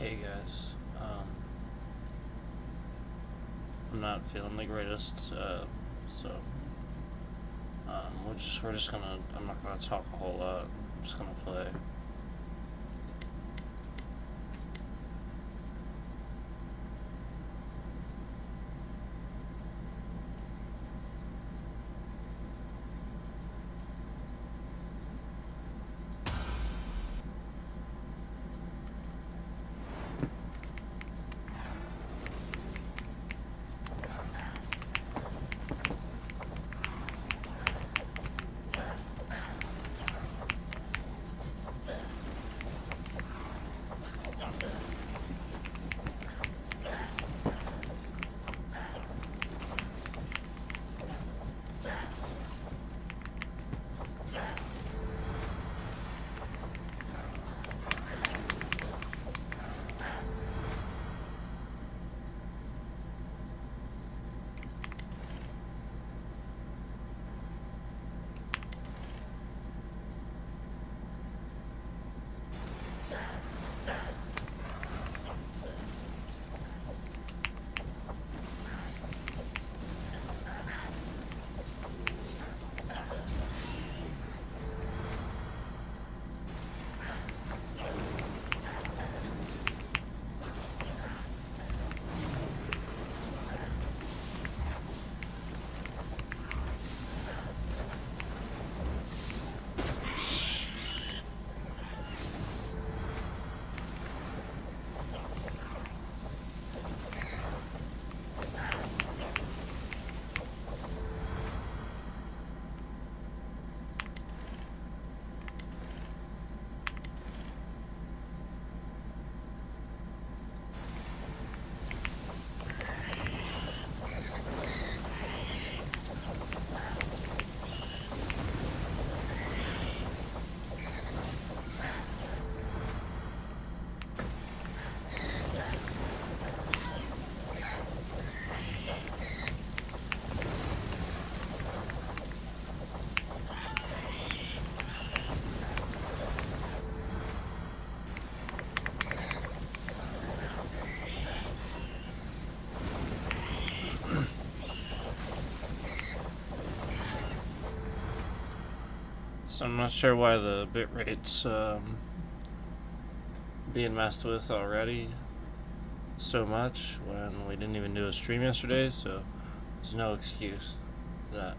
Hey guys, I'm not feeling the greatest, so we're just gonna. I'm not gonna talk a whole lot. I'm just gonna play. So I'm not sure why the bitrate's being messed with already so much when we didn't even do a stream yesterday. So there's no excuse for that.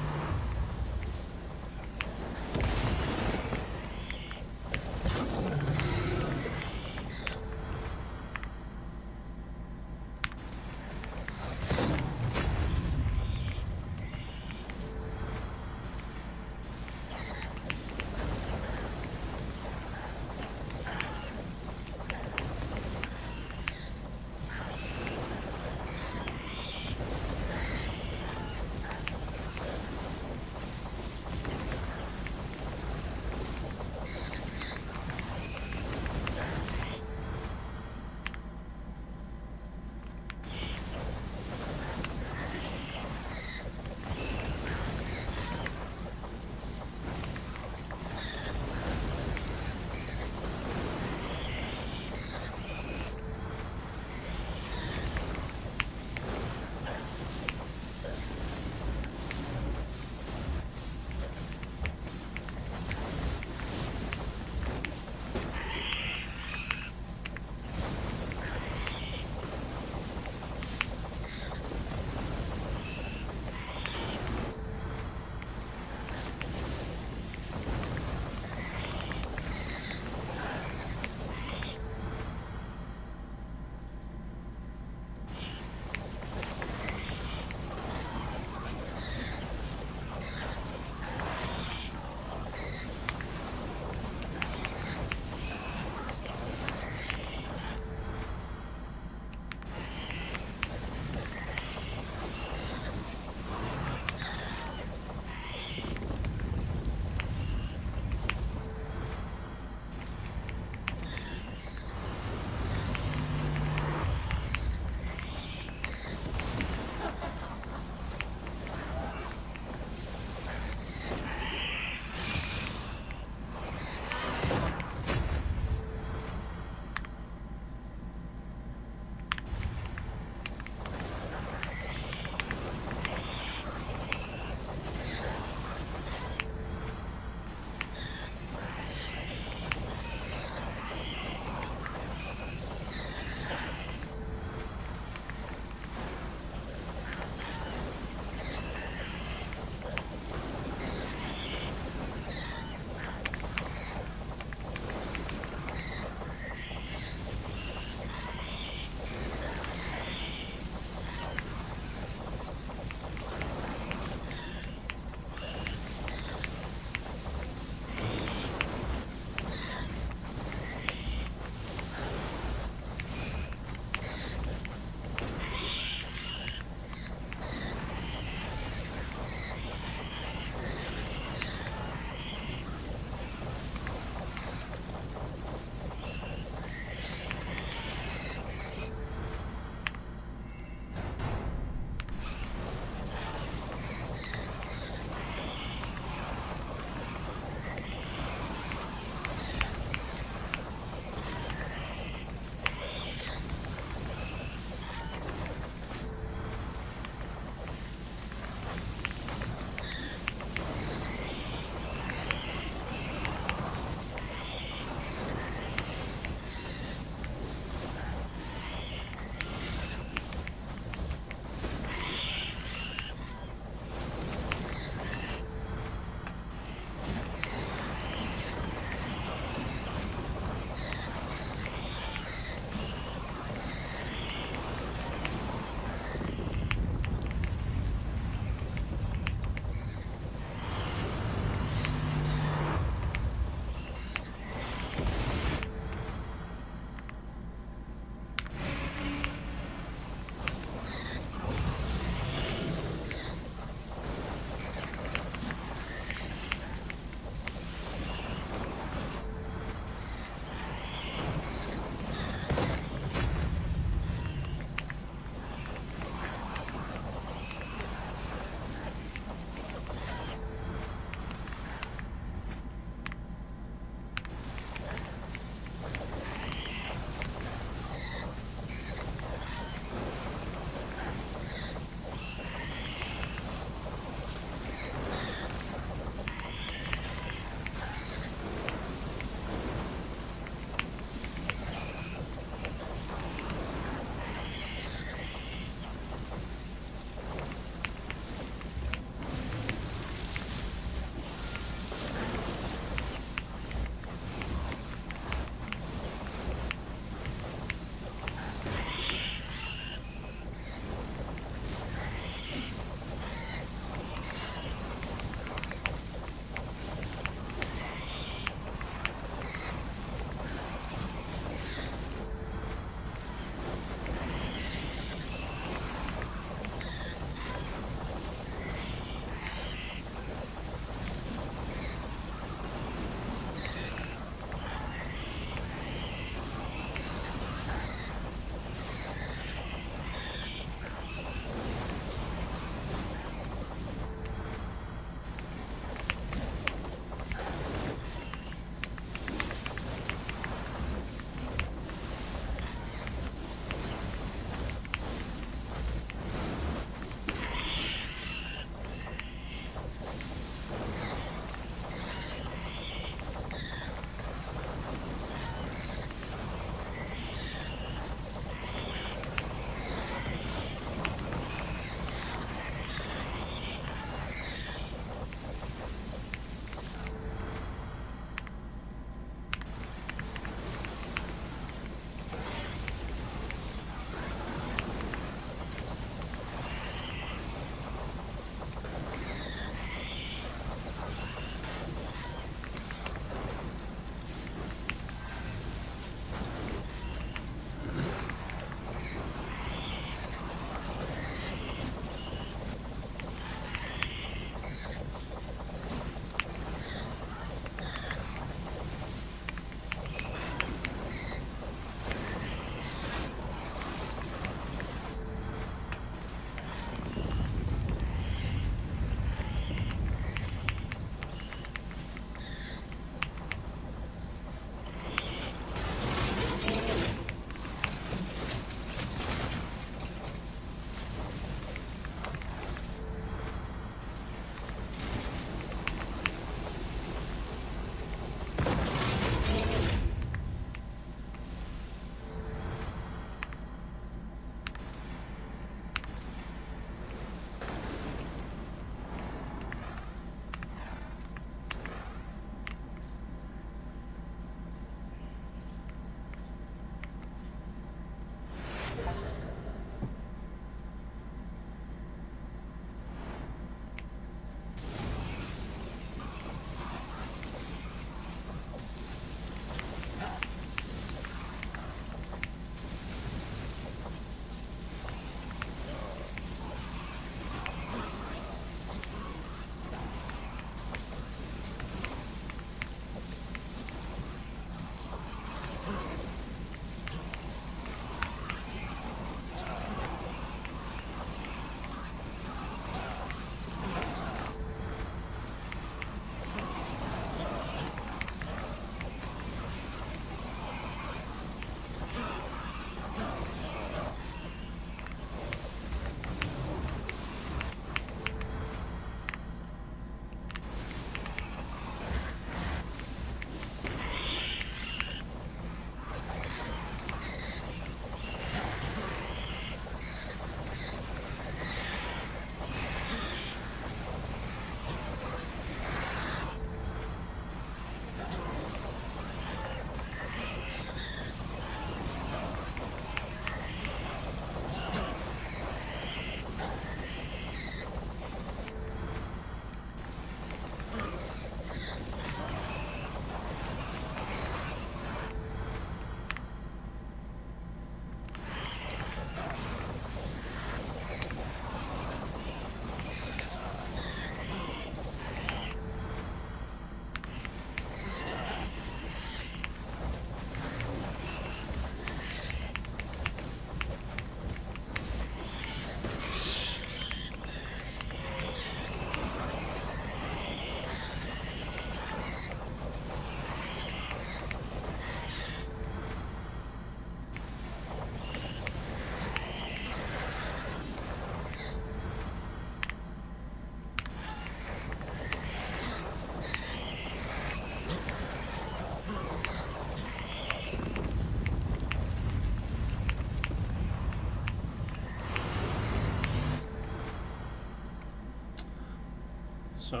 So,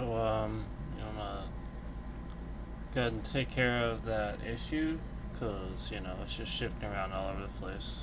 you wanna go ahead and take care of that issue? Because, it's just shifting around all over the place.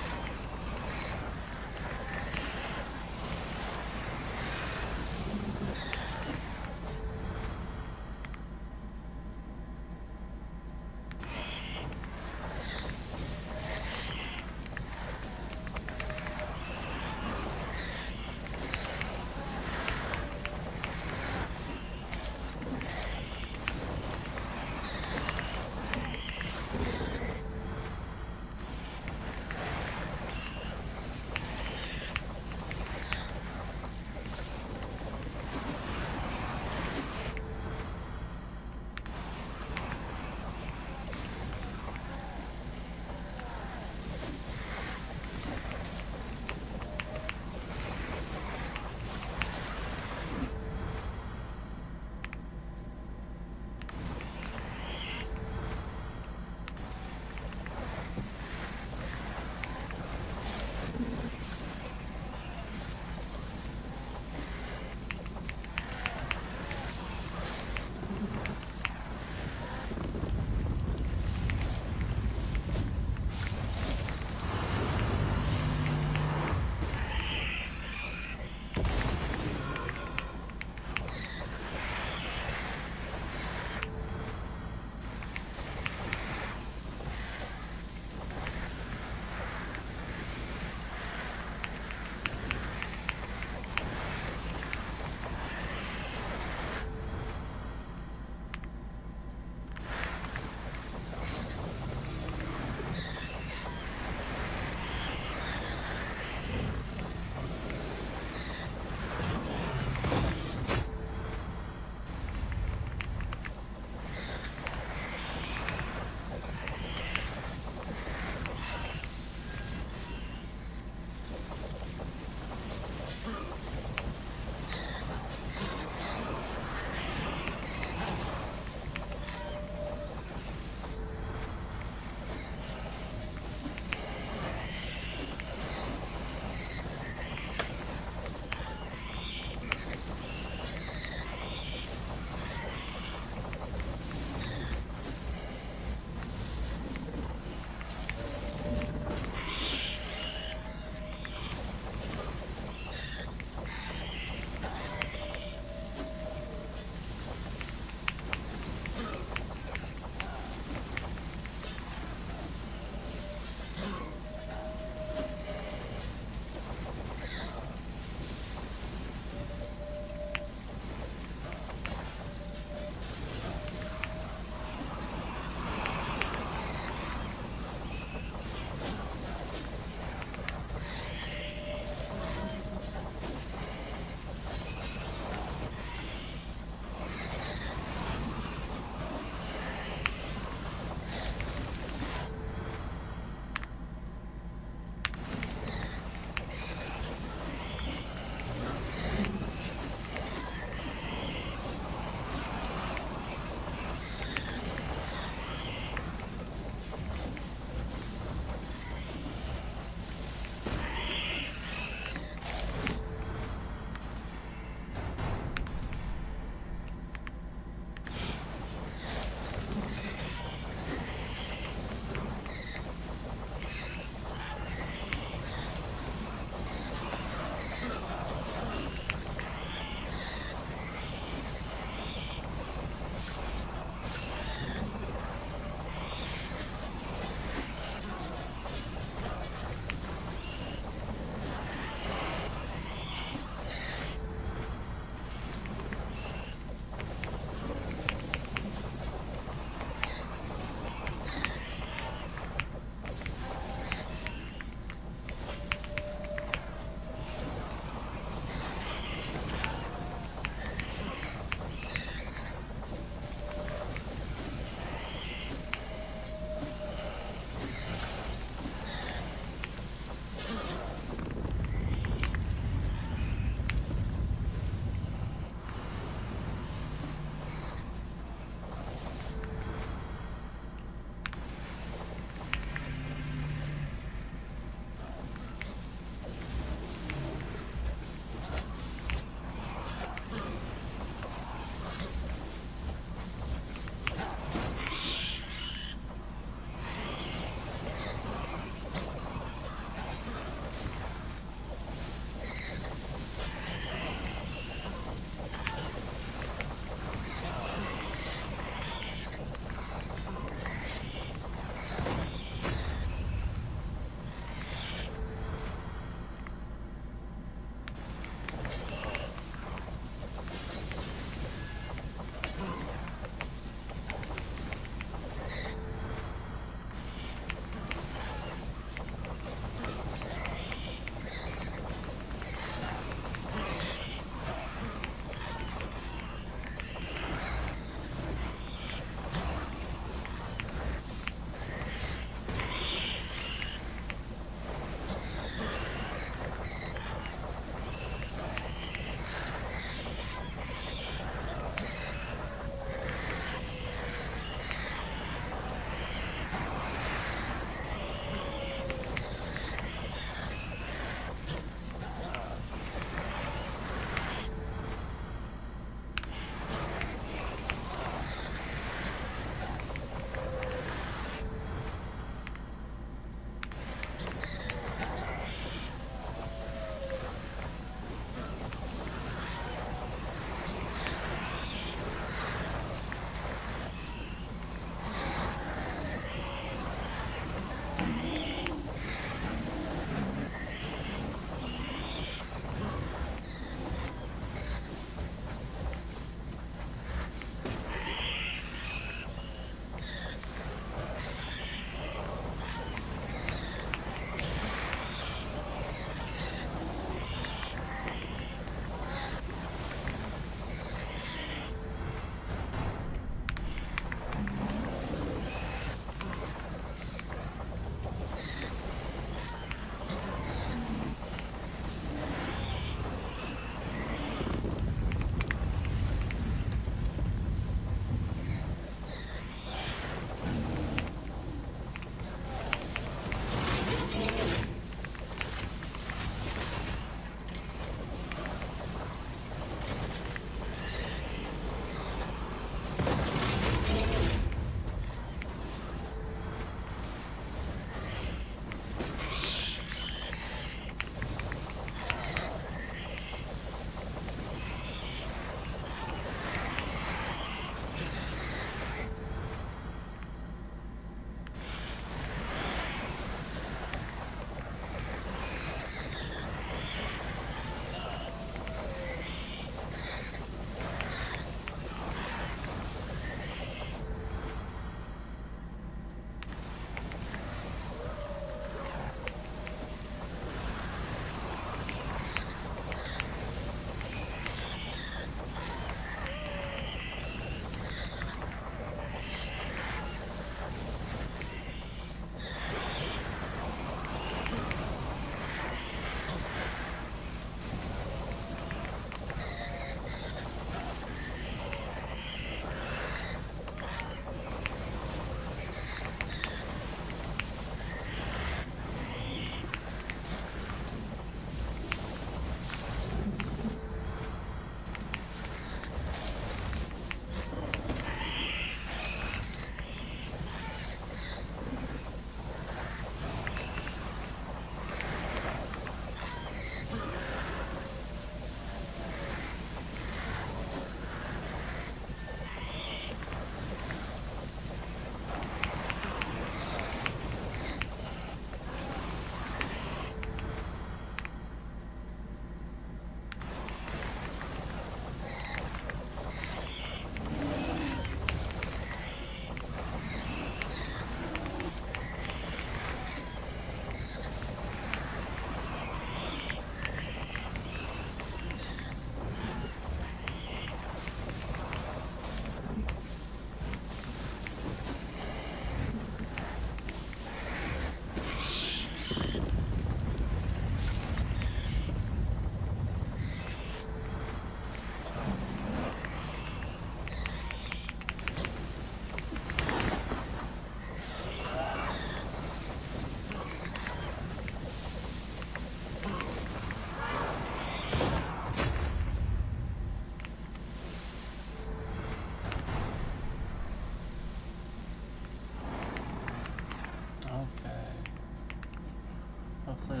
Hopefully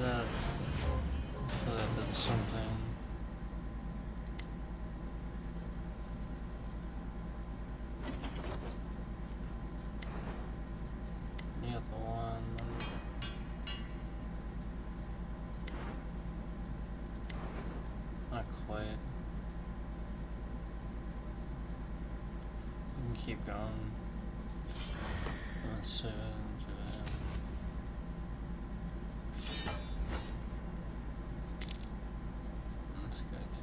that did something. You got the one. Not quite. You can keep going. Let's see. Let's go to.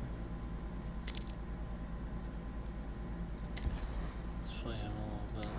Let's play him a little bit.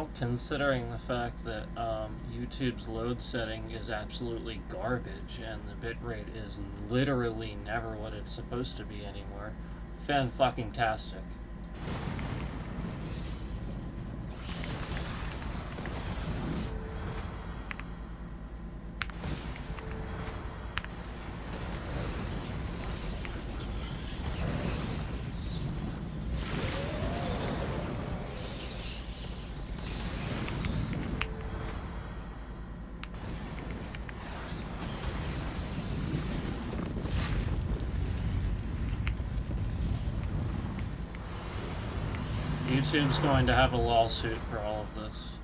Well, considering the fact that YouTube's load setting is absolutely garbage and the bitrate is literally never what it's supposed to be anymore, fan-fucking-tastic. YouTube's going to have a lawsuit for all of this.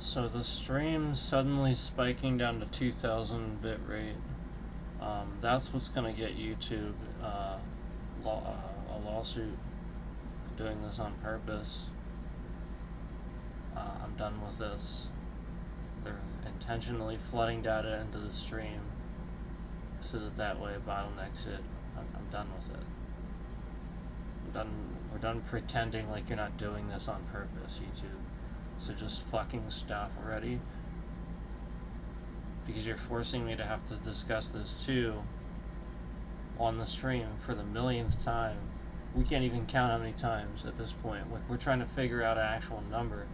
So the stream suddenly spiking down to 2000 bit rate. That's what's gonna get YouTube a lawsuit for doing this on purpose. I'm done with this. They're intentionally flooding data into the stream so that way it bottlenecks it. I'm done with it. We're done pretending like you're not doing this on purpose, YouTube. So just fucking stop already. Because you're forcing me to have to discuss this too on the stream for the millionth time. We can't even count how many times at this point. Like, we're trying to figure out an actual number,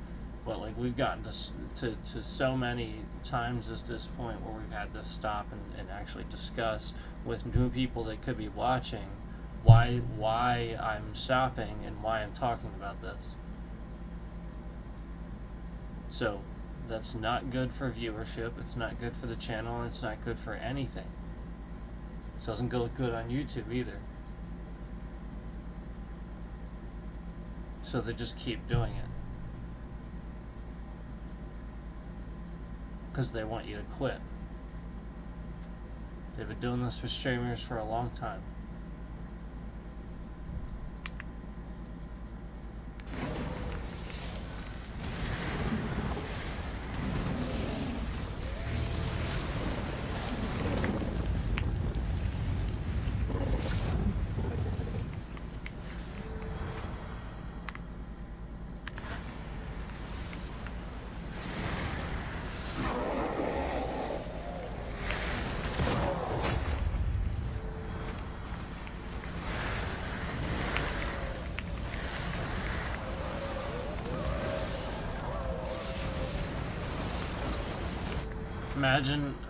but like we've gotten to so many times at this point where we've had to stop and actually discuss with new people that could be watching why I'm stopping and why I'm talking about this. So that's not good for viewership, it's not good for the channel, and it's not good for anything. It doesn't go good on YouTube either. So they just keep doing it. Because they want you to quit. They've been doing this for streamers for a long time.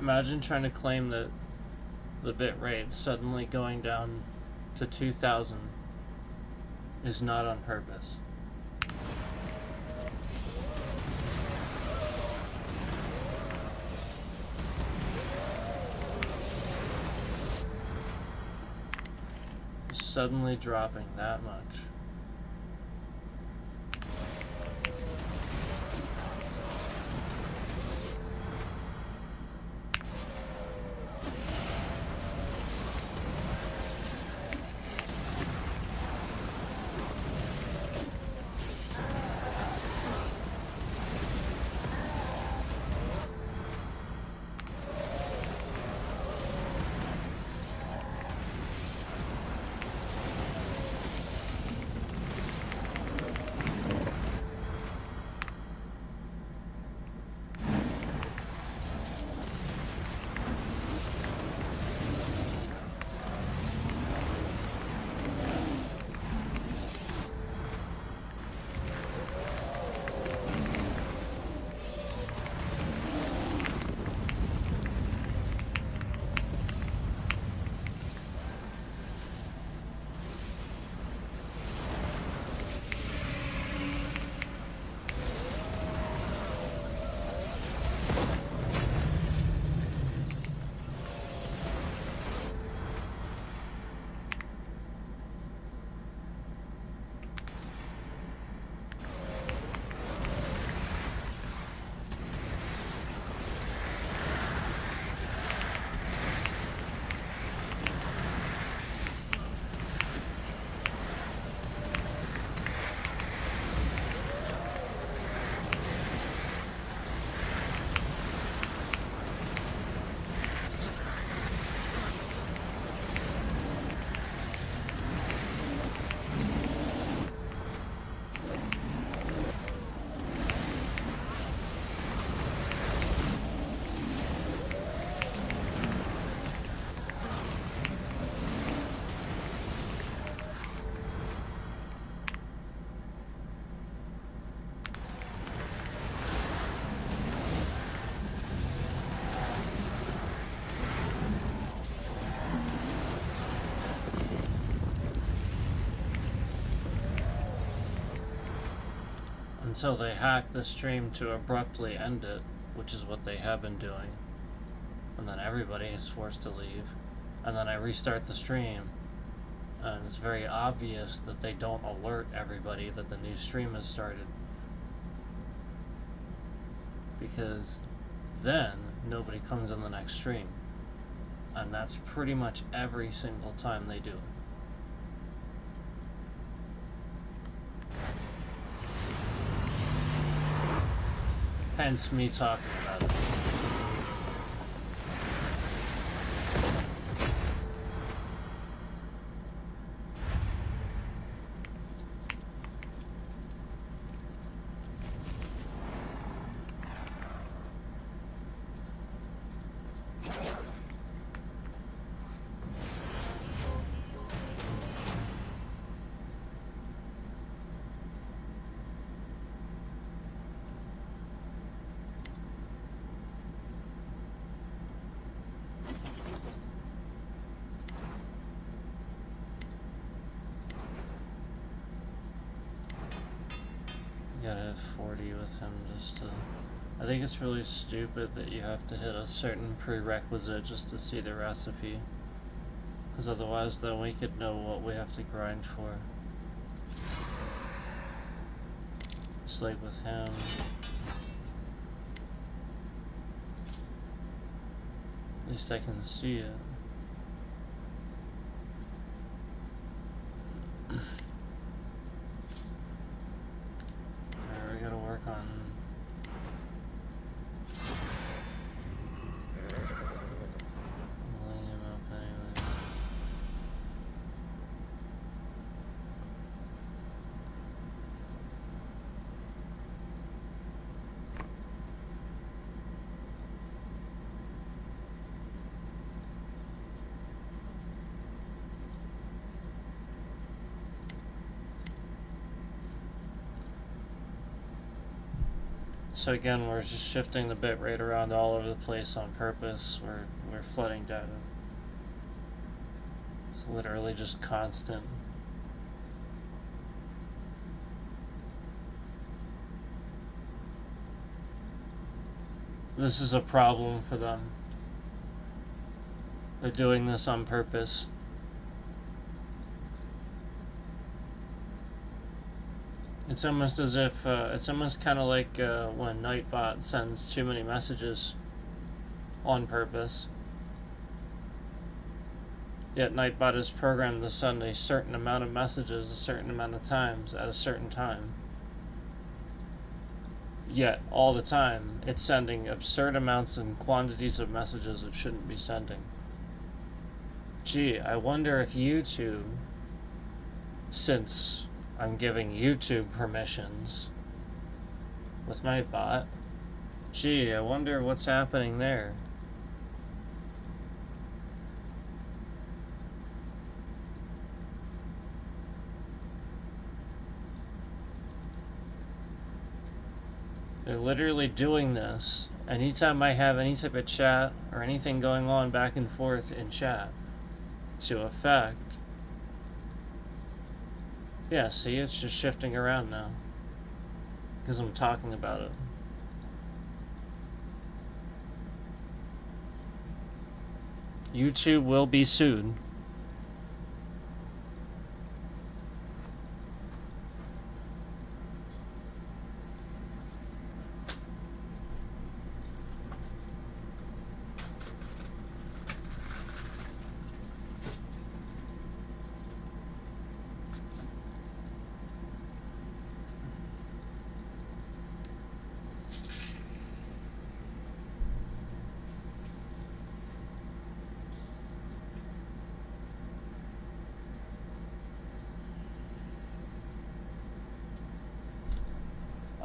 Imagine trying to claim that the bit rate suddenly going down to 2000 is not on purpose. Suddenly dropping that much. Until they hack the stream to abruptly end it, which is what they have been doing. And then everybody is forced to leave. And then I restart the stream. And it's very obvious that they don't alert everybody that the new stream has started. because then nobody comes in the next stream. And that's pretty much every single time they do it. Hence me talking about it. Gotta have 40 with him just to... I think it's really stupid that you have to hit a certain prerequisite just to see the recipe. Because otherwise then we could know what we have to grind for. Just like with him. At least I can see it. So again, we're just shifting the bitrate around all over the place on purpose. We're flooding data. It's literally just constant. This is a problem for them. They're doing this on purpose. It's almost as if, it's almost kind of like when Nightbot sends too many messages on purpose. Yet Nightbot is programmed to send a certain amount of messages a certain amount of times at a certain time. Yet, all the time, it's sending absurd amounts and quantities of messages it shouldn't be sending. Gee, I wonder if YouTube, since I'm giving YouTube permissions with Nightbot. Gee, I wonder what's happening there. They're literally doing this. Anytime I have any type of chat or anything going on back and forth in chat to affect. Yeah, see, it's just shifting around now. Because I'm talking about it. YouTube will be sued.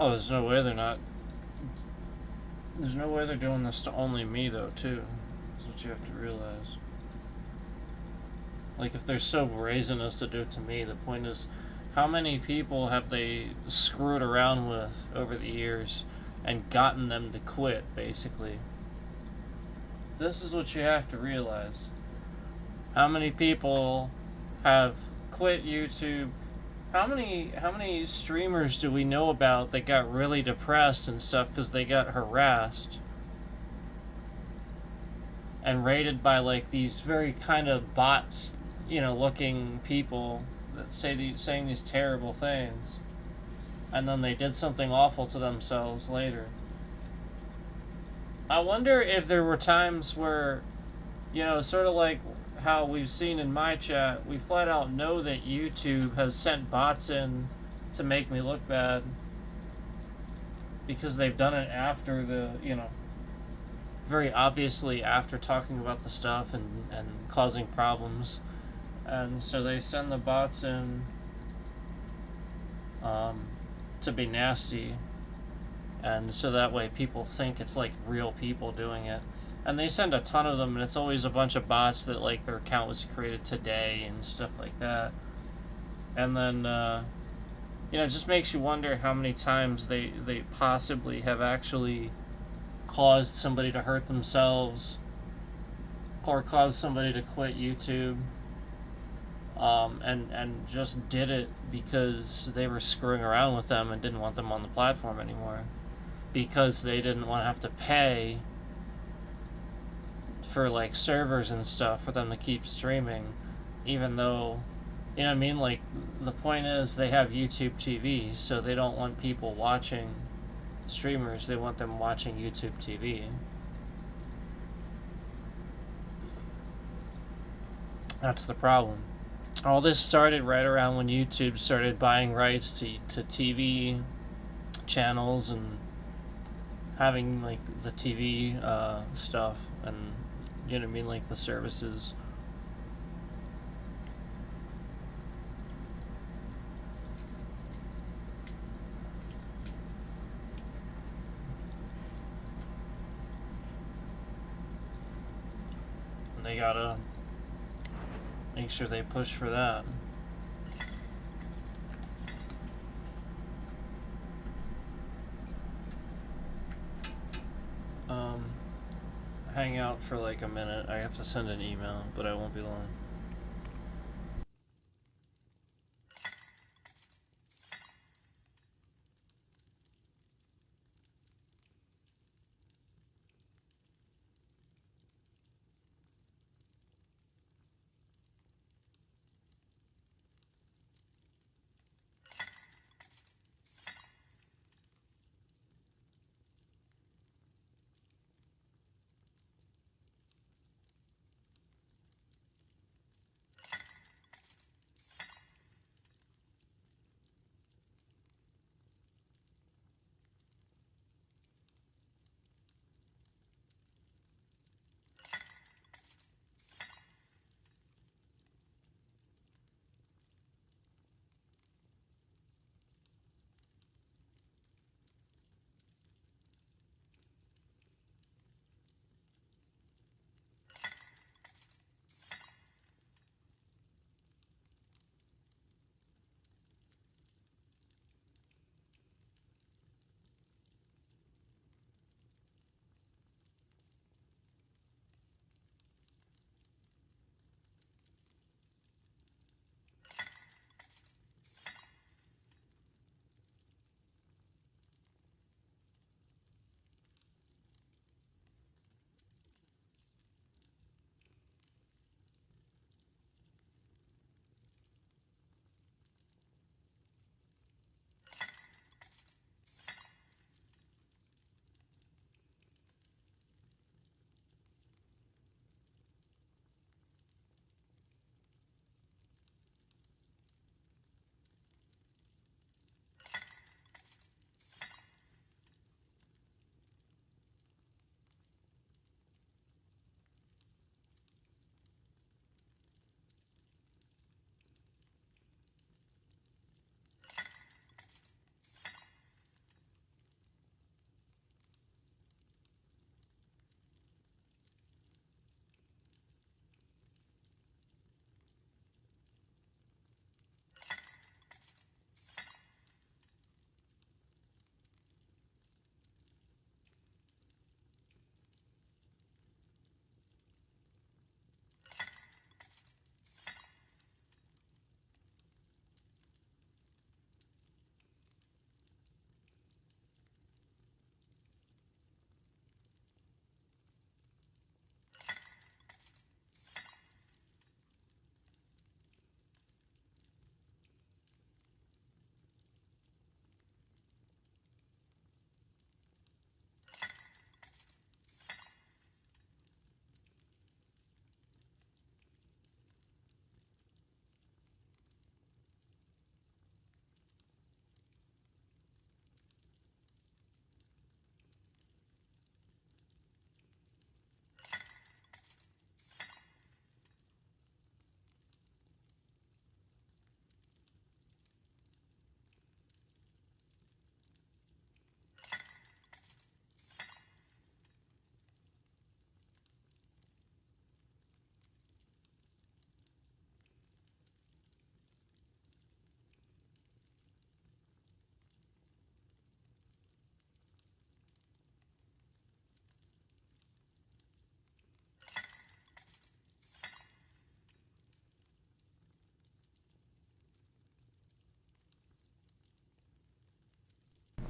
Oh, there's no way they're not. There's no way they're doing this to only me, though, too. That's what you have to realize. Like, if they're so brazen as to do it to me, the point is, how many people have they screwed around with over the years and gotten them to quit, basically? This is what you have to realize. How many people have quit YouTube? How many streamers do we know about that got really depressed and stuff because they got harassed and raided by like these very kind of bots, you know, looking people that saying these terrible things, and then they did something awful to themselves later. I wonder if there were times where, sort of like how we've seen in my chat, we flat out know that YouTube has sent bots in to make me look bad because they've done it after very obviously after talking about the stuff and causing problems. And so they send the bots in um, to be nasty, and so that way people think it's like real people doing it. And they send a ton of them, and it's always a bunch of bots that like their account was created today and stuff like that. And then it just makes you wonder how many times they possibly have actually caused somebody to hurt themselves or caused somebody to quit YouTube, and just did it because they were screwing around with them and didn't want them on the platform anymore, because they didn't want to have to pay for like servers and stuff for them to keep streaming, even though, you know what I mean, like the point is they have YouTube TV, so they don't want people watching streamers, they want them watching YouTube TV. That's the problem. All this started right around when YouTube started buying rights to TV channels and having like the TV stuff, and you know what I mean, like the services. And they gotta make sure they push for that. Hang out for like a minute. I have to send an email, but I won't be long.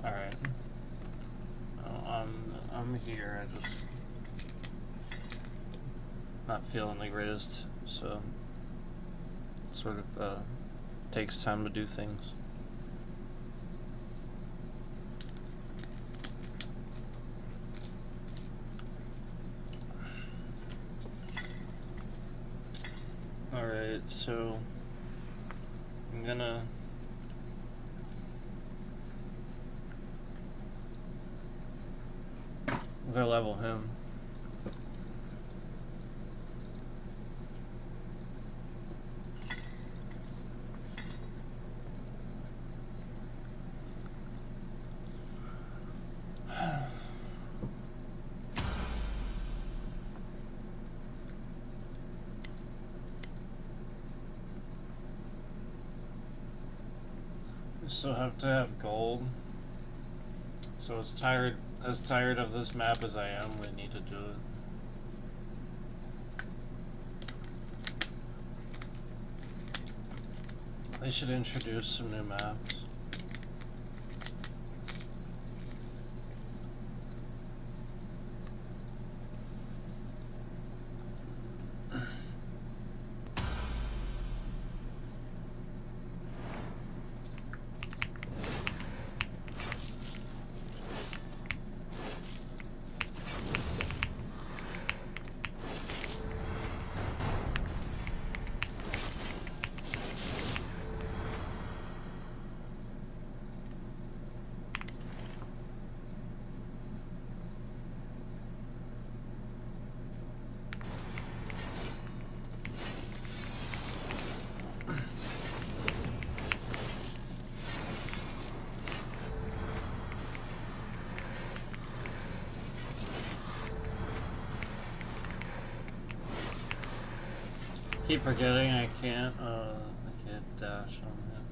Alright. I'm here, I just not feeling the greatest, so it sort of takes time to do things. Alright, so I'm gonna level him. Still have to have gold. So as tired of this map as I am, we need to do it. They should introduce some new maps. Keep forgetting I can't dash on him.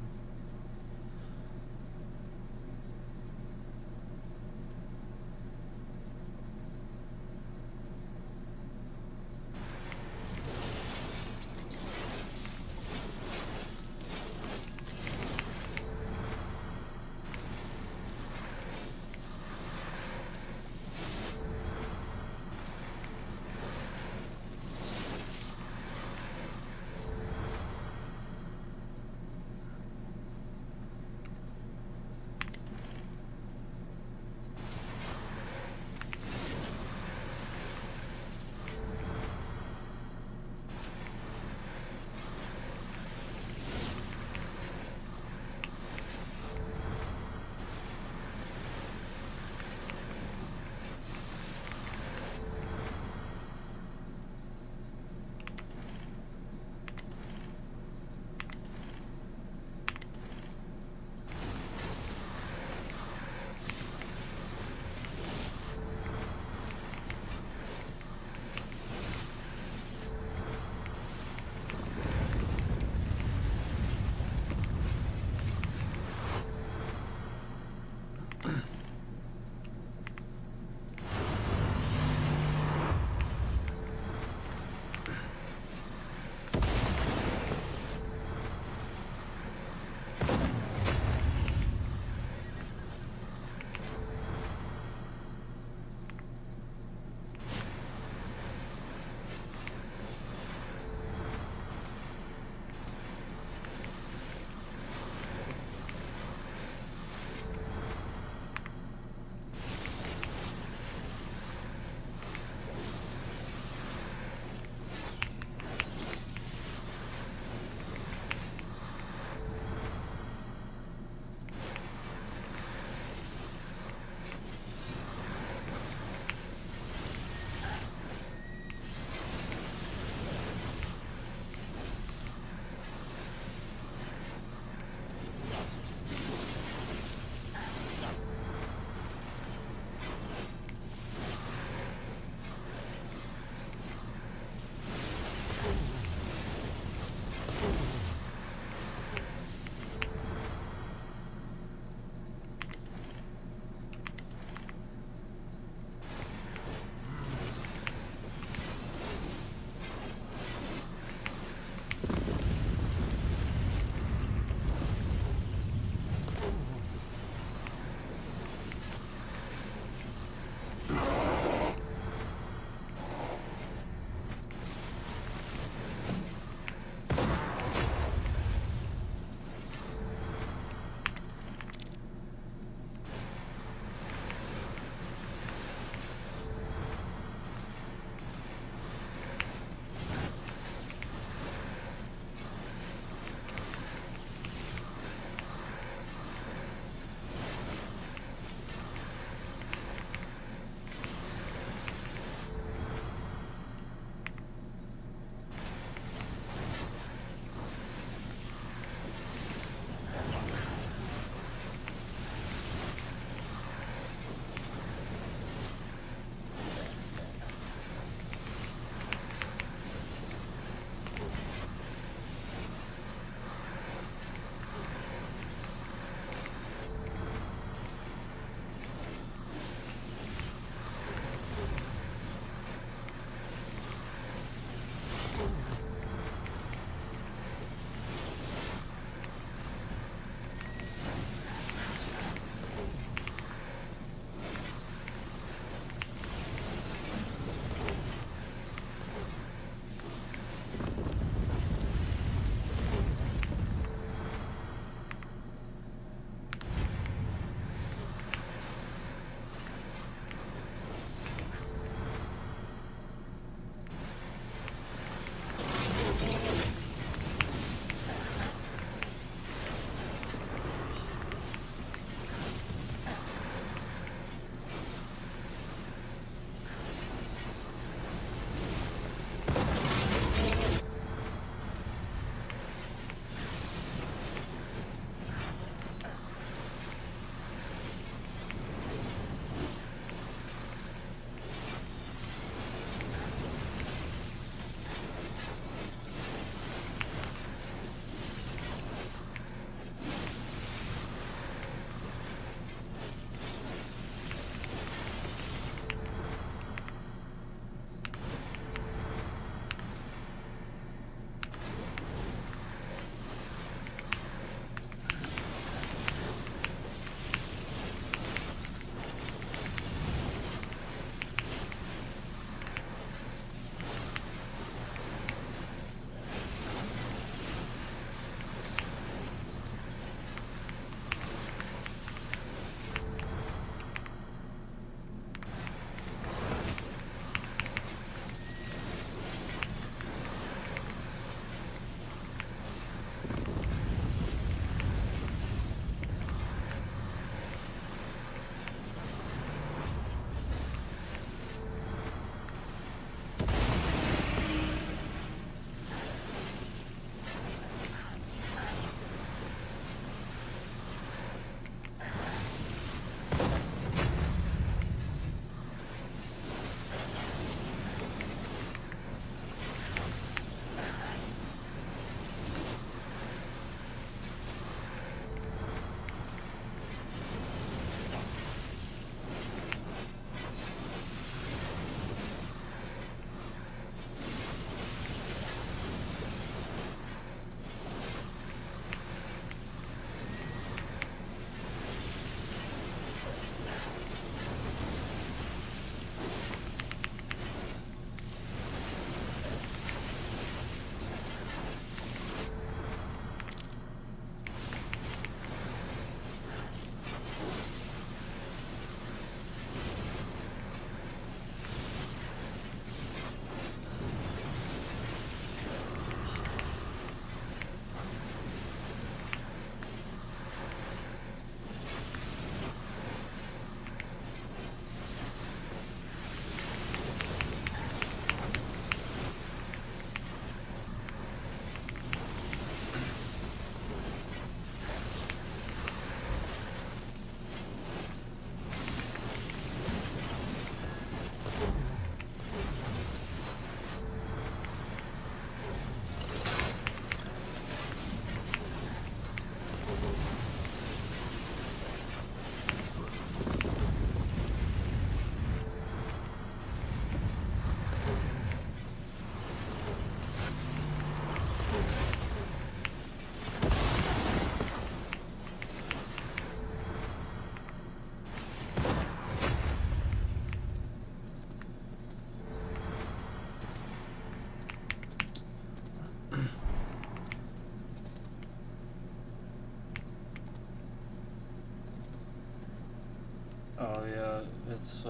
it's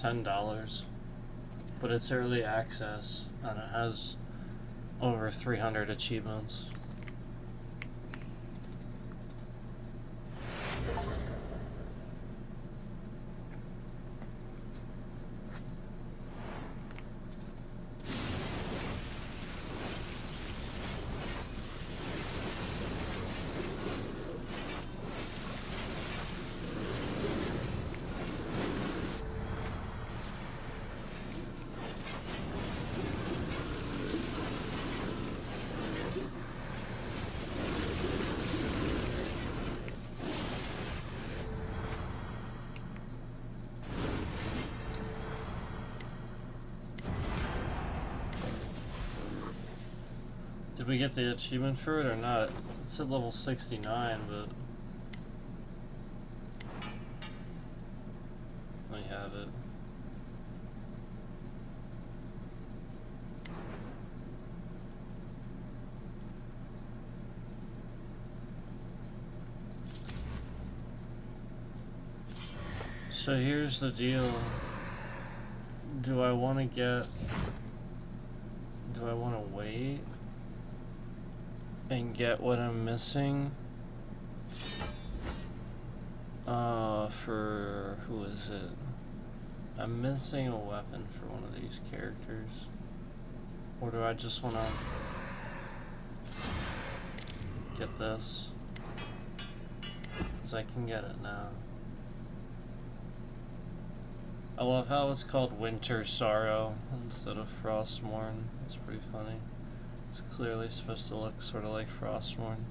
$10, but it's early access and it has over 300 achievements. Did we get the achievement for it or not? It said level 69, but we have it. So here's the deal. Do I want to wait and get what I'm missing? For who is it? I'm missing a weapon for one of these characters. Or do I just want to get this? Because I can get it now. I love how it's called Winter Sorrow instead of Frostmourne. It's pretty funny. It's clearly supposed to look sort of like Frostmourne.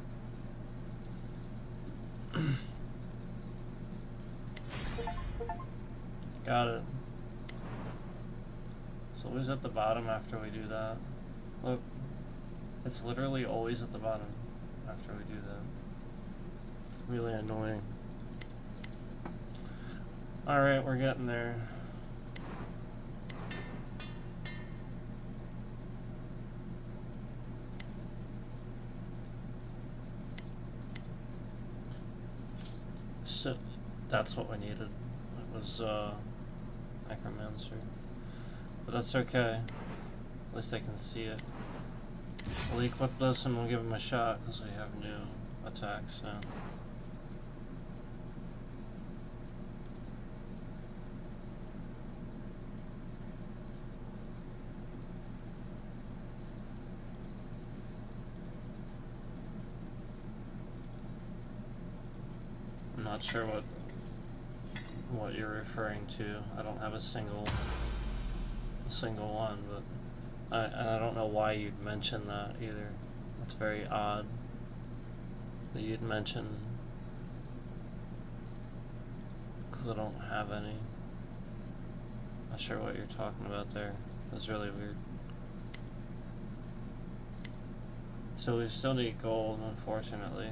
Got it. It's always at the bottom after we do that. Look, it's literally always at the bottom after we do that. Really annoying. Alright, we're getting there. So, that's what we needed. It was, Necromancer. But that's okay. At least I can see it. We'll equip this and we'll give him a shot because we have new attacks now. I'm not sure what you're referring to. I don't have a single one, but I don't know why you'd mention that either. That's very odd that you'd mention, because I don't have any. Not sure what you're talking about there. That's really weird. So we still need gold, unfortunately.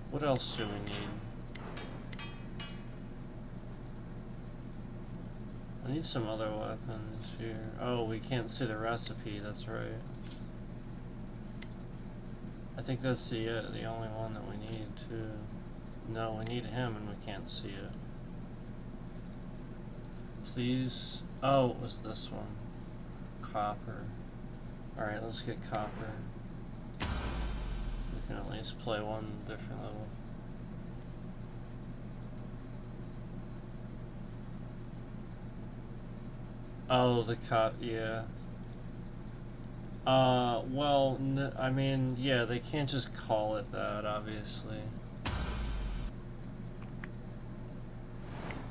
What else do we need? I need some other weapons here. Oh, we can't see the recipe, that's right. I think that's the only one that we need too. No, we need him and we can't see it. It's these. Oh, it was this one. Copper. Alright, let's get copper. We can at least play one different level. Oh, the yeah. Well, I mean, yeah, they can't just call it that, obviously.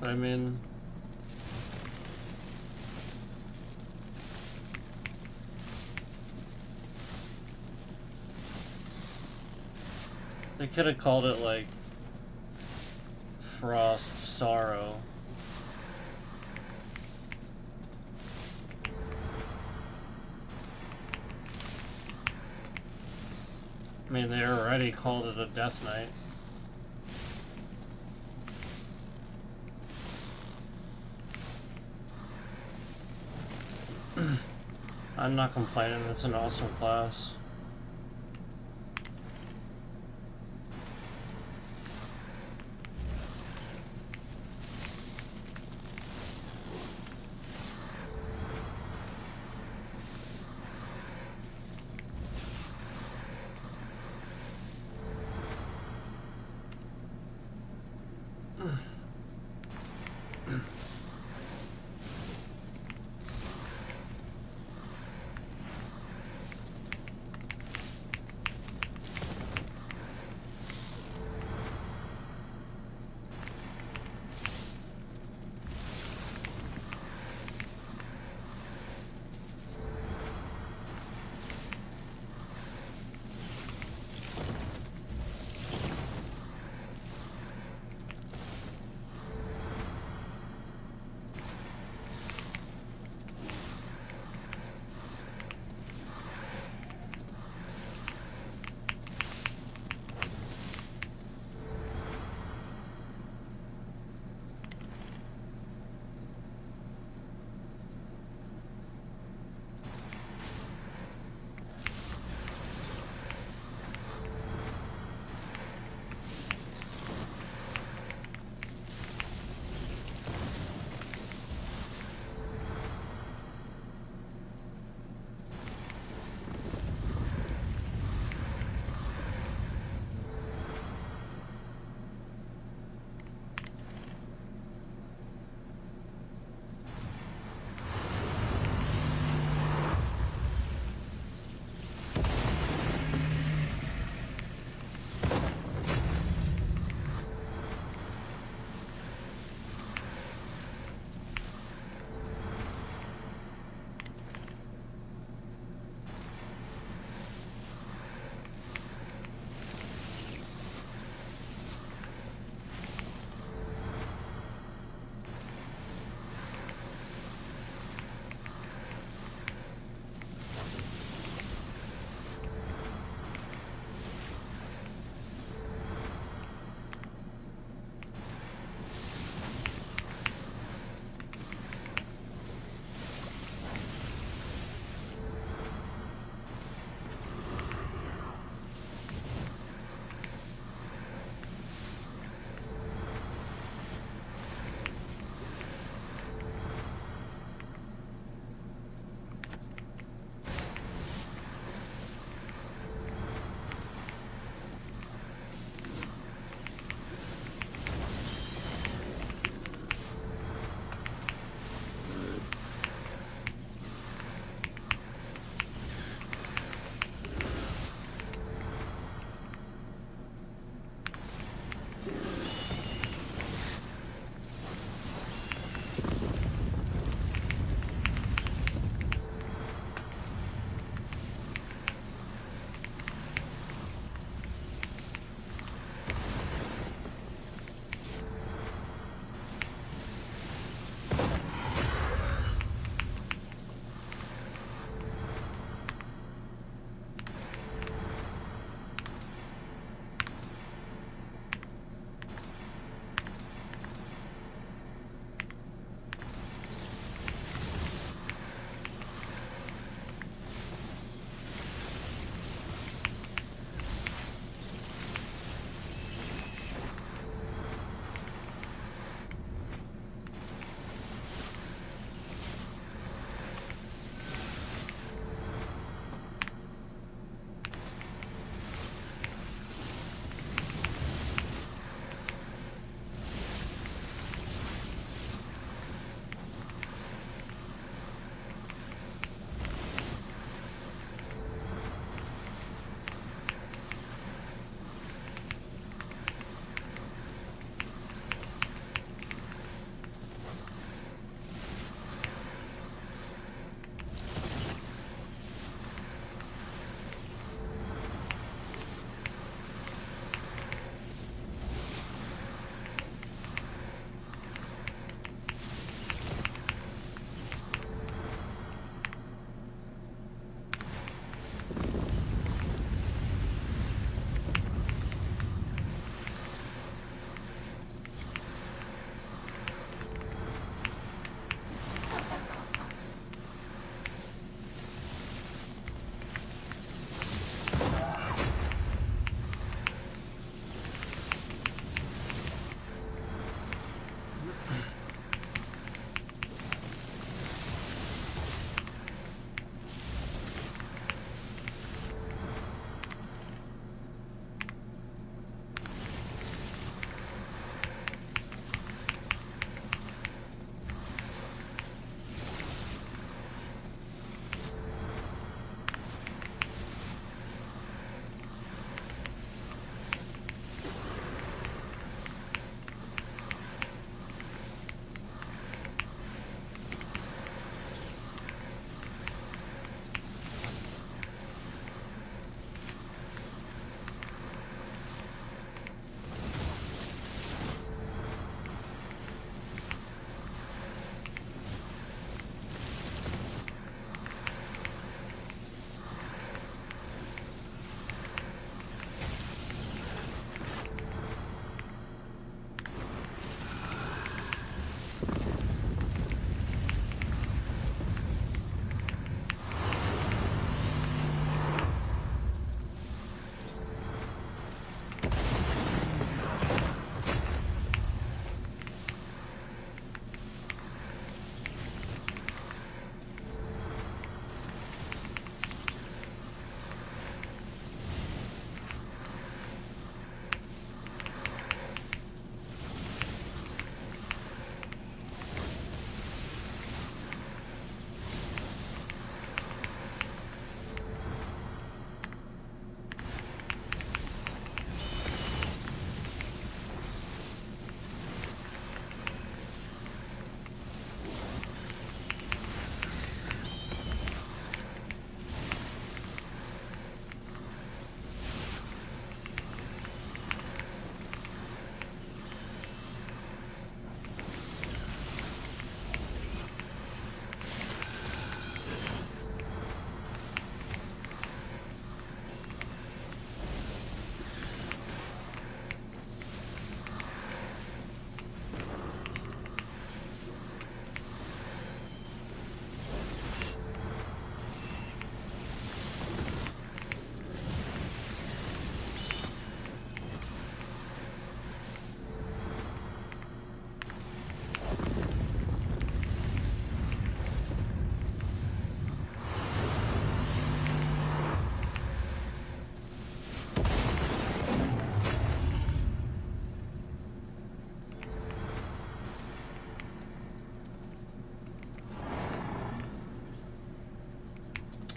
But I mean... They could have called it, like, Frost Sorrow. I mean, they already called it a Death Knight. I'm not complaining, it's an awesome class.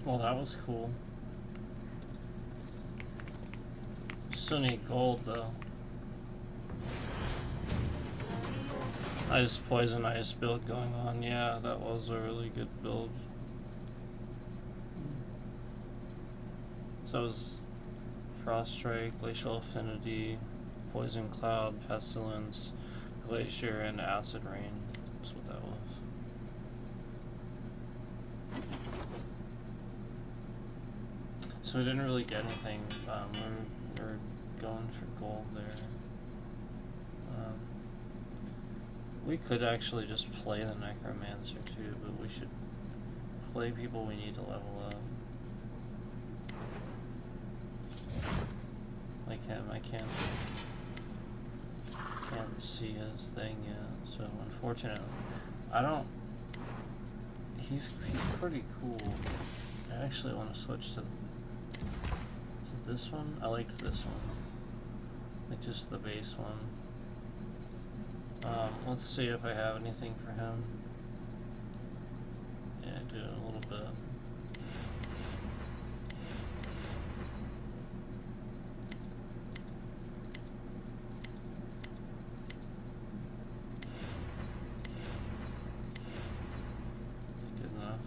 Well, that was cool. Still need gold, though. Nice poison ice build going on. Yeah, that was a really good build. So it was Frost Strike, Glacial Affinity, Poison Cloud, Pestilence, Glacier, and Acid Rain. That's what that was. So we didn't really get anything. We're going for gold there. We could actually just play the Necromancer too, but we should play people we need to level up. Like him, I can't see his thing yet, so unfortunately, he's pretty cool. I actually want to switch to this one. I like this one, like just the base one. Let's see if I have anything for him. Yeah, I do a little bit. Good enough.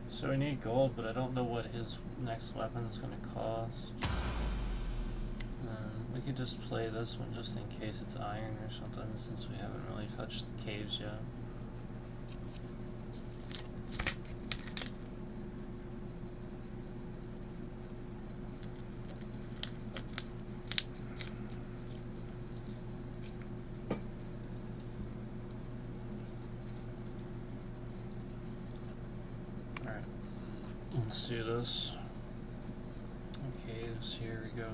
So we need gold, but I don't know what his next weapon is going to cost. We could just play this one just in case it's iron or something, since we haven't really touched the caves yet. Alright, let's do this. Caves, here we go.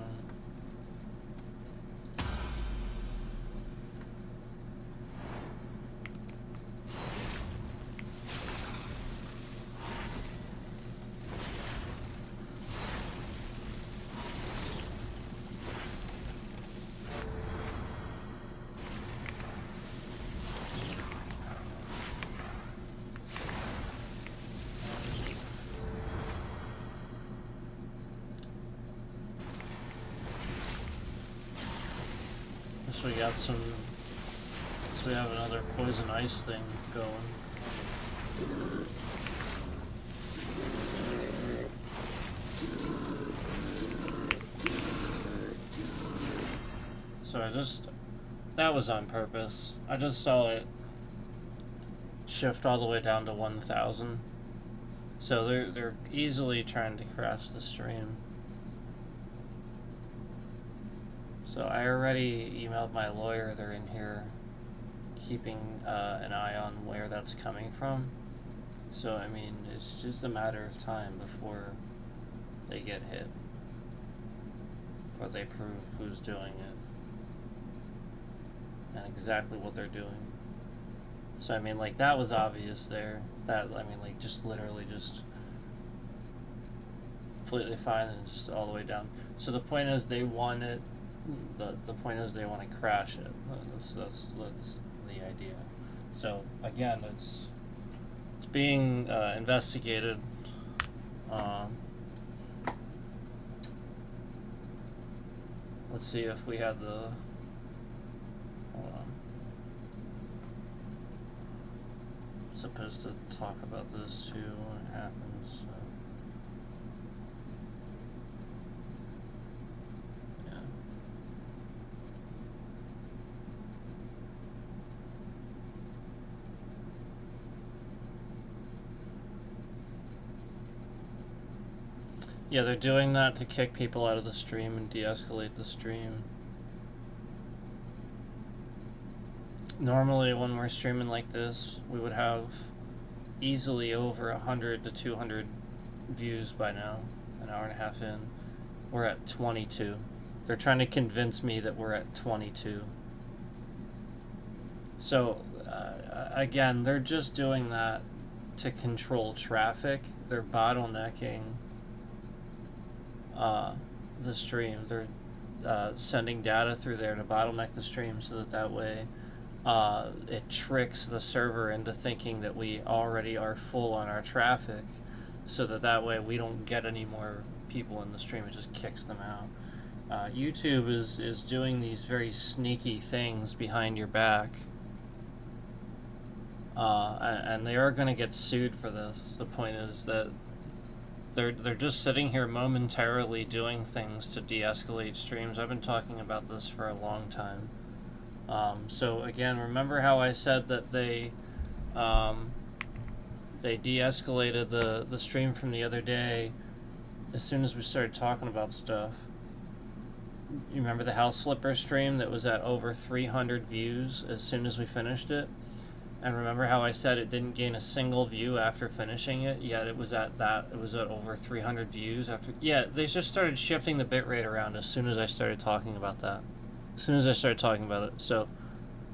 We got some, so we have another poison ice thing going. So that was on purpose. I just saw it shift all the way down to 1,000. So they're easily trying to crash the stream. So I already emailed my lawyer. They're in here keeping an eye on where that's coming from. So, I mean, it's just a matter of time before they get hit. Before they prove who's doing it. And exactly what they're doing. So, I mean, like, that was obvious there. That, I mean, like, just literally just completely fine and just all the way down. So the point is they want it. The point is they want to crash it. That's the idea. So again, it's being investigated. Let's see if we had the. Hold on. I'm supposed to talk about this too when it happens. So. Yeah, they're doing that to kick people out of the stream and de-escalate the stream. Normally, when we're streaming like this, we would have easily over 100 to 200 views by now, an hour and a half in. We're at 22. They're trying to convince me that we're at 22. So, again, they're just doing that to control traffic. They're bottlenecking the stream. They're sending data through there to bottleneck the stream so that way it tricks the server into thinking that we already are full on our traffic, so that way we don't get any more people in the stream. It just kicks them out. YouTube is doing these very sneaky things behind your back, and they are going to get sued for this. The point is that they're just sitting here momentarily doing things to de-escalate streams. I've been talking about this for a long time. So again, remember how I said that they de-escalated the stream from the other day as soon as we started talking about stuff. You remember the House Flipper stream that was at over 300 views as soon as we finished it? And remember how I said it didn't gain a single view after finishing it, yet it was at over 300 views after. Yeah, they just started shifting the bitrate around as soon as I started talking about that. As soon as I started talking about it. So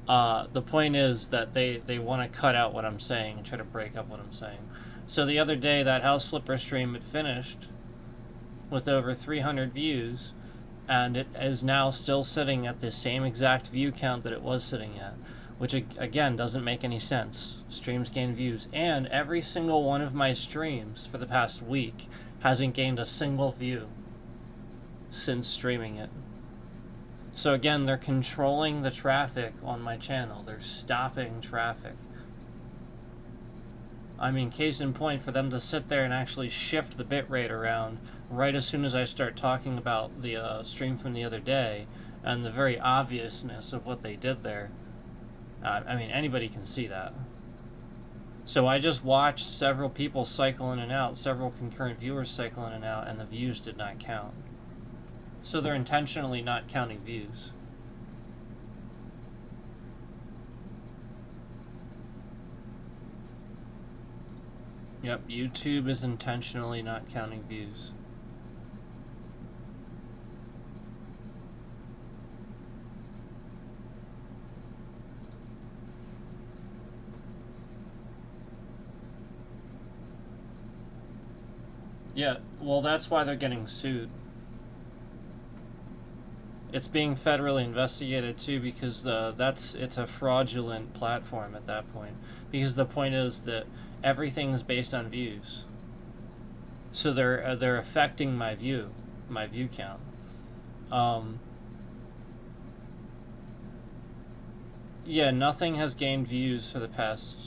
the point is that they want to cut out what I'm saying and try to break up what I'm saying. So the other day, that House Flipper stream, it finished with over 300 views, and it is now still sitting at the same exact view count that it was sitting at, which again doesn't make any sense. Streams gain views, and every single one of my streams for the past week hasn't gained a single view since streaming it. So again, they're controlling the traffic on my channel. They're stopping traffic. I mean, case in point, for them to sit there and actually shift the bitrate around right as soon as I start talking about the stream from the other day, and the very obviousness of what they did there. I mean, anybody can see that. So I just watched several people cycle in and out, several concurrent viewers cycle in and out, and the views did not count. So they're intentionally not counting views. Yep, YouTube is intentionally not counting views. Yeah, well, that's why they're getting sued. It's being federally investigated too, because it's a fraudulent platform at that point. Because the point is that everything's based on views, so they're affecting my view count. Yeah, nothing has gained views for the past.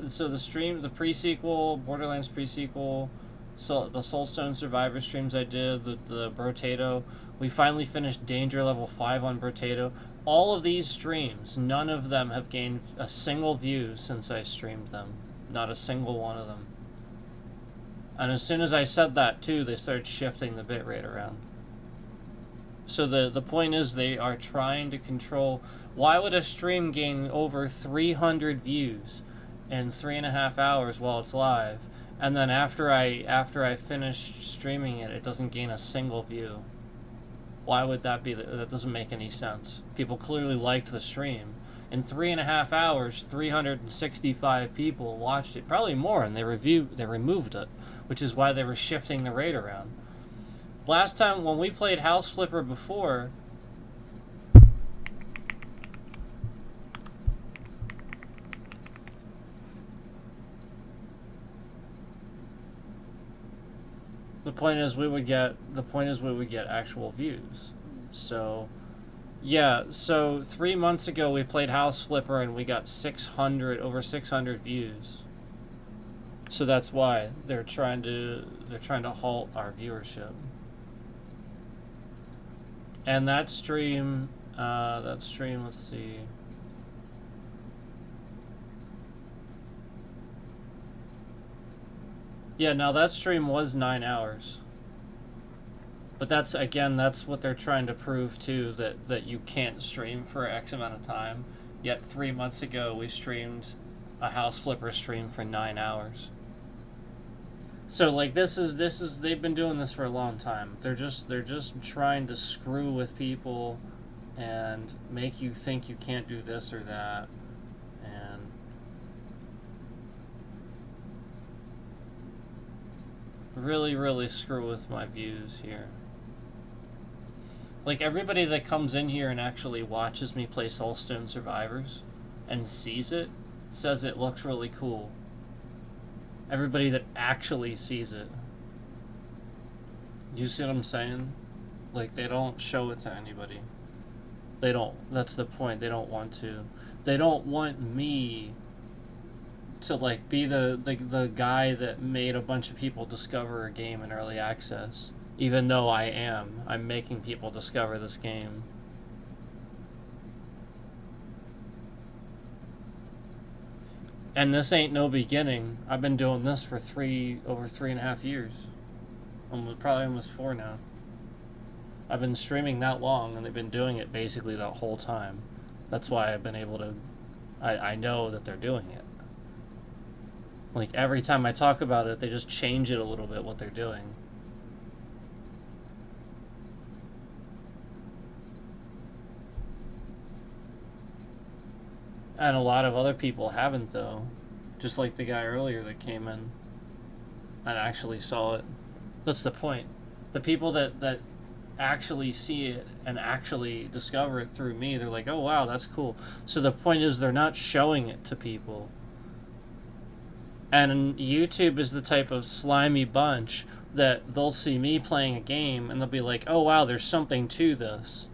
So the stream, the pre-sequel, Borderlands pre-sequel, so the Soulstone Survivors streams I did, the Brotato, we finally finished Danger Level 5 on Brotato. All of these streams, none of them have gained a single view since I streamed them. Not a single one of them. And as soon as I said that too, they started shifting the bitrate around. So the point is, they are trying to control. Why would a stream gain over 300 views in 3.5 hours while it's live, and then after I finish streaming it, it doesn't gain a single view? Why would that be? That doesn't make any sense. People clearly liked the stream. In 3.5 hours, 365 people watched it, probably more, and they removed it, which is why they were shifting the rate around. Last time when we played House Flipper before, the point is we would get actual views. So yeah, so 3 months ago we played House Flipper and we got over 600 views. So that's why they're trying to halt our viewership. And that stream, let's see. Yeah, now that stream was 9 hours. But that's what they're trying to prove too, that you can't stream for X amount of time. Yet 3 months ago we streamed a House Flipper stream for 9 hours. So like this is they've been doing this for a long time. They're just trying to screw with people and make you think you can't do this or that, and really screw with my views here. Like, everybody that comes in here and actually watches me play Soulstone Survivors and sees it says it looks really cool. Everybody that actually sees it. Do you see what I'm saying? Like, they don't show it to anybody. They don't. That's the point. They don't want to. They don't want me to, like, be the guy that made a bunch of people discover a game in early access. Even though I'm making people discover this game. And this ain't no beginning. I've been doing this for over 3.5 years. Probably almost 4 now. I've been streaming that long, and they've been doing it basically that whole time. That's why I've been able to... I know that they're doing it. Like, every time I talk about it, they just change it a little bit, what they're doing. And a lot of other people haven't, though. Just like the guy earlier that came in and actually saw it. That's the point. The people that actually see it and actually discover it through me, they're like, oh wow, that's cool. So the point is, they're not showing it to people. And YouTube is the type of slimy bunch that they'll see me playing a game and they'll be like, oh wow, there's something to this.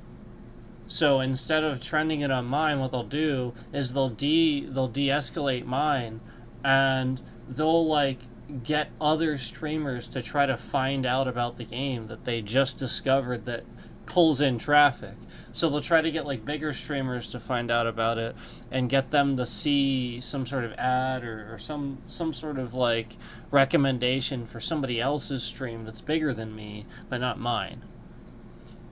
So instead of trending it on mine, what they'll do is they'll de-escalate mine, and they'll, like, get other streamers to try to find out about the game that they just discovered that pulls in traffic. So they'll try to get, like, bigger streamers to find out about it and get them to see some sort of ad or some sort of, like, recommendation for somebody else's stream that's bigger than me but not mine.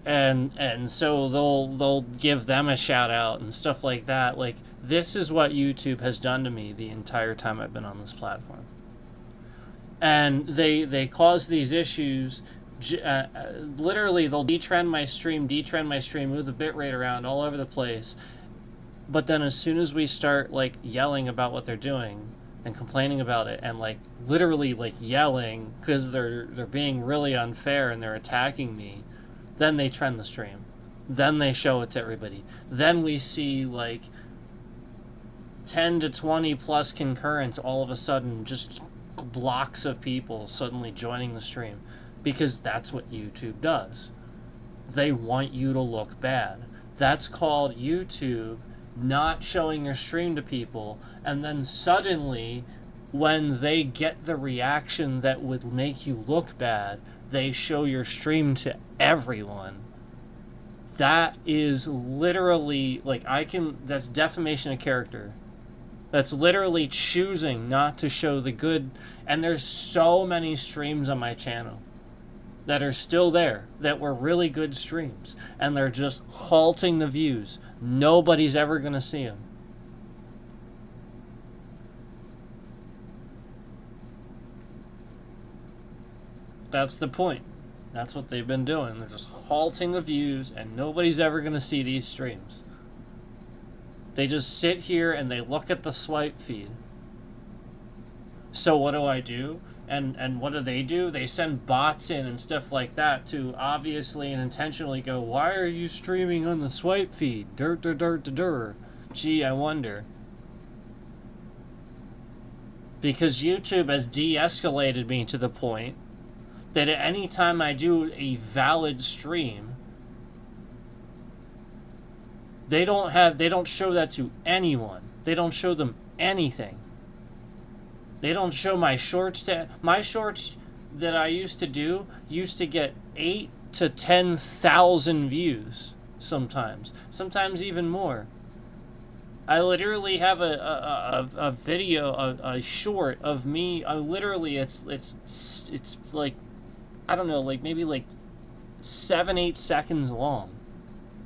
And so they'll give them a shout out and stuff like that. Like, this is what YouTube has done to me the entire time I've been on this platform. And they cause these issues. Literally, they'll detrend my stream, move the bitrate around all over the place. But then as soon as we start, like, yelling about what they're doing and complaining about it and, like, literally, like, yelling because they're being really unfair and they're attacking me, then they trend the stream. Then they show it to everybody. Then we see, like, 10 to 20 plus concurrents all of a sudden, just blocks of people suddenly joining the stream. Because that's what YouTube does. They want you to look bad. That's called YouTube not showing your stream to people, and then suddenly, when they get the reaction that would make you look bad, they show your stream to everyone. That is literally, like, that's defamation of character. That's literally choosing not to show the good. And there's so many streams on my channel that are still there that were really good streams, and they're just halting the views. Nobody's ever gonna see them. That's the point. That's what they've been doing. They're just halting the views, and nobody's ever going to see these streams. They just sit here and they look at the swipe feed. So what do? And what do? They send bots in and stuff like that to obviously and intentionally go, why are you streaming on the swipe feed? Gee, I wonder. Because YouTube has de-escalated me to the point that at any time I do a valid stream, they don't show that to anyone. They don't show them anything. They don't show my shorts my shorts that I used to do used to get 8 to 10,000 views sometimes even more. I literally have a video, a short of me. Literally, it's like, I don't know, like maybe like 7-8 seconds long,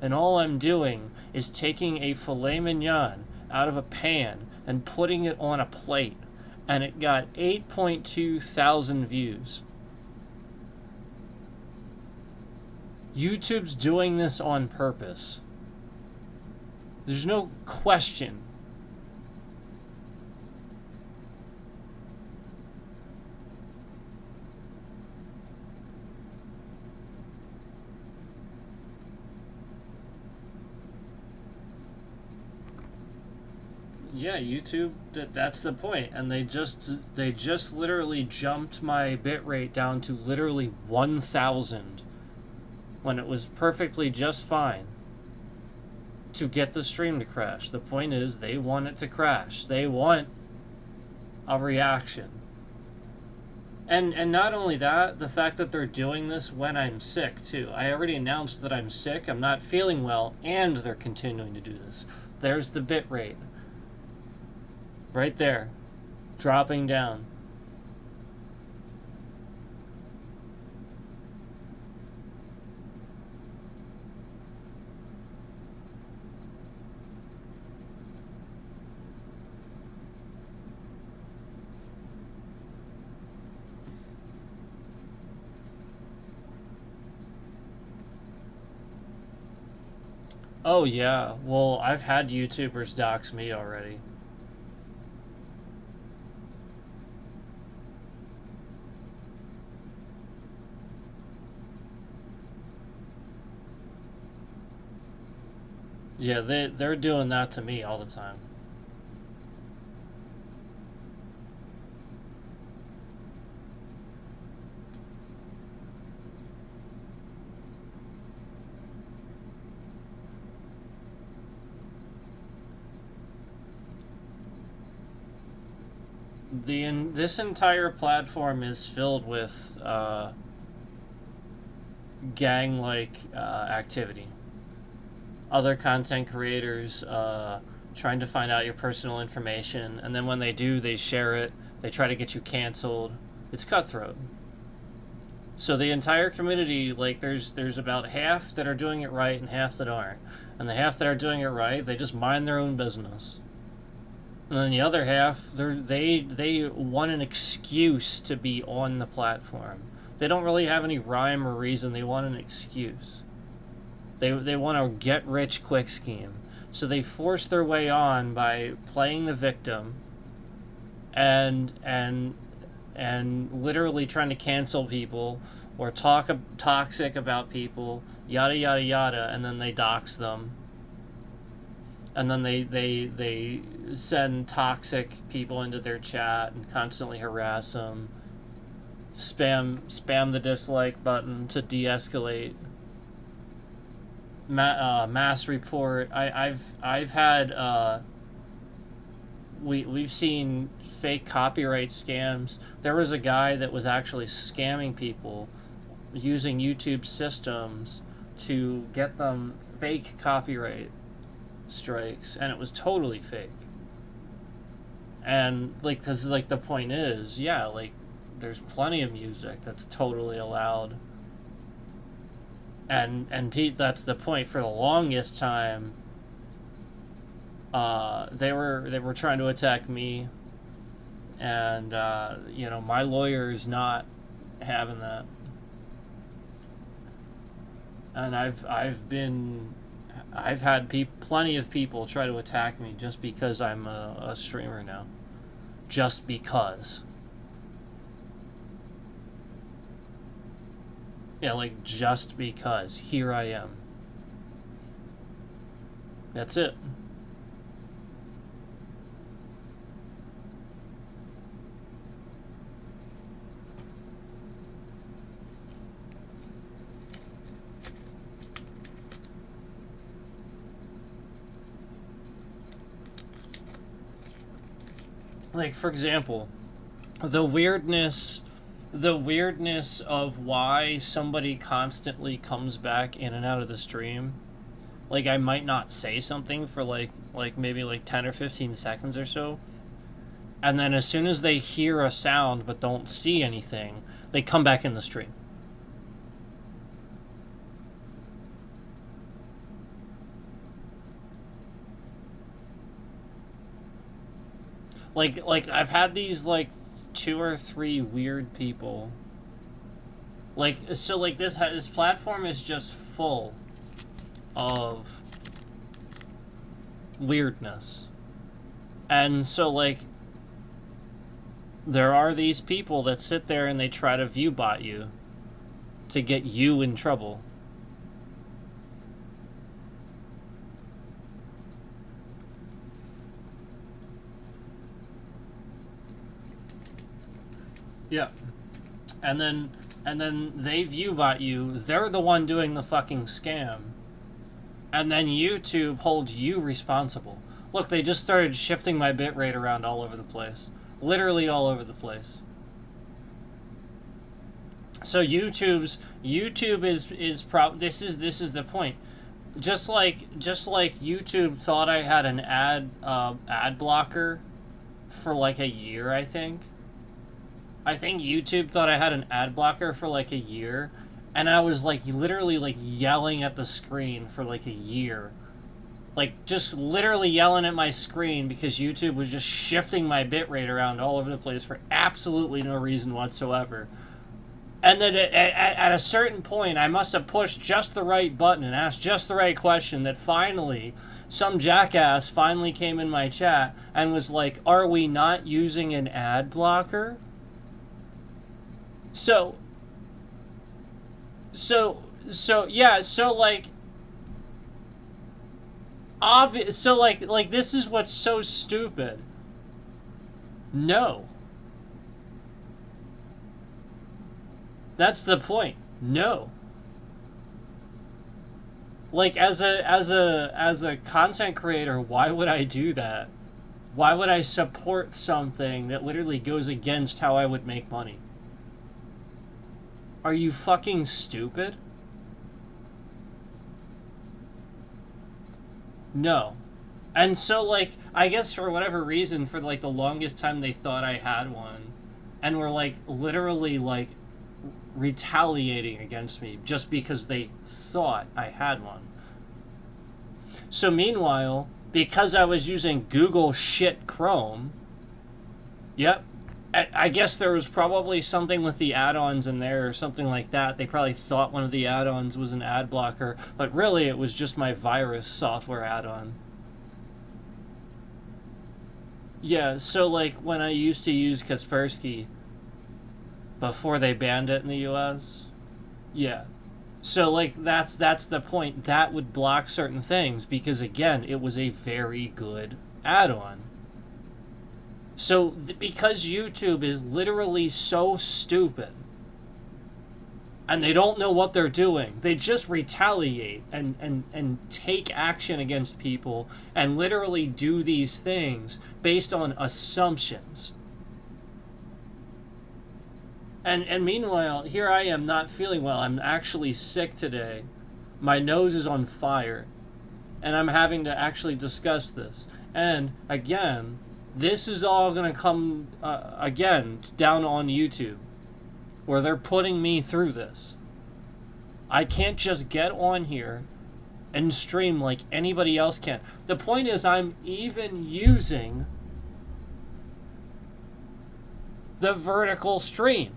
and all I'm doing is taking a filet mignon out of a pan and putting it on a plate, and it got 8.2 thousand views. YouTube's doing this on purpose. There's no question. Yeah, YouTube. That's the point, and they just literally jumped my bitrate down to literally 1,000 when it was perfectly just fine to get the stream to crash. The point is, they want it to crash. They want a reaction. And not only that, the fact that they're doing this when I'm sick too. I already announced that I'm sick, I'm not feeling well, and they're continuing to do this. There's the bit rate. Right there. Dropping down. Oh yeah. Well, I've had YouTubers dox me already. Yeah, they're doing that to me all the time. This entire platform is filled with gang-like activity. Other content creators trying to find out your personal information, and then when they do, they share it. They try to get you canceled. It's cutthroat. So the entire community, like, there's about half that are doing it right and half that aren't. And the half that are doing it right, they just mind their own business. And then the other half, they want an excuse to be on the platform. They don't really have any rhyme or reason. They want an excuse. They want a get rich quick scheme. So they force their way on by playing the victim and literally trying to cancel people or talk toxic about people, yada yada yada, and then they dox them. And then they send toxic people into their chat and constantly harass them. Spam the dislike button to de-escalate. Mass report. I've had we've seen fake copyright scams. There was a guy that was actually scamming people using YouTube systems to get them fake copyright strikes, and it was totally fake. And like, because like the point is, yeah, like there's plenty of music that's totally allowed. And Pete, that's the point. For the longest time, they were trying to attack me, and my lawyer is not having that. And I've had plenty of people try to attack me just because I'm a streamer now, just because. Yeah, like, just because. Here I am. That's it. Like, for example, the weirdness of why somebody constantly comes back in and out of the stream. Like, I might not say something for like maybe like 10 or 15 seconds or so, and then as soon as they hear a sound but don't see anything, they come back in the stream. Like I've had these like 2 or 3 weird people. Like, so like this platform is just full of weirdness. And so like there are these people that sit there and they try to viewbot you to get you in trouble. Yeah. And then they viewbot you. They're the one doing the fucking scam. And then YouTube holds you responsible. Look, they just started shifting my bitrate around all over the place. Literally all over the place. So YouTube is this is the point. Just like YouTube thought I had an ad blocker for like a year, I think. I think YouTube thought I had an ad blocker for like a year, and I was like literally like yelling at the screen for like a year. Like just literally yelling at my screen because YouTube was just shifting my bitrate around all over the place for absolutely no reason whatsoever. And then at a certain point, I must have pushed just the right button and asked just the right question that finally, some jackass finally came in my chat and was like, "Are we not using an ad blocker?" So like, obvious. So like this is what's so stupid. No. That's the point. No. Like as a content creator, why would I do that? Why would I support something that literally goes against how I would make money? Are you fucking stupid? No. And so like I guess for whatever reason for like the longest time they thought I had one and were like literally like retaliating against me just because they thought I had one. So meanwhile, because I was using Google shit Chrome, yep, I guess there was probably something with the add-ons in there or something like that. They probably thought one of the add-ons was an ad blocker, but really it was just my virus software add-on. Yeah, so like when I used to use Kaspersky before they banned it in the US, yeah. So like that's the point. That would block certain things because again, it was a very good add-on. So because YouTube is literally so stupid and they don't know what they're doing, they just retaliate and take action against people and literally do these things based on assumptions. And meanwhile, here I am not feeling well. I'm actually sick today. My nose is on fire. And I'm having to actually discuss this. And again, this is all going to come, again, down on YouTube. Where they're putting me through this. I can't just get on here and stream like anybody else can. The point is I'm even using the vertical stream.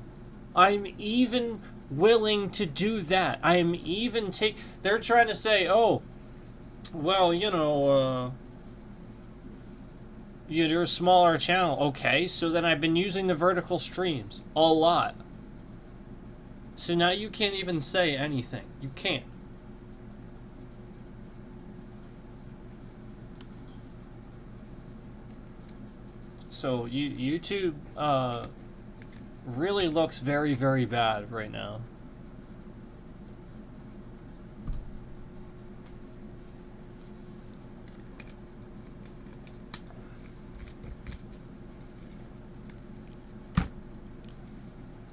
I'm even willing to do that. I'm even they're trying to say, oh, well, you're a smaller channel. Okay, so then I've been using the vertical streams a lot. So now you can't even say anything. You can't. So YouTube really looks very, very bad right now.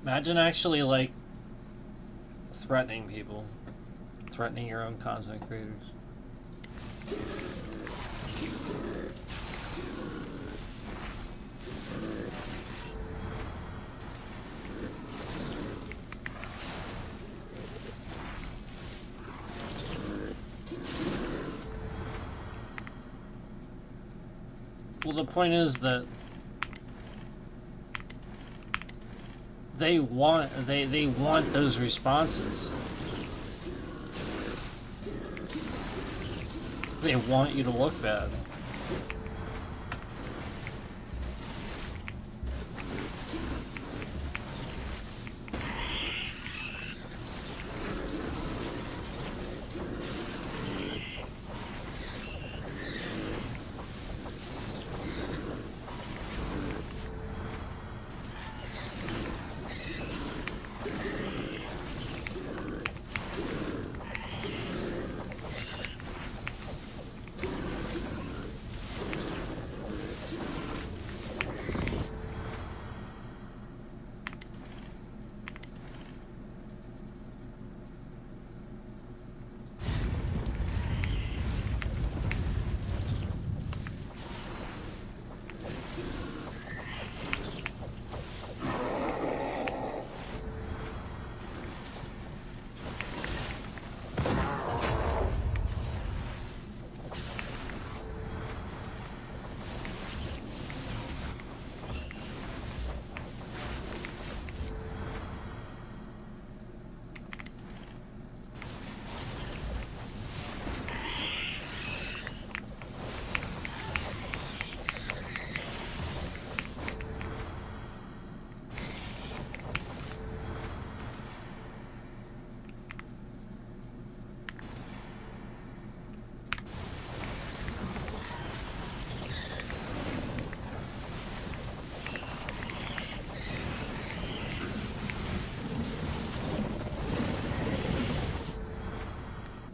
Imagine actually like threatening people, threatening your own content creators. Well, the point is that they want those responses. They want you to look bad.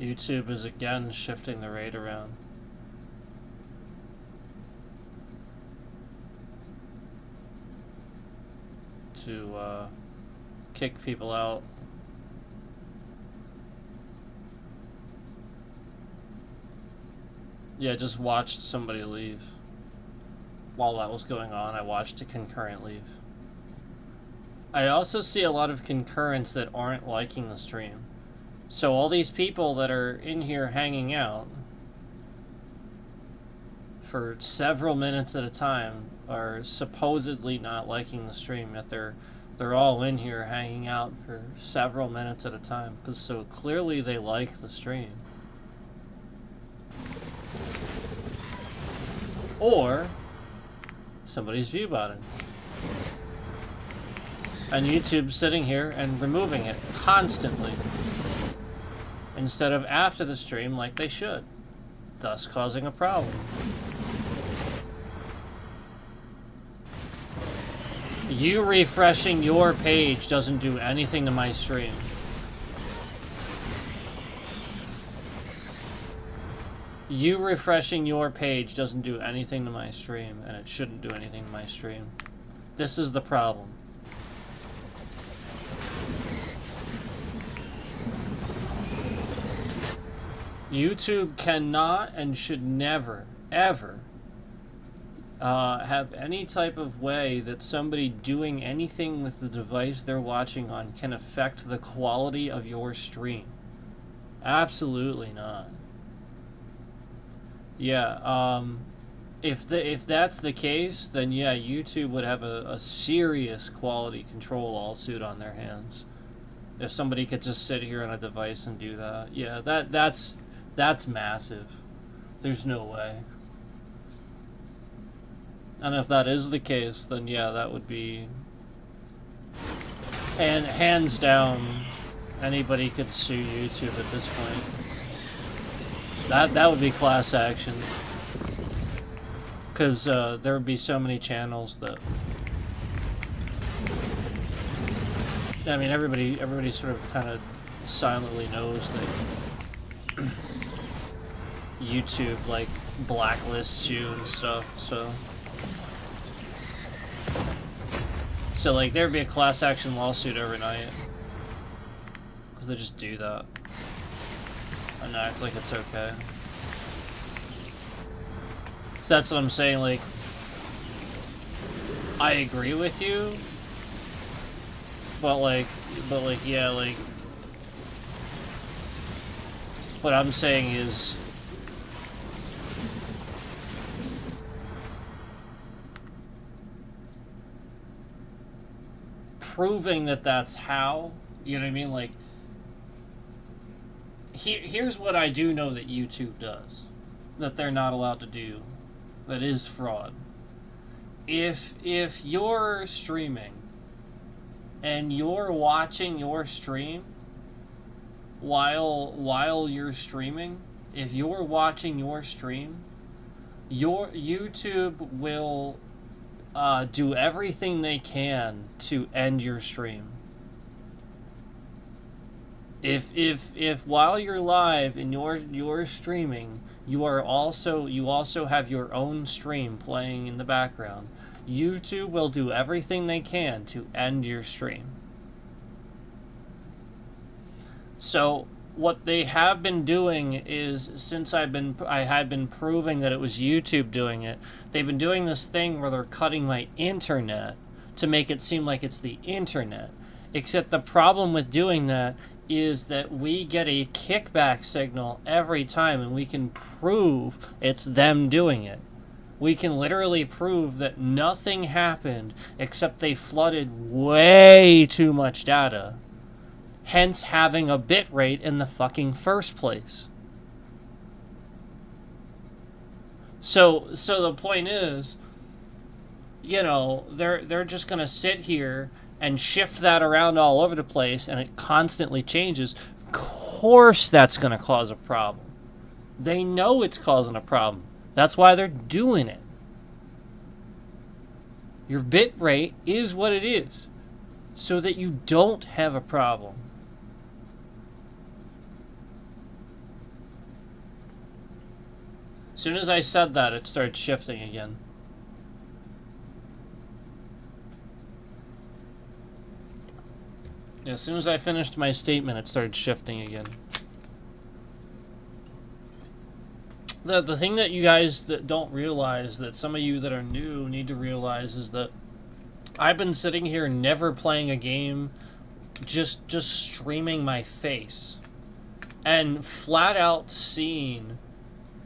YouTube is again shifting the rate around. To kick people out. Yeah, just watched somebody leave. While that was going on, I watched a concurrent leave. I also see a lot of concurrents that aren't liking the stream. So all these people that are in here hanging out for several minutes at a time are supposedly not liking the stream, yet they're all in here hanging out for several minutes at a time, because so clearly they like the stream. Or somebody's view botting. And YouTube's sitting here and removing it constantly, instead of after the stream like they should, thus causing a problem. You refreshing your page doesn't do anything to my stream. You refreshing your page doesn't do anything to my stream, and it shouldn't do anything to my stream. This is the problem. YouTube cannot and should never, ever have any type of way that somebody doing anything with the device they're watching on can affect the quality of your stream. Absolutely not. Yeah, if that's the case, then yeah, YouTube would have a serious quality control lawsuit on their hands. If somebody could just sit here on a device and do that. Yeah, that's massive. There's no way. And if that is the case, then yeah, that would be... And hands down, anybody could sue YouTube at this point. That would be class action. Because there would be so many channels that... I mean, everybody sort of kind of silently knows that YouTube, like, blacklists you and stuff, so... So, like, there'd be a class action lawsuit overnight. Because they just do that. And act like it's okay. So that's what I'm saying, like... I agree with you. But, yeah, like... What I'm saying is... Proving that that's how, you know what I mean? Like, here's what I do know that YouTube does, that they're not allowed to do, that is fraud. If you're streaming and you're watching your stream while you're streaming, if you're watching your stream, your YouTube will do everything they can to end your stream. If while you're live and you're streaming, you also have your own stream playing in the background, YouTube will do everything they can to end your stream. So what they have been doing is, since I had been proving that it was YouTube doing it, they've been doing this thing where they're cutting my internet to make it seem like it's the internet. Except the problem with doing that is that we get a kickback signal every time, and we can prove it's them doing it. We can literally prove that nothing happened except they flooded way too much data. Hence having a bit rate in the fucking first place. So the point is, you know, they're just gonna sit here and shift that around all over the place, and it constantly changes. Of course that's gonna cause a problem. They know it's causing a problem. That's why they're doing it. Your bit rate is what it is, so that you don't have a problem. As soon as I said that, it started shifting again. As soon as I finished my statement, it started shifting again. The thing that you guys that don't realize, that some of you that are new need to realize, is that I've been sitting here never playing a game, just streaming my face, and flat out seeing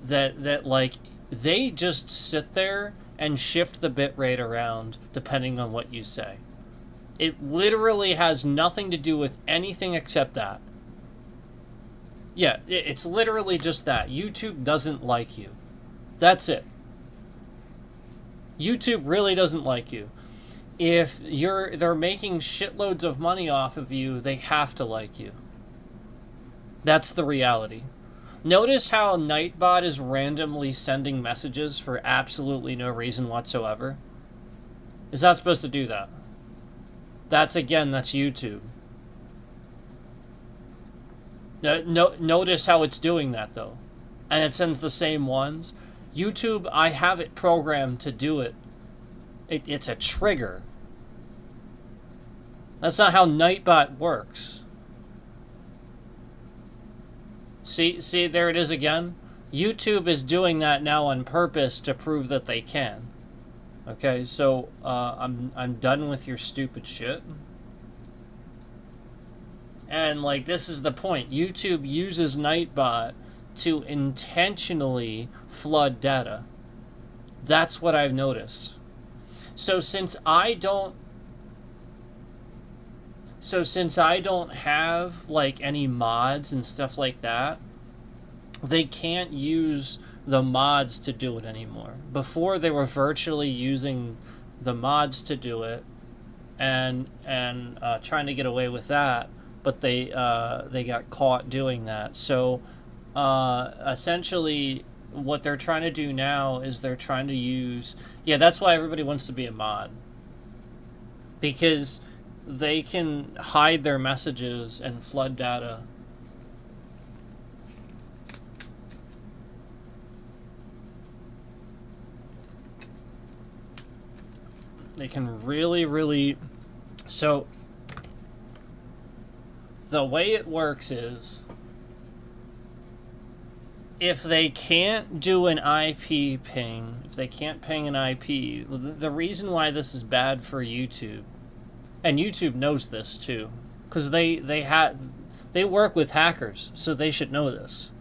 that like they just sit there and shift the bitrate around depending on what you say. It literally has nothing to do with anything except that. Yeah, it's literally just that. YouTube doesn't like you. That's it. YouTube really doesn't like you. If they're making shitloads of money off of you, they have to like you. That's the reality. Notice how Nightbot is randomly sending messages for absolutely no reason whatsoever. It's not supposed to do that. That's YouTube. Notice how it's doing that, though. And it sends the same ones. YouTube, I have it programmed to do it. It's a trigger. That's not how Nightbot works. See, there it is again. YouTube is doing that now on purpose to prove that they can. Okay, so I'm done with your stupid shit. And like, this is the point. YouTube uses Nightbot to intentionally flood data. That's what I've noticed. So since I don't have like any mods and stuff like that, they can't use the mods to do it anymore. Before, they were virtually using the mods to do it and trying to get away with that, but they got caught doing that. So essentially what they're trying to do now is they're trying to use, that's why everybody wants to be a mod, because they can hide their messages and flood data. They can really... So, the way it works is, if they can't do an IP ping, if they can't ping an IP, the reason why this is bad for YouTube, and YouTube knows this too, because they work with hackers, so they should know this.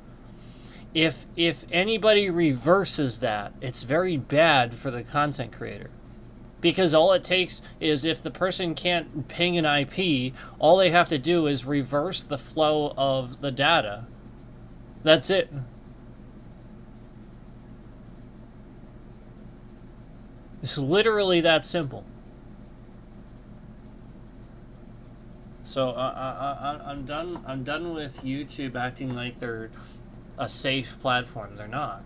If anybody reverses that, it's very bad for the content creator. Because all it takes is, if the person can't ping an IP, all they have to do is reverse the flow of the data. That's it. It's literally that simple. So I'm done with YouTube acting like they're a safe platform. They're not.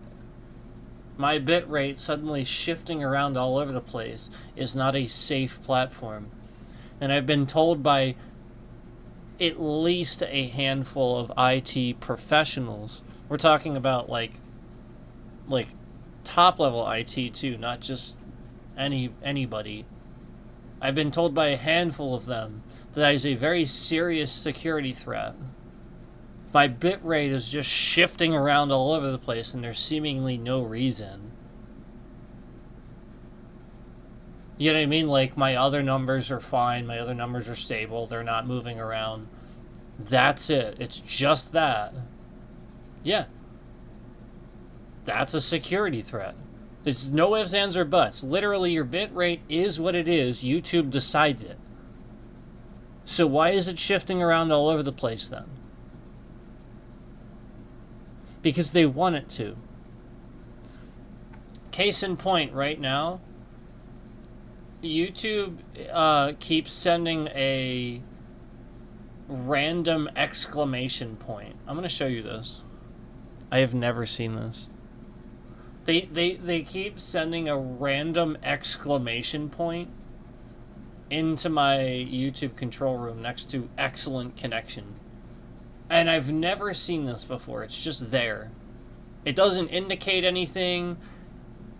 My bitrate suddenly shifting around all over the place is not a safe platform. And I've been told by at least a handful of IT professionals, we're talking about like top level IT too, not just anybody. I've been told by a handful of them that is a very serious security threat. My bitrate is just shifting around all over the place, and there's seemingly no reason. You know what I mean? Like, my other numbers are fine, my other numbers are stable, they're not moving around. That's it. It's just that. Yeah. That's a security threat. It's no ifs, ands, or buts. Literally, your bitrate is what it is. YouTube decides it. So why is it shifting around all over the place then? Because they want it to. Case in point, right now, YouTube keeps sending a random exclamation point. I'm going to show you this. I have never seen this. They keep sending a random exclamation point into my YouTube control room next to excellent connection. And I've never seen this before. It's just there. It doesn't indicate anything.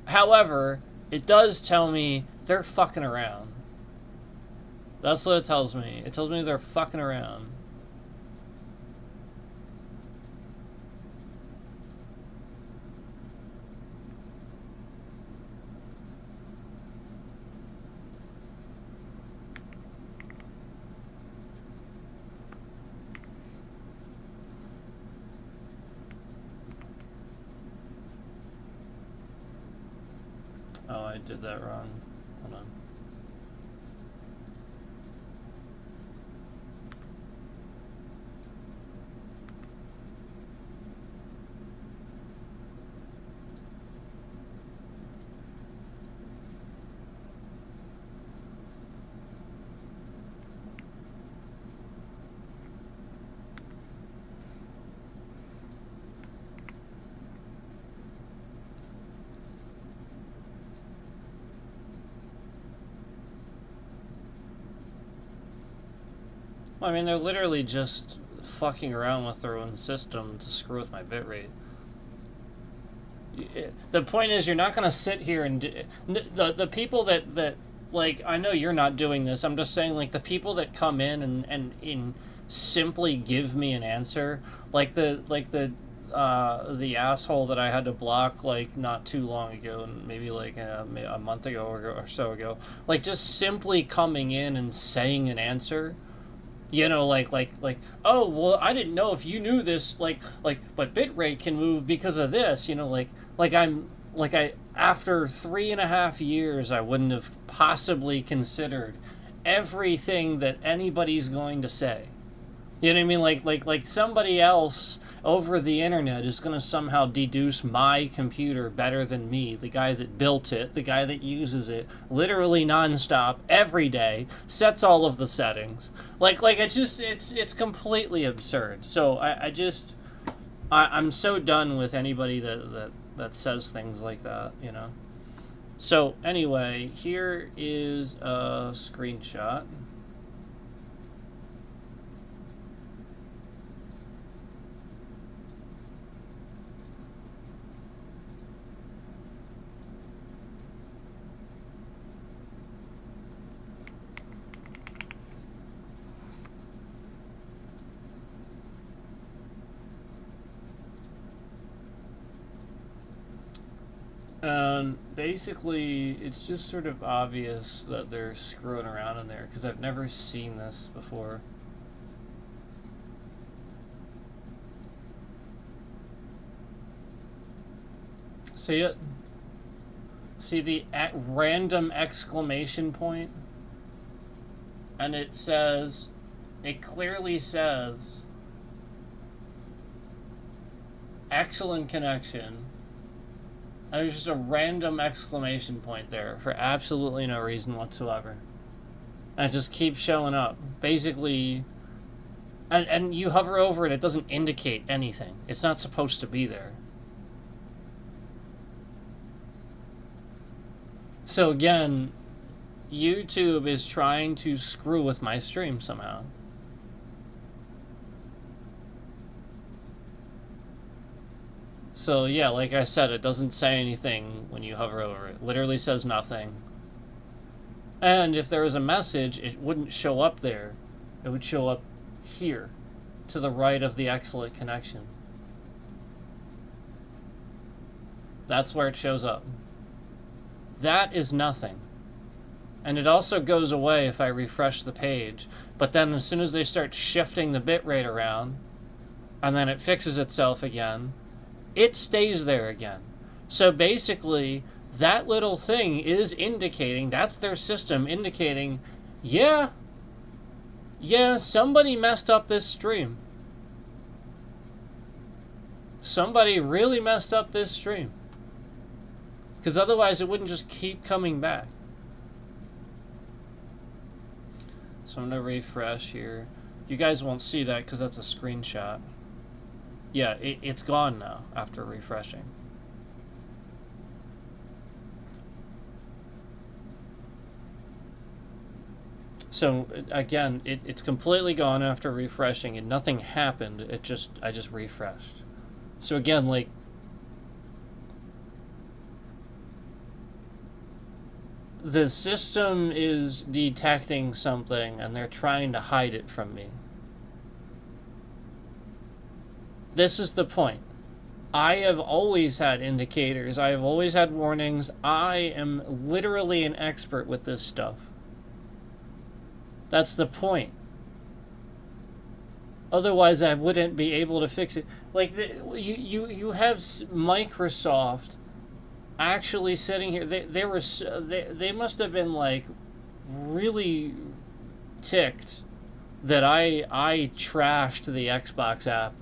However, it does tell me they're fucking around. That's what it tells me. It tells me they're fucking around. Oh, I did that wrong. Hold on. Well, I mean, they're literally just fucking around with their own system to screw with my bitrate. The point is, you're not going to sit here and the people that like, I know you're not doing this. I'm just saying, like, the people that come in and simply give me an answer, like the asshole that I had to block like not too long ago, and maybe like a month ago or so ago, like just simply coming in and saying an answer. You know, like, oh, well, I didn't know if you knew this, but bitrate can move because of this, you know, after 3.5 years, I wouldn't have possibly considered everything that anybody's going to say. You know what I mean? Like somebody else over the internet is going to somehow deduce my computer better than me, the guy that built it, the guy that uses it literally nonstop every day, sets all of the settings. It's completely absurd. So I'm so done with anybody that says things like that, you know. So anyway, here is a screenshot. Basically, it's just sort of obvious that they're screwing around in there, because I've never seen this before. See it? See the random exclamation point? And it clearly says, excellent connection. And there's just a random exclamation point there for absolutely no reason whatsoever. And it just keeps showing up. Basically, and you hover over it, it doesn't indicate anything. It's not supposed to be there. So again, YouTube is trying to screw with my stream somehow. So yeah, like I said, it doesn't say anything when you hover over it. It literally says nothing. And if there was a message, it wouldn't show up there. It would show up here, to the right of the excellent connection. That's where it shows up. That is nothing. And it also goes away if I refresh the page. But then as soon as they start shifting the bitrate around, and then it fixes itself again, it stays there again. So basically, that little thing is indicating, that's their system indicating, yeah, somebody messed up this stream. Somebody really messed up this stream. Because otherwise it wouldn't just keep coming back. So I'm going to refresh here. You guys won't see that because that's a screenshot. Yeah, it's gone now after refreshing. So again, it's completely gone after refreshing and nothing happened. I just refreshed. So again, like, The system is detecting something and they're trying to hide it from me. This is the point. I have always had indicators. I have always had warnings. I am literally an expert with this stuff. That's the point. Otherwise, I wouldn't be able to fix it. Like, you have Microsoft actually sitting here. They must have been like really ticked that I trashed the Xbox app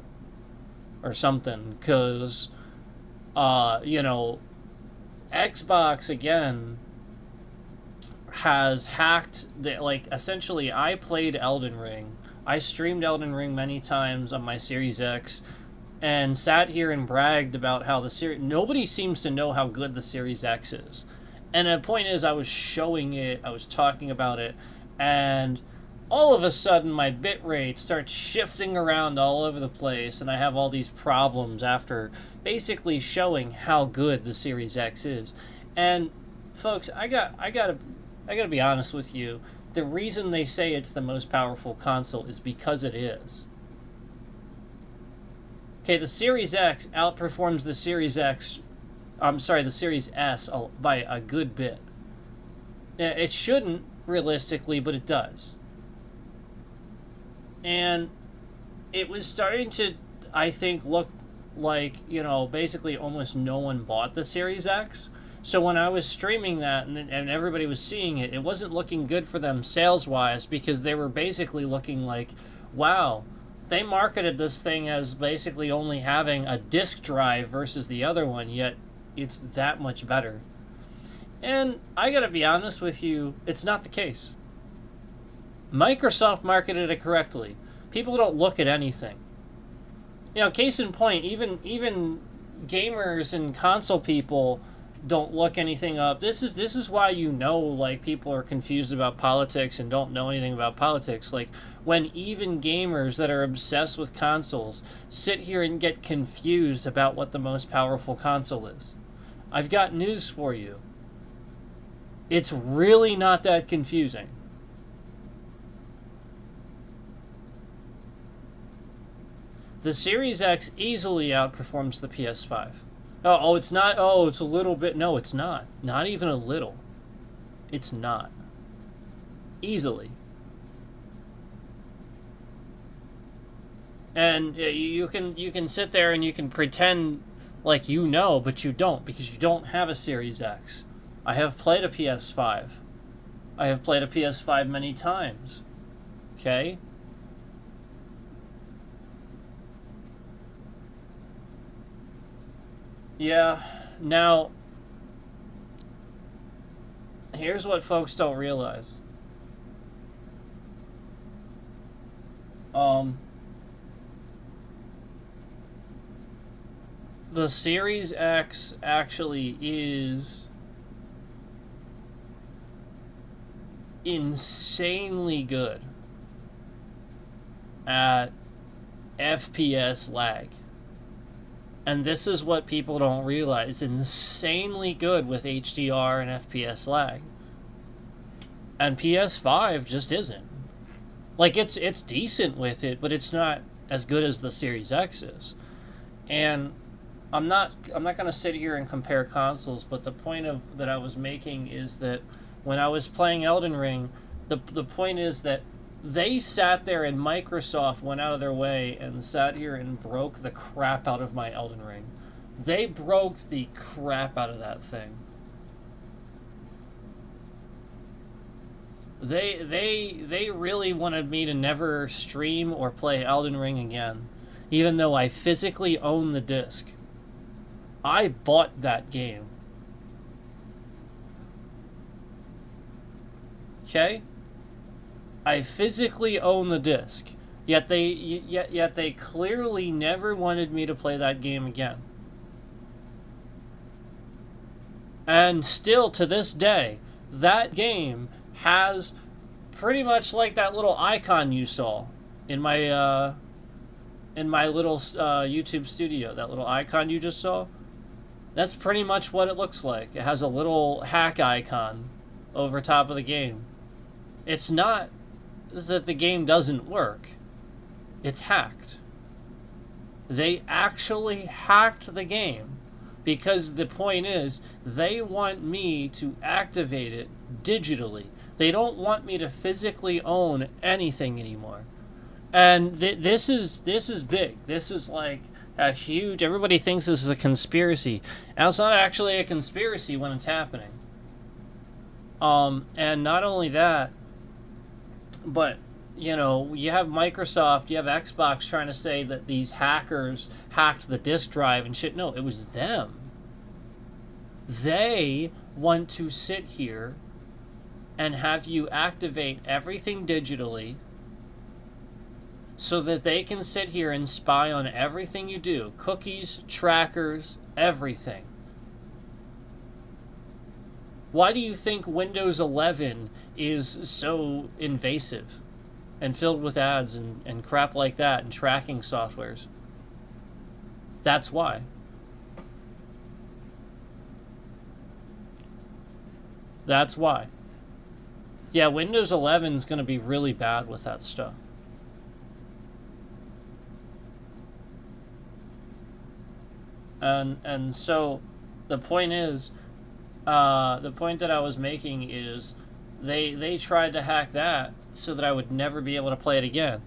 or something, because Xbox again has hacked essentially I played Elden Ring. I streamed Elden Ring many times on my Series X and sat here and bragged about how nobody seems to know how good the Series X is. And the point is, I was showing it, I was talking about it, and all of a sudden my bitrate starts shifting around all over the place, and I have all these problems after basically showing how good the Series X is. And folks, I gotta be honest with you. The reason they say it's the most powerful console is because it is. Okay, the Series X outperforms the Series the Series S by a good bit. It shouldn't, realistically, but it does. And it was starting to, I think, look like, basically almost no one bought the Series X. So when I was streaming that and everybody was seeing it, it wasn't looking good for them sales-wise, because they were basically looking like, wow, they marketed this thing as basically only having a disk drive versus the other one, yet it's that much better. And I gotta be honest with you, it's not the case. Microsoft marketed it correctly. People don't look at anything. Case in point, even gamers and console people don't look anything up. This is why people are confused about politics and don't know anything about politics. Like, when even gamers that are obsessed with consoles sit here and get confused about what the most powerful console is. I've got news for you. It's really not that confusing. The Series X easily outperforms the PS5. Oh, it's not. Oh, it's a little bit. No, it's not. Not even a little. It's not. Easily. And you can sit there and you can pretend like but you don't, because you don't have a Series X. I have played a PS5. I have played a PS5 many times. Okay? Yeah, now, here's what folks don't realize. The Series X actually is insanely good at FPS lag. And this is what people don't realize. It's insanely good with HDR and FPS lag. And PS5 just isn't. Like, it's decent with it, but it's not as good as the Series X is. And I'm not going to sit here and compare consoles, but the point that I was making is that when I was playing Elden Ring, the point is that they sat there and Microsoft went out of their way and sat here and broke the crap out of my Elden Ring. They broke the crap out of that thing. They really wanted me to never stream or play Elden Ring again, even though I physically own the disc. I bought that game. Okay? I physically own the disc, yet they clearly never wanted me to play that game again. And still to this day, that game has pretty much like that little icon you saw in my little YouTube studio, that little icon you just saw. That's pretty much what it looks like. It has a little hack icon over top of the game. It's not that the game doesn't work. It's hacked. They actually hacked the game because the point is they want me to activate it digitally. They don't want me to physically own anything anymore. And this is big. This is like a huge... Everybody thinks this is a conspiracy. And it's not actually a conspiracy when it's happening. And not only that, but, you know, you have Microsoft, you have Xbox trying to say that these hackers hacked the disk drive and shit. No, it was them. They want to sit here and have you activate everything digitally so that they can sit here and spy on everything you do. Cookies, trackers, everything. Why do you think Windows 11 is so invasive and filled with ads and crap like that and tracking softwares? That's why. That's why. Yeah, Windows 11 is going to be really bad with that stuff. And so the point is, the point that I was making is they tried to hack that so that I would never be able to play it again.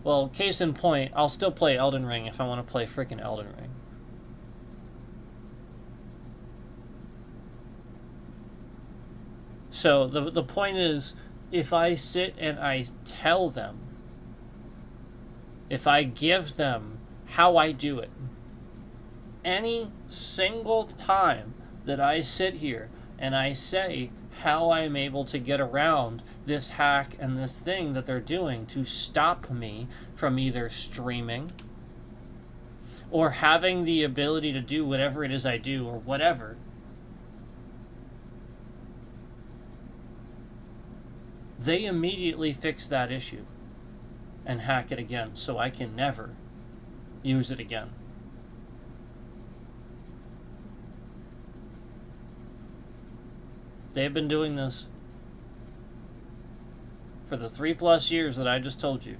Well, case in point, I'll still play Elden Ring if I want to play freaking Elden Ring. So the point is, if I sit and I tell them, if I give them how I do it, any single time that I sit here and I say how I'm able to get around this hack and this thing that they're doing to stop me from either streaming or having the ability to do whatever it is I do or whatever, they immediately fix that issue and hack it again so I can never use it again. They've been doing this for the 3+ years that I just told you.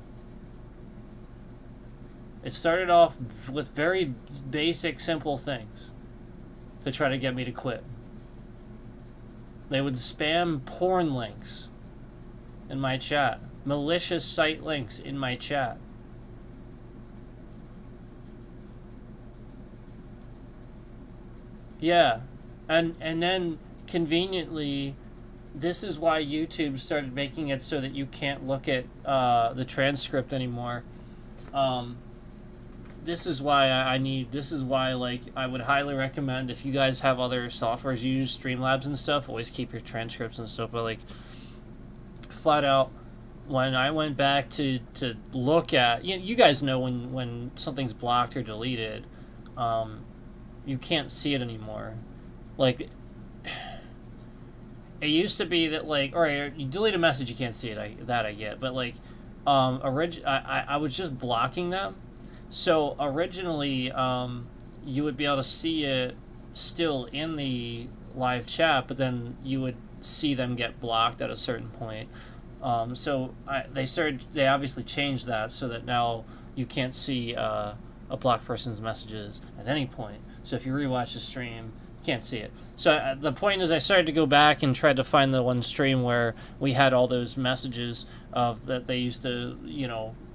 It started off with very basic, simple things to try to get me to quit. They would spam porn links in my chat, malicious site links in my chat. Yeah, and then conveniently, this is why YouTube started making it so that you can't look at the transcript anymore. This is why like I would highly recommend, if you guys have other softwares you use, Streamlabs and stuff, always keep your transcripts and stuff. But like, flat out, when I went back to look at, you guys know when something's blocked or deleted, you can't see it anymore. Like, it used to be that, like, all right, you delete a message, you can't see it. I get, but like, I was just blocking them. So originally, you would be able to see it still in the live chat, but then you would see them get blocked at a certain point. So they obviously changed that so that now you can't see a blocked person's messages at any point. So if you rewatch the stream, you can't see it. So the point is, I started to go back and tried to find the one stream where we had all those messages of that they used to,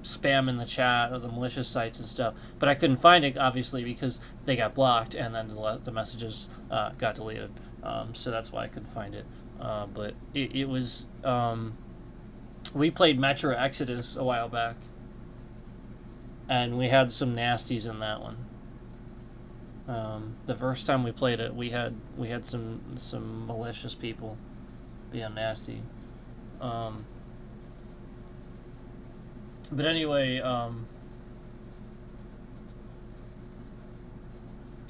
spam in the chat of the malicious sites and stuff. But I couldn't find it, obviously, because they got blocked and then the messages got deleted. So that's why I couldn't find it. But it was... we played Metro Exodus a while back, and we had some nasties in that one. The first time we played it, we had some malicious people being nasty. But anyway,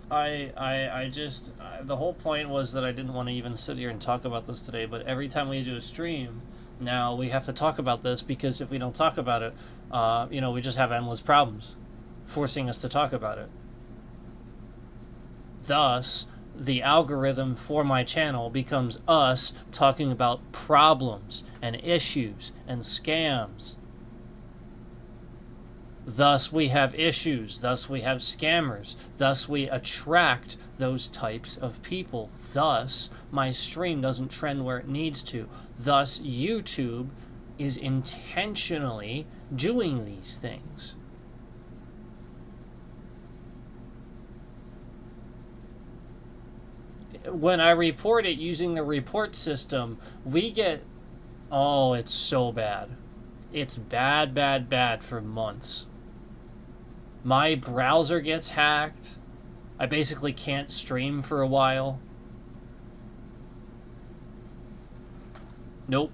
the whole point was that I didn't want to even sit here and talk about this today. But every time we do a stream, now we have to talk about this, because if we don't talk about it, we just have endless problems forcing us to talk about it. Thus, the algorithm for my channel becomes us talking about problems and issues and scams. Thus we have issues, thus we have scammers, thus we attract those types of people. Thus my stream doesn't trend where it needs to. Thus YouTube is intentionally doing these things. When I report it using the report system, we get, oh, it's so bad. It's bad, bad, bad for months. My browser gets hacked. I basically can't stream for a while. Nope.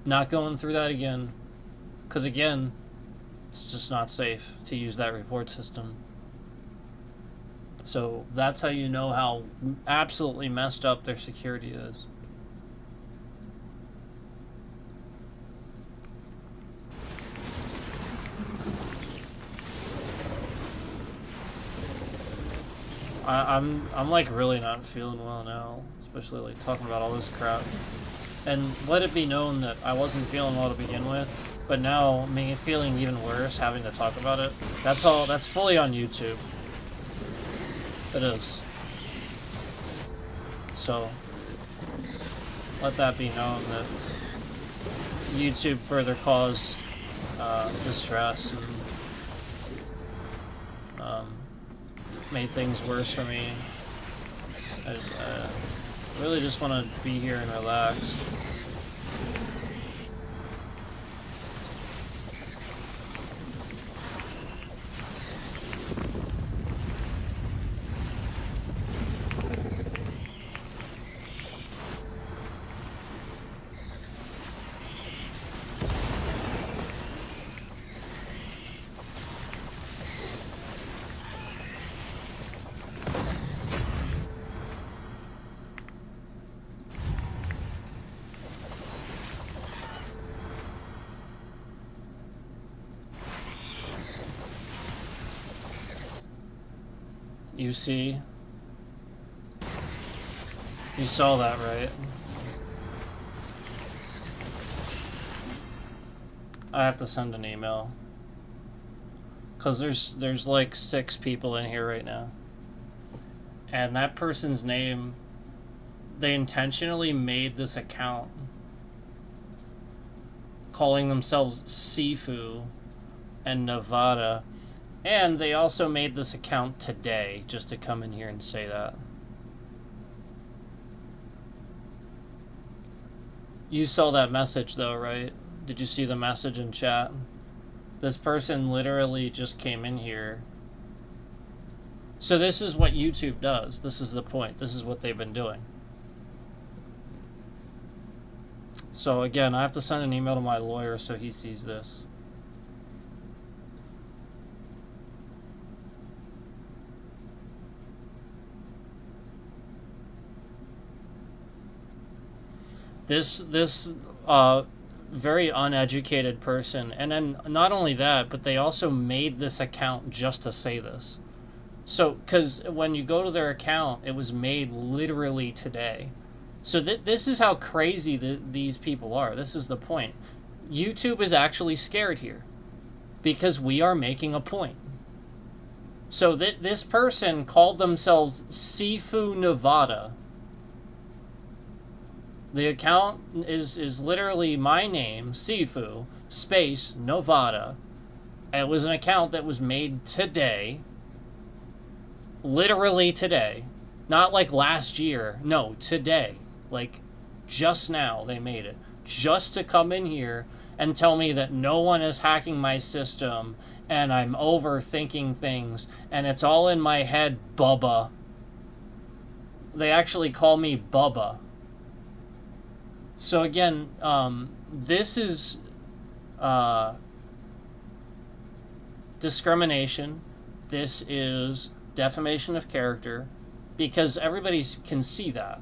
Not going through that again. Because again, it's just not safe to use that report system. So that's how you know how absolutely messed up their security is. I'm like really not feeling well now, especially like talking about all this crap. And let it be known that I wasn't feeling well to begin with, but now me feeling even worse having to talk about it. That's fully on YouTube. It is. So let that be known that YouTube further caused distress and made things worse for me. I really just want to be here and relax. You see? You saw that, right? I have to send an email. Because there's like 6 people in here right now. And that person's name, they intentionally made this account calling themselves Sifu and Nevada. And they also made this account today just to come in here and say that. You saw that message though, right? Did you see the message in chat? This person literally just came in here. So this is what YouTube does. This is the point. This is what they've been doing. So again, I have to send an email to my lawyer so he sees this. This very uneducated person, and then not only that, but they also made this account just to say this. So, because when you go to their account, it was made literally today. So this is how crazy these people are. This is the point. YouTube is actually scared here because we are making a point. So this person called themselves Sifu Nevada. The account is literally my name, Sifu, space, Nevada. It was an account that was made today. Literally today. Not like last year. No, today. Like, just now they made it. Just to come in here and tell me that no one is hacking my system and I'm overthinking things and it's all in my head, Bubba. They actually call me Bubba. So again, this is discrimination. This is defamation of character because everybody can see that.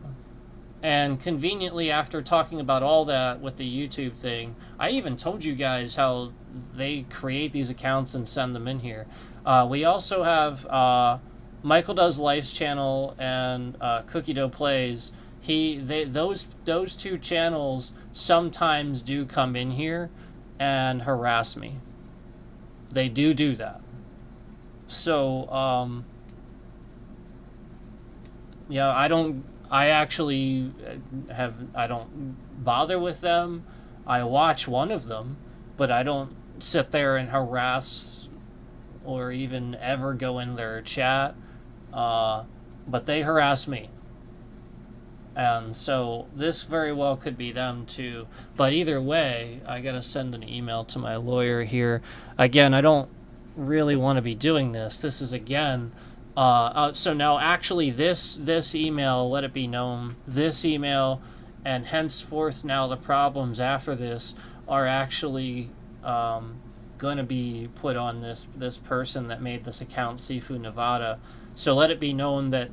And conveniently, after talking about all that with the YouTube thing, I even told you guys how they create these accounts and send them in here. We also have Michael Does Life's channel and Cookie Dough Plays, those two channels sometimes do come in here and harass me. They do that. So yeah, I don't bother with them. I watch one of them, but I don't sit there and harass or even ever go in their chat. But they harass me. And so this very well could be them too. But either way, I gotta send an email to my lawyer here. Again, I don't really want to be doing this. This is again, so now actually this email, let it be known, this email, and henceforth now the problems after this are actually going to be put on this person that made this account, Sifu Nevada. So let it be known that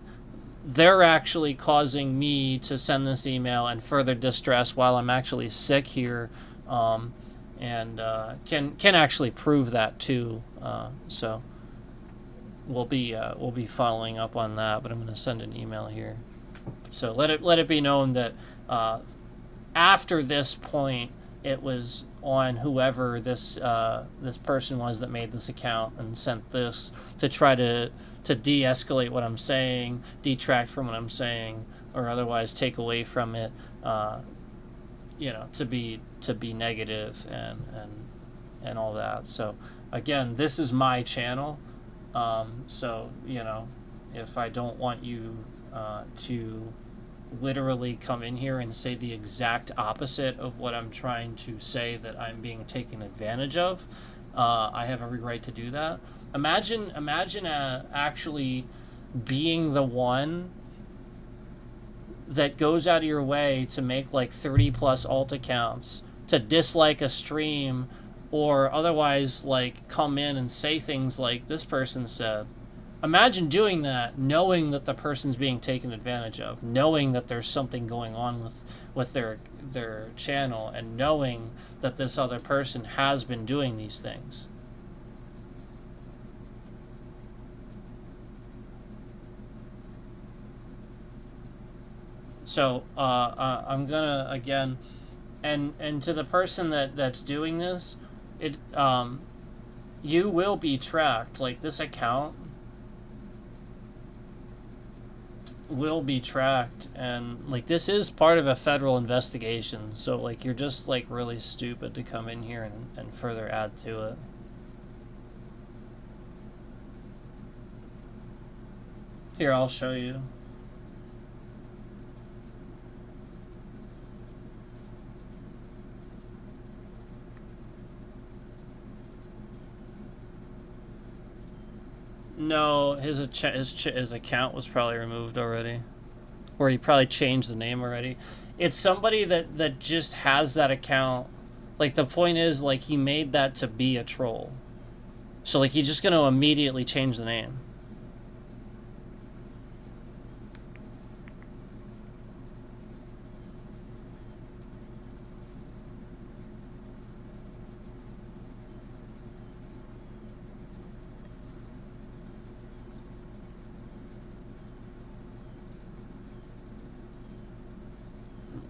they're actually causing me to send this email and further distress while I'm actually sick here, and can actually prove that too. So we'll be following up on that, but I'm going to send an email here. So let it be known that after this point, it was on whoever this person was that made this account and sent this to try to de-escalate what I'm saying, detract from what I'm saying, or otherwise take away from it, to be negative and all that. So again, this is my channel, so if I don't want you to literally come in here and say the exact opposite of what I'm trying to say that I'm being taken advantage of, I have every right to do that. Imagine actually being the one that goes out of your way to make like 30 plus alt accounts, to dislike a stream, or otherwise like come in and say things like this person said. Imagine doing that, knowing that the person's being taken advantage of, knowing that there's something going on with their channel, and knowing that this other person has been doing these things. So I'm gonna again, and to the person that's doing this, you will be tracked. Like, this account will be tracked, and like this is part of a federal investigation. So like you're just like really stupid to come in here and further add to it. Here, I'll show you. No, his account was probably removed already, or he probably changed the name already. It's somebody that just has that account. Like, the point is, like, he made that to be a troll, so like he's just gonna immediately change the name.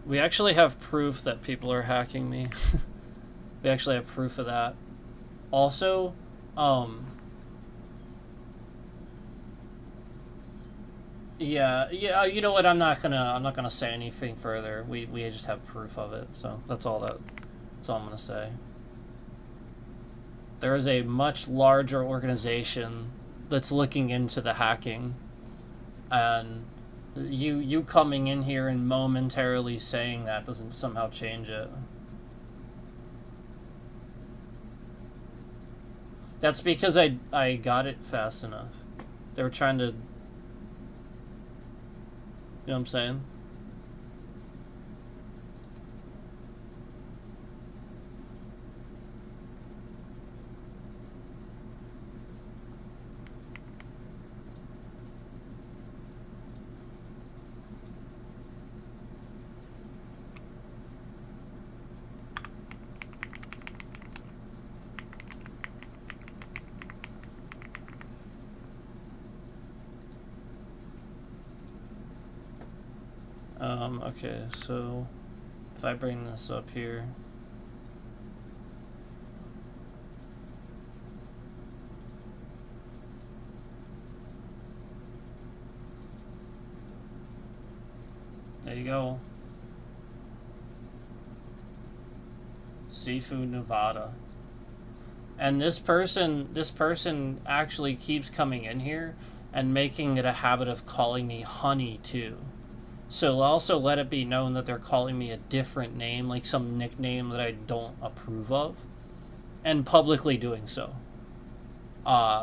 We actually have proof that people are hacking me. We actually have proof of that. Also, yeah, you know what? I'm not gonna say anything further. We just have proof of it, so that's all I'm gonna say. There is a much larger organization that's looking into the hacking, and you coming in here and momentarily saying that doesn't somehow change it. That's because I got it fast enough. They were trying to, you know what I'm saying? Okay, so if I bring this up here. There you go. Seafood Nevada. And this person actually keeps coming in here and making it a habit of calling me honey too. So also let it be known that they're calling me a different name, like some nickname that I don't approve of, and publicly doing so.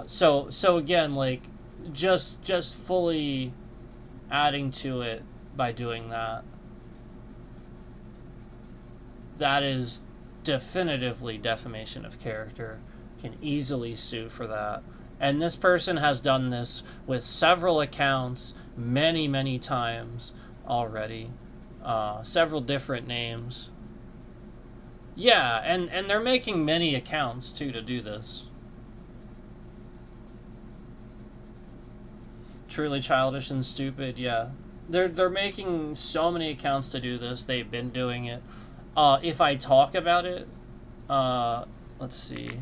So again, like just fully adding to it by doing that. That is definitively defamation of character. Can easily sue for that. And this person has done this with several accounts many times already. Several different names. Yeah, and they're making many accounts too to do this. Truly childish and stupid, yeah. They're making so many accounts to do this. They've been doing it. If I talk about it, let's see.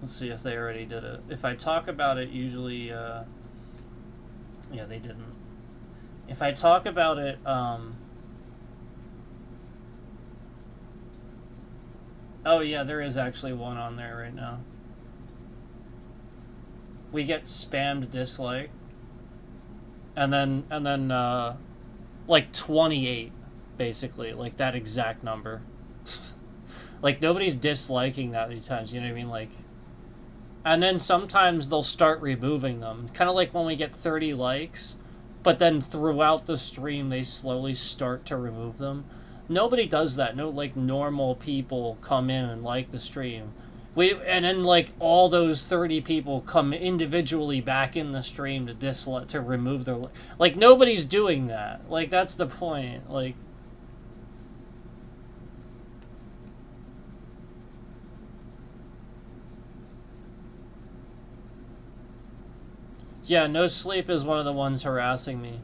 Let's see if they already did it. If I talk about it, usually, yeah, they didn't. If I talk about it, oh yeah, there is actually one on there right now. We get spammed dislike, and then like 28, basically, like that exact number. Like nobody's disliking that many times, you know what I mean? Like, and then sometimes they'll start removing them, kind of like when we get 30 likes, but then throughout the stream they slowly start to remove them. Nobody does that. No, like, normal people come in and like the stream. And then like all those 30 people come individually back in the stream to remove their, like, nobody's doing that. Like, that's the point. Like, yeah, No Sleep is one of the ones harassing me.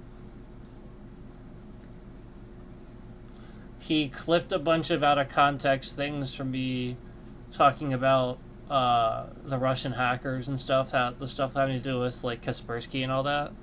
He clipped a bunch of out of context things from me talking about the Russian hackers and stuff, the stuff having to do with like Kaspersky and all that,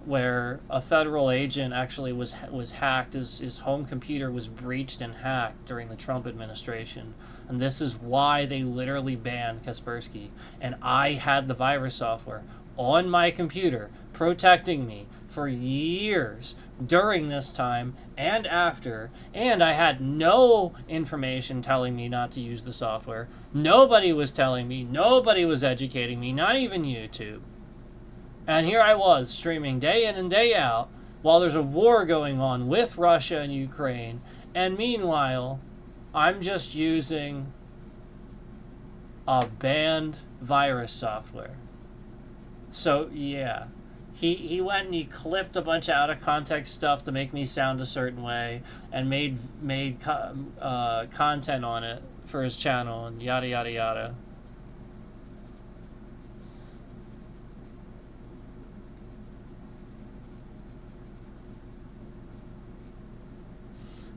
where a federal agent actually was hacked. His home computer was breached and hacked during the Trump administration, and this is why they literally banned Kaspersky. And I had the virus software on my computer protecting me for years during this time and after, and I had no information telling me not to use the software. Nobody was telling me, nobody was educating me, not even YouTube. And here I was streaming day in and day out while there's a war going on with Russia and Ukraine, and meanwhile I'm just using a banned virus software. So yeah, he went and he clipped a bunch of out of context stuff to make me sound a certain way, and made content on it for his channel, and yada yada yada.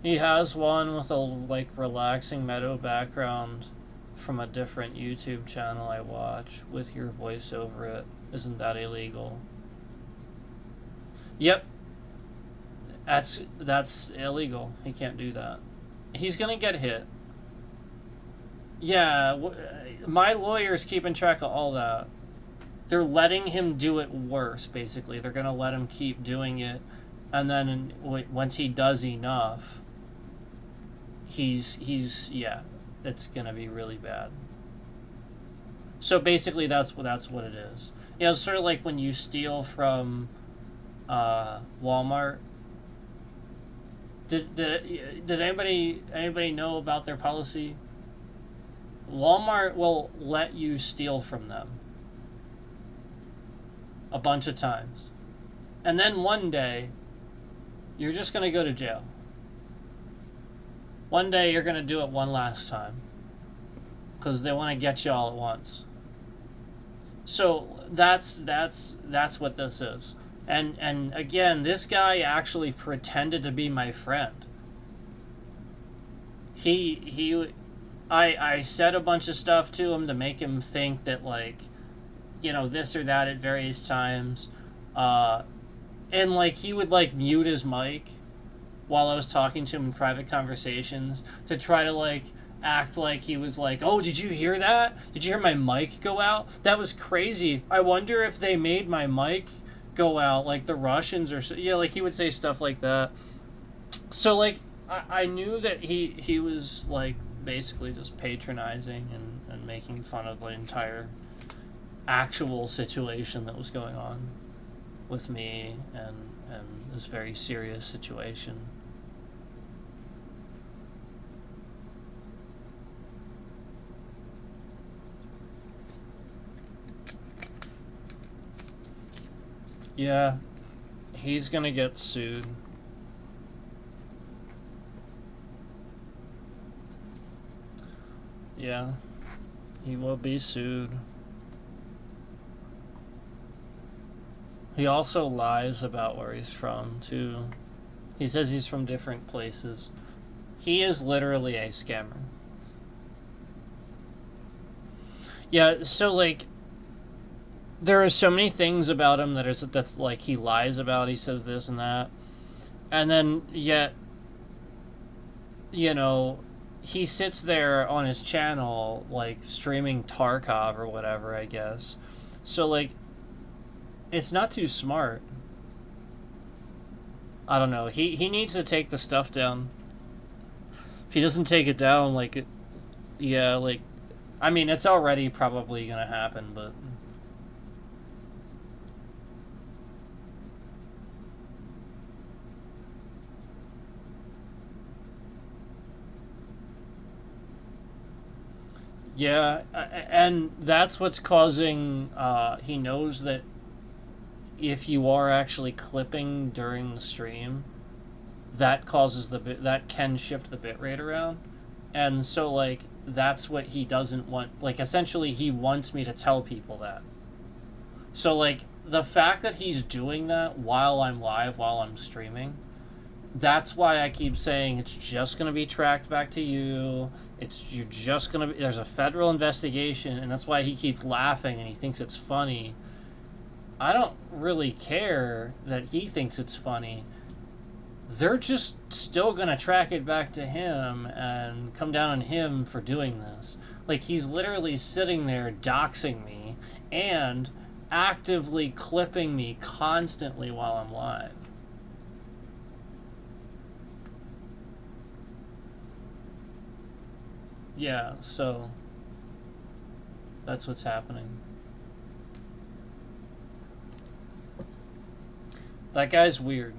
He has one with a like relaxing meadow background from a different YouTube channel I watch with your voice over it. Isn't that illegal? Yep. That's illegal. He can't do that. He's gonna get hit. Yeah, my lawyer's keeping track of all that. They're letting him do it worse, basically. They're gonna let him keep doing it, and then once he does enough, he's yeah, it's gonna be really bad. So basically, that's what it is. You know, it's sort of like when you steal from Walmart. Did anybody know about their policy? Walmart will let you steal from them a bunch of times, and then one day you're just gonna go to jail. One day you're gonna do it one last time because they want to get you all at once. So that's what this is. And again, this guy actually pretended to be my friend. I said a bunch of stuff to him to make him think that, like, you know, this or that at various times. And, like, he would, like, mute his mic while I was talking to him in private conversations to try to, like, act like he was like, oh, did you hear that? Did you hear my mic go out? That was crazy. I wonder if they made my mic go out, like the Russians or so. Yeah, like, he would say stuff like that. So, like, I knew that he was, like, basically just patronizing and making fun of the entire actual situation that was going on with me and this very serious situation. Yeah, he's gonna get sued. Yeah, he will be sued. He also lies about where he's from, too. He says he's from different places. He is literally a scammer. Yeah, so, like, there are so many things about him that's like he lies about. He says this and that. And then, yet, you know, he sits there on his channel, like, streaming Tarkov or whatever, I guess. So, like, it's not too smart. I don't know. He needs to take the stuff down. If he doesn't take it down, like, yeah, like, I mean, it's already probably gonna happen, but... Yeah, and that's what's causing, he knows that if you are actually clipping during the stream, that causes that can shift the bitrate around. And so, like, that's what he doesn't want. Like, essentially, he wants me to tell people that. So, like, the fact that he's doing that while I'm live, while I'm streaming, that's why I keep saying it's just going to be tracked back to you. You're just going to be... There's a federal investigation, and that's why he keeps laughing and he thinks it's funny. I don't really care that he thinks it's funny. They're just still going to track it back to him and come down on him for doing this. Like, he's literally sitting there doxing me and actively clipping me constantly while I'm live. Yeah, so that's what's happening. That guy's weird.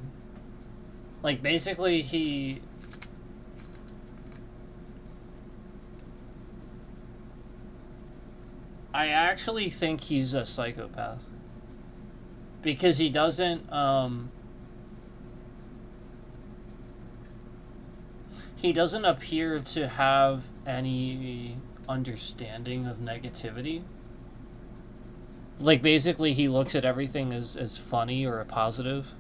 Like, basically, I actually think he's a psychopath. Because he doesn't, he doesn't appear to have any understanding of negativity. Like, basically, he looks at everything as funny or a positive.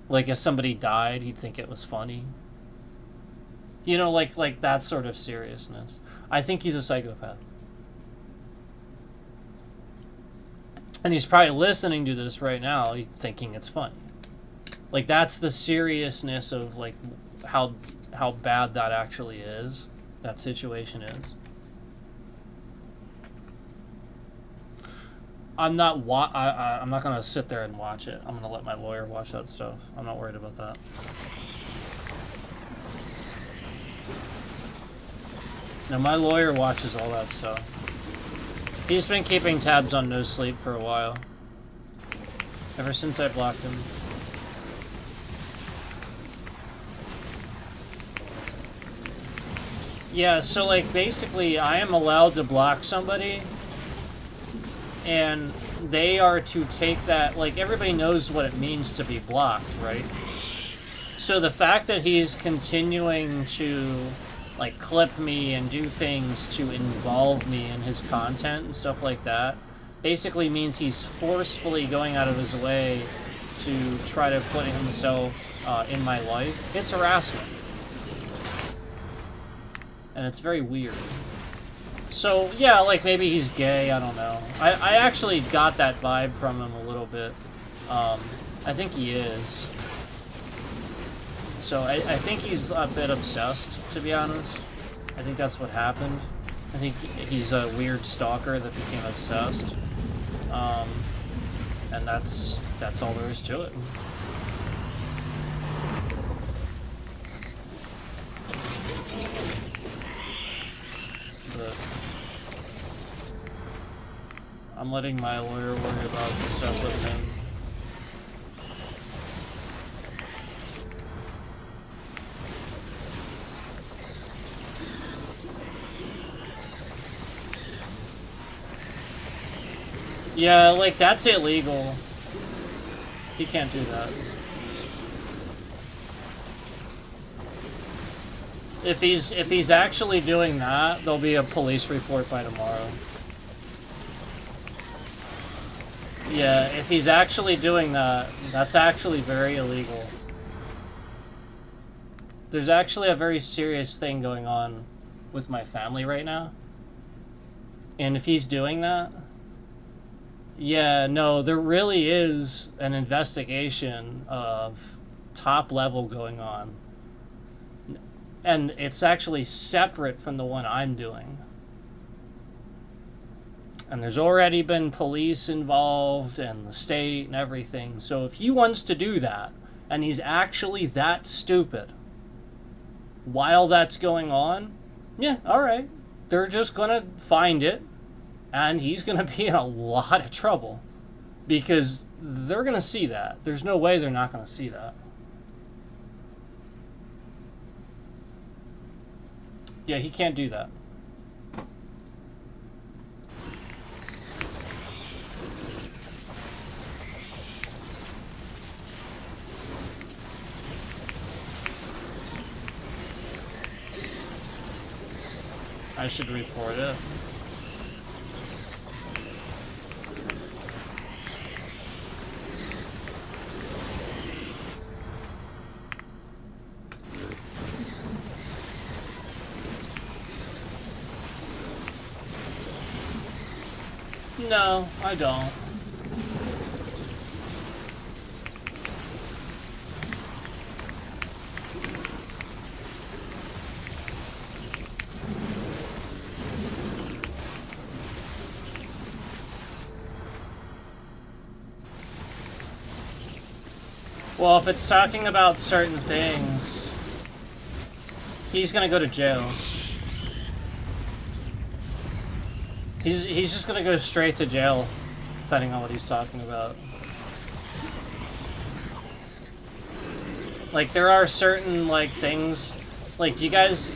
Like, if somebody died, he'd think it was funny. You know, like that sort of seriousness. I think he's a psychopath. And he's probably listening to this right now, thinking it's funny. Like, that's the seriousness of, like, how bad that actually is. That situation is. I'm not gonna sit there and watch it. I'm gonna let my lawyer watch that stuff. I'm not worried about that. Now, my lawyer watches all that stuff. He's been keeping tabs on No Sleep for a while. Ever since I blocked him. Yeah, so, like, basically, I am allowed to block somebody, and they are to take that, like, everybody knows what it means to be blocked, right? So the fact that he's continuing to, like, clip me and do things to involve me in his content and stuff like that, basically means he's forcefully going out of his way to try to put himself in my life. It's harassment. And it's very weird. So, yeah, like, maybe he's gay, I don't know. I actually got that vibe from him a little bit. I think he is. So, I think he's a bit obsessed, to be honest. I think that's what happened. I think he's a weird stalker that became obsessed. And that's all there is to it. But I'm letting my lawyer worry about stuff with him. Yeah, like, that's illegal. He can't do that. If he's actually doing that, there'll be a police report by tomorrow. Yeah, if he's actually doing that, that's actually very illegal. There's actually a very serious thing going on with my family right now. And if he's doing that, yeah, no, there really is an investigation of top level going on. And it's actually separate from the one I'm doing. And there's already been police involved and the state and everything. So if he wants to do that, and he's actually that stupid, while that's going on, yeah, alright. They're just gonna find it, and he's gonna be in a lot of trouble. Because they're gonna see that. There's no way they're not gonna see that. Yeah, he can't do that. I should report it. No, I don't. Well, if it's talking about certain things, he's gonna go to jail. He's just gonna go straight to jail, depending on what he's talking about. Like, there are certain, like, things, like, do you guys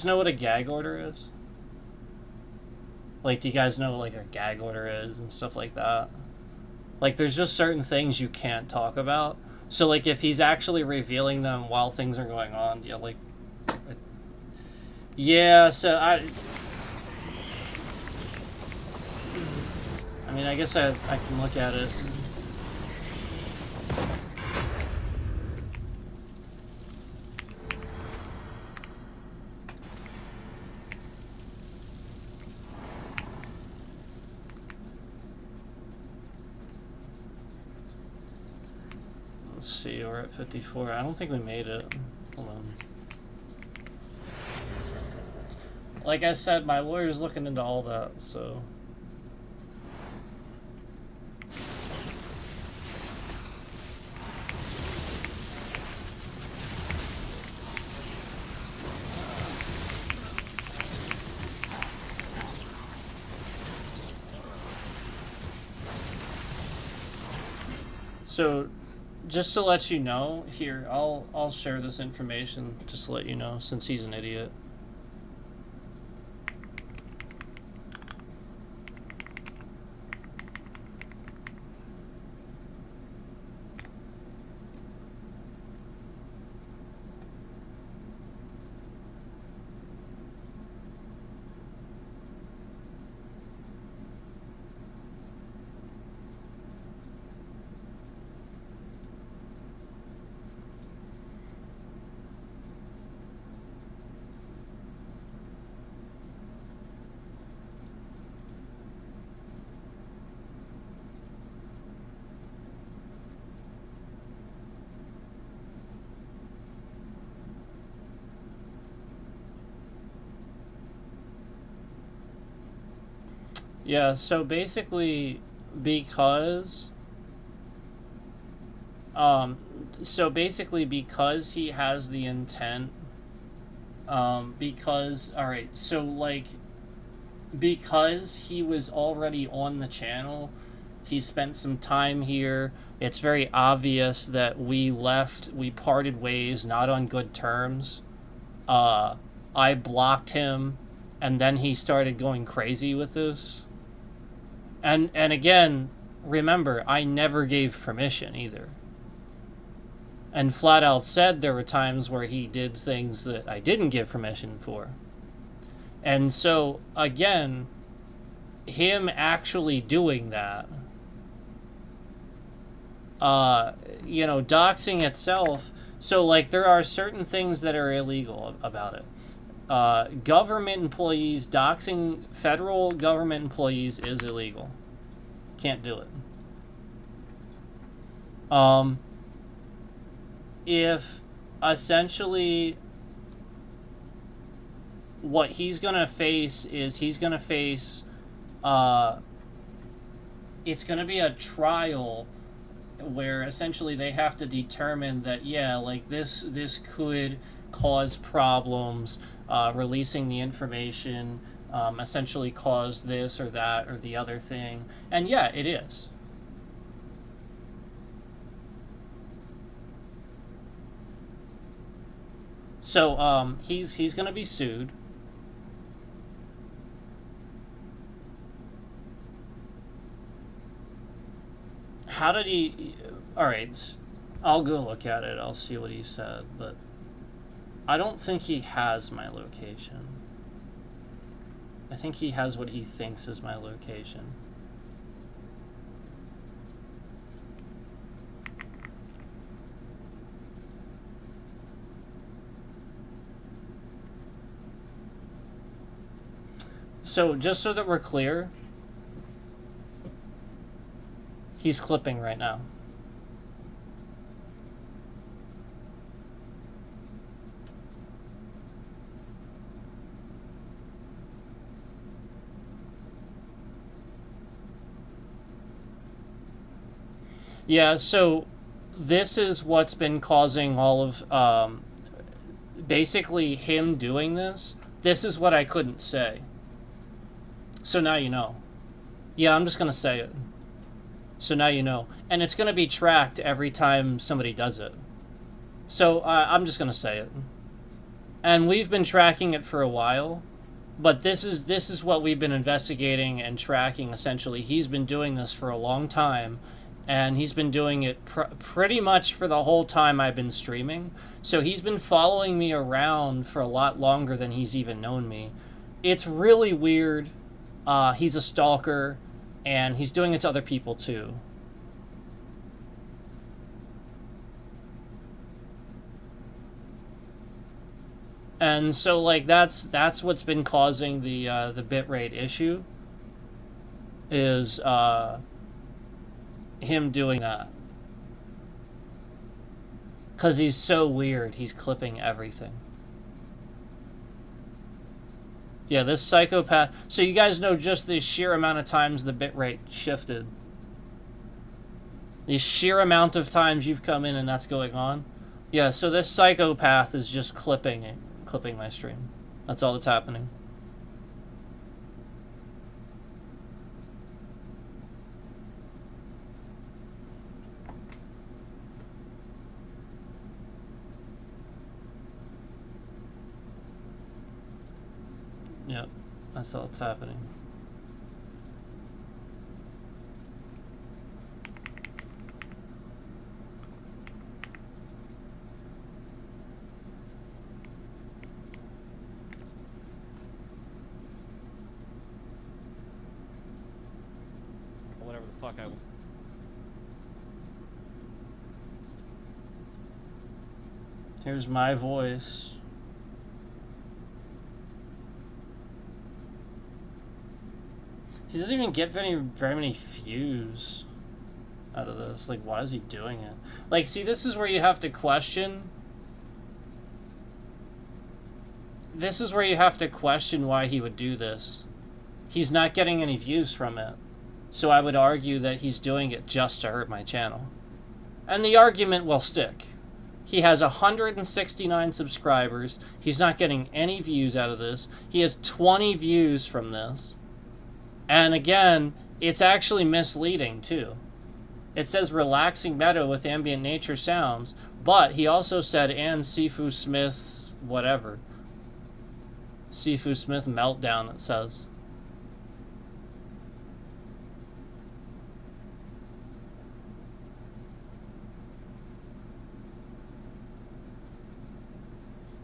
know what a gag order is? Like, do you guys know what, like, a gag order is and stuff like that? Like, there's just certain things you can't talk about. So, like, if he's actually revealing them while things are going on, yeah, like... Yeah, so I mean, I guess I can look at it. Let's see, we're at 54. I don't think we made it. Hold on. Like I said, my lawyer's looking into all that, so... So, just to let you know, here, I'll share this information just to let you know, since he's an idiot. Yeah, so basically, because um because he has the intent, because all right, so like because he was already on the channel, he spent some time here. It's very obvious that we parted ways not on good terms. I blocked him, and then he started going crazy with this. And again, remember, I never gave permission either. And flat out said there were times where he did things that I didn't give permission for. And so, again, him actually doing that, doxing itself, so, like, there are certain things that are illegal about it. Government employees, doxing federal government employees is illegal. Can't do it. If essentially what he's gonna face is it's gonna be a trial where essentially they have to determine that, yeah, like this could cause problems, releasing the information essentially caused this or that or the other thing, and yeah, it is. So he's gonna be sued. How did he? All right, I'll go look at it. I'll see what he said, but I don't think he has my location. I think he has what he thinks is my location. So, just so that we're clear, he's clipping right now. Yeah, so this is what's been causing all of, basically him doing this. This is what I couldn't say. So now you know. Yeah, I'm just going to say it. So now you know. And it's going to be tracked every time somebody does it. So I'm just going to say it. And we've been tracking it for a while. But this is what we've been investigating and tracking, essentially. He's been doing this for a long time. And he's been doing it pretty much for the whole time I've been streaming. So he's been following me around for a lot longer than he's even known me. It's really weird. He's a stalker, and he's doing it to other people too. And so, like, that's what's been causing the bitrate issue, is him doing that. Because he's so weird, he's clipping everything. Yeah, this psychopath... So you guys know just the sheer amount of times the bitrate shifted. The sheer amount of times you've come in and that's going on. Yeah, so this psychopath is just clipping my stream. That's all that's happening. Yep, that's all that's happening. Whatever the fuck I... Here's my voice. He doesn't even get very many views out of this. Like, why is he doing it? Like, see, this is where you have to question. This is where you have to question why he would do this. He's not getting any views from it. So I would argue that he's doing it just to hurt my channel. And the argument will stick. He has 169 subscribers. He's not getting any views out of this. He has 20 views from this. And again, it's actually misleading too. It says relaxing meadow with ambient nature sounds, but he also said and Sifu Smith whatever. Sifu Smith meltdown, it says.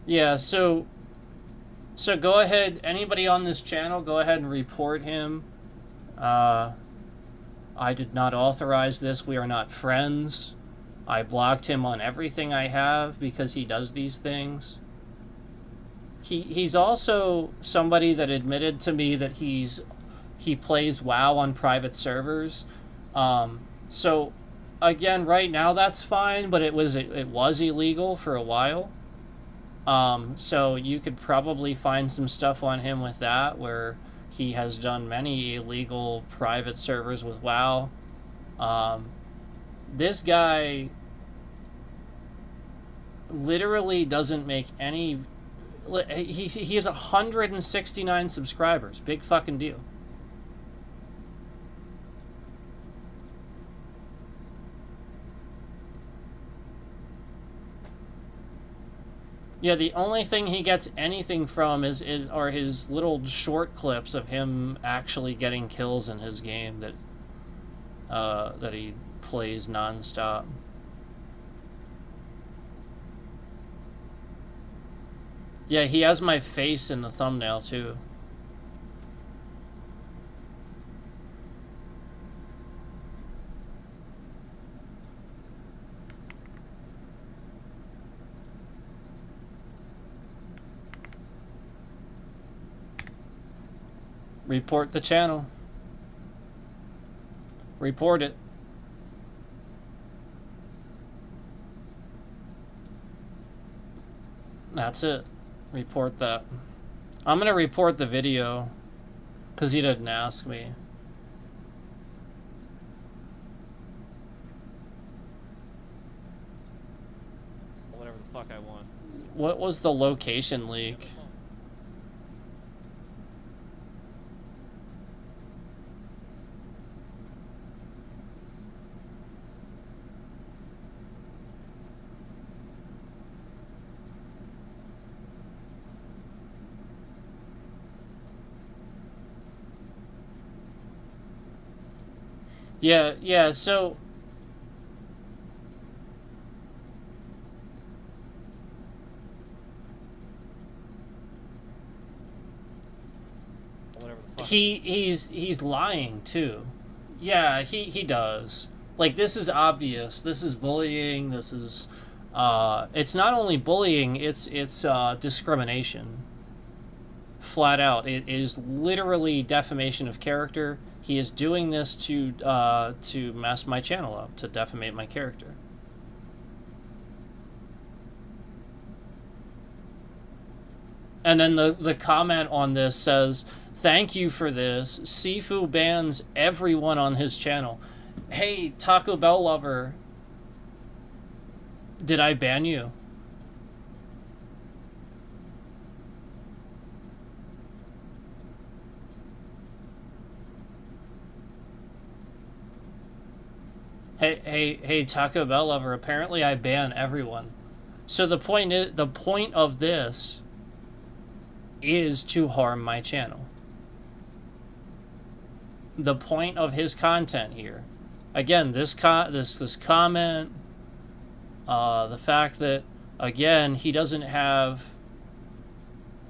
Yeah, so go ahead, anybody on this channel, go ahead and report him. I did not authorize this. We are not friends. I blocked him on everything I have because he does these things. He's also somebody that admitted to me that he plays WoW on private servers. So again, right now that's fine, but it was illegal for a while. So you could probably find some stuff on him with that, where he has done many illegal private servers with WoW. This guy literally doesn't make any... He has 169 subscribers. Big fucking deal. Yeah, the only thing he gets anything from are his little short clips of him actually getting kills in his game that he plays nonstop. Yeah, he has my face in the thumbnail too. Report the channel. Report it. That's it. Report that. I'm gonna report the video because he didn't ask me. Whatever the fuck I want. What was the location leak? Yeah, so... Whatever the fuck. He's lying too. Yeah, he does. Like, this is obvious. This is bullying. This is... it's not only bullying, it's discrimination. Flat out. It is literally defamation of character. He is doing this to mess my channel up, to defamate my character. And then the comment on this says, "Thank you for this. Sifu bans everyone on his channel." Hey, Taco Bell lover, did I ban you? Hey, Taco Bell lover, apparently I ban everyone. So the point of this is to harm my channel. The point of his content here, again, this comment, the fact that, again, he doesn't have,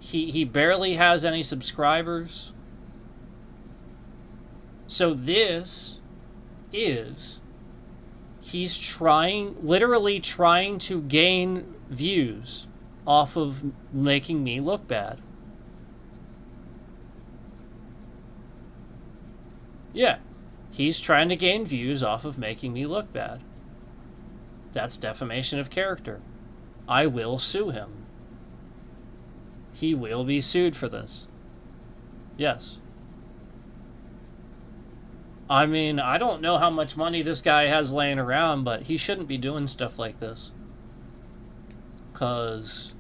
he barely has any subscribers. So this is, he's literally trying to gain views off of making me look bad. Yeah, he's trying to gain views off of making me look bad. That's defamation of character. I will sue him. He will be sued for this. Yes. I mean, I don't know how much money this guy has laying around, but he shouldn't be doing stuff like this. Because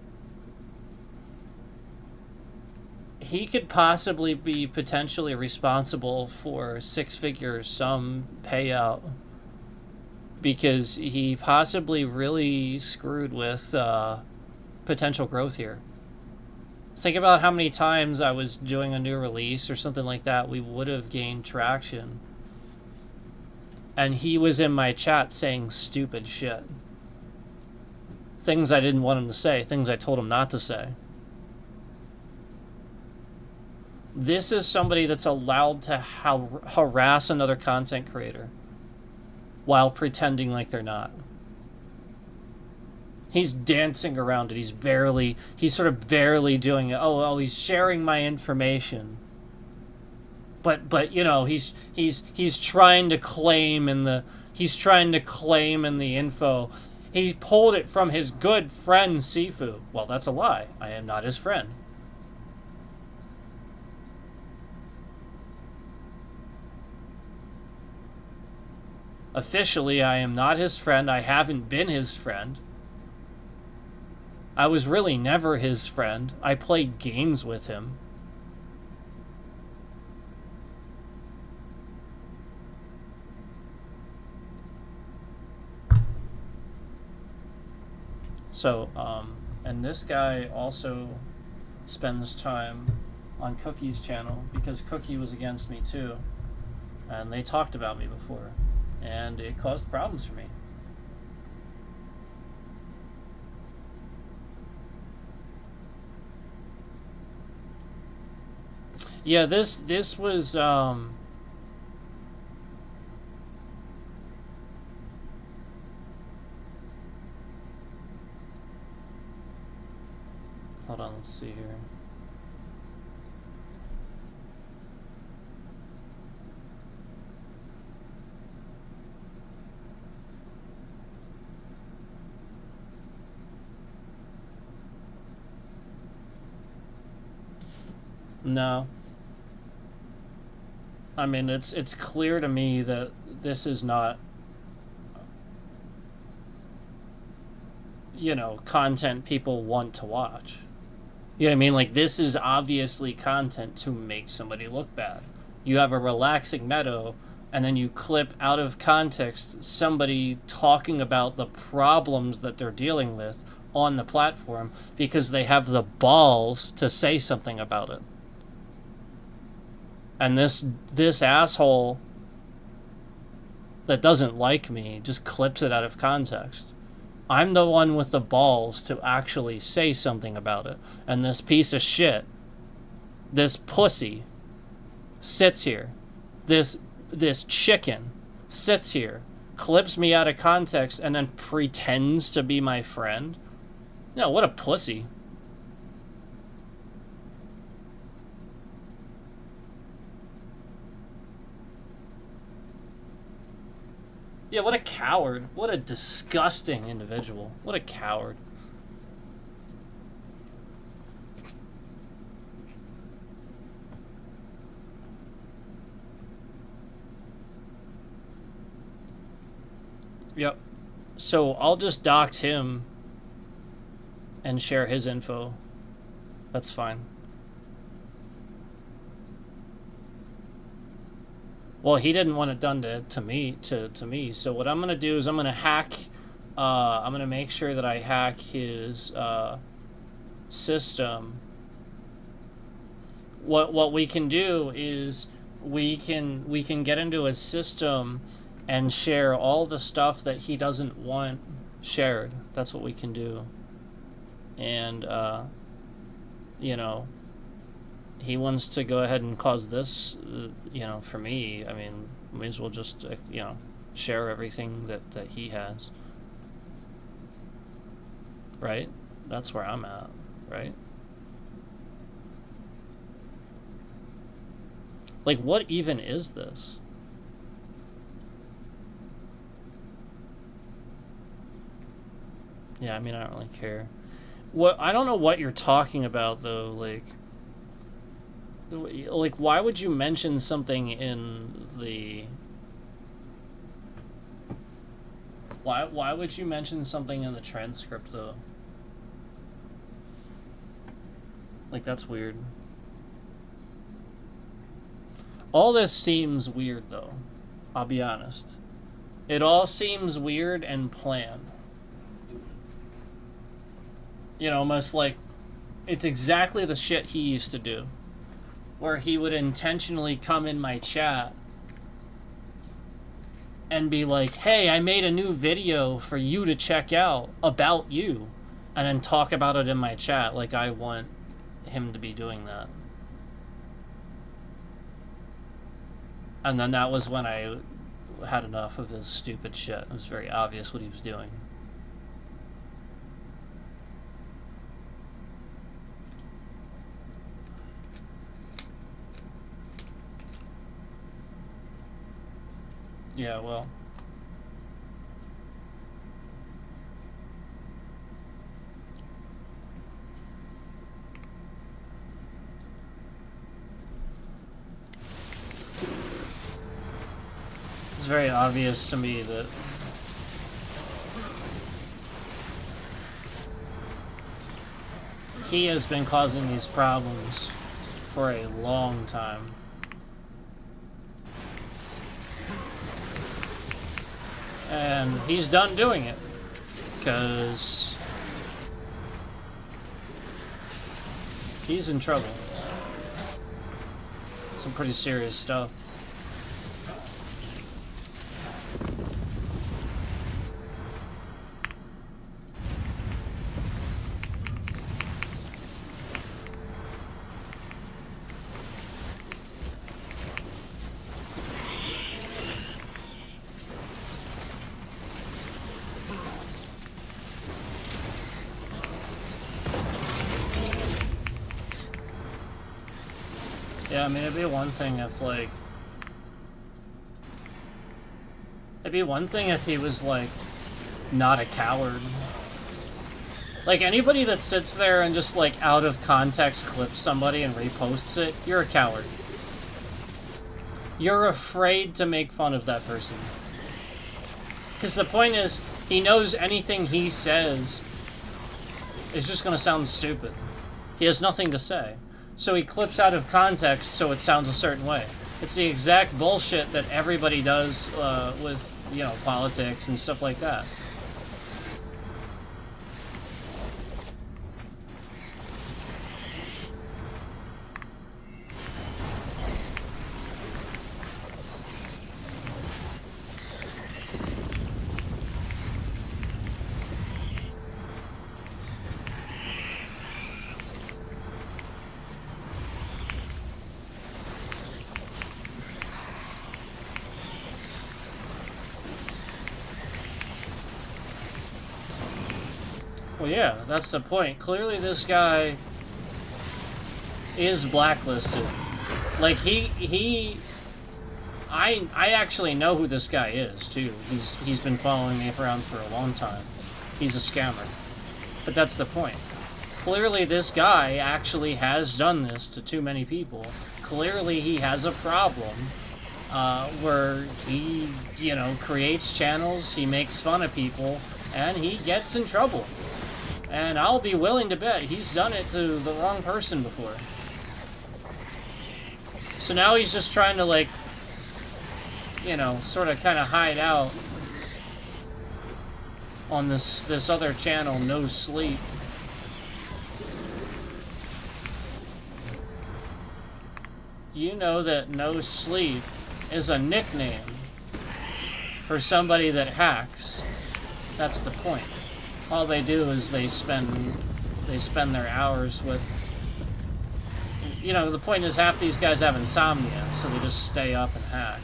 he could possibly be potentially responsible for six-figure sum payout because he possibly really screwed with potential growth here. Think about how many times I was doing a new release or something like that, we would have gained traction. And he was in my chat saying stupid shit. Things I didn't want him to say, things I told him not to say. This is somebody that's allowed to harass another content creator while pretending like they're not. He's dancing around it. He's sort of barely doing it. Oh, he's sharing my information. But you know, he's trying to claim in the info. He pulled it from his good friend Sifu. Well, that's a lie. I am not his friend. Officially, I am not his friend. I haven't been his friend. I was really never his friend. I played games with him. So, and this guy also spends time on Cookie's channel because Cookie was against me too. And they talked about me before. And it caused problems for me. Yeah, this was hold on, let's see here. No. I mean, it's clear to me that this is not, you know, content people want to watch. You know what I mean? Like, this is obviously content to make somebody look bad. You have a relaxing meadow, and then you clip out of context somebody talking about the problems that they're dealing with on the platform because they have the balls to say something about it. And this asshole that doesn't like me just clips it out of context. I'm the one with the balls to actually say something about it. And this piece of shit, this pussy, sits here. This chicken sits here, clips me out of context, and then pretends to be my friend. No, what a pussy. Yeah, what a coward. What a disgusting individual. What a coward. Yep. So I'll just dox him and share his info. That's fine. Well, he didn't want it done to me. So what I'm gonna do is I'm gonna hack. I'm gonna make sure that I hack his system. What we can do is we can get into his system and share all the stuff that he doesn't want shared. That's what we can do. And you know, he wants to go ahead and cause this, you know, for me, I mean, may as well just, you know, share everything that he has. Right? That's where I'm at, right? Like, what even is this? Yeah, I mean, I don't really care. I don't know what you're talking about, though, like... like, why would you mention something in the... Why would you mention something in the transcript, though? Like, that's weird. All this seems weird, though. I'll be honest. It all seems weird and planned. You know, almost like it's exactly the shit he used to do. Where he would intentionally come in my chat and be like, hey, I made a new video for you to check out about you. And then talk about it in my chat like I want him to be doing that. And then that was when I had enough of his stupid shit. It was very obvious what he was doing. Yeah, well. It's very obvious to me that he has been causing these problems for a long time. And he's done doing it because he's in trouble. Some pretty serious stuff. Yeah, I mean, it'd be one thing if, like... It'd be one thing if he was, like, not a coward. Like, anybody that sits there and just, like, out of context clips somebody and reposts it, you're a coward. You're afraid to make fun of that person. Because the point is, he knows anything he says is just gonna sound stupid. He has nothing to say. So he clips out of context so it sounds a certain way. It's the exact bullshit that everybody does with, you know, politics and stuff like that. Well, yeah, that's the point. Clearly this guy is blacklisted. Like, I actually know who this guy is, too. He's been following me around for a long time. He's a scammer. But that's the point. Clearly this guy actually has done this to too many people. Clearly he has a problem where he, you know, creates channels, he makes fun of people, and he gets in trouble. And I'll be willing to bet he's done it to the wrong person before. So now he's just trying to, like, you know, sort of kind of hide out on this other channel, No Sleep. You know that No Sleep is a nickname for somebody that hacks. That's the point. All they do is they spend their hours with, you know, the point is half these guys have insomnia, so they just stay up and hack.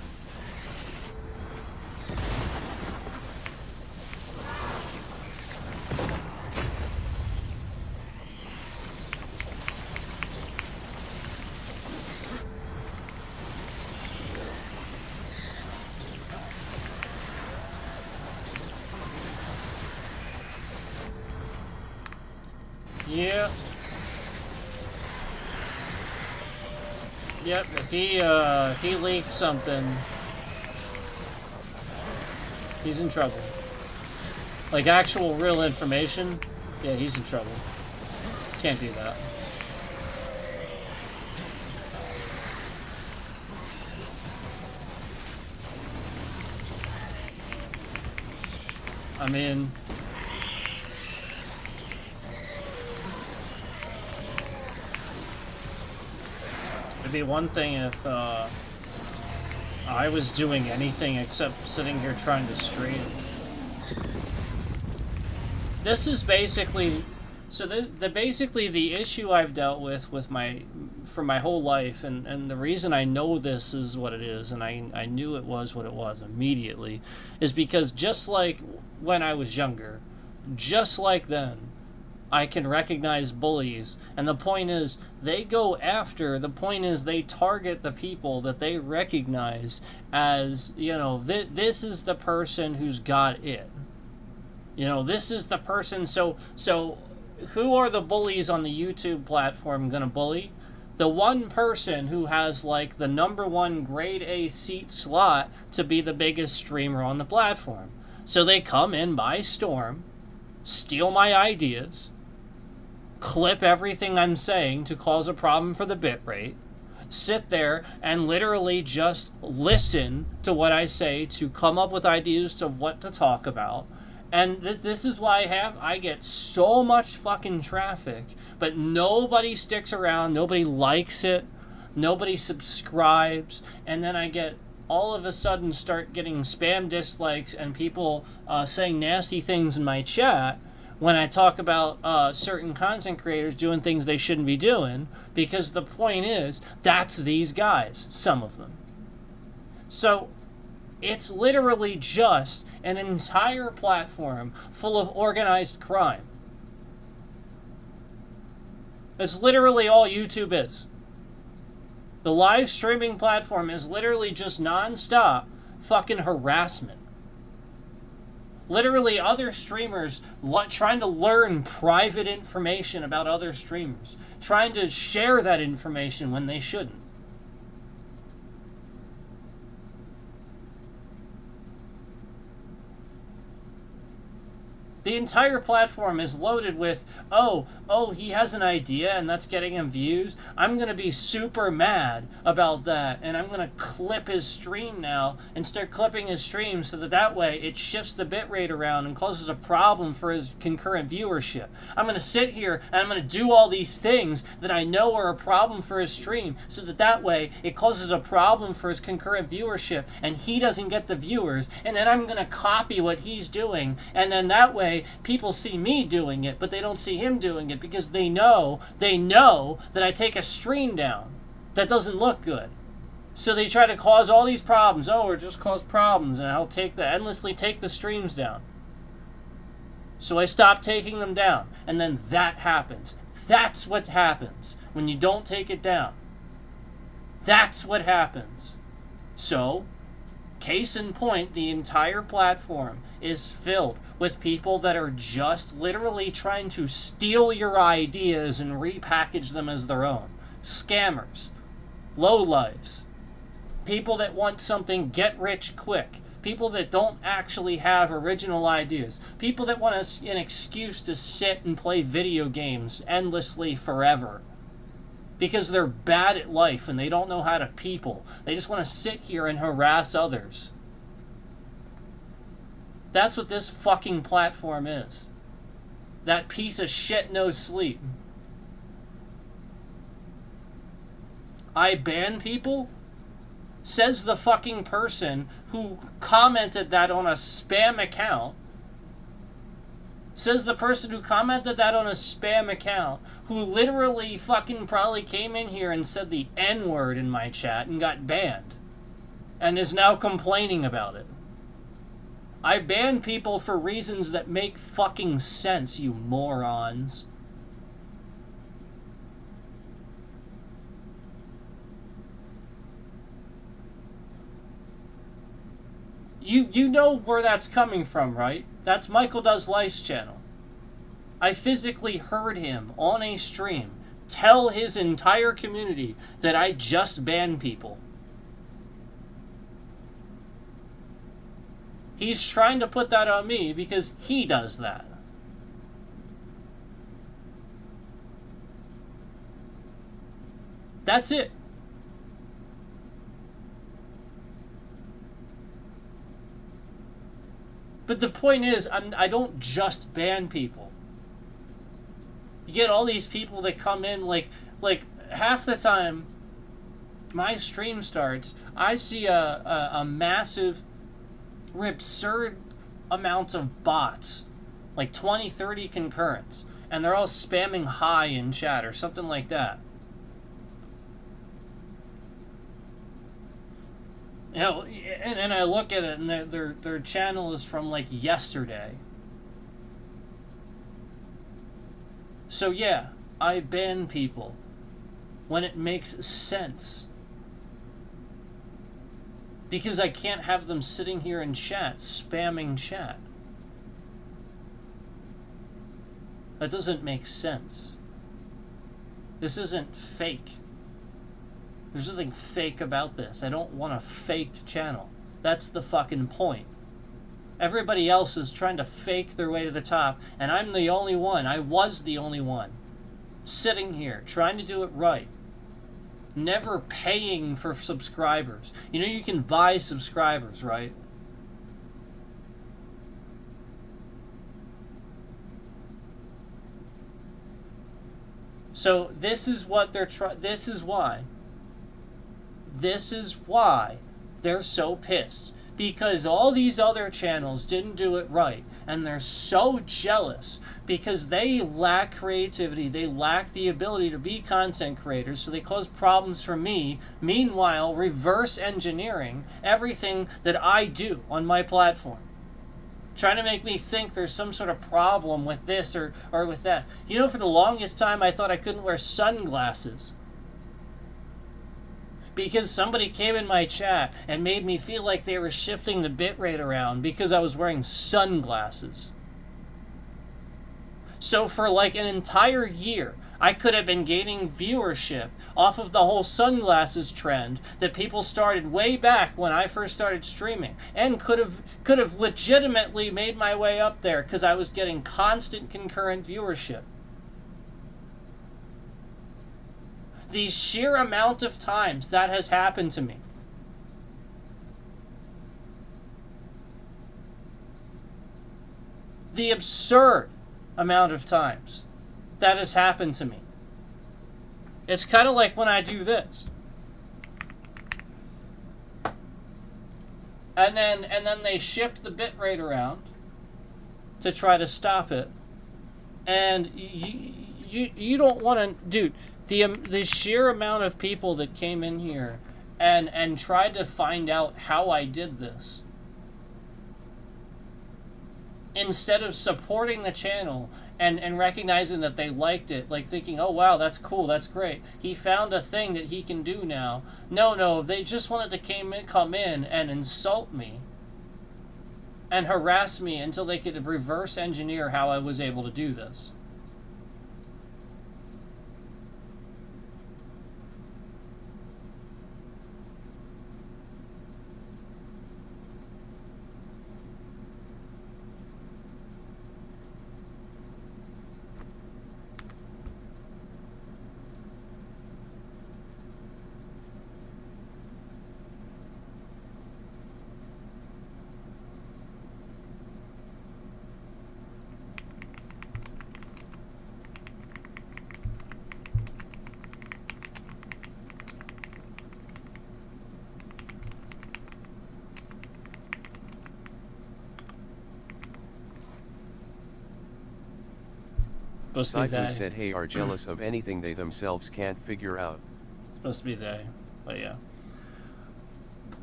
Yeah. Yep, if he leaks something, he's in trouble. Like actual real information, yeah, he's in trouble. Can't do that. I mean, it'd be one thing if I was doing anything except sitting here trying to stream. This is basically, so basically the issue I've dealt with my, for my whole life, and the reason I know this is what it is, and I knew it was what it was immediately, is because just like when I was younger, just like then, I can recognize bullies, and the point is, they target the people that they recognize as, you know, this is the person who's got it. You know, this is the person, so who are the bullies on the YouTube platform gonna bully? The one person who has, like, the #1 grade A seat slot to be the biggest streamer on the platform. So they come in by storm, steal my ideas, clip everything I'm saying to cause a problem for the bitrate, sit there and literally just listen to what I say to come up with ideas of what to talk about. And this is why I get so much fucking traffic, but nobody sticks around, nobody likes it, nobody subscribes, and then I get all of a sudden start getting spam dislikes and people saying nasty things in my chat when I talk about certain content creators doing things they shouldn't be doing, because the point is, that's these guys, some of them. So it's literally just an entire platform full of organized crime. That's literally all YouTube is. The live streaming platform is literally just non-stop fucking harassment. Literally other streamers trying to learn private information about other streamers, trying to share that information when they shouldn't. The entire platform is loaded with, oh, he has an idea and that's getting him views. I'm going to be super mad about that, and I'm going to clip his stream now and start clipping his stream so that way it shifts the bitrate around and causes a problem for his concurrent viewership. I'm going to sit here and I'm going to do all these things that I know are a problem for his stream so that way it causes a problem for his concurrent viewership and he doesn't get the viewers, and then I'm going to copy what he's doing, and then that way people see me doing it, but they don't see him doing it because they know that I take a stream down that doesn't look good. So they try to cause all these problems. Oh, or just cause problems, and I'll endlessly take the streams down. So I stop taking them down, and then that happens. That's what happens when you don't take it down. That's what happens. So, case in point, the entire platform is filled with people that are just literally trying to steal your ideas and repackage them as their own. Scammers. Lowlives. People that want something get rich quick. People that don't actually have original ideas. People that want an excuse to sit and play video games endlessly forever. Because they're bad at life and they don't know how to people. They just want to sit here and harass others. That's what this fucking platform is. That piece of shit no sleep. I ban people? Says the fucking person who commented that on a spam account. Says the person who commented that on a spam account, who literally fucking probably came in here and said the N-word in my chat and got banned. And is now complaining about it. I ban people for reasons that make fucking sense, you morons. You know where that's coming from, right? That's Michael Does Life's channel. I physically heard him on a stream tell his entire community that I just ban people. He's trying to put that on me because he does that. That's it. But the point is, I don't just ban people. You get all these people that come in, like half the time my stream starts, I see a massive, absurd amounts of bots, like 20, 30 concurrents, and they're all spamming hi in chat or something like that. You know, and I look at it, and their channel is from like yesterday. So yeah, I ban people when it makes sense. Because I can't have them sitting here in chat, spamming chat. That doesn't make sense. This isn't fake. There's nothing fake about this. I don't want a faked channel. That's the fucking point. Everybody else is trying to fake their way to the top, and I'm the only one. I was the only one. Sitting here, trying to do it right. Never paying for subscribers. You know you can buy subscribers, right? So this is what they're this is why they're so pissed. Because all these other channels didn't do it right. And they're so jealous because they lack creativity. They lack the ability to be content creators. So they cause problems for me. Meanwhile, reverse engineering everything that I do on my platform. Trying to make me think there's some sort of problem with this or with that. You know, for the longest time, I thought I couldn't wear sunglasses. Because somebody came in my chat and made me feel like they were shifting the bitrate around because I was wearing sunglasses. So for like an entire year, I could have been gaining viewership off of the whole sunglasses trend that people started way back when I first started streaming, and could have legitimately made my way up there because I was getting constant concurrent viewership. The sheer amount of times that has happened to me. The absurd amount of times that has happened to me. It's kind of like when I do this. And then they shift the bitrate around to try to stop it. And you don't want to, dude. The sheer amount of people that came in here and tried to find out how I did this, instead of supporting the channel and recognizing that they liked it, like thinking, oh wow, that's cool, that's great, he found a thing that he can do now. No, they just wanted to come in and insult me and harass me until they could reverse engineer how I was able to do this. Cypher said hey are jealous of anything they themselves can't figure out. It's supposed to be they, but yeah.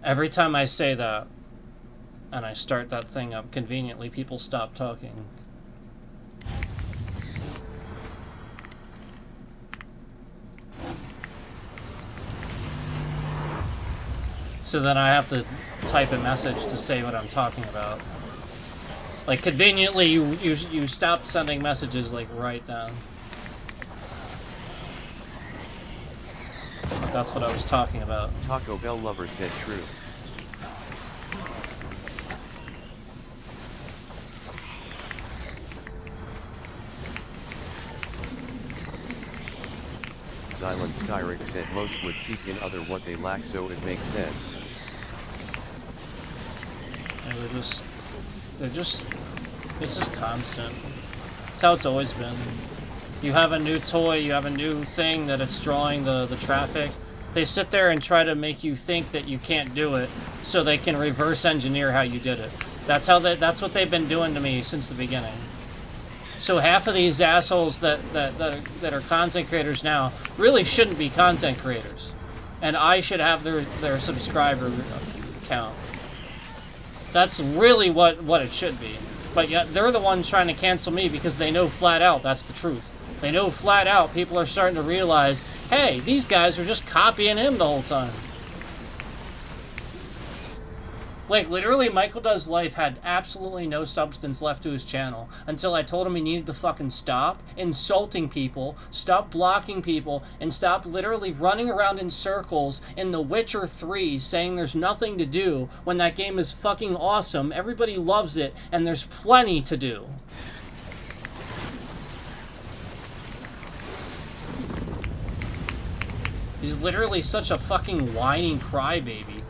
Every time I say that, and I start that thing up conveniently, people stop talking. So then I have to type a message to say what I'm talking about. Like, conveniently, you stop sending messages, like, right then. That's what I was talking about. Taco Bell lover said true. Xylan Skyrick said most would seek in other what they lack, so it makes sense. And it's just constant. It's how it's always been. You have a new toy, you have a new thing that it's drawing the traffic. They sit there and try to make you think that you can't do it, so they can reverse engineer how you did it. That's what they've been doing to me since the beginning. So half of these assholes that are content creators now really shouldn't be content creators, and I should have their subscriber count. That's really what it should be. But yet they're the ones trying to cancel me because they know flat out that's the truth. They know flat out people are starting to realize, hey, these guys are just copying him the whole time. Like, literally, Michael Does Life had absolutely no substance left to his channel until I told him he needed to fucking stop insulting people, stop blocking people, and stop literally running around in circles in The Witcher 3 saying there's nothing to do when that game is fucking awesome, everybody loves it, and there's plenty to do. He's literally such a fucking whining crybaby.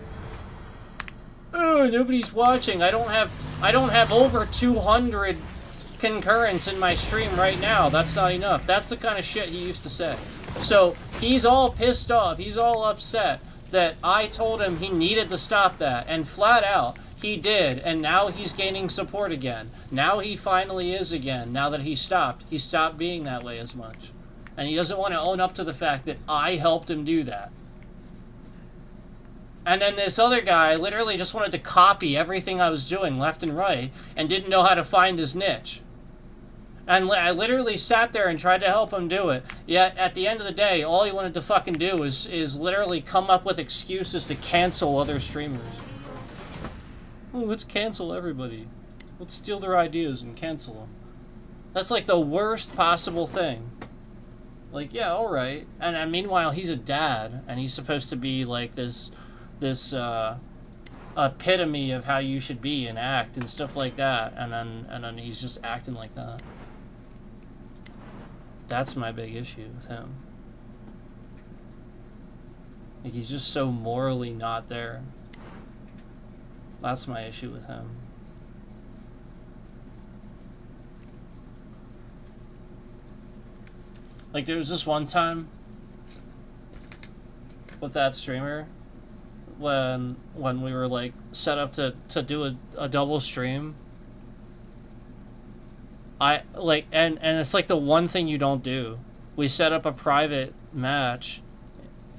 Oh, nobody's watching. I don't have over 200 concurrents in my stream right now. That's not enough. That's the kind of shit he used to say. So he's all pissed off. He's all upset that I told him he needed to stop that, and flat out he did. And now he's gaining support again. Now he finally is again. Now that he stopped being that way as much, and he doesn't want to own up to the fact that I helped him do that. And then this other guy literally just wanted to copy everything I was doing left and right and didn't know how to find his niche. And I literally sat there and tried to help him do it. Yet at the end of the day, all he wanted to fucking do is literally come up with excuses to cancel other streamers. Oh, let's cancel everybody. Let's steal their ideas and cancel them. That's like the worst possible thing. Like, yeah, alright. And meanwhile, he's a dad, and he's supposed to be like this epitome of how you should be and act and stuff like that, and then he's just acting like that. That's my big issue with him. Like, he's just so morally not there. That's my issue with him. Like, there was this one time with that streamer when we were like set up to do a double stream. I like and it's like the one thing you don't do. We set up a private match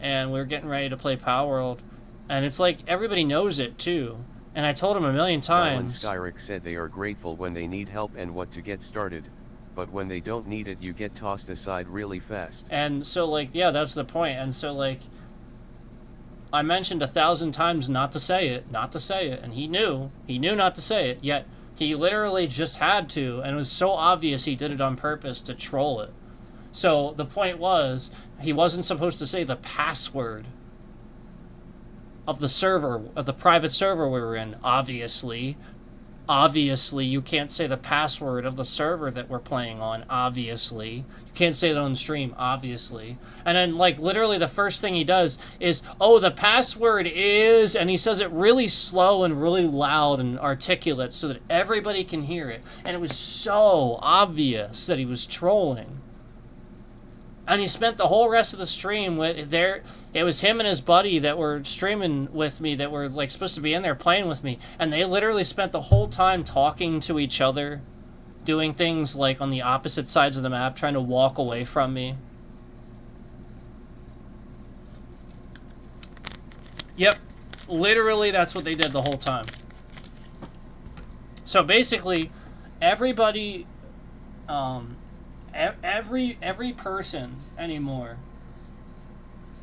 and we were getting ready to play Power World, and it's like everybody knows it too. And I told him a million times. Skyrick said they are grateful when they need help and what to get started, but when they don't need it, you get tossed aside really fast. And so, like, yeah, that's the point. And so, like, I mentioned 1,000 times not to say it, and he knew not to say it, yet he literally just had to, and it was so obvious he did it on purpose to troll it. So the point was, he wasn't supposed to say the password of the server, of the private server we were in, obviously. Obviously, you can't say the password of the server that we're playing on, obviously. You can't say that on stream, obviously. And then, like, literally the first thing he does is, oh, the password is, and he says it really slow and really loud and articulate so that everybody can hear it. And it was so obvious that he was trolling. And he spent the whole rest of the stream with there. It was him and his buddy that were streaming with me, that were like supposed to be in there playing with me, and they literally spent the whole time talking to each other, doing things like on the opposite sides of the map, trying to walk away from me. Yep, literally that's what they did the whole time. So basically, everybody, every person anymore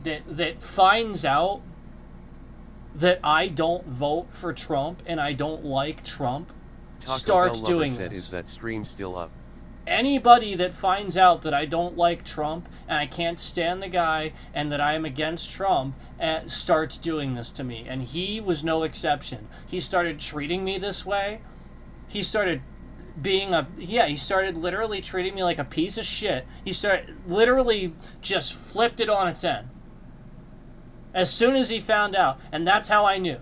that finds out that I don't vote for Trump and I don't like Trump Taco starts Bell Lover doing said, this. is that stream still up? Anybody that finds out that I don't like Trump and I can't stand the guy and that I am against Trump starts doing this to me. And he was no exception. He started treating me this way. He started he started literally treating me like a piece of shit. He started literally just flipped it on its end. As soon as he found out. And that's how I knew.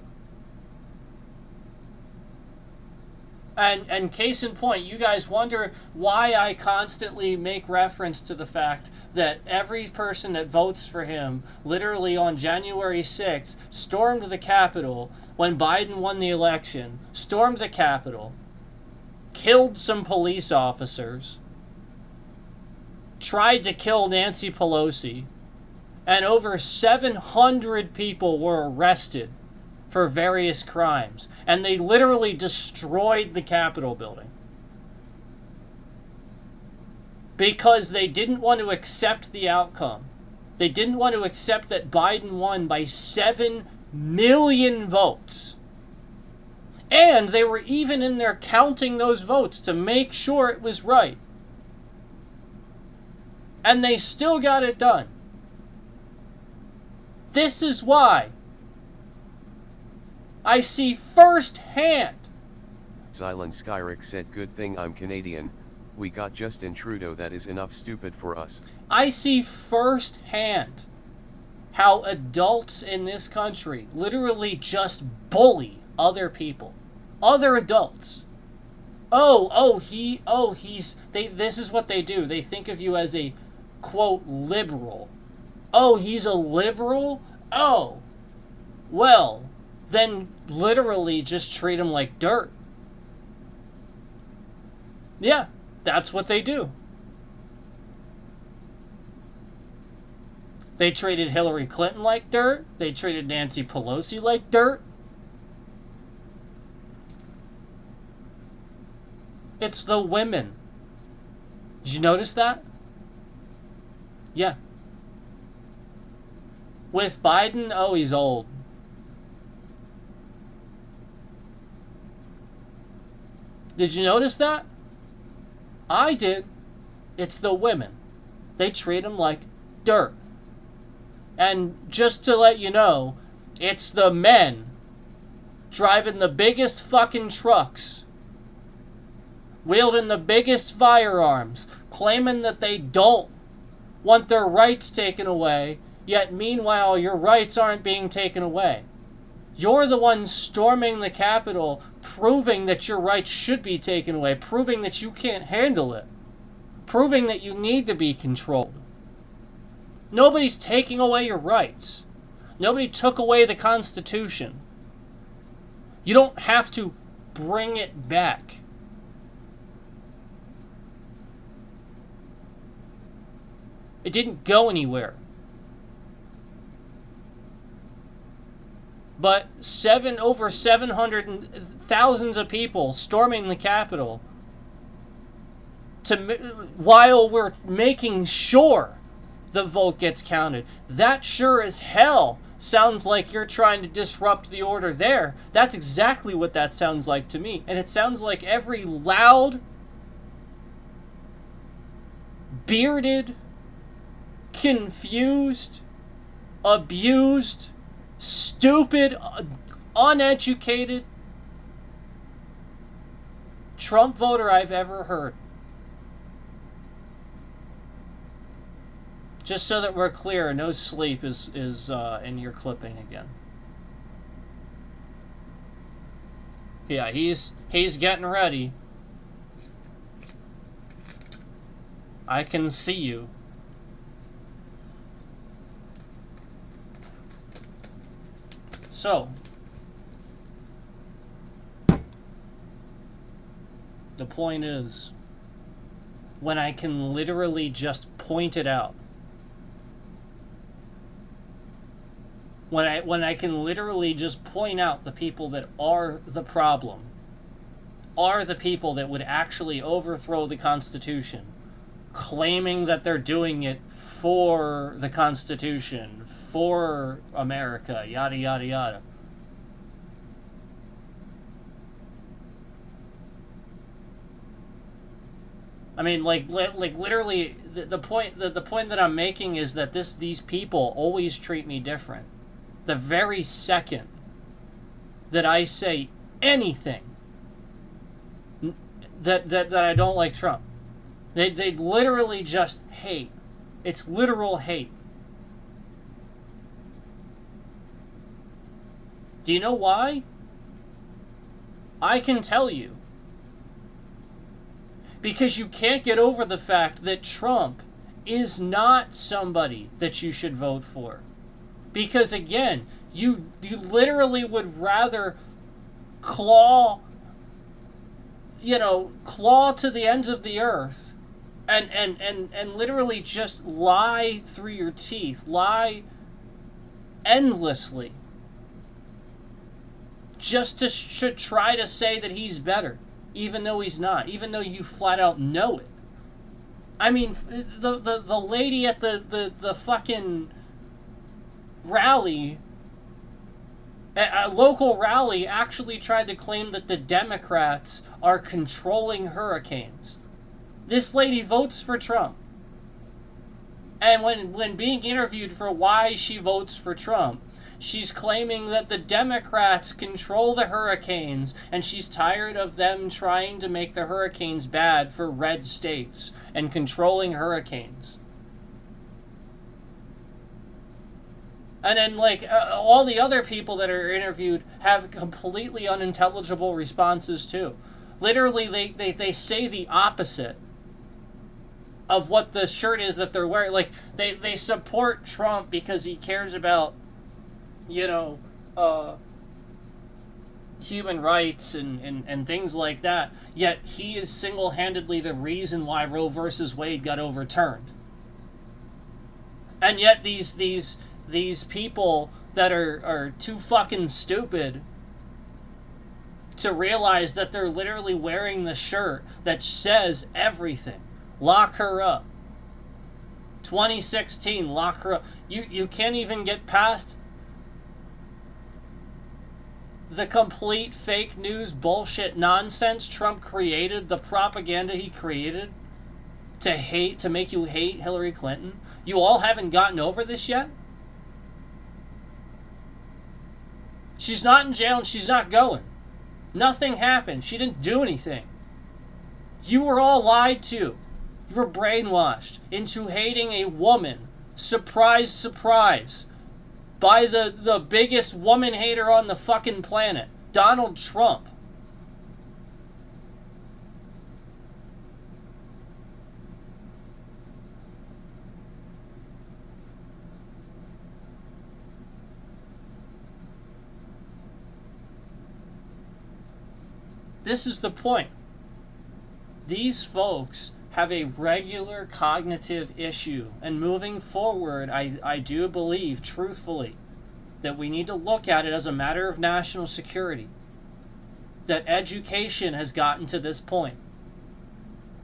And case in point, you guys wonder why I constantly make reference to the fact that every person that votes for him, literally on January 6th, stormed the Capitol when Biden won the election, stormed the Capitol, killed some police officers, tried to kill Nancy Pelosi, and over 700 people were arrested for various crimes. And they literally destroyed the Capitol building. Because they didn't want to accept the outcome. They didn't want to accept that Biden won by 7 million votes. And they were even in there counting those votes to make sure it was right. And they still got it done. This is why I see firsthand. Zylan Skyrick said, good thing I'm Canadian, we got Justin Trudeau, that is enough stupid for us. I see firsthand how adults in this country literally just bully other people. Other adults. This is what they do. They think of you as a, quote, liberal. Oh, he's a liberal? Oh, well, then literally just treat him like dirt. Yeah, that's what they do. They treated Hillary Clinton like dirt. They treated Nancy Pelosi like dirt. It's the women. Did you notice that? Yeah. With Biden, oh, he's old. Did you notice that? I did. It's the women. They treat him like dirt. And just to let you know, it's the men driving the biggest fucking trucks, wielding the biggest firearms, claiming that they don't want their rights taken away, yet meanwhile your rights aren't being taken away. You're the one storming the Capitol, proving that your rights should be taken away, proving that you can't handle it, proving that you need to be controlled. Nobody's taking away your rights. Nobody took away the Constitution. You don't have to bring it back. It didn't go anywhere. But over 700,000 of people storming the Capitol while we're making sure the vote gets counted. That sure as hell sounds like you're trying to disrupt the order there. That's exactly what that sounds like to me. And it sounds like every loud, bearded, confused, abused, stupid, uneducated Trump voter I've ever heard. Just so that we're clear, no sleep is in your clipping again. Yeah, he's getting ready. I can see you. So, the point is, when I can literally just point it out, when I can literally just point out the people that are the problem, are the people that would actually overthrow the Constitution, claiming that they're doing it for the Constitution, for America, yada, yada, yada. I mean, like literally, the point that I'm making is that these people always treat me different. The very second that I say anything that I don't like Trump, they literally just hate. It's literal hate. Do you know why? I can tell you. Because you can't get over the fact that Trump is not somebody that you should vote for. Because again, you literally would rather claw to the ends of the earth and literally just lie through your teeth, lie endlessly, just to try to say that he's better, even though he's not, even though you flat out know it. I mean, the lady at the fucking rally, a local rally, actually tried to claim that the Democrats are controlling hurricanes. This lady votes for Trump. And when being interviewed for why she votes for Trump, she's claiming that the Democrats control the hurricanes, and she's tired of them trying to make the hurricanes bad for red states and controlling hurricanes. And then, all the other people that are interviewed have completely unintelligible responses, too. Literally, they say the opposite of what the shirt is that they're wearing. Like, they support Trump because he cares about, human rights and things like that. Yet, he is single-handedly the reason why Roe versus Wade got overturned. And yet, these people that are too fucking stupid to realize that they're literally wearing the shirt that says everything. Lock her up. 2016, lock her up. You can't even get past the complete fake news bullshit nonsense Trump created, the propaganda he created to make you hate Hillary Clinton. You all haven't gotten over this yet? She's not in jail and she's not going. Nothing happened. She didn't do anything. You were all lied to. You were brainwashed into hating a woman. Surprise, surprise. By the biggest woman hater on the fucking planet, Donald Trump. This is the point. These folks have a regular cognitive issue. And moving forward, I do believe, truthfully, that we need to look at it as a matter of national security. That education has gotten to this point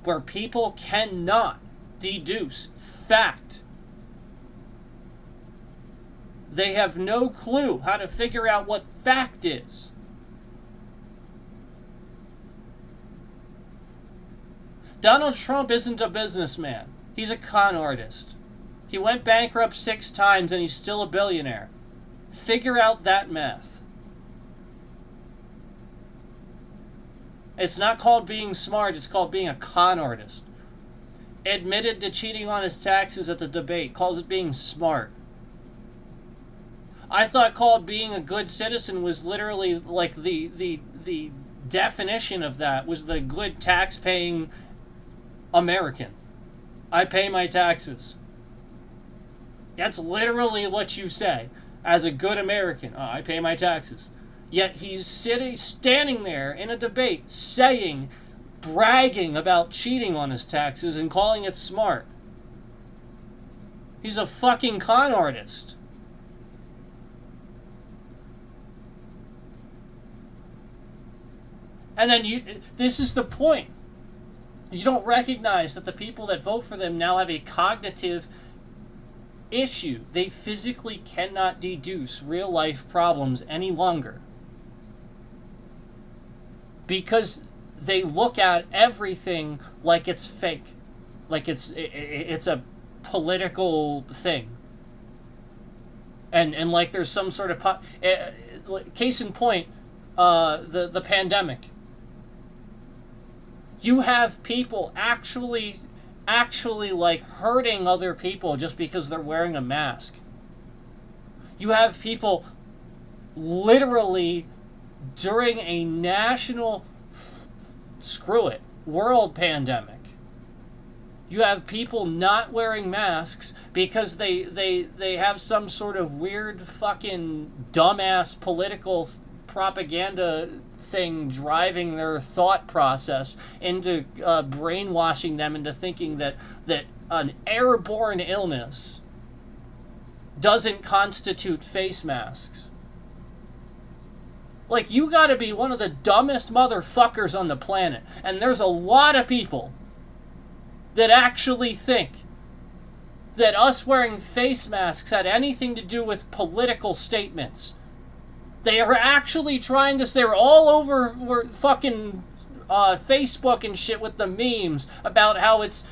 where people cannot deduce fact. They have no clue how to figure out what fact is. Donald Trump isn't a businessman. He's a con artist. He went bankrupt 6 times and he's still a billionaire. Figure out that math. It's not called being smart, it's called being a con artist. Admitted to cheating on his taxes at the debate, calls it being smart. I thought called being a good citizen was literally like the definition of that was the good tax-paying American. I pay my taxes. That's literally what you say as a good American. Oh, I pay my taxes. Yet he's standing there in a debate bragging about cheating on his taxes and calling it smart. He's a fucking con artist. And then this is the point. You don't recognize that the people that vote for them now have a cognitive issue. They physically cannot deduce real life problems any longer. Because they look at everything like it's fake, like it's a political thing, and like there's some sort of case in point, the pandemic. You have people actually like hurting other people just because they're wearing a mask. You have people literally during a national world pandemic. You have people not wearing masks because they have some sort of weird fucking dumbass political propaganda thing driving their thought process into brainwashing them into thinking that an airborne illness doesn't constitute face masks. Like, you gotta be one of the dumbest motherfuckers on the planet, and there's a lot of people that actually think that us wearing face masks had anything to do with political statements. They are actually trying to say, they're all over fucking Facebook and shit with the memes about how it's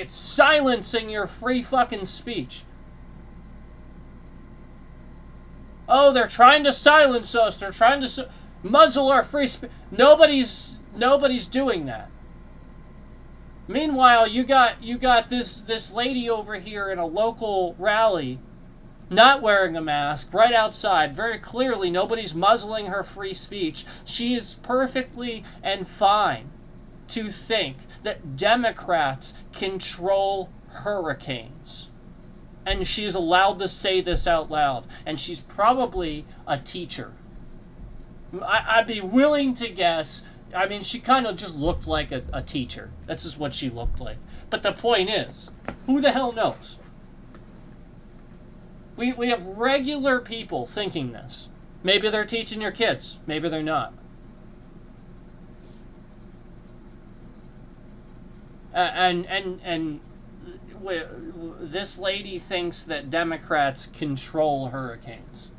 silencing your free fucking speech. Oh, they're trying to silence us. They're trying to muzzle our free speech. Nobody's doing that. Meanwhile, you got this lady over here in a local rally, not wearing a mask, right outside. Very clearly, nobody's muzzling her free speech. She is perfectly and fine to think that Democrats control hurricanes. And she's allowed to say this out loud. And she's probably a teacher. I'd be willing to guess. I mean, she kind of just looked like a teacher. That's just what she looked like. But the point is, who the hell knows? We have regular people thinking this. Maybe they're teaching your kids. Maybe they're not. And this lady thinks that Democrats control hurricanes.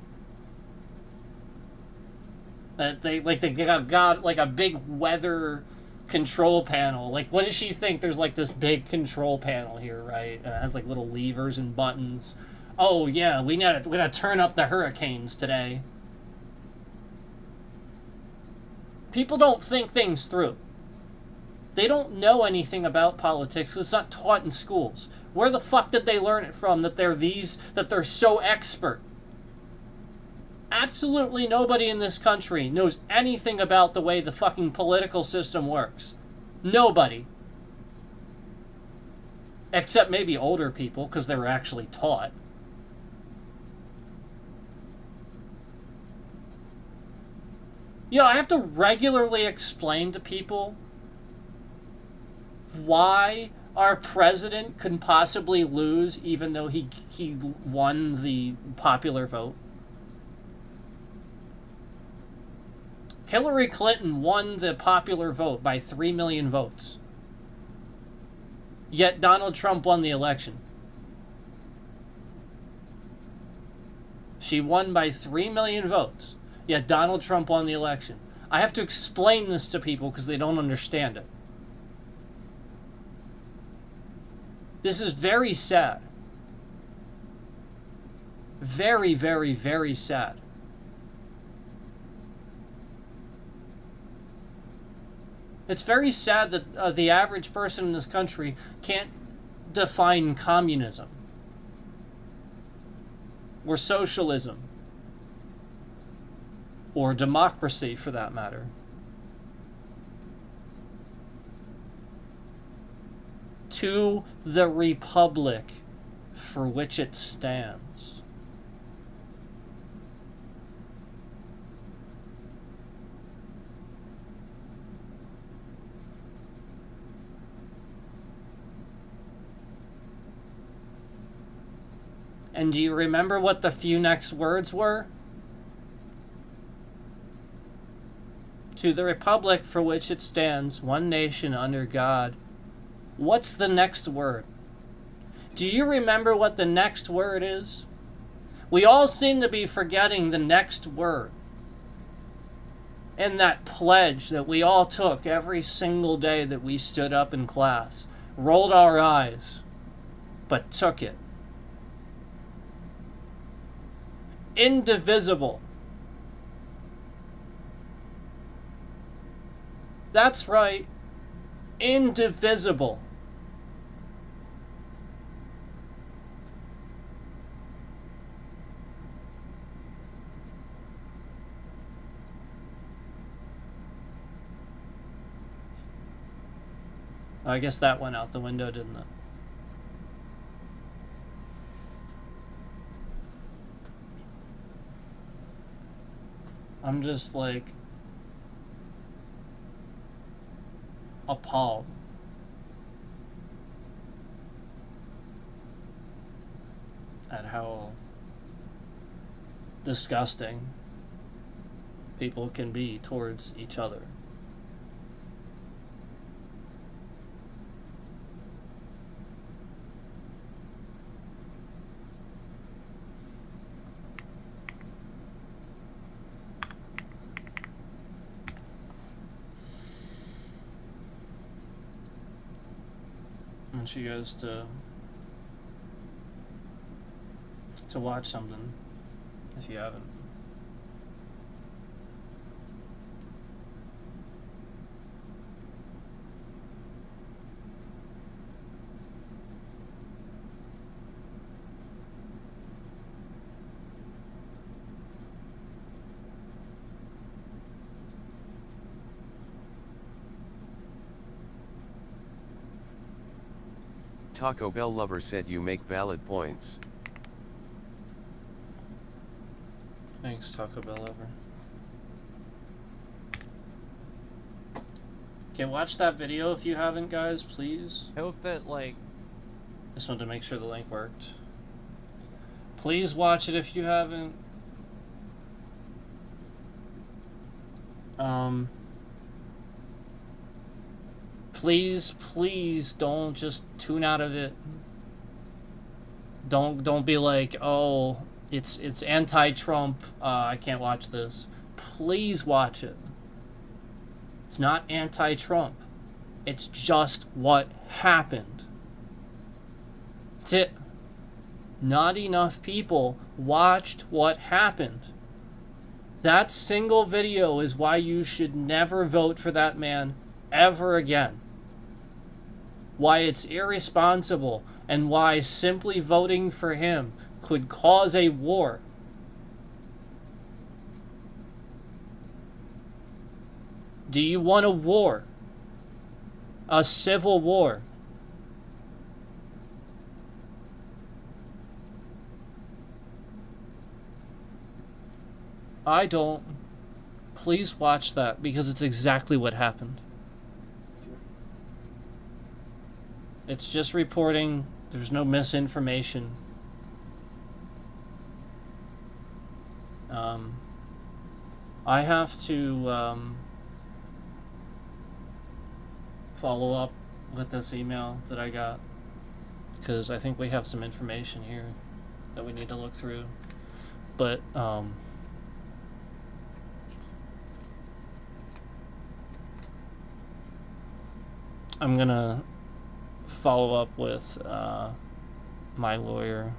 That they got like a big weather control panel. Like, what does she think? There's like this big control panel here, right? It has like little levers and buttons. Oh yeah, we're gonna turn up the hurricanes today. People don't think things through. They don't know anything about politics because it's not taught in schools. Where the fuck did they learn it from that they're so expert? Absolutely nobody in this country knows anything about the way the fucking political system works. Nobody. Except maybe older people, because they were actually taught. You know, I have to regularly explain to people why our president couldn't possibly lose even though he won the popular vote. Hillary Clinton won the popular vote by 3 million votes. Yet Donald Trump won the election. She won by 3 million votes. Yet Donald Trump won the election. I have to explain this to people because they don't understand it. This is very sad. Very, very, very sad. It's very sad that the average person in this country can't define communism or socialism or democracy, for that matter. To the republic for which it stands. And do you remember what the few next words were? To the republic for which it stands, one nation under God. What's the next word? Do you remember what the next word is? We all seem to be forgetting the next word. in that pledge that we all took every single day that we stood up in class, rolled our eyes, but took it. Indivisible. That's right. Indivisible. I guess that went out the window, didn't it? I'm just like appalled. At how disgusting people can be towards each other. And she goes to watch something, if you haven't. Taco Bell lover said you make valid points. Thanks, Taco Bell lover. Okay, watch that video if you haven't, guys, please. I hope that, like... Just wanted to make sure the link worked. Please watch it if you haven't. Please don't just tune out of it. Don't be like, oh, it's anti-Trump, I can't watch this. Please watch it. It's not anti-Trump. It's just what happened. That's it. Not enough people watched what happened. That single video is why you should never vote for that man ever again. Why it's irresponsible, and why simply voting for him could cause a war. Do you want a war? A civil war? I don't. Please watch that, because it's exactly what happened. It's just reporting. There's no misinformation. I have to follow up with this email that I got, because I think we have some information here that we need to look through. But I'm gonna follow up with my lawyer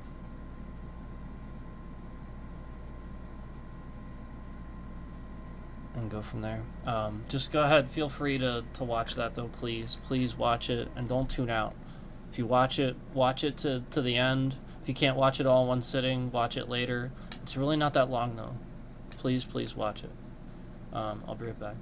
and go from there. Just go ahead, feel free to watch that though, please watch it, and don't tune out. If you watch it to the end. If you can't watch it all in one sitting, watch it later. It's really not that long though. Please watch it. I'll be right back.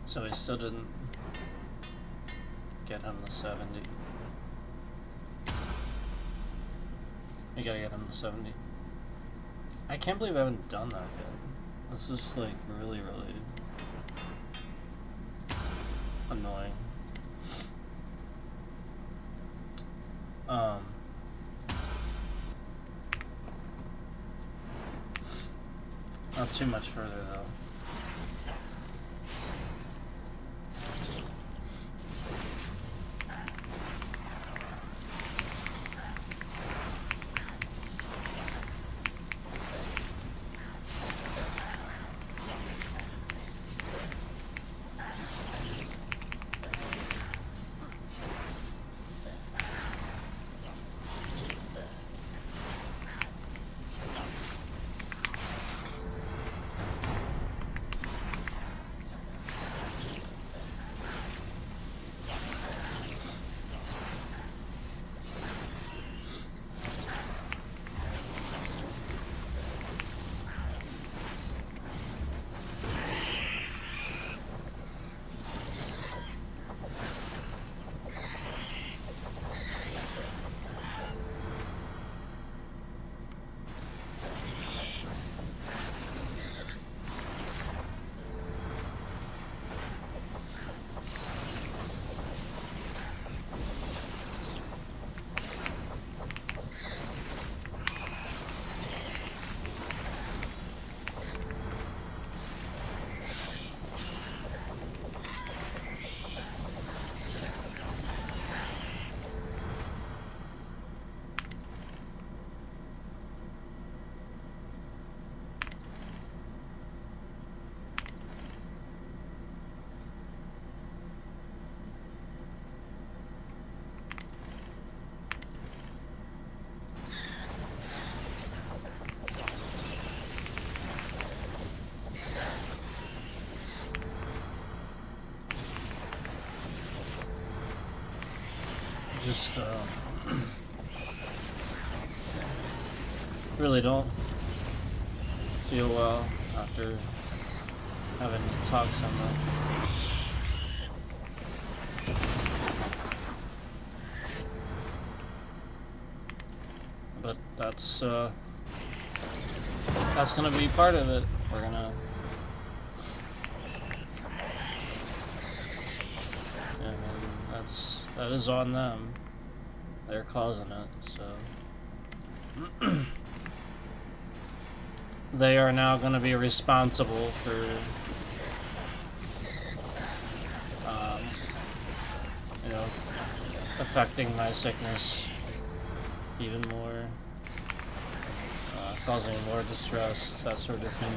So we still didn't get him the 70. We gotta get him the 70. I can't believe I haven't done that yet. This is like really, really annoying. Not too much further though. Just really don't feel well after having to talk so much. But that's gonna be part of it. We're gonna that is on them. They're causing it, so they are now going to be responsible for you know, affecting my sickness even more, causing more distress, that sort of thing.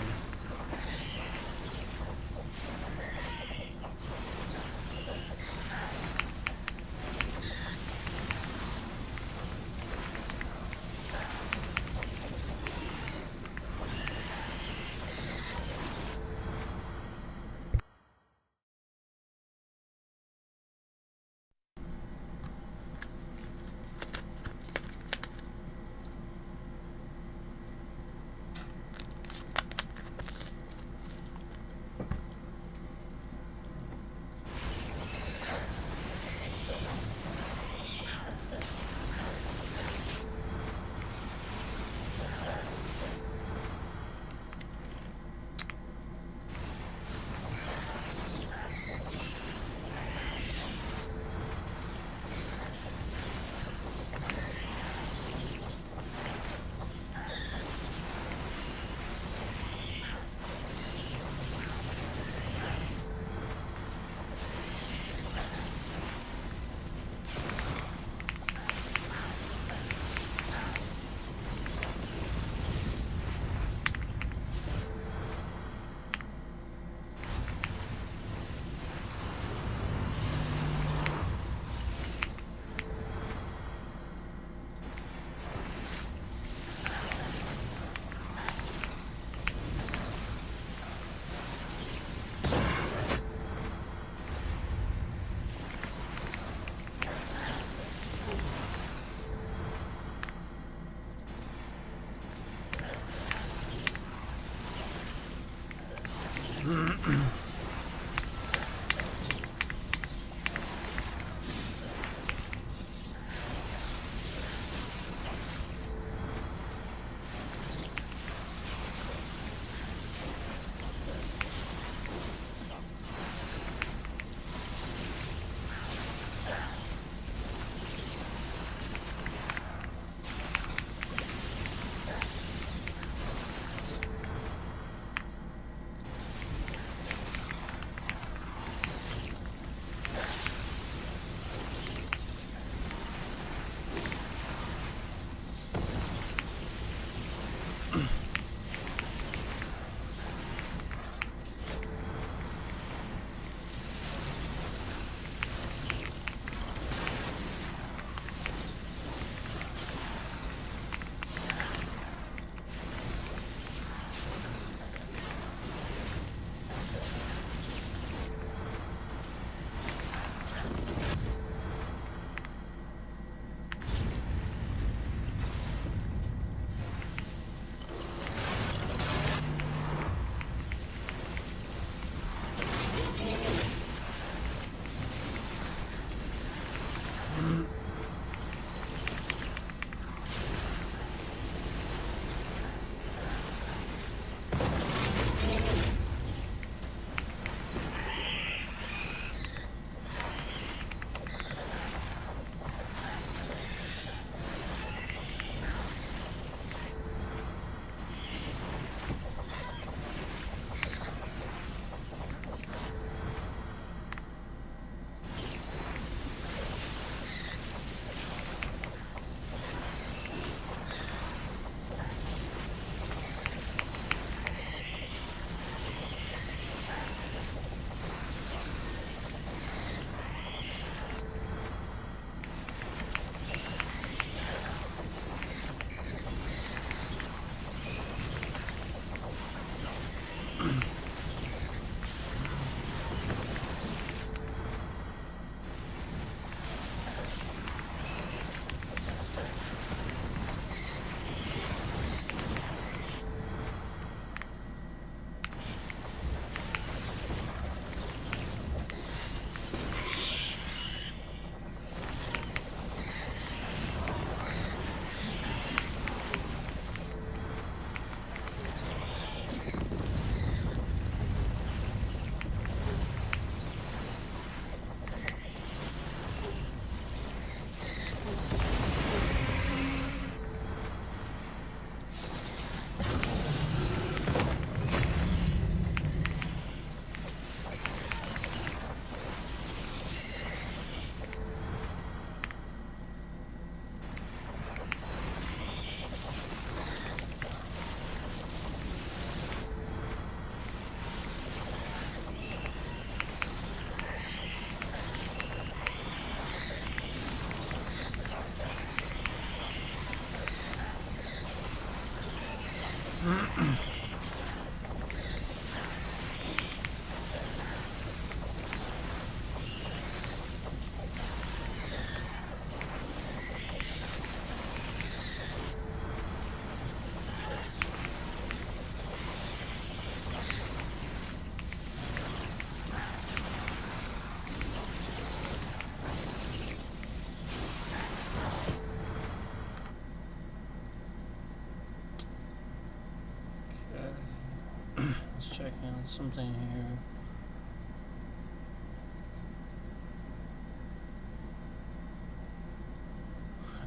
Let's check out something here.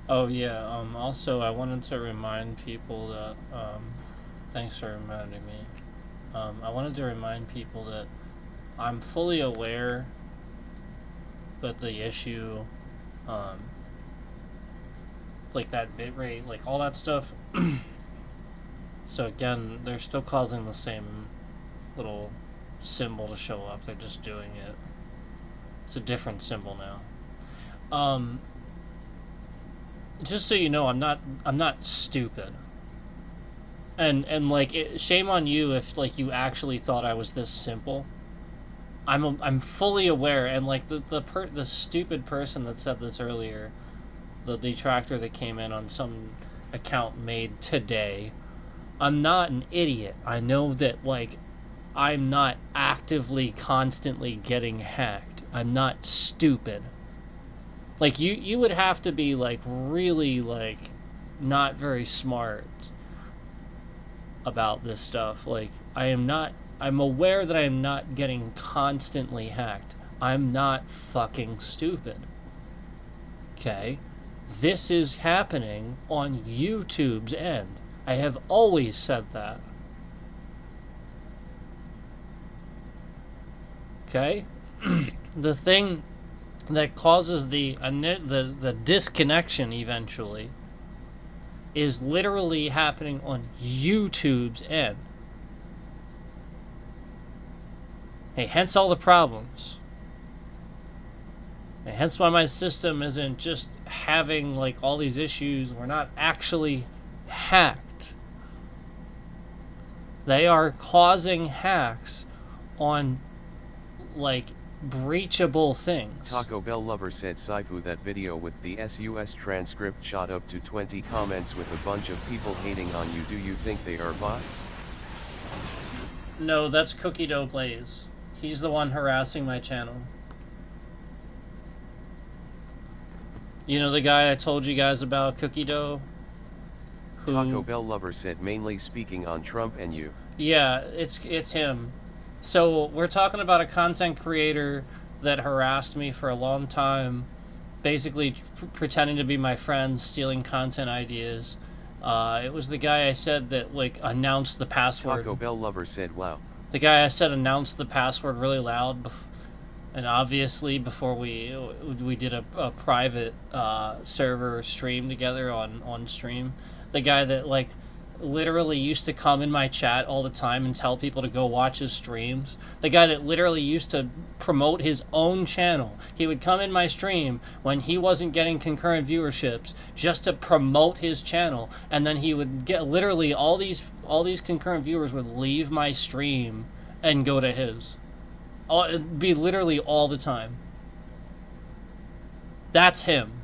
Oh yeah, also I wanted to remind people that, thanks for reminding me. I wanted to remind people that I'm fully aware that the issue, like that bitrate, like all that stuff. So again, they're still causing the same little symbol to show up. They're just doing it. It's a different symbol now. Just so you know, I'm not stupid. And like, shame on you if like you actually thought I was this simple. I'm fully aware, and like the stupid person that said this earlier, the detractor that came in on some account made today. I'm not an idiot. I know that, like, I'm not actively, constantly getting hacked. I'm not stupid. Like, you would have to be, like, really, like, not very smart about this stuff. Like, I'm aware that I am not getting constantly hacked. I'm not fucking stupid. Okay? This is happening on YouTube's end. I have always said that. Okay? The thing that causes the disconnection eventually is literally happening on YouTube's end. Hey, hence all the problems. And hence why my system isn't just having like all these issues. We're not actually hacked. They are causing hacks on, like, breachable things. Taco Bell lover said Saifu that video with the SUS transcript shot up to 20 comments with a bunch of people hating on you. Do you think they are bots? No, that's Cookie Dough Blaze. He's the one harassing my channel. You know the guy I told you guys about, Cookie Dough? Taco Bell lover said mainly speaking on Trump and you. Yeah, it's him. So we're talking about a content creator that harassed me for a long time, basically pretending to be my friend, stealing content ideas. It was the guy I said that, like, announced the password. Taco Bell lover said wow. The guy I said announced the password really loud, and obviously before we did a private server stream together on stream. The guy that, like, literally used to come in my chat all the time and tell people to go watch his streams. The guy that literally used to promote his own channel. He would come in my stream when he wasn't getting concurrent viewerships just to promote his channel, and then he would get literally all these concurrent viewers would leave my stream and go to his. It'd be literally all the time. That's him.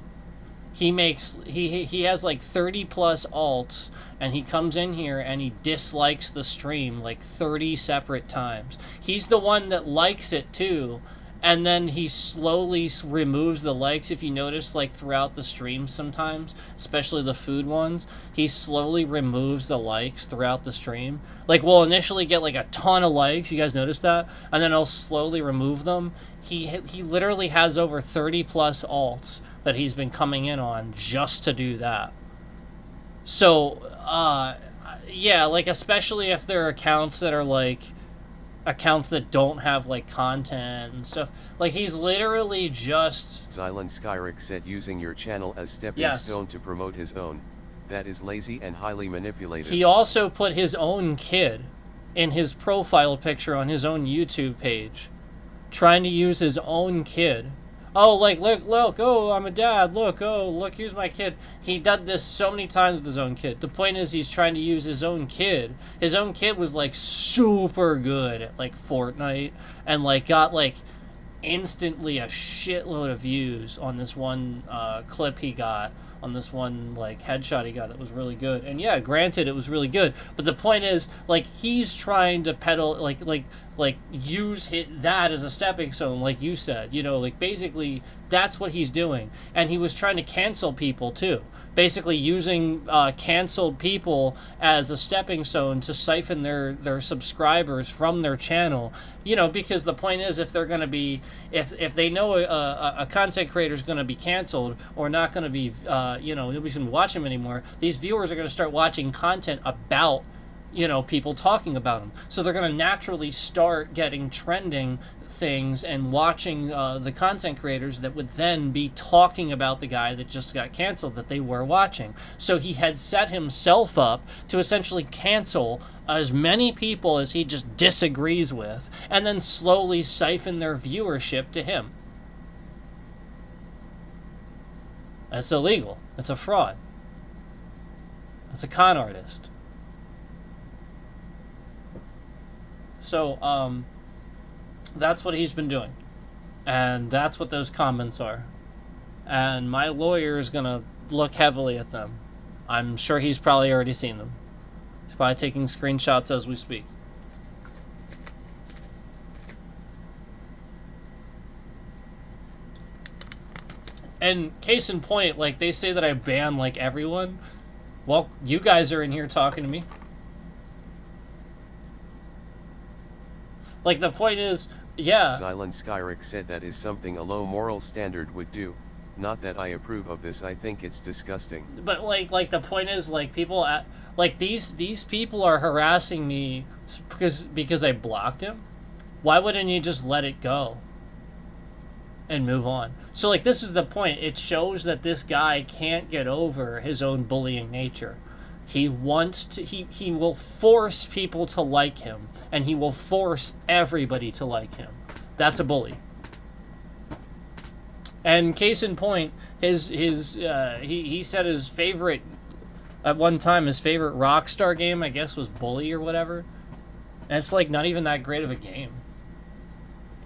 He has like 30 plus alts, and he comes in here and he dislikes the stream like 30 separate times. He's the one that likes it too, and then he slowly removes the likes. If you notice, like, throughout the stream sometimes, especially the food ones, he slowly removes the likes throughout the stream. Like, we'll initially get like a ton of likes, you guys notice that? And then he'll slowly remove them. He literally has over 30 plus alts that he's been coming in on just to do that. So, yeah, like, especially if there are accounts that are, like, accounts that don't have, like, content and stuff. Like, he's literally just... Zylan Skyrick said using your channel as stepping stone to promote his own. That is lazy and highly manipulative. He also put his own kid in his profile picture on his own YouTube page, trying to use his own kid. oh, like, look, oh, I'm a dad, look, oh, look, here's my kid. He did this so many times with his own kid. The point is he's trying to use his own kid. His own kid was, like, super good at, like, Fortnite, and, like, got, like, instantly a shitload of views on this one clip he got, on this one like headshot he got that was really good. And yeah, granted it was really good, but the point is, like, he's trying to peddle like use that as a stepping stone, like you said, you know, like basically that's what he's doing. And he was trying to cancel people too, basically using canceled people as a stepping stone to siphon their subscribers from their channel, you know, because the point is, if they're going to be, if they know a content creator is going to be canceled or not going to be, you know, nobody's going to watch him anymore, these viewers are going to start watching content about, you know, people talking about them. So they're going to naturally start getting trending things and watching the content creators that would then be talking about the guy that just got canceled that they were watching. So he had set himself up to essentially cancel as many people as he just disagrees with, and then slowly siphon their viewership to him. That's illegal. It's a fraud. It's a con artist. So, that's what he's been doing. And that's what those comments are. And my lawyer is going to look heavily at them. I'm sure he's probably already seen them. He's probably taking screenshots as we speak. And case in point, like, they say that I ban, like, everyone. Well, you guys are in here talking to me. Like, the point is, yeah. Zylan Skyrick said that is something a low moral standard would do. Not that I approve of this, I think it's disgusting. But, like the point is, like, people, like, these people are harassing me because I blocked him. Why wouldn't you just let it go and move on? So, like, this is the point. It shows that this guy can't get over his own bullying nature. He wants to, he will force people to like him, and he will force everybody to like him. That's a bully. And case in point, he said his favorite, at one time, his favorite Rockstar game, I guess, was Bully or whatever. And it's, like, not even that great of a game.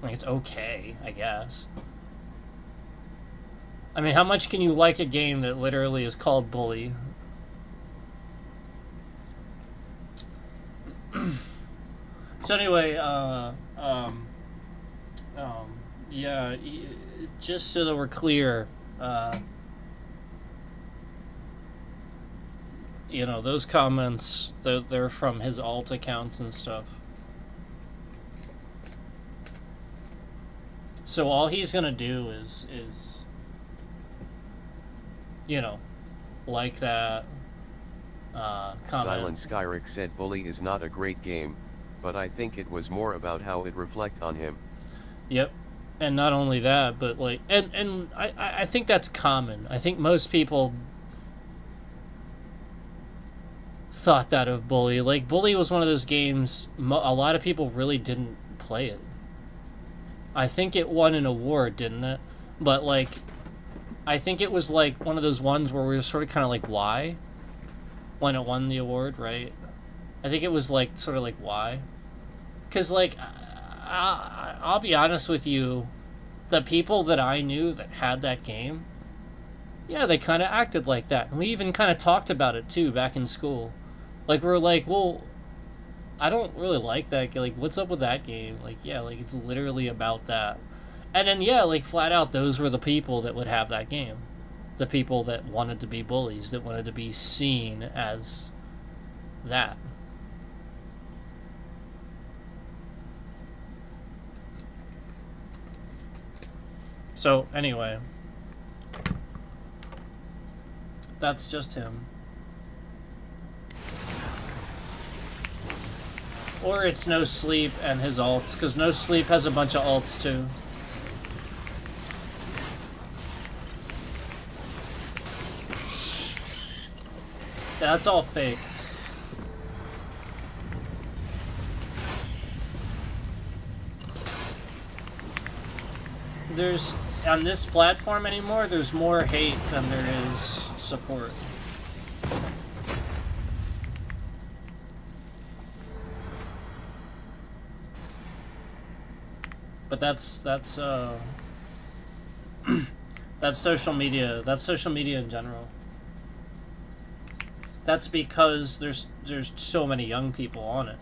Like, it's okay, I guess. I mean, how much can you like a game that literally is called Bully? So anyway, yeah, just so that we're clear, you know, those comments, they're from his alt accounts and stuff. So all he's gonna do is you know, like that, comment. Zylan Skyrick said Bully is not a great game, but I think it was more about how it reflect on him. Yep. And not only that, but like, and I think that's common. I think most people thought that of Bully. Like, Bully was one of those games, a lot of people really didn't play it. I think it won an award, didn't it? But, like, I think it was, like, one of those ones where we were sort of kind of like, why? When it won the award, right? I think it was, like, sort of like, why? Because, like, I'll be honest with you, the people that I knew that had that game, yeah, they kind of acted like that. And we even kind of talked about it, too, back in school. Like, we were like, well, I don't really like that. Like, what's up with that game? Like, yeah, like, it's literally about that. And then, yeah, like, flat out, those were the people that would have that game. The people that wanted to be bullies, that wanted to be seen as that. So, anyway, that's just him. Or it's No Sleep and his alts, because No Sleep has a bunch of alts too. That's all fake. There's on this platform anymore, there's more hate than there is support. But that's social media. That's social media in general. That's because there's so many young people on it,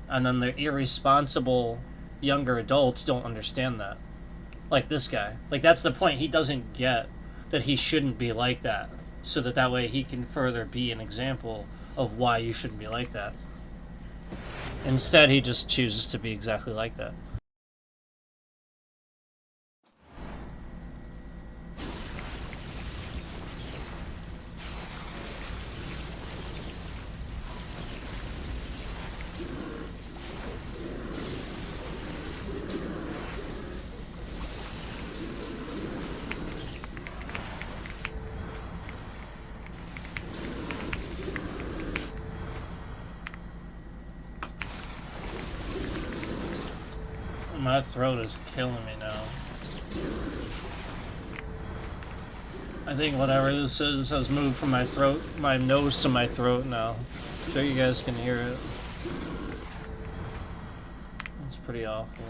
and then the irresponsible younger adults don't understand that. Like this guy. Like, that's the point. He doesn't get that he shouldn't be like that, so that way he can further be an example of why you shouldn't be like that. Instead, he just chooses to be exactly like that. My throat is killing me now. I think whatever this is has moved from my throat, my nose to my throat now. I'm sure you guys can hear it. It's pretty awful.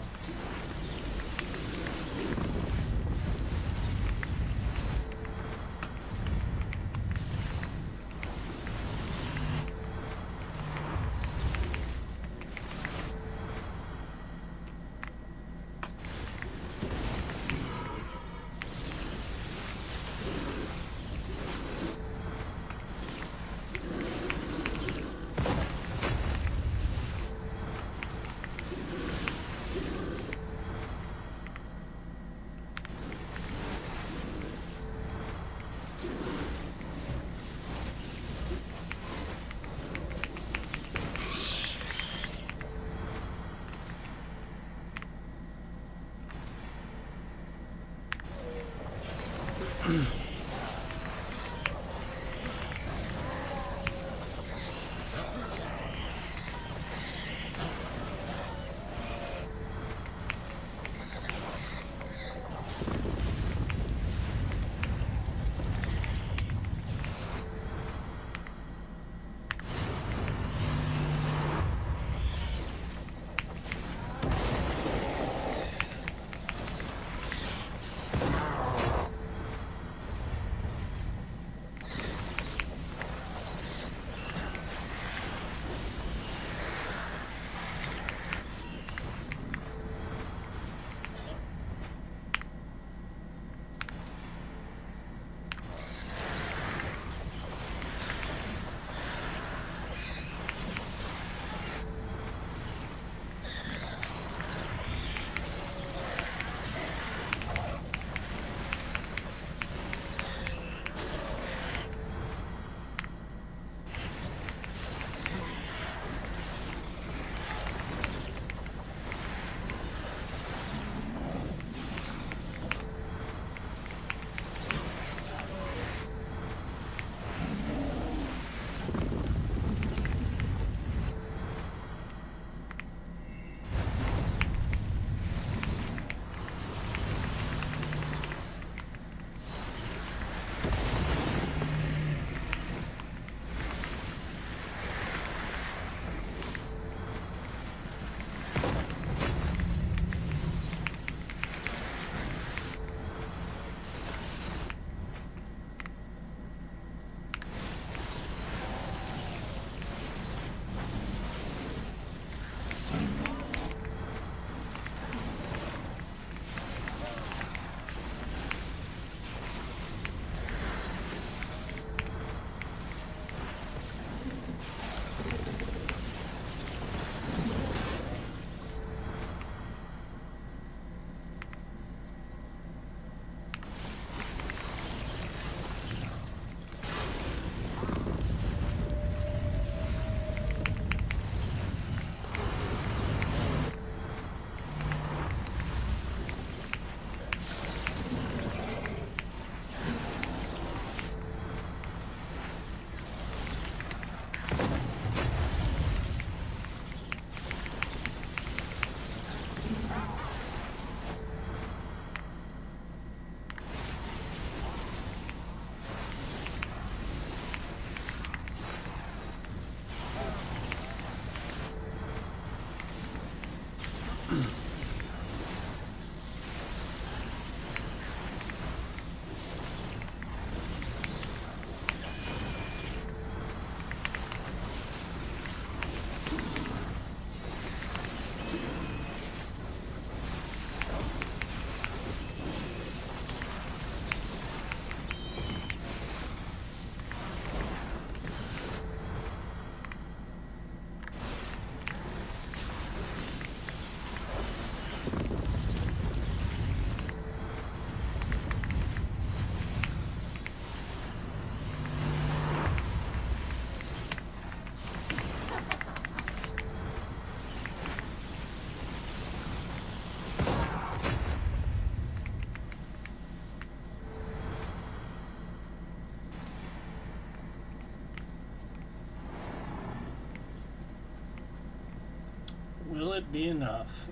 it be enough?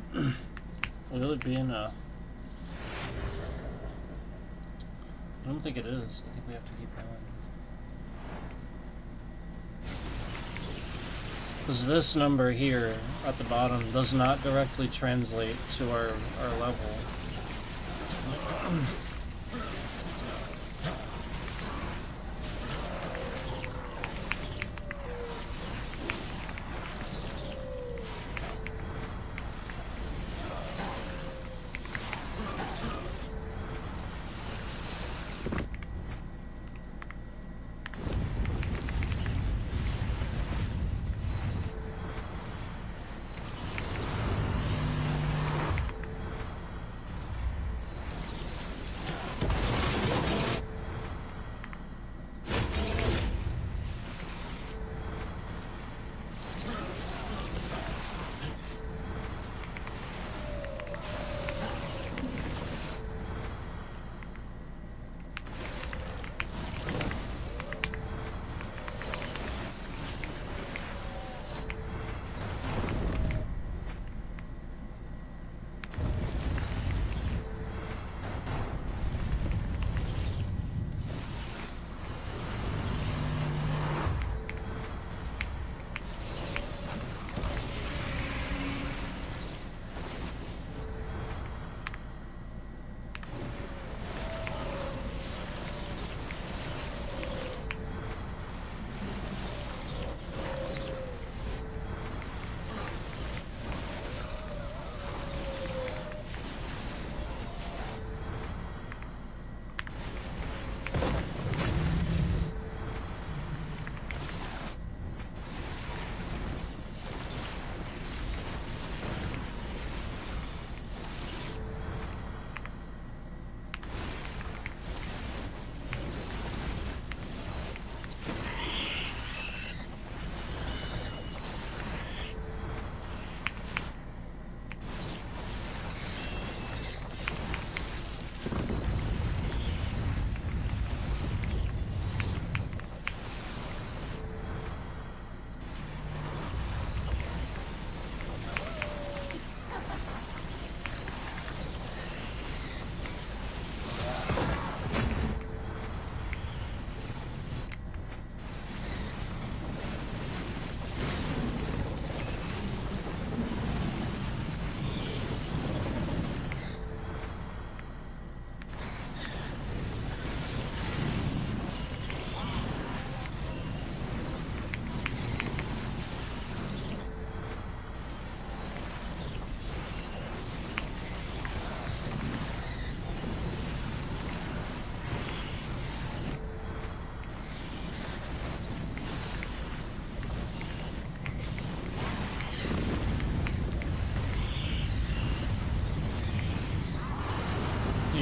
Will it be enough? I don't think it is. I think we have to keep going. Because this number here at the bottom does not directly translate to our level.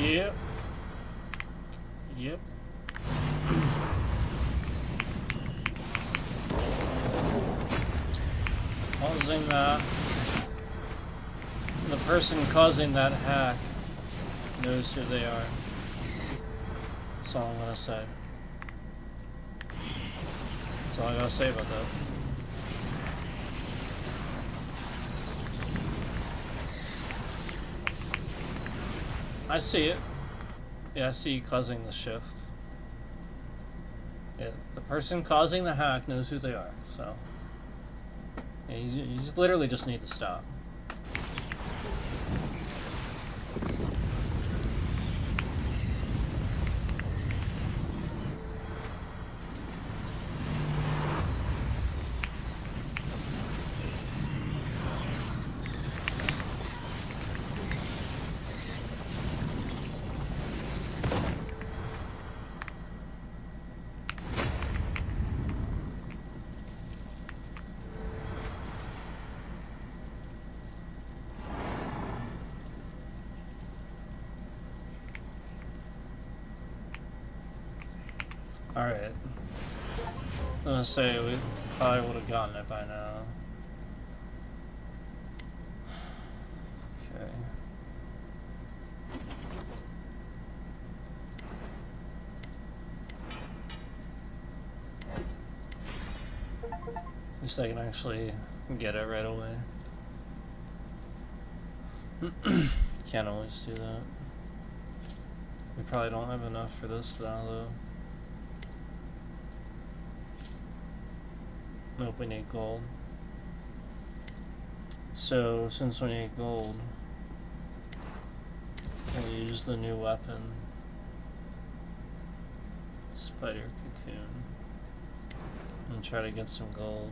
Yep. Yep. Causing that. The person causing that hack knows who they are. That's all I'm gonna say. That's all I gotta say about that. I see it. Yeah, I see you causing the shift. Yeah, the person causing the hack knows who they are, so yeah, you just literally just need to stop. Alright. I'm gonna say we probably would have gotten it by now. Okay. At least I can actually get it right away. Can't always do that. We probably don't have enough for this now, though. Nope, we need gold. So, since we need gold, we'll use the new weapon. Spider cocoon. And try to get some gold.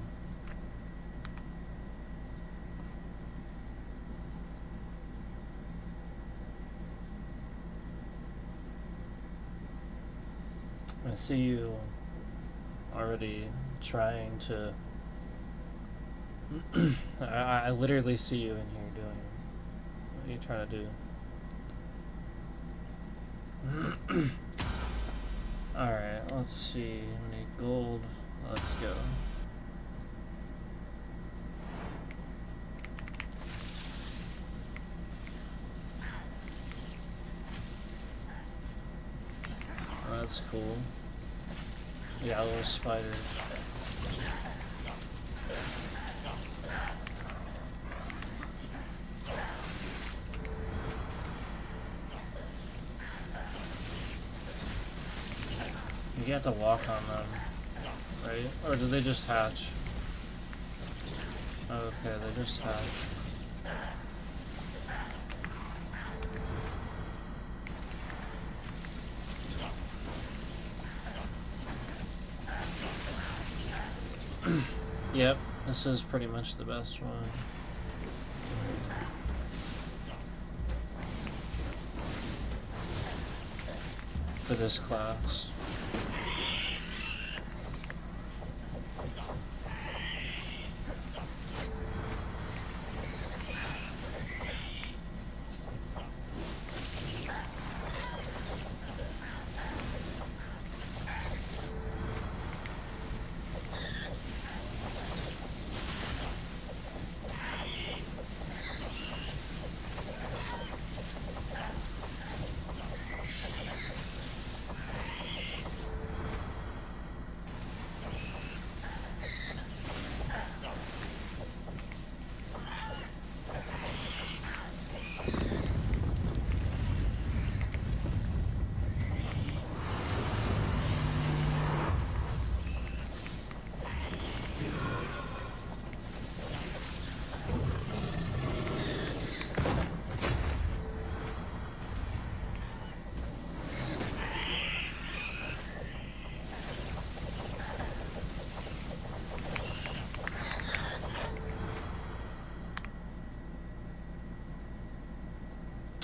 I see you already trying to I literally see you in here doing it. What are you trying to do? Alright, let's see. We need gold. Let's go. That's cool. Yeah, little spiders. You have to walk on them, right? Or do they just hatch? Oh, okay, they just hatch. Yep, this is pretty much the best one. For this class.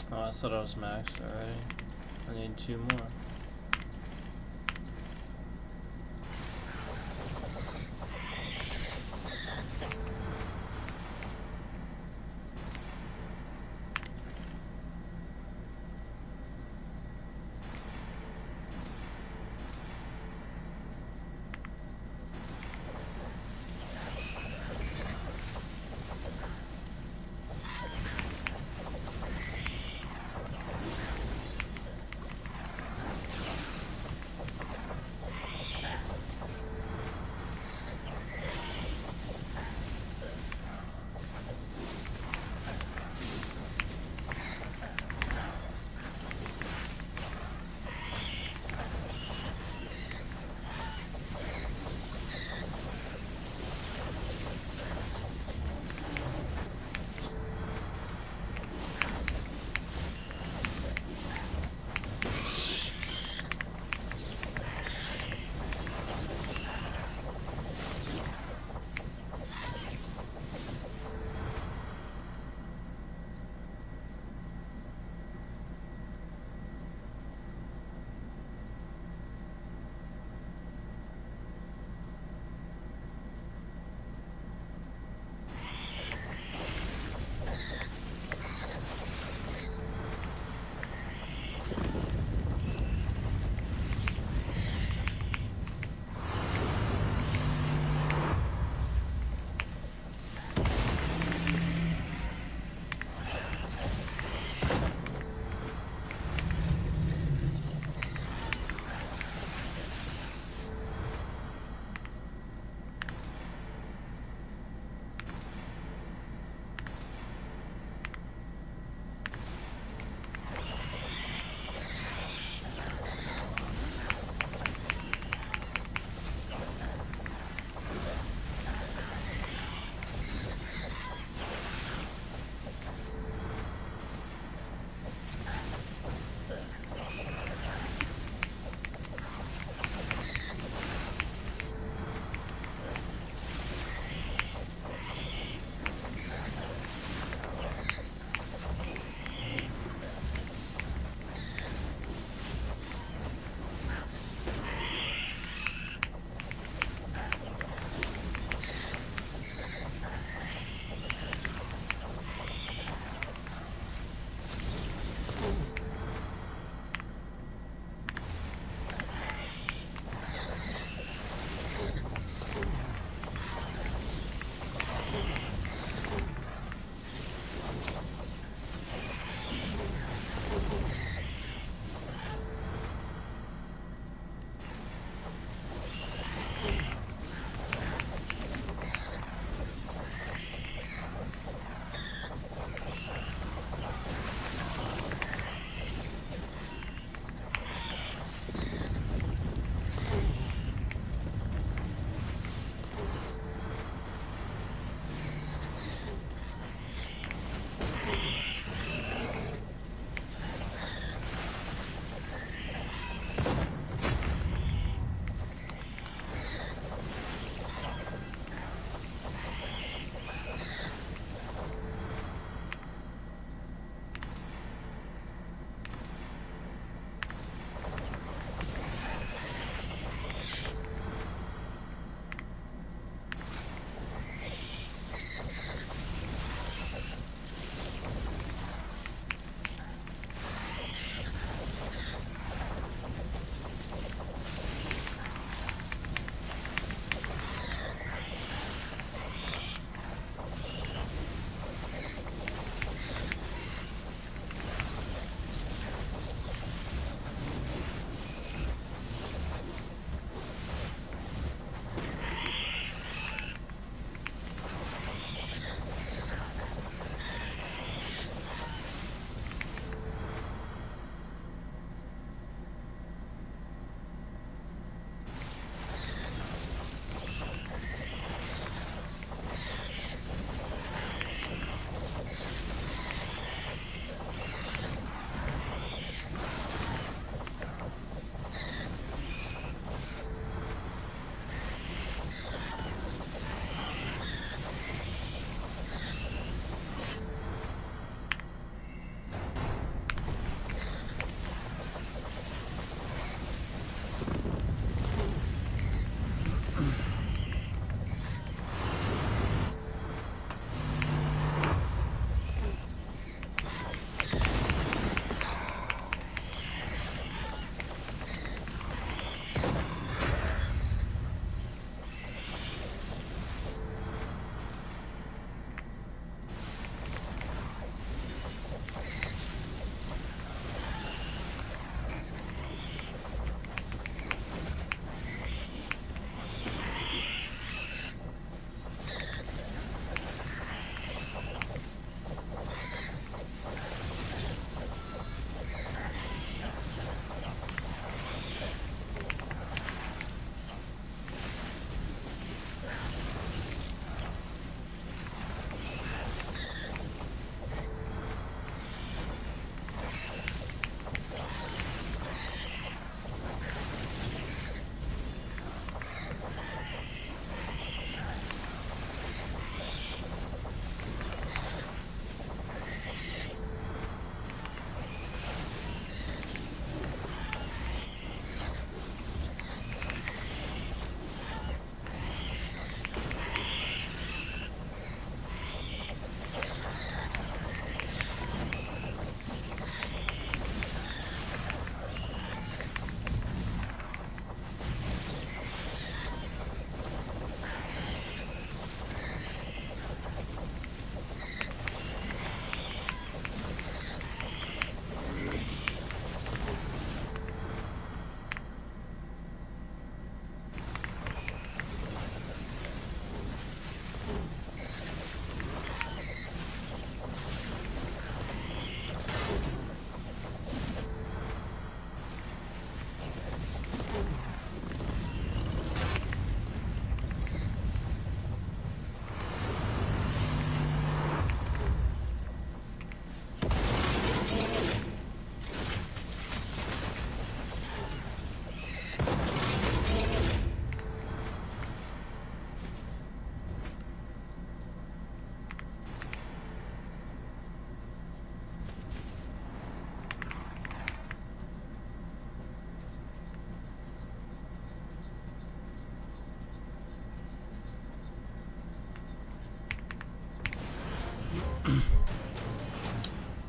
Oh, I thought I was maxed already. I need 2 more.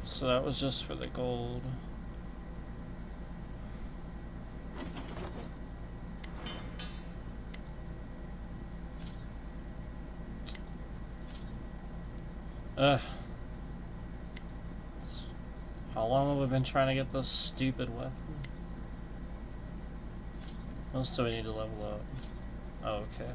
So that was just for the gold. Ugh. How long have we been trying to get this stupid weapon? What else do we need to level up? Oh, okay.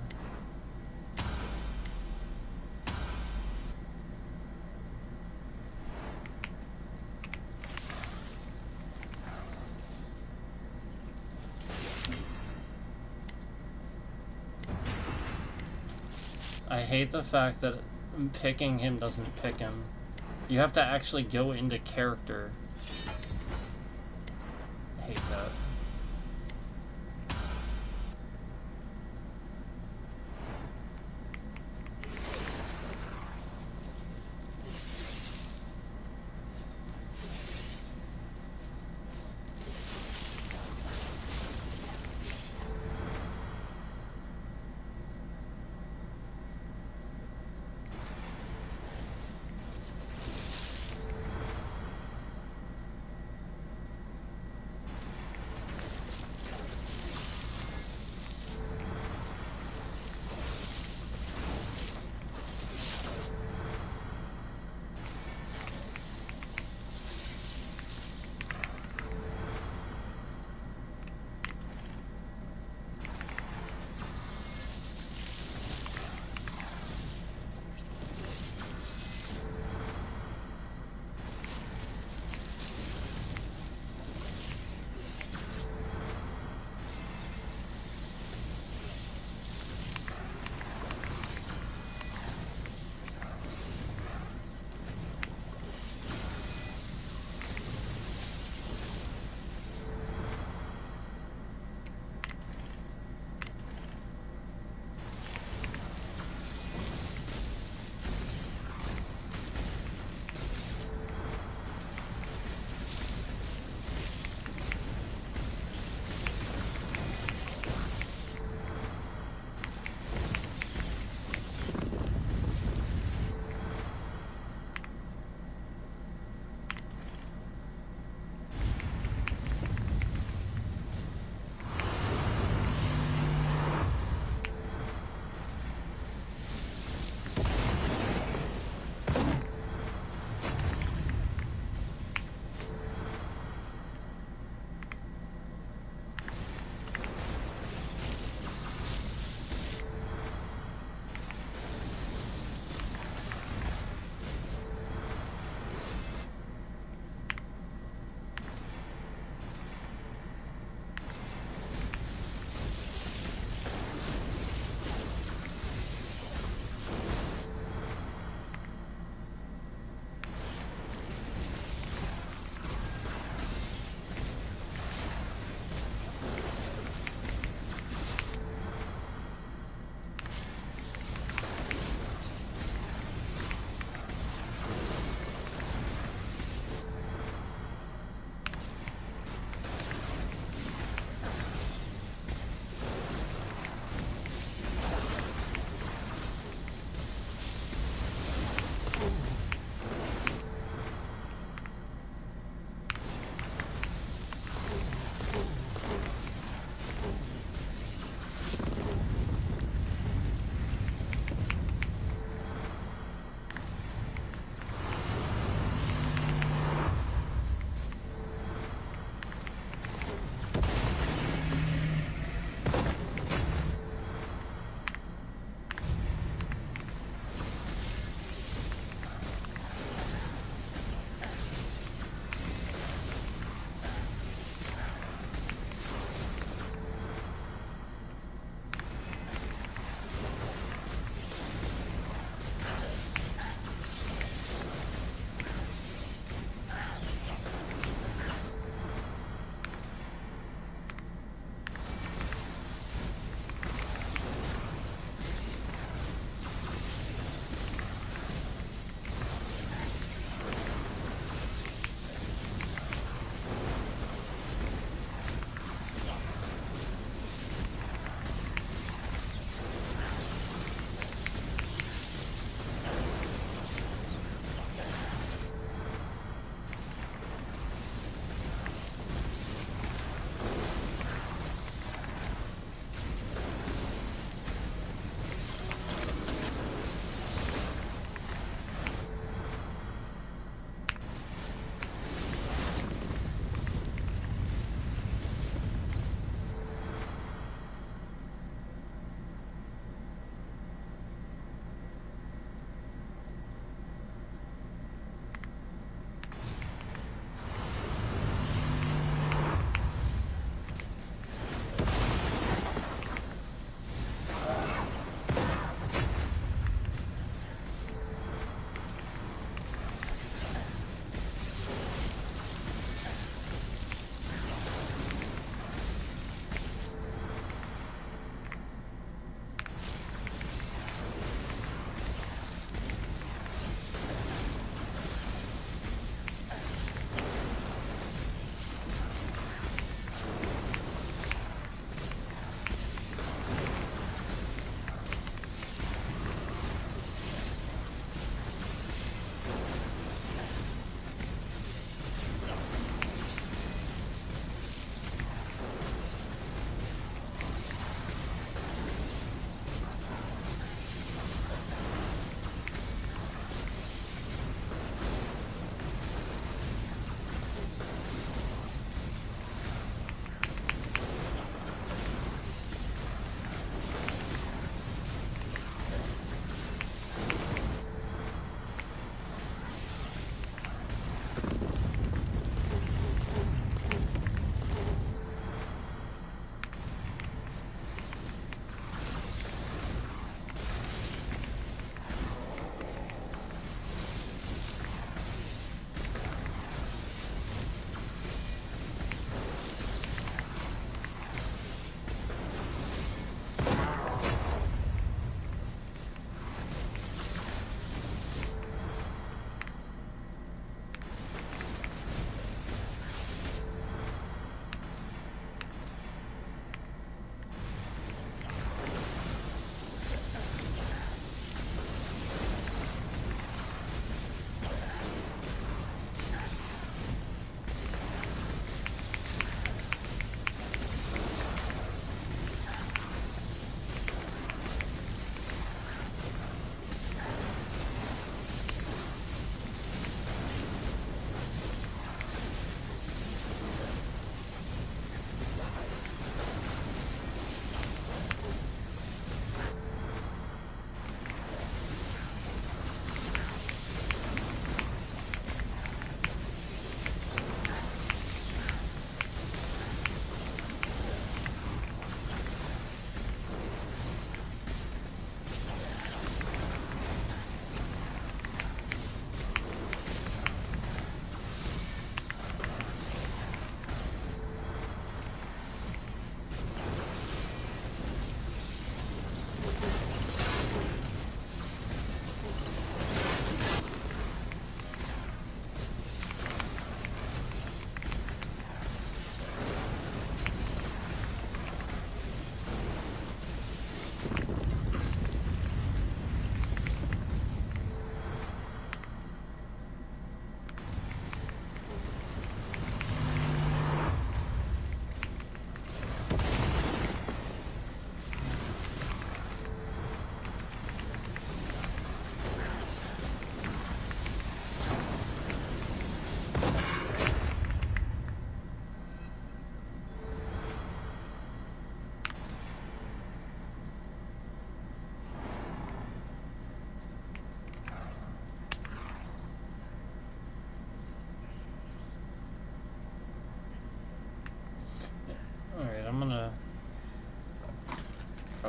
I hate the fact that picking him doesn't pick him. You have to actually go into character. I hate that.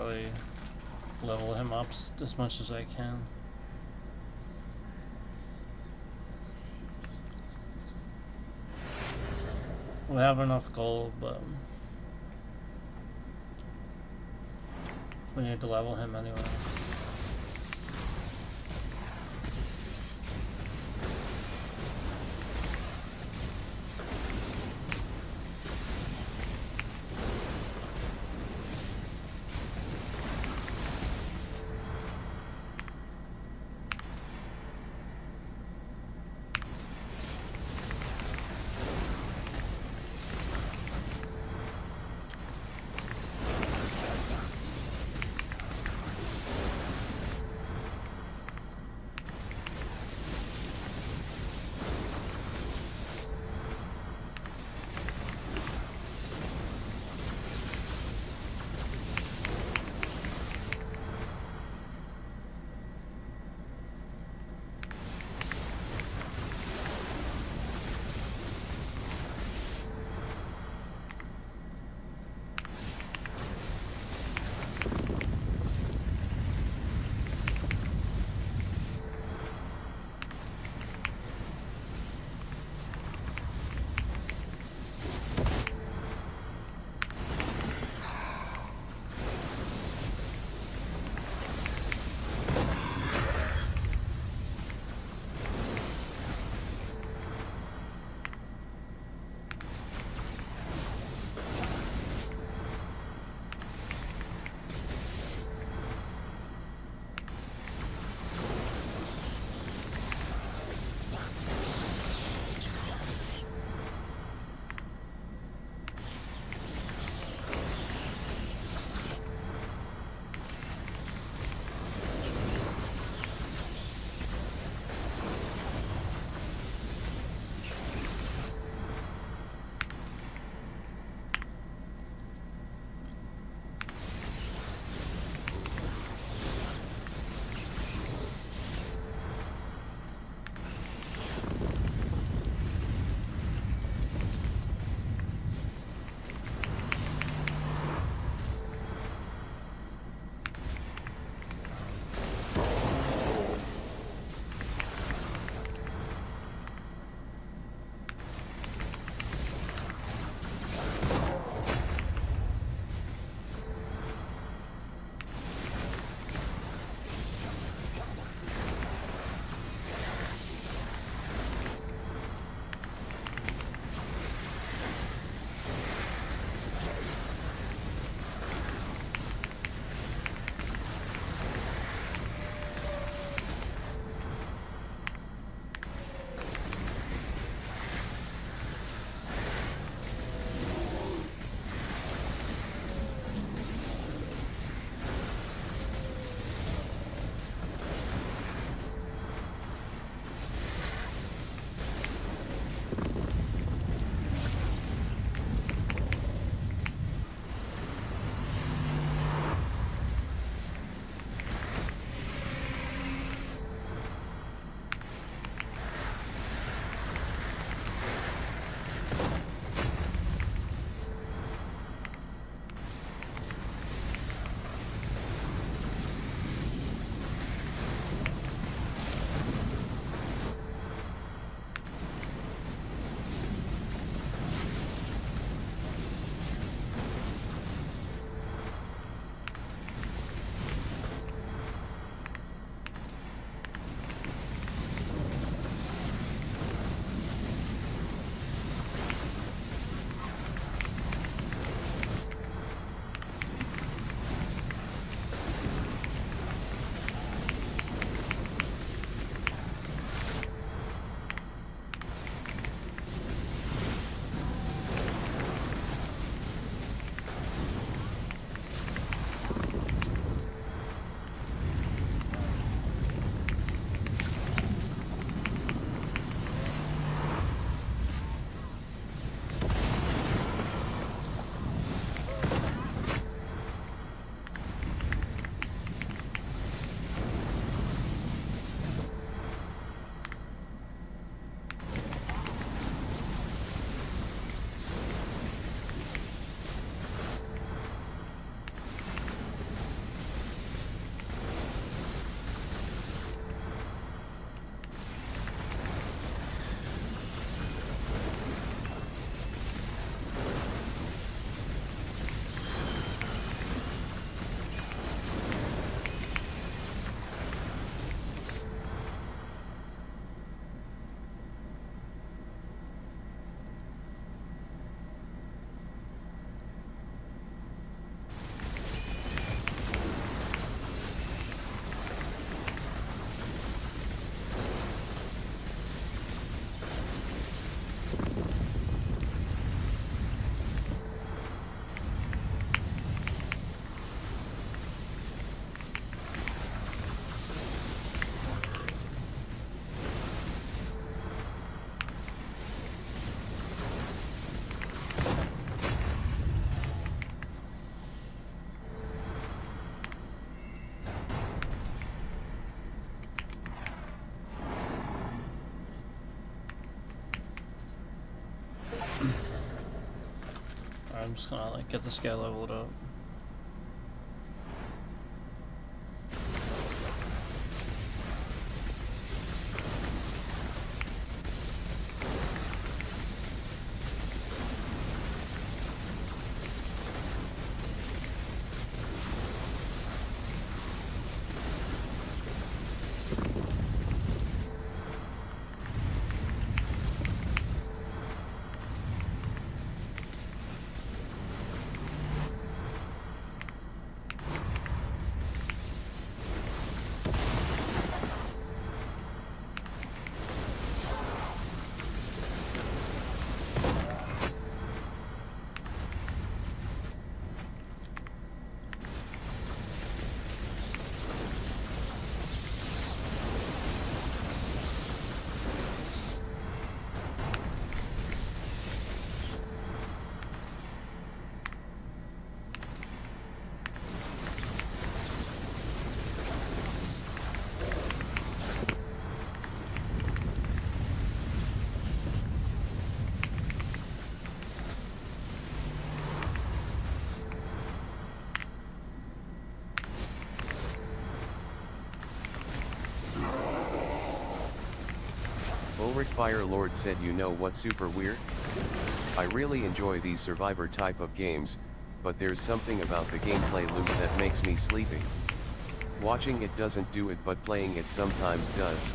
probably level him up as much as I can. We have enough gold, but we need to level him anyway. I'm just gonna like get this guy leveled up. Ulrich Firelord said, you know what's super weird? I really enjoy these survivor type of games, but there's something about the gameplay loop that makes me sleepy. Watching it doesn't do it, but playing it sometimes does.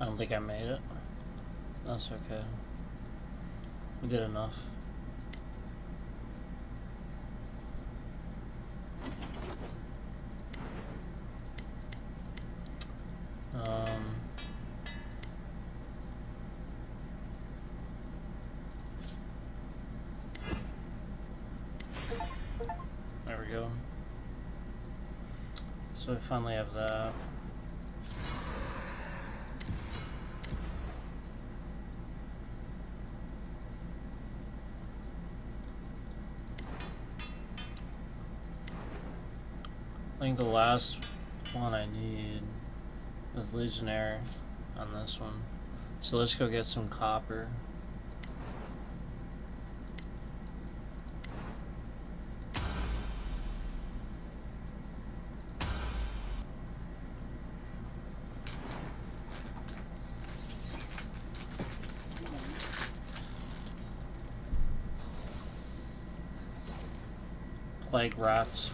I don't think I made it. That's okay. We did enough. There we go. So I finally have that. I think the last one I need is Legionnaire on this one. So let's go get some copper. plague rats.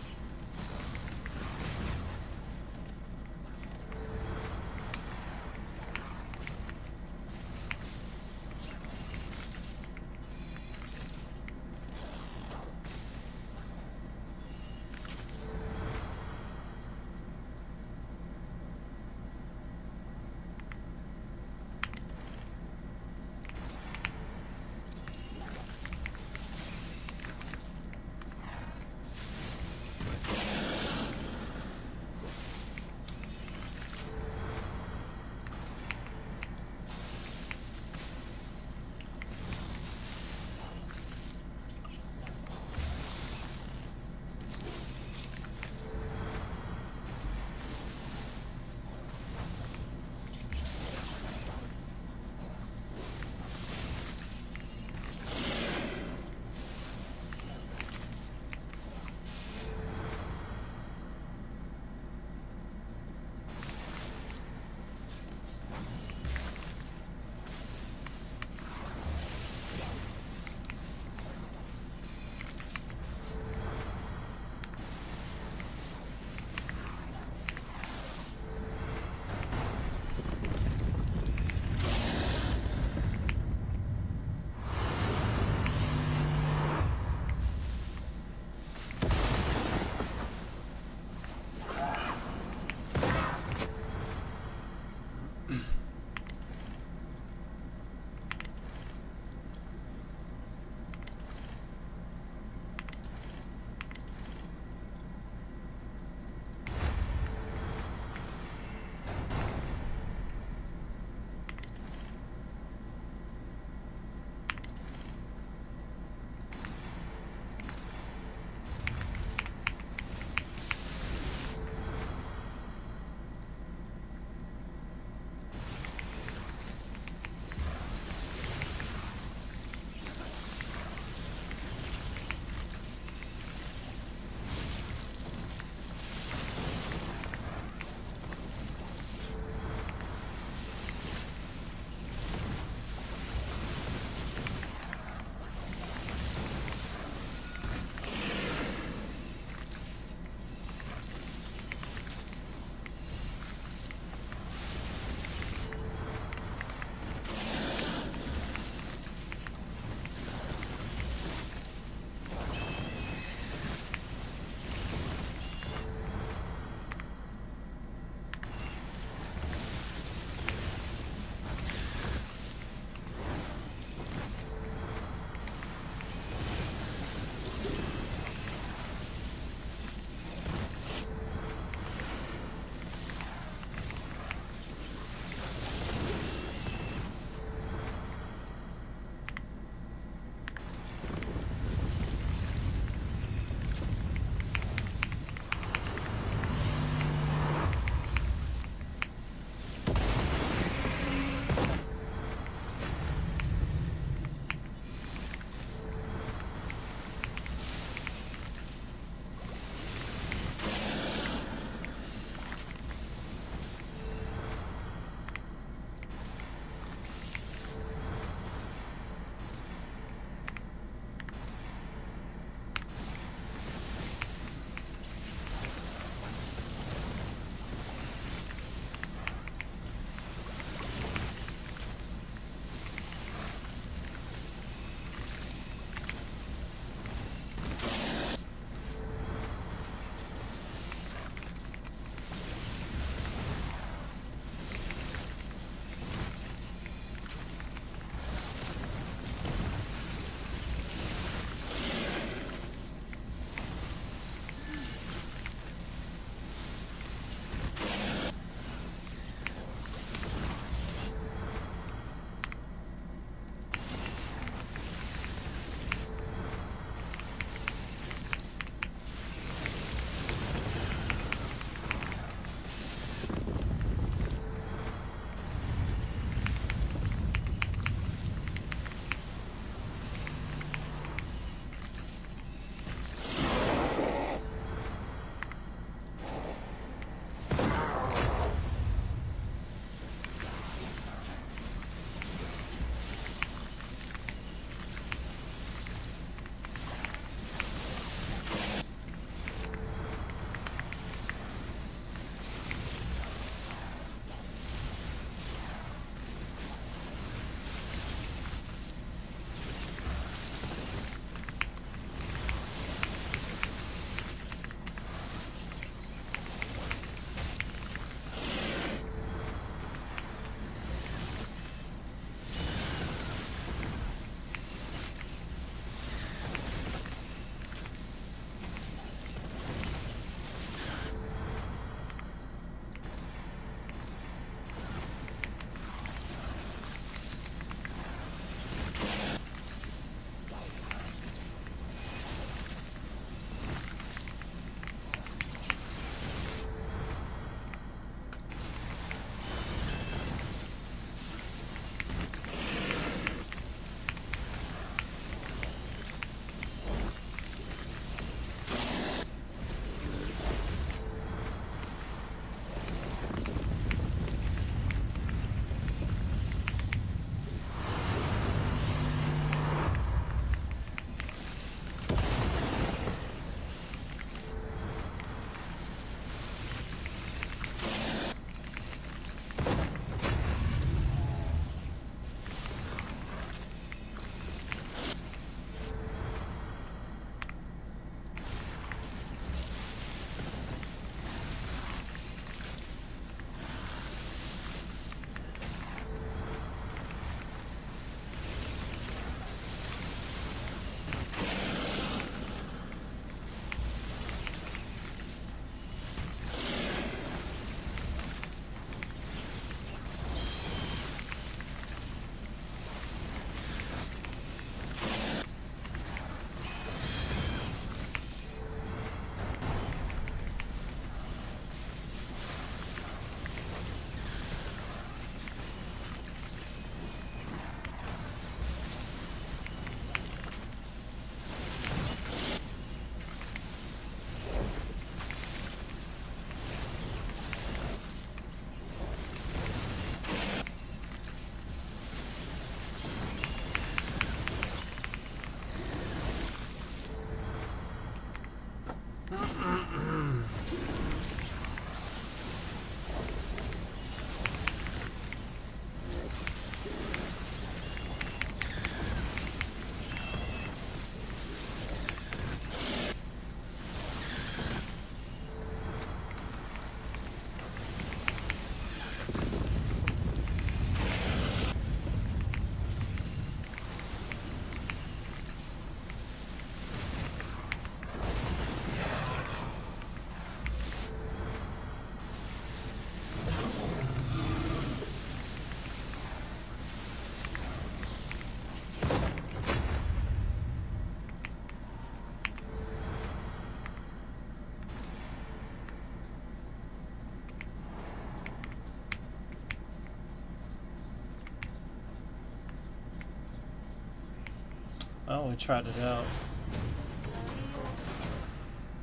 Oh, we tried it out.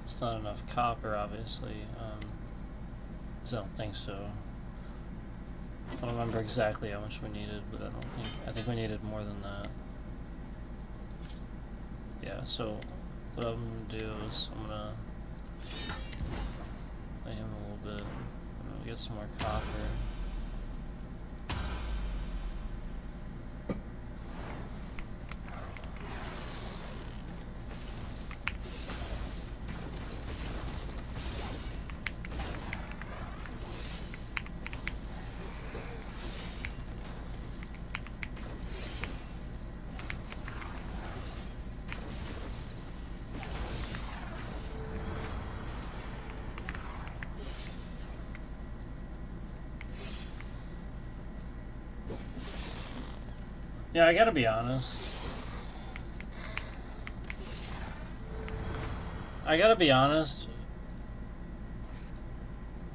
It's not enough copper, obviously. 'Cause I don't think so. I don't remember exactly how much we needed, but I think we needed more than that. Yeah, so what I'm gonna do is I'm gonna play him a little bit. I'm gonna get some more copper. Yeah, I gotta be honest.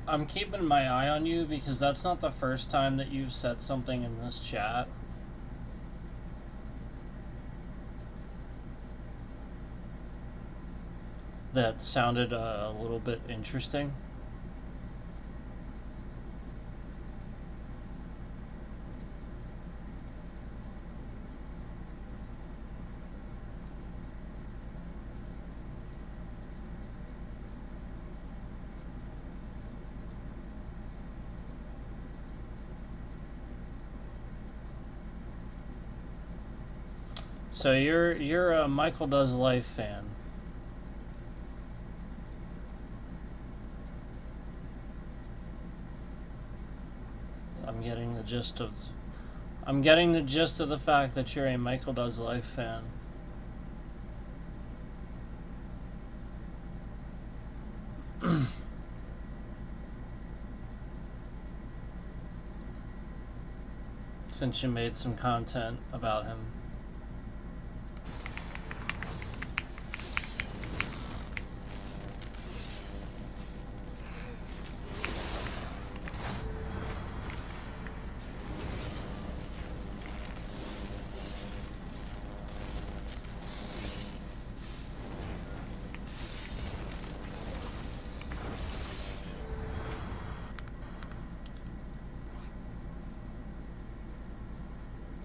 I'm keeping my eye on you because that's not the first time that you've said something in this chat that sounded a little bit interesting. So you're a Michael Does Life fan. I'm getting the gist of the fact that you're a Michael Does Life fan. Since you made some content about him.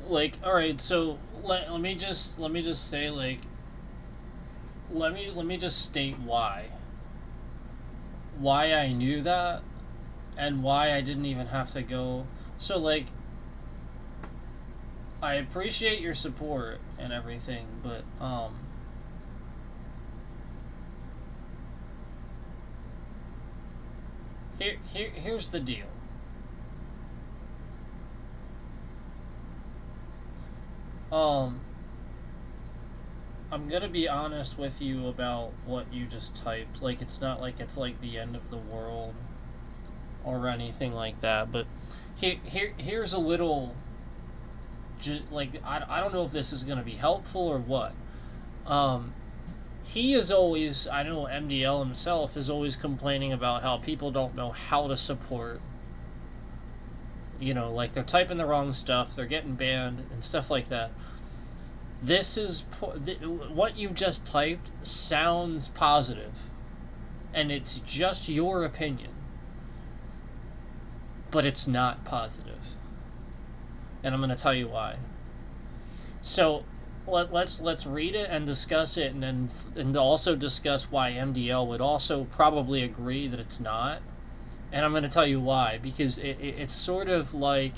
Like, all right, so let me just say, like, let me just state why I knew that and why I didn't even have to go. So, like, I appreciate your support and everything, but here's the deal. I'm gonna be honest with you about what you just typed. Like, it's not like it's like the end of the world or anything like that, but here's a little, like, I don't know if this is gonna be helpful or what. He is always, I know MDL himself is always complaining about how people don't know how to support. You know, like, they're typing the wrong stuff, they're getting banned, and stuff like that. This is... what you just typed sounds positive. And it's just your opinion. But it's not positive. And I'm going to tell you why. So, let's read it and discuss it, and also discuss why MDL would also probably agree that it's not. And I'm going to tell you why, because it's sort of like,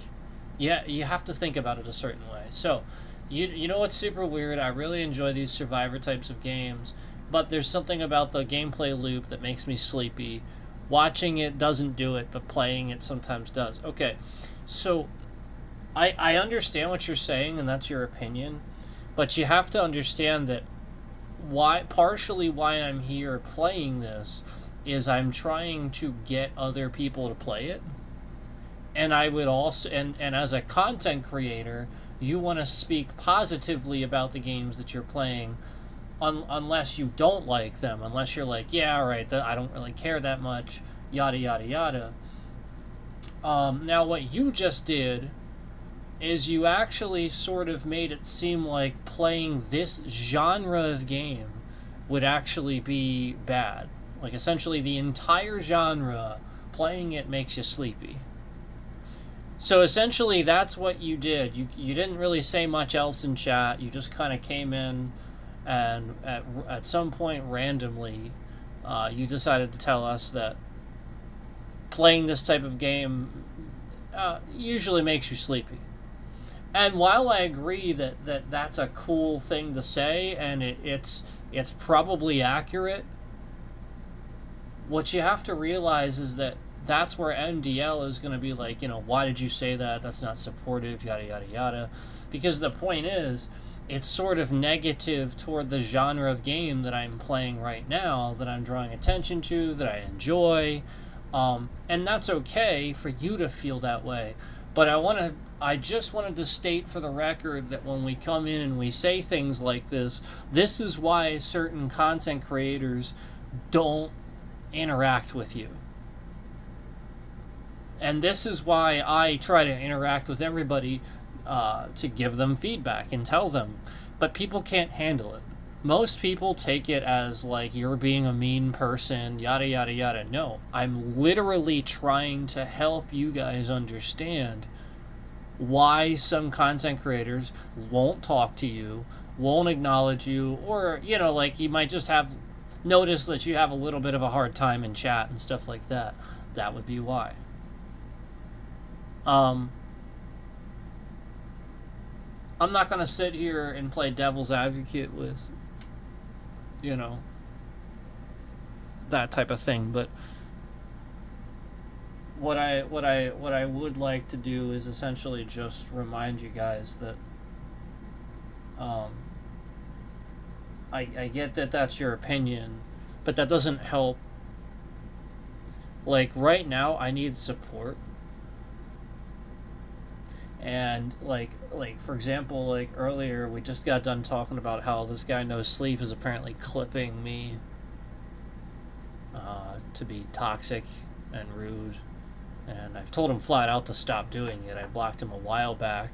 yeah, you have to think about it a certain way. So, you know what's super weird? I really enjoy these Survivor types of games, but there's something about the gameplay loop that makes me sleepy. Watching it doesn't do it, but playing it sometimes does. Okay, so I understand what you're saying, and that's your opinion, but you have to understand that partially why I'm here playing this is I'm trying to get other people to play it. And I would also, and as a content creator, you want to speak positively about the games that you're playing, unless you don't like them, unless you're like, yeah, all right, I don't really care that much, yada, yada, yada. Now, what you just did is you actually sort of made it seem like playing this genre of game would actually be bad. Like, essentially, the entire genre, playing it makes you sleepy. So essentially, that's what you did. You didn't really say much else in chat. You just kind of came in, and at some point randomly, you decided to tell us that playing this type of game usually makes you sleepy. And while I agree that that's a cool thing to say, and it's probably accurate, what you have to realize is that that's where MDL is going to be like, why did you say that? That's not supportive, yada, yada, yada. Because the point is, it's sort of negative toward the genre of game that I'm playing right now, that I'm drawing attention to, that I enjoy. And that's okay for you to feel that way. But I just wanted to state for the record that when we come in and we say things like this is why certain content creators don't interact with you. And this is why I try to interact with everybody to give them feedback and tell them. But people can't handle it. Most people take it as like you're being a mean person, yada, yada, yada. No, I'm literally trying to help you guys understand why some content creators won't talk to you, won't acknowledge you, or, like you might just have noticed that you have a little bit of a hard time in chat and stuff like that. That would be why. I'm not going to sit here and play devil's advocate with, that type of thing, but what I would like to do is essentially just remind you guys that I get that that's your opinion, but that doesn't help. Like, right now I need support. And like for example, like earlier we just got done talking about how this guy No Sleep is apparently clipping me to be toxic and rude, and I've told him flat out to stop doing it. I blocked him a while back.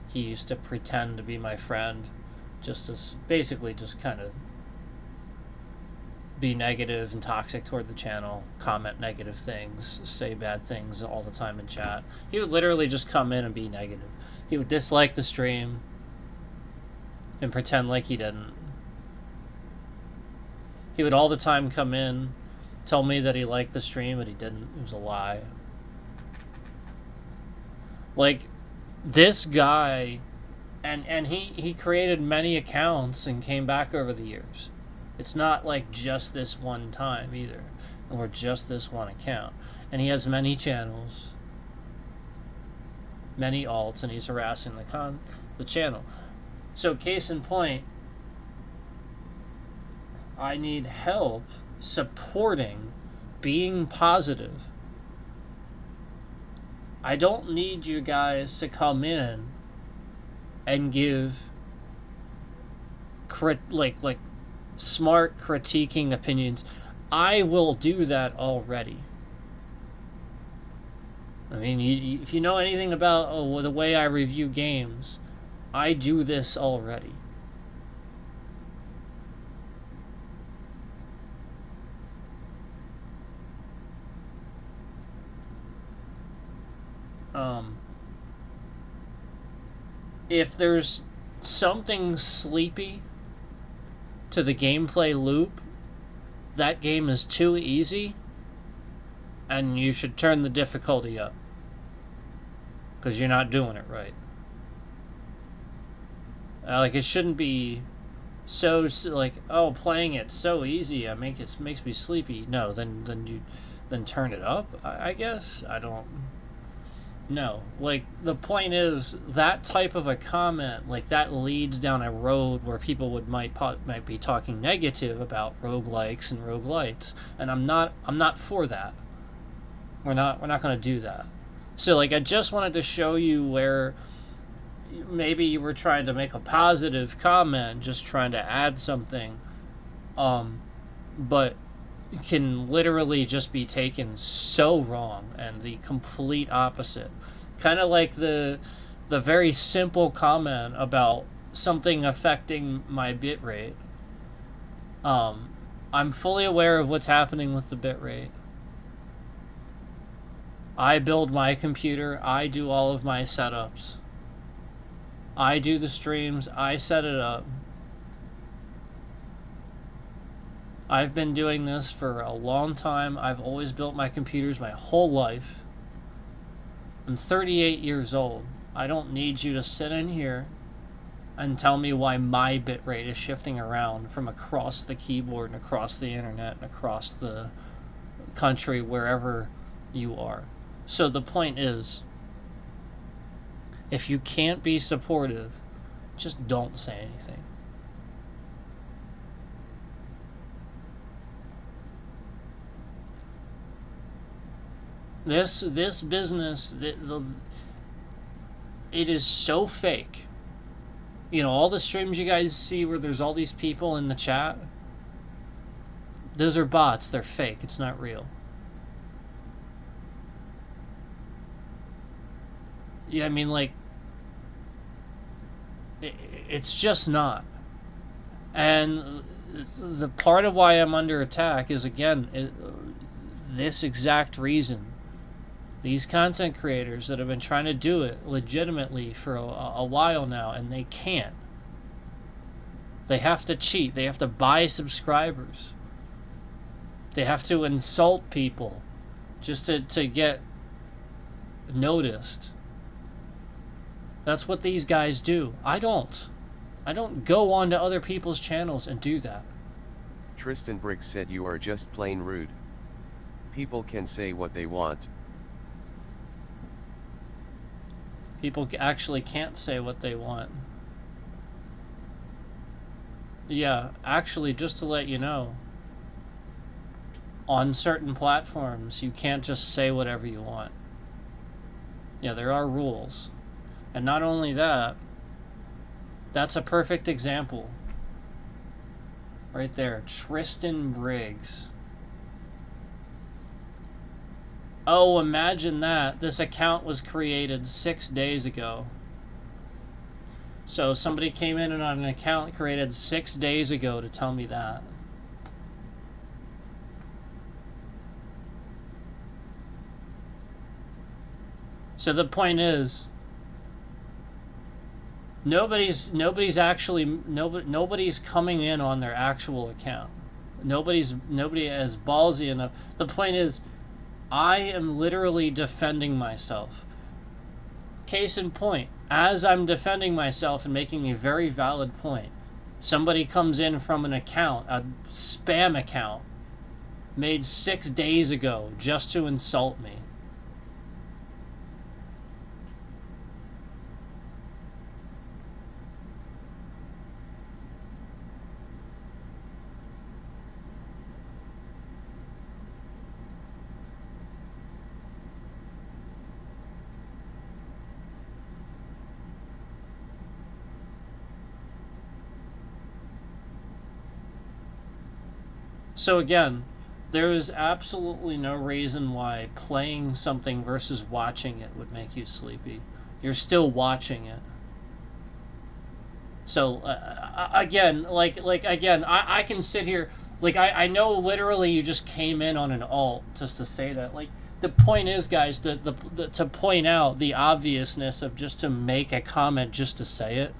He used to pretend to be my friend just to basically just kind of be negative and toxic toward the channel, comment negative things, say bad things all the time in chat. He would literally just come in and be negative. He would dislike the stream and pretend like he didn't. He would all the time come in, tell me that he liked the stream, but he didn't. It was a lie. Like, this guy, and he created many accounts and came back over the years. It's not like just this one time either, or just this one account. And he has many channels, many alts, and he's harassing the channel. So case in point, I need help supporting, being positive. I don't need you guys to come in and give smart critiquing opinions. I will do that already. I mean, if you know anything about the way I review games, I do this already. If there's something sleepy to the gameplay loop, that game is too easy, and you should turn the difficulty up, because you're not doing it right. Like, it shouldn't be so like, oh, playing it so easy, makes me sleepy. No, then turn it up. I guess I don't. No, like, the point is, that type of a comment, like, that leads down a road where people might be talking negative about roguelikes and roguelites, and I'm not for that. We're not going to do that. So, like, I just wanted to show you where maybe you were trying to make a positive comment, just trying to add something, but can literally just be taken so wrong, and the complete opposite. Kind of like the the very simple comment about something affecting my bitrate. I'm fully aware of what's happening with the bitrate. I build my computer. I do all of my setups. I do the streams. I set it up. I've been doing this for a long time. I've always built my computers my whole life. I'm 38 years old. I don't need you to sit in here and tell me why my bitrate is shifting around from across the keyboard and across the internet and across the country, wherever you are. So the point is, if you can't be supportive, just don't say anything. This business, it is so fake. You know, all the streams you guys see where there's all these people in the chat, those are bots. They're fake. It's not real. Yeah, I mean, like, it's just not. And the part of why I'm under attack is, again, this exact reason. These content creators that have been trying to do it legitimately for a while now, and they can't. They have to cheat. They have to buy subscribers. They have to insult people just to get noticed. That's what these guys do. I don't go onto other people's channels and do that. Tristan Briggs said you are just plain rude. People can say what they want. People actually can't say what they want. Yeah, actually, just to let you know, on certain platforms, you can't just say whatever you want. Yeah, there are rules. And not only that, that's a perfect example. Right there, Tristan Briggs. Oh, imagine that. This account was created 6 days ago. So somebody came in and on an account created 6 days ago to tell me that. So the point is, nobody's coming in on their actual account. Nobody is ballsy enough. The point is, I am literally defending myself. Case in point, as I'm defending myself and making a very valid point, somebody comes in from an account, a spam account, made 6 days ago just to insult me. So again, there is absolutely no reason why playing something versus watching it would make you sleepy. You're still watching it. So again, I can sit here, like I know literally you just came in on an alt just to say that. Like, the point is, guys, to point out the obviousness of just to make a comment just to say it,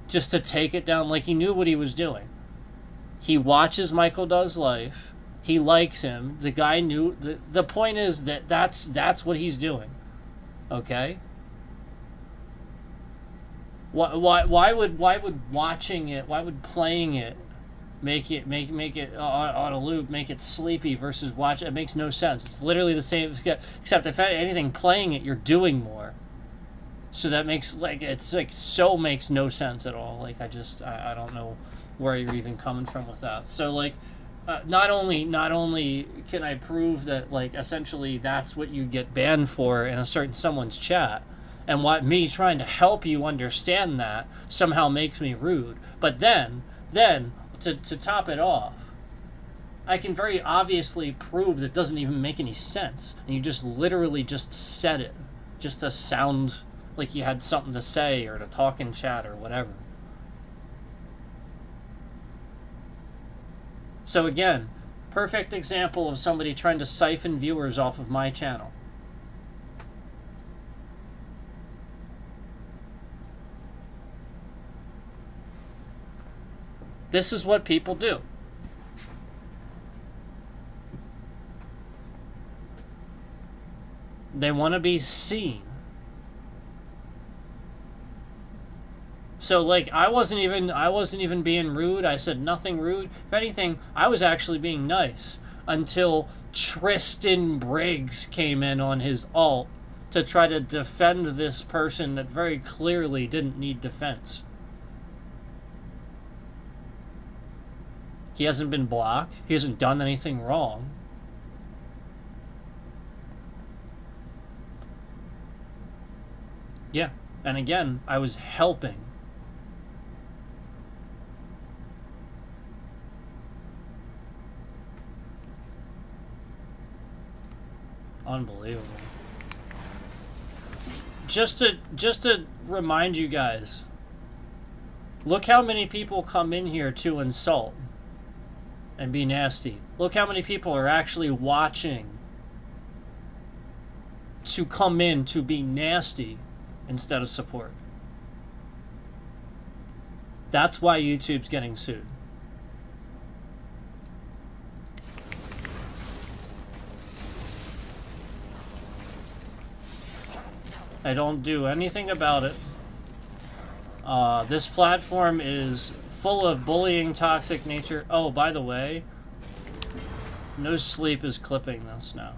just to take it down. Like, he knew what he was doing. He watches Michael Does Life. He likes him. The guy knew. The point is that's what he's doing. Okay? Why would watching it, why would playing it make it on a loop, make it sleepy versus watch it? It makes no sense. It's literally the same, except if anything, playing it, you're doing more. So that makes, like, it's like, so makes no sense at all. Like, I don't know where you're even coming from with that. So, like, not only can I prove that, like, essentially that's what you get banned for in a certain someone's chat, and what me trying to help you understand that somehow makes me rude, but then to top it off, I can very obviously prove that it doesn't even make any sense, and you just literally just said it. just to sound like you had something to say or to talk in chat or whatever. So again, perfect example of somebody trying to siphon viewers off of my channel. This is what people do. They want to be seen. So like I wasn't even being rude. I said nothing rude. If anything, I was actually being nice until Tristan Briggs came in on his alt to try to defend this person that very clearly didn't need defense. He hasn't been blocked. He hasn't done anything wrong. Yeah, and again, I was helping. Unbelievable. Just to remind you guys, look how many people come in here to insult and be nasty. Look how many people are actually watching to come in to be nasty instead of support. That's why YouTube's getting sued. I don't do anything about it. This platform is full of bullying, toxic nature. Oh, by the way, No Sleep is clipping this now.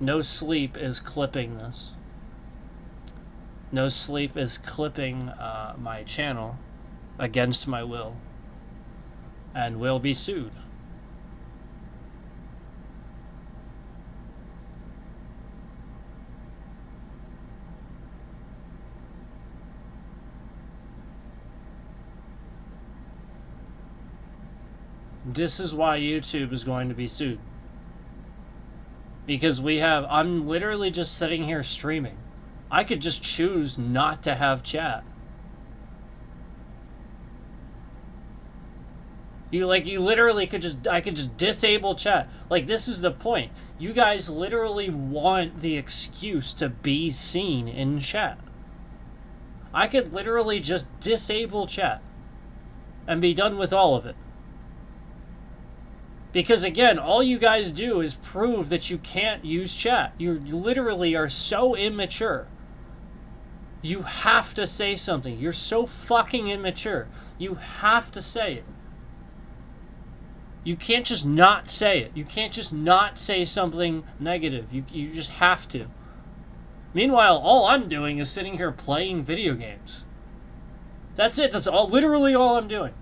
No Sleep is clipping this. No Sleep is clipping my channel against my will and will be sued. This is why YouTube is going to be sued. Because I'm literally just sitting here streaming. I could just choose not to have chat. You literally I could just disable chat. Like, this is the point. You guys literally want the excuse to be seen in chat. I could literally just disable chat and be done with all of it. Because again, all you guys do is prove that you can't use chat. You literally are so immature. You have to say something. You're so fucking immature. You have to say it. You can't just not say it. You can't just not say something negative. You just have to. Meanwhile, all I'm doing is sitting here playing video games. That's it. That's literally all I'm doing.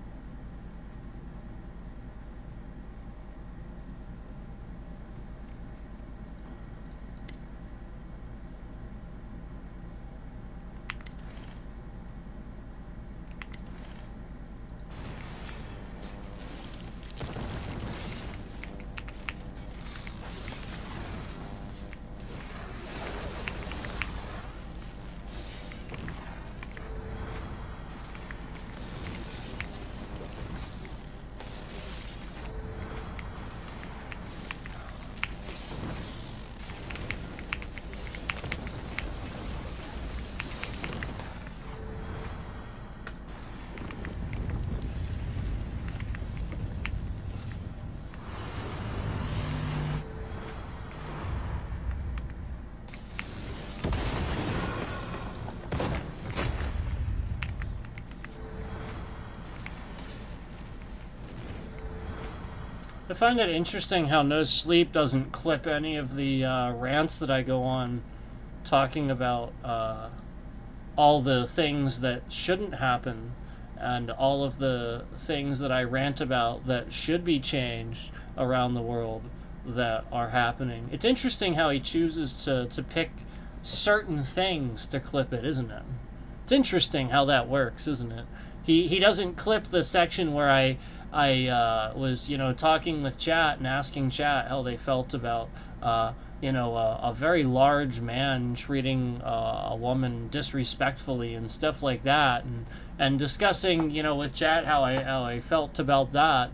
I find it interesting how No Sleep doesn't clip any of the rants that I go on talking about all the things that shouldn't happen and all of the things that I rant about that should be changed around the world that are happening. It's interesting how he chooses to pick certain things to clip it, isn't it? It's interesting how that works, isn't it? He doesn't clip the section where I was, talking with chat and asking chat how they felt about a very large man treating a woman disrespectfully and stuff like that, and discussing, with chat how I felt about that,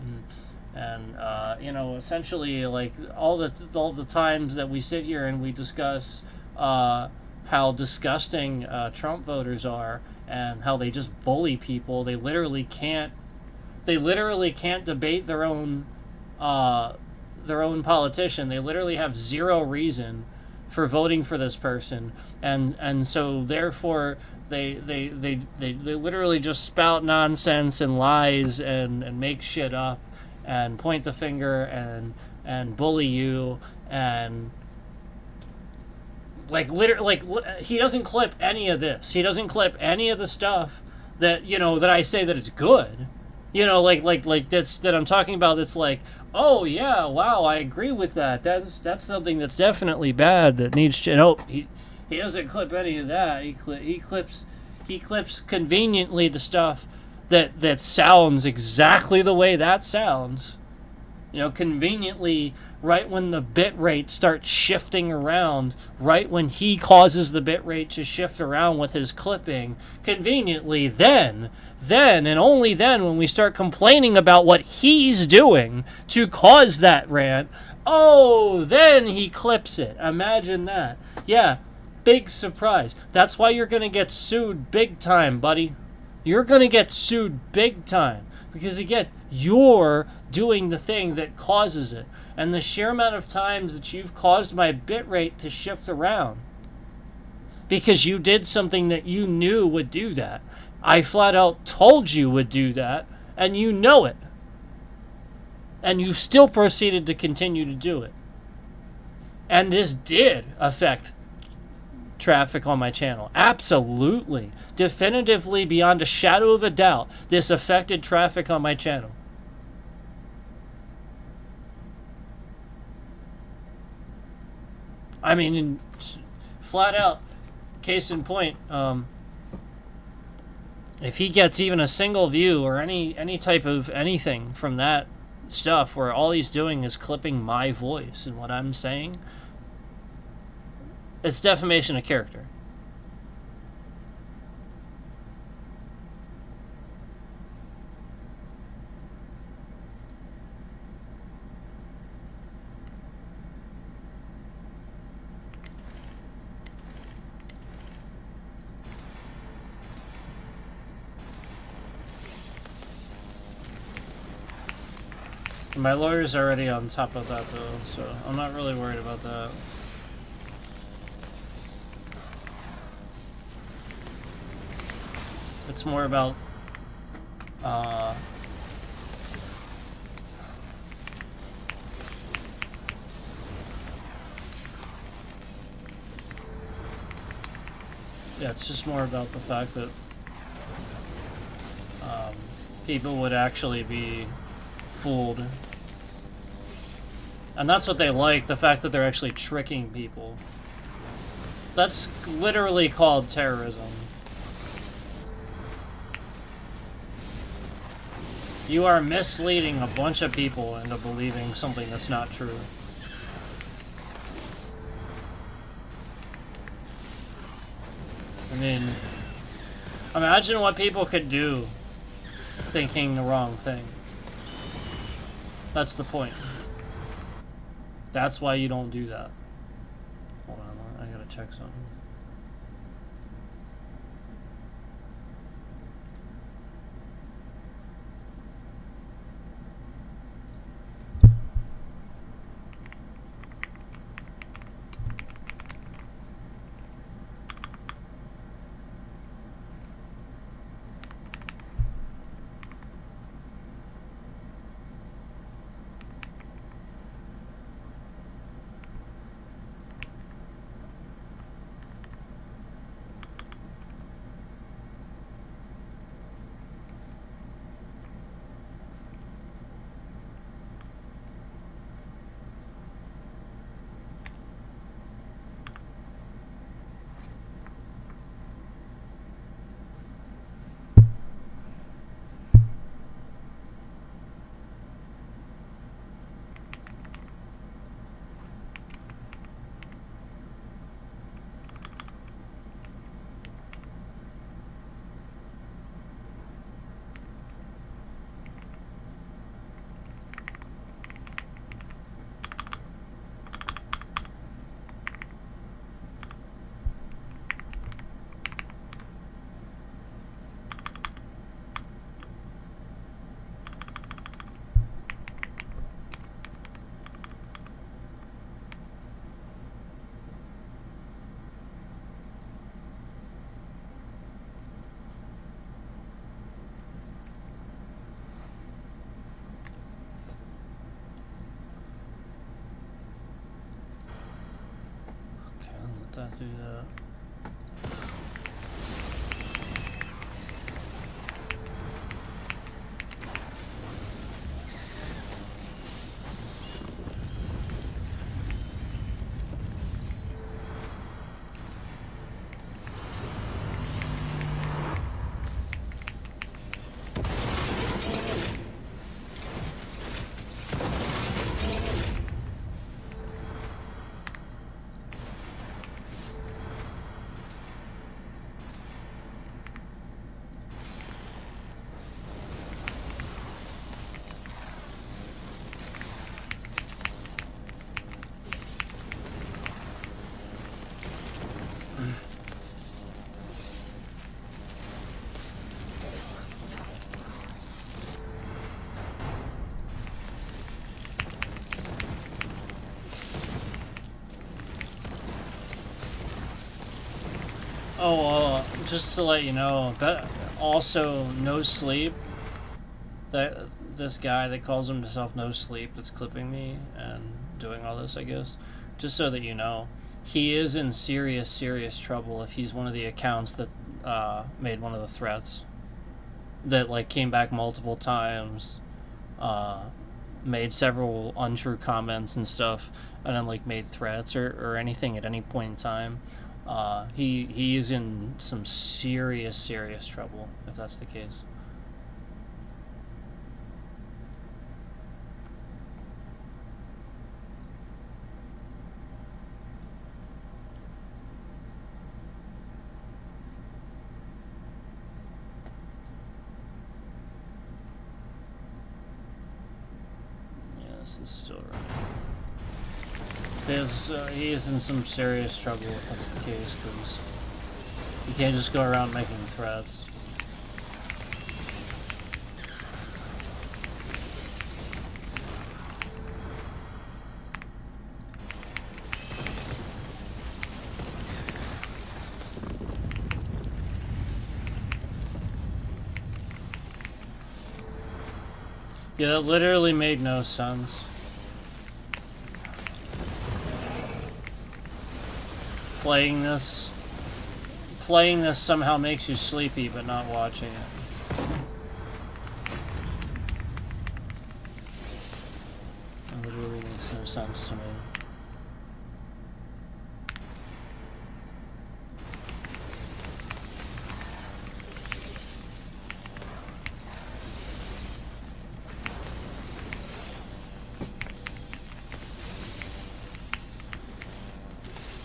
and essentially, like, all the times that we sit here and we discuss how disgusting Trump voters are, and how they just bully people. They literally can't debate their own politician. They literally have zero reason for voting for this person, and so therefore they literally just spout nonsense and lies and make shit up and point the finger and bully you, and he doesn't clip any of this. He doesn't clip any of the stuff that that I say that it's good. That I'm talking about. That's like, oh yeah, wow, I agree with that. That's something that's definitely bad that needs to. No, he doesn't clip any of that. He clips conveniently the stuff that sounds exactly the way that sounds. Conveniently, right when the bit rate starts shifting around, right when he causes the bit rate to shift around with his clipping, conveniently, then and only then, when we start complaining about what he's doing to cause that rant, then he clips it. Imagine that. Yeah, big surprise. That's why you're going to get sued big time, buddy. You're going to get sued big time. Because, again, you're doing the thing that causes it. And the sheer amount of times that you've caused my bitrate to shift around because you did something that you knew would do that. I flat out told you would do that, and you know it. And you still proceeded to continue to do it. And this did affect traffic on my channel. Absolutely. Definitively, beyond a shadow of a doubt, this affected traffic on my channel. I mean, flat out, case in point, if he gets even a single view or any type of anything from that stuff where all he's doing is clipping my voice and what I'm saying, it's defamation of character. My lawyer's already on top of that, though, so I'm not really worried about that. It's more about, yeah, it's just more about the fact that people would actually be fooled. And that's what they like, the fact that they're actually tricking people. That's literally called terrorism. You are misleading a bunch of people into believing something that's not true. I mean, imagine what people could do thinking the wrong thing. That's the point. That's why you don't do that. Hold on, I gotta check something. let that do that. Oh, just to let you know, that also No Sleep, that this guy that calls himself No Sleep that's clipping me and doing all this, I guess, just so that you know, he is in serious, serious trouble if he's one of the accounts that made one of the threats that like came back multiple times, made several untrue comments and stuff, and then like made threats or anything at any point in time. He is in some serious, serious trouble if that's the case. Yeah, this is still right. He is in some serious trouble if that's the case, because you can't just go around making threats. Yeah, that literally made no sense. Playing this somehow makes you sleepy, but not watching it. It literally makes no sense to me.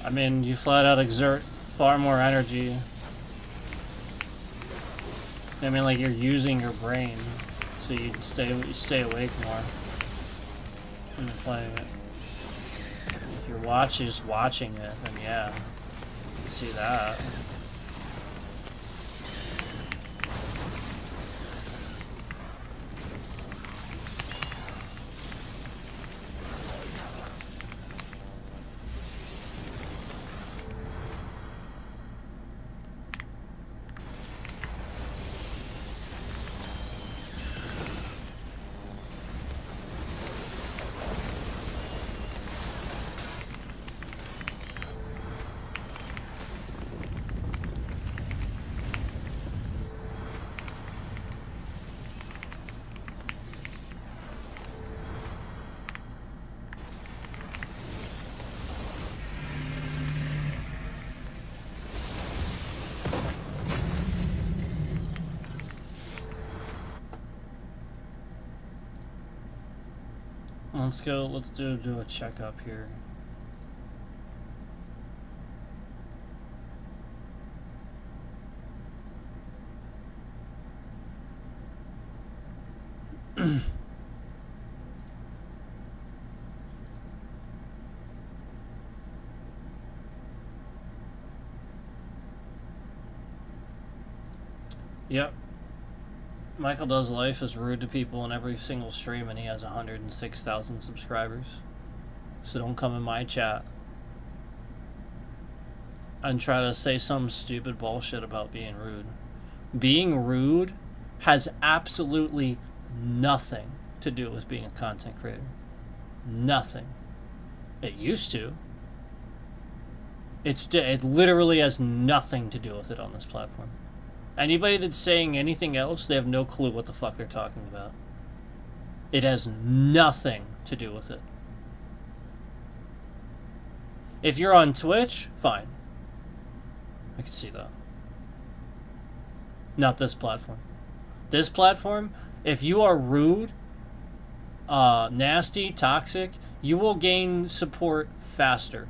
I mean, you flat out exert far more energy. I mean, like, you're using your brain, so you can stay awake more when you're playing it. If you're just watching it, then yeah, you can see that. Let's do a checkup here. Yep. Michael Does Life is rude to people in every single stream, and he has 106,000 subscribers. So don't come in my chat and try to say some stupid bullshit about being rude. Being rude has absolutely nothing to do with being a content creator. Nothing. It used to. It literally has nothing to do with it on this platform. Anybody that's saying anything else, they have no clue what the fuck they're talking about. It has nothing to do with it. If you're on Twitch, fine. I can see that. Not this platform. This platform, if you are rude, nasty, toxic, you will gain support faster.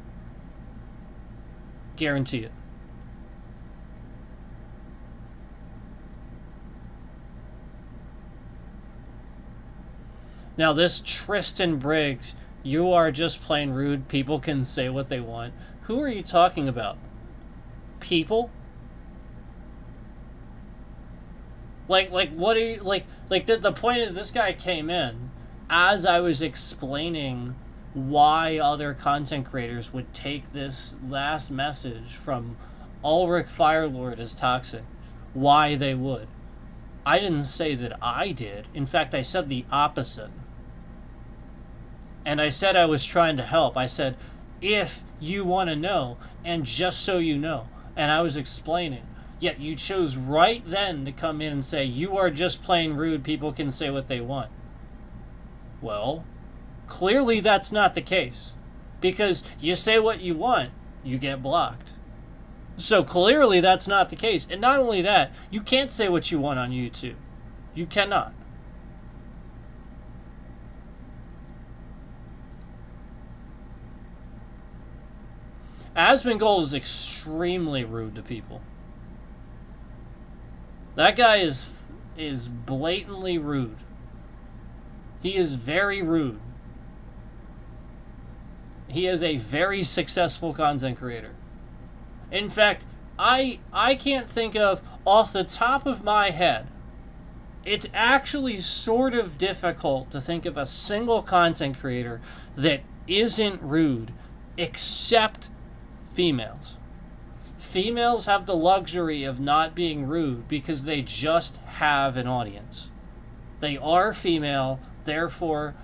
Guarantee it. Now this Tristan Briggs, you are just plain rude. People can say what they want. Who are you talking about? People? Like what are you, the point is this guy came in as I was explaining why other content creators would take this last message from Ulrich Firelord as toxic. Why they would. I didn't say that I did. In fact, I said the opposite. And I said I was trying to help. I said, if you want to know, and just so you know. And I was explaining. Yet you chose right then to come in and say, you are just plain rude, people can say what they want. Well, clearly that's not the case. Because you say what you want, you get blocked. So clearly that's not the case. And not only that, you can't say what you want on YouTube. You cannot. Asmongold is extremely rude to people. That guy is blatantly rude. He is very rude. He is a very successful content creator. In fact, I can't think of, off the top of my head, it's actually sort of difficult to think of a single content creator that isn't rude, except females. Females have the luxury of not being rude because they just have an audience. They are female, therefore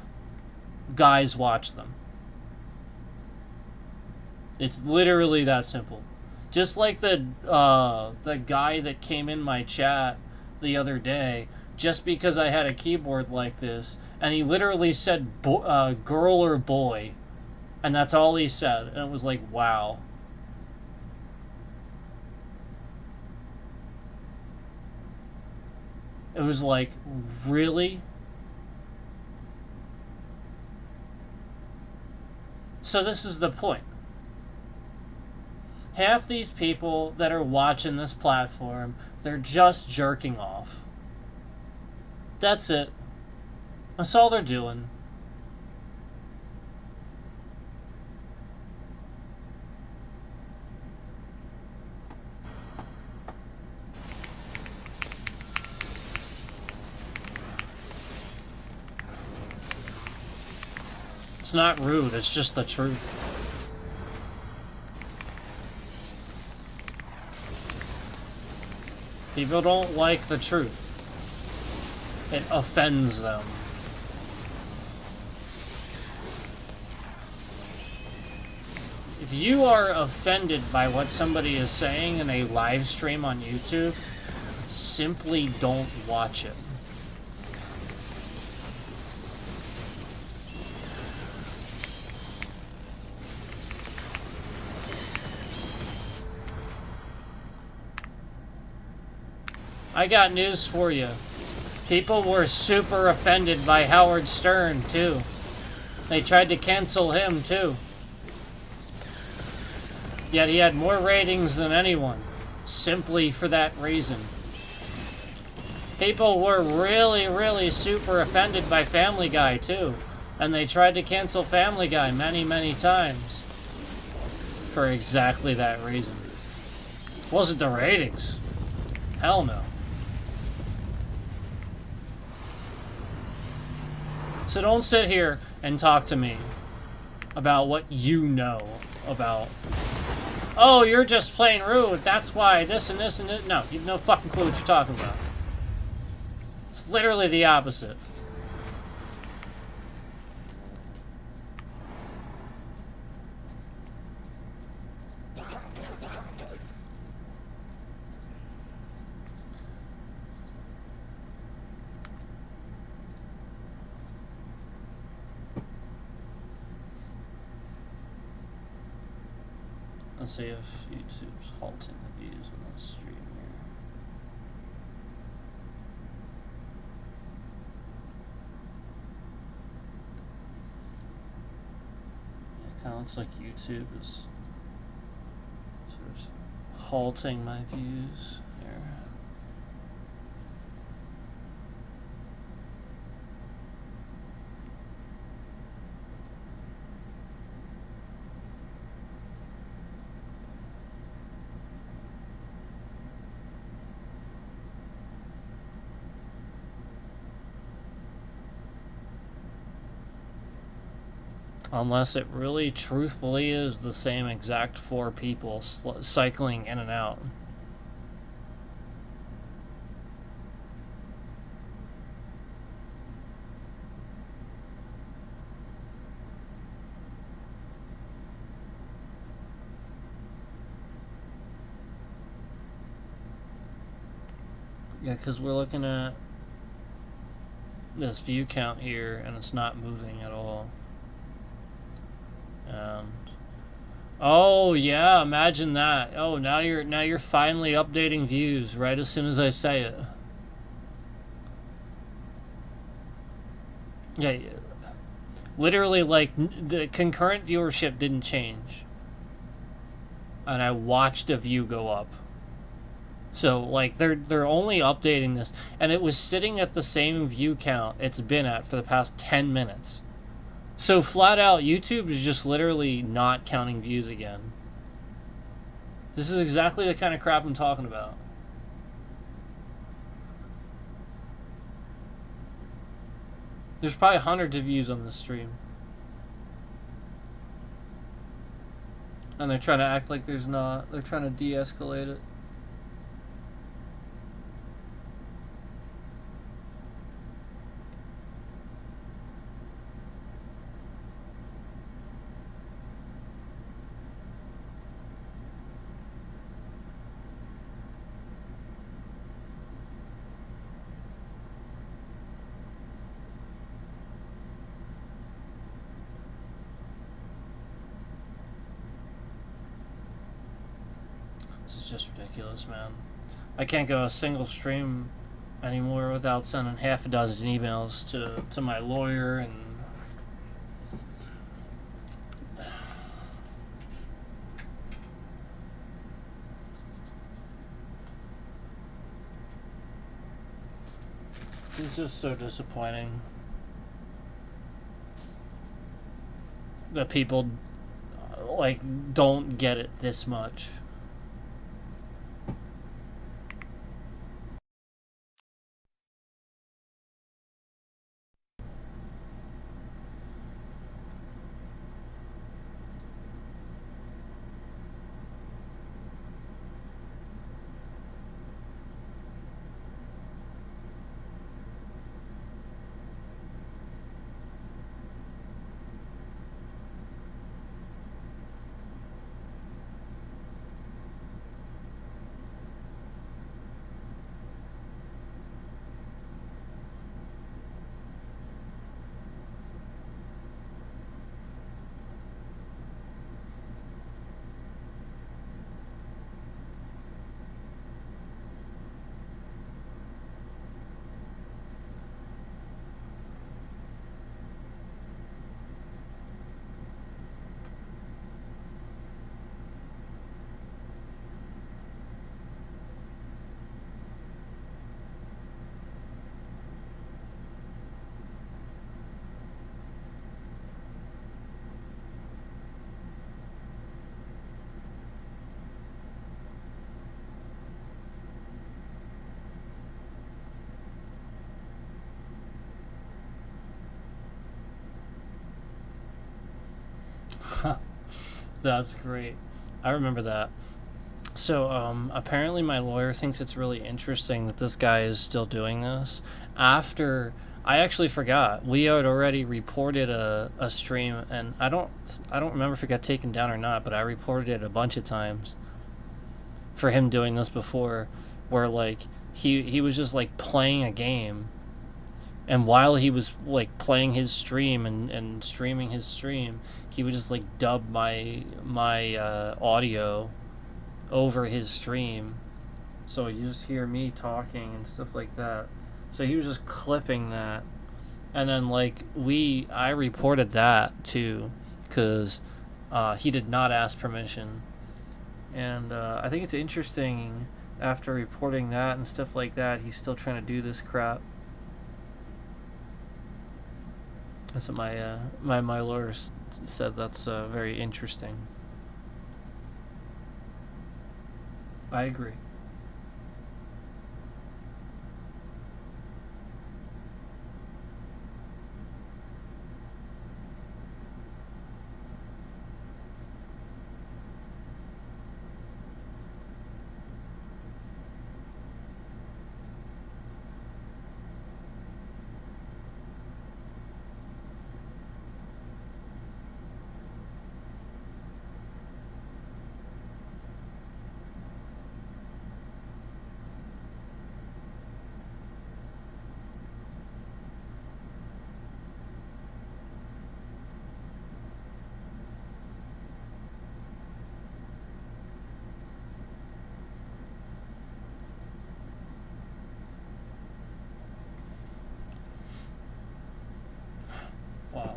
guys watch them. It's literally that simple. Just like the guy that came in my chat the other day, just because I had a keyboard like this, and he literally said girl or boy, and that's all he said, and it was like, wow. It was like, really? So this is the point. Half these people that are watching this platform, they're just jerking off. That's it. That's all they're doing. It's not rude, it's just the truth. People don't like the truth. It offends them. If you are offended by what somebody is saying in a live stream on YouTube, simply don't watch it. I got news for you. People were super offended by Howard Stern, too. They tried to cancel him, too. Yet he had more ratings than anyone, simply for that reason. People were really, really super offended by Family Guy, too. And they tried to cancel Family Guy many, many times. For exactly that reason. It wasn't the ratings. Hell no. So don't sit here and talk to me about what you know about, oh, you're just plain rude, that's why this and this and this. No, you have no fucking clue what you're talking about. It's literally the opposite. Let's see if YouTube's halting the views on this stream here. Yeah, it kind of looks like YouTube is sort of halting my views here. Unless it really truthfully is the same exact 4 people cycling in and out. Yeah, because we're looking at this view count here and it's not moving at all. And oh yeah, imagine that. Oh, now you're finally updating views right as soon as I say it. Yeah, literally, like, the concurrent viewership didn't change, and I watched a view go up. So like they're only updating this, and it was sitting at the same view count it's been at for the past 10 minutes. So flat out, YouTube is just literally not counting views again. This is exactly the kind of crap I'm talking about. There's probably hundreds of views on this stream. And they're trying to act like there's not. They're trying to de-escalate it. Just ridiculous, man. I can't go a single stream anymore without sending half a dozen emails to my lawyer and it's just so disappointing that people like don't get it this much. That's great. I remember that. So, apparently my lawyer thinks it's really interesting that this guy is still doing this. After, I actually forgot. We had already reported a stream, and I don't remember if it got taken down or not, but I reported it a bunch of times for him doing this before, where, like, he was just, like, playing a game, And while he was like playing his stream and streaming his stream, he would just like dub my audio over his stream, so you just hear me talking and stuff like that. So he was just clipping that, and then like I reported that too, because he did not ask permission, and I think it's interesting. After reporting that and stuff like that, he's still trying to do this crap. That's what my lawyer said. That's very interesting. I agree. Wow.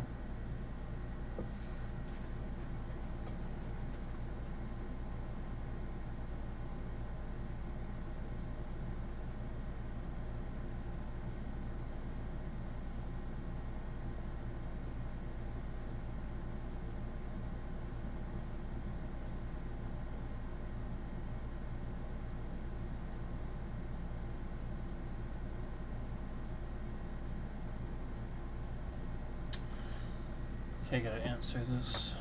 Okay, I gotta answer this.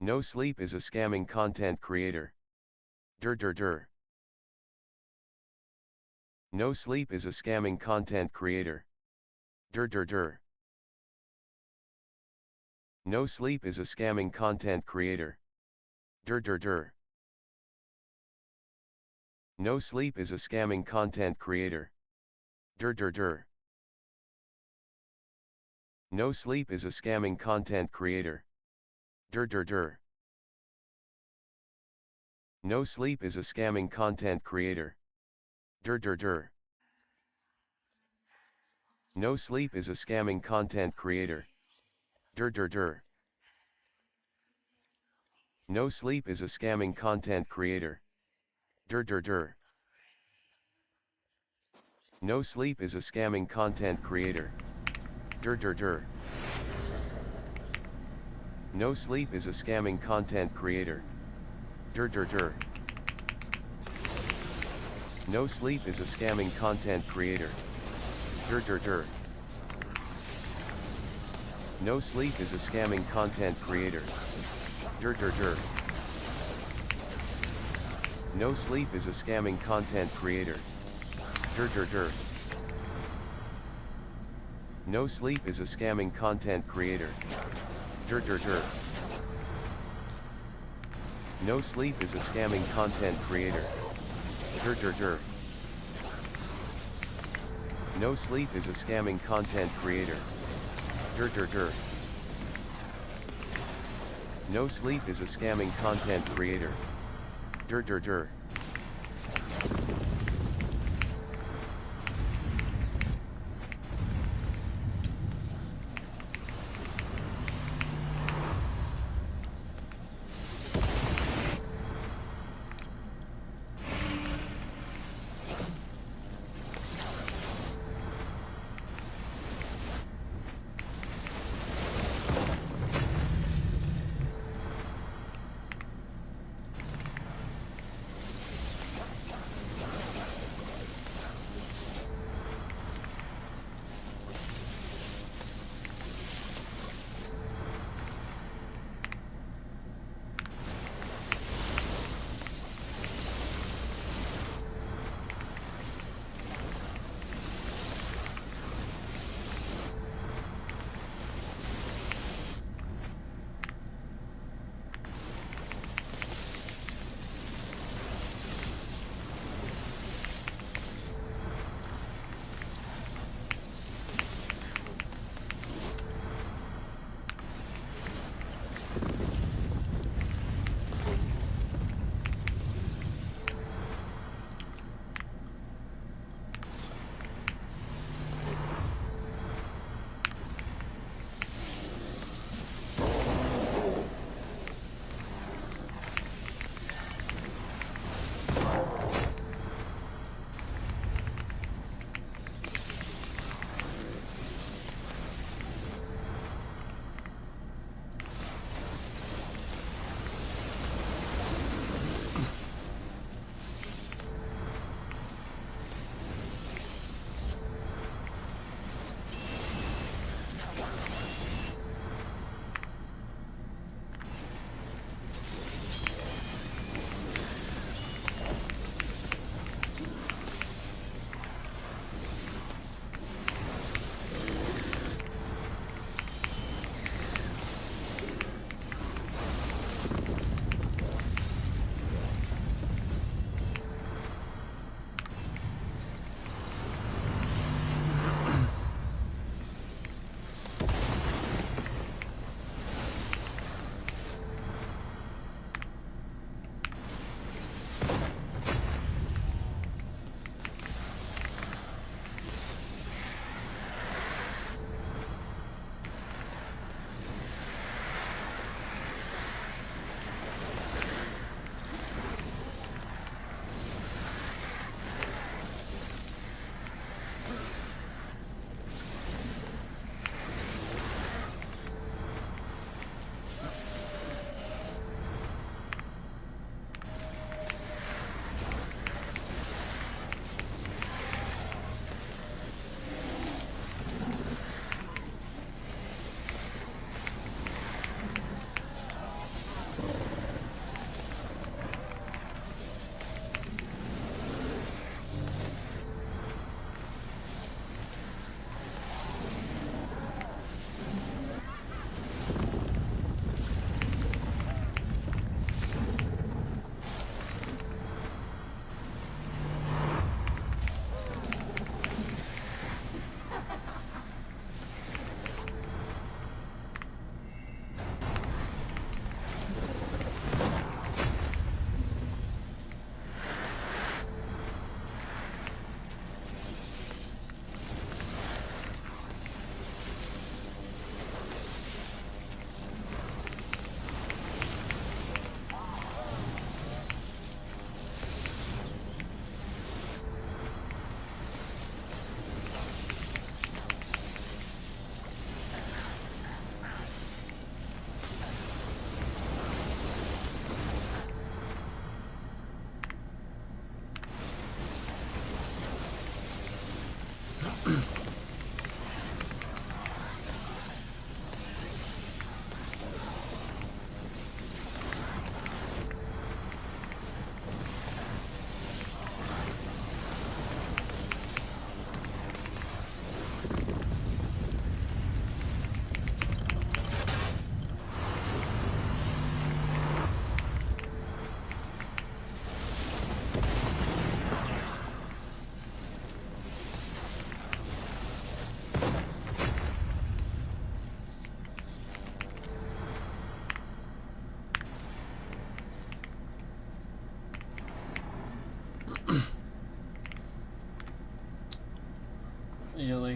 No Sleep is a scamming content creator. Dur dur dur. No Sleep is a scamming content creator. Dur dur dur. No Sleep is a scamming content creator. Dur dur dur. No Sleep is a scamming content creator. Dur dur dur. No Sleep is a scamming content creator. Dur dur dur. No Sleep is a scamming content creator. Dur dur dur. No Sleep is a scamming content creator. Dur dur dur. No Sleep is a scamming content creator. Dur dur dur. No Sleep is a scamming content creator. Dur dur dur. No Sleep is a scamming content creator. Dur dur dur. No Sleep is a scamming content creator. Dur dur dur. No Sleep is a scamming content creator. Dur dur dur. No Sleep is a scamming content creator. Dur dur dur. No Sleep is a scamming content creator. Dur dur dur. No Sleep is a scamming content creator. Dur dur dur. No Sleep is a scamming content creator. Dur dur dur. No Sleep is a scamming content creator. Dur dur dur.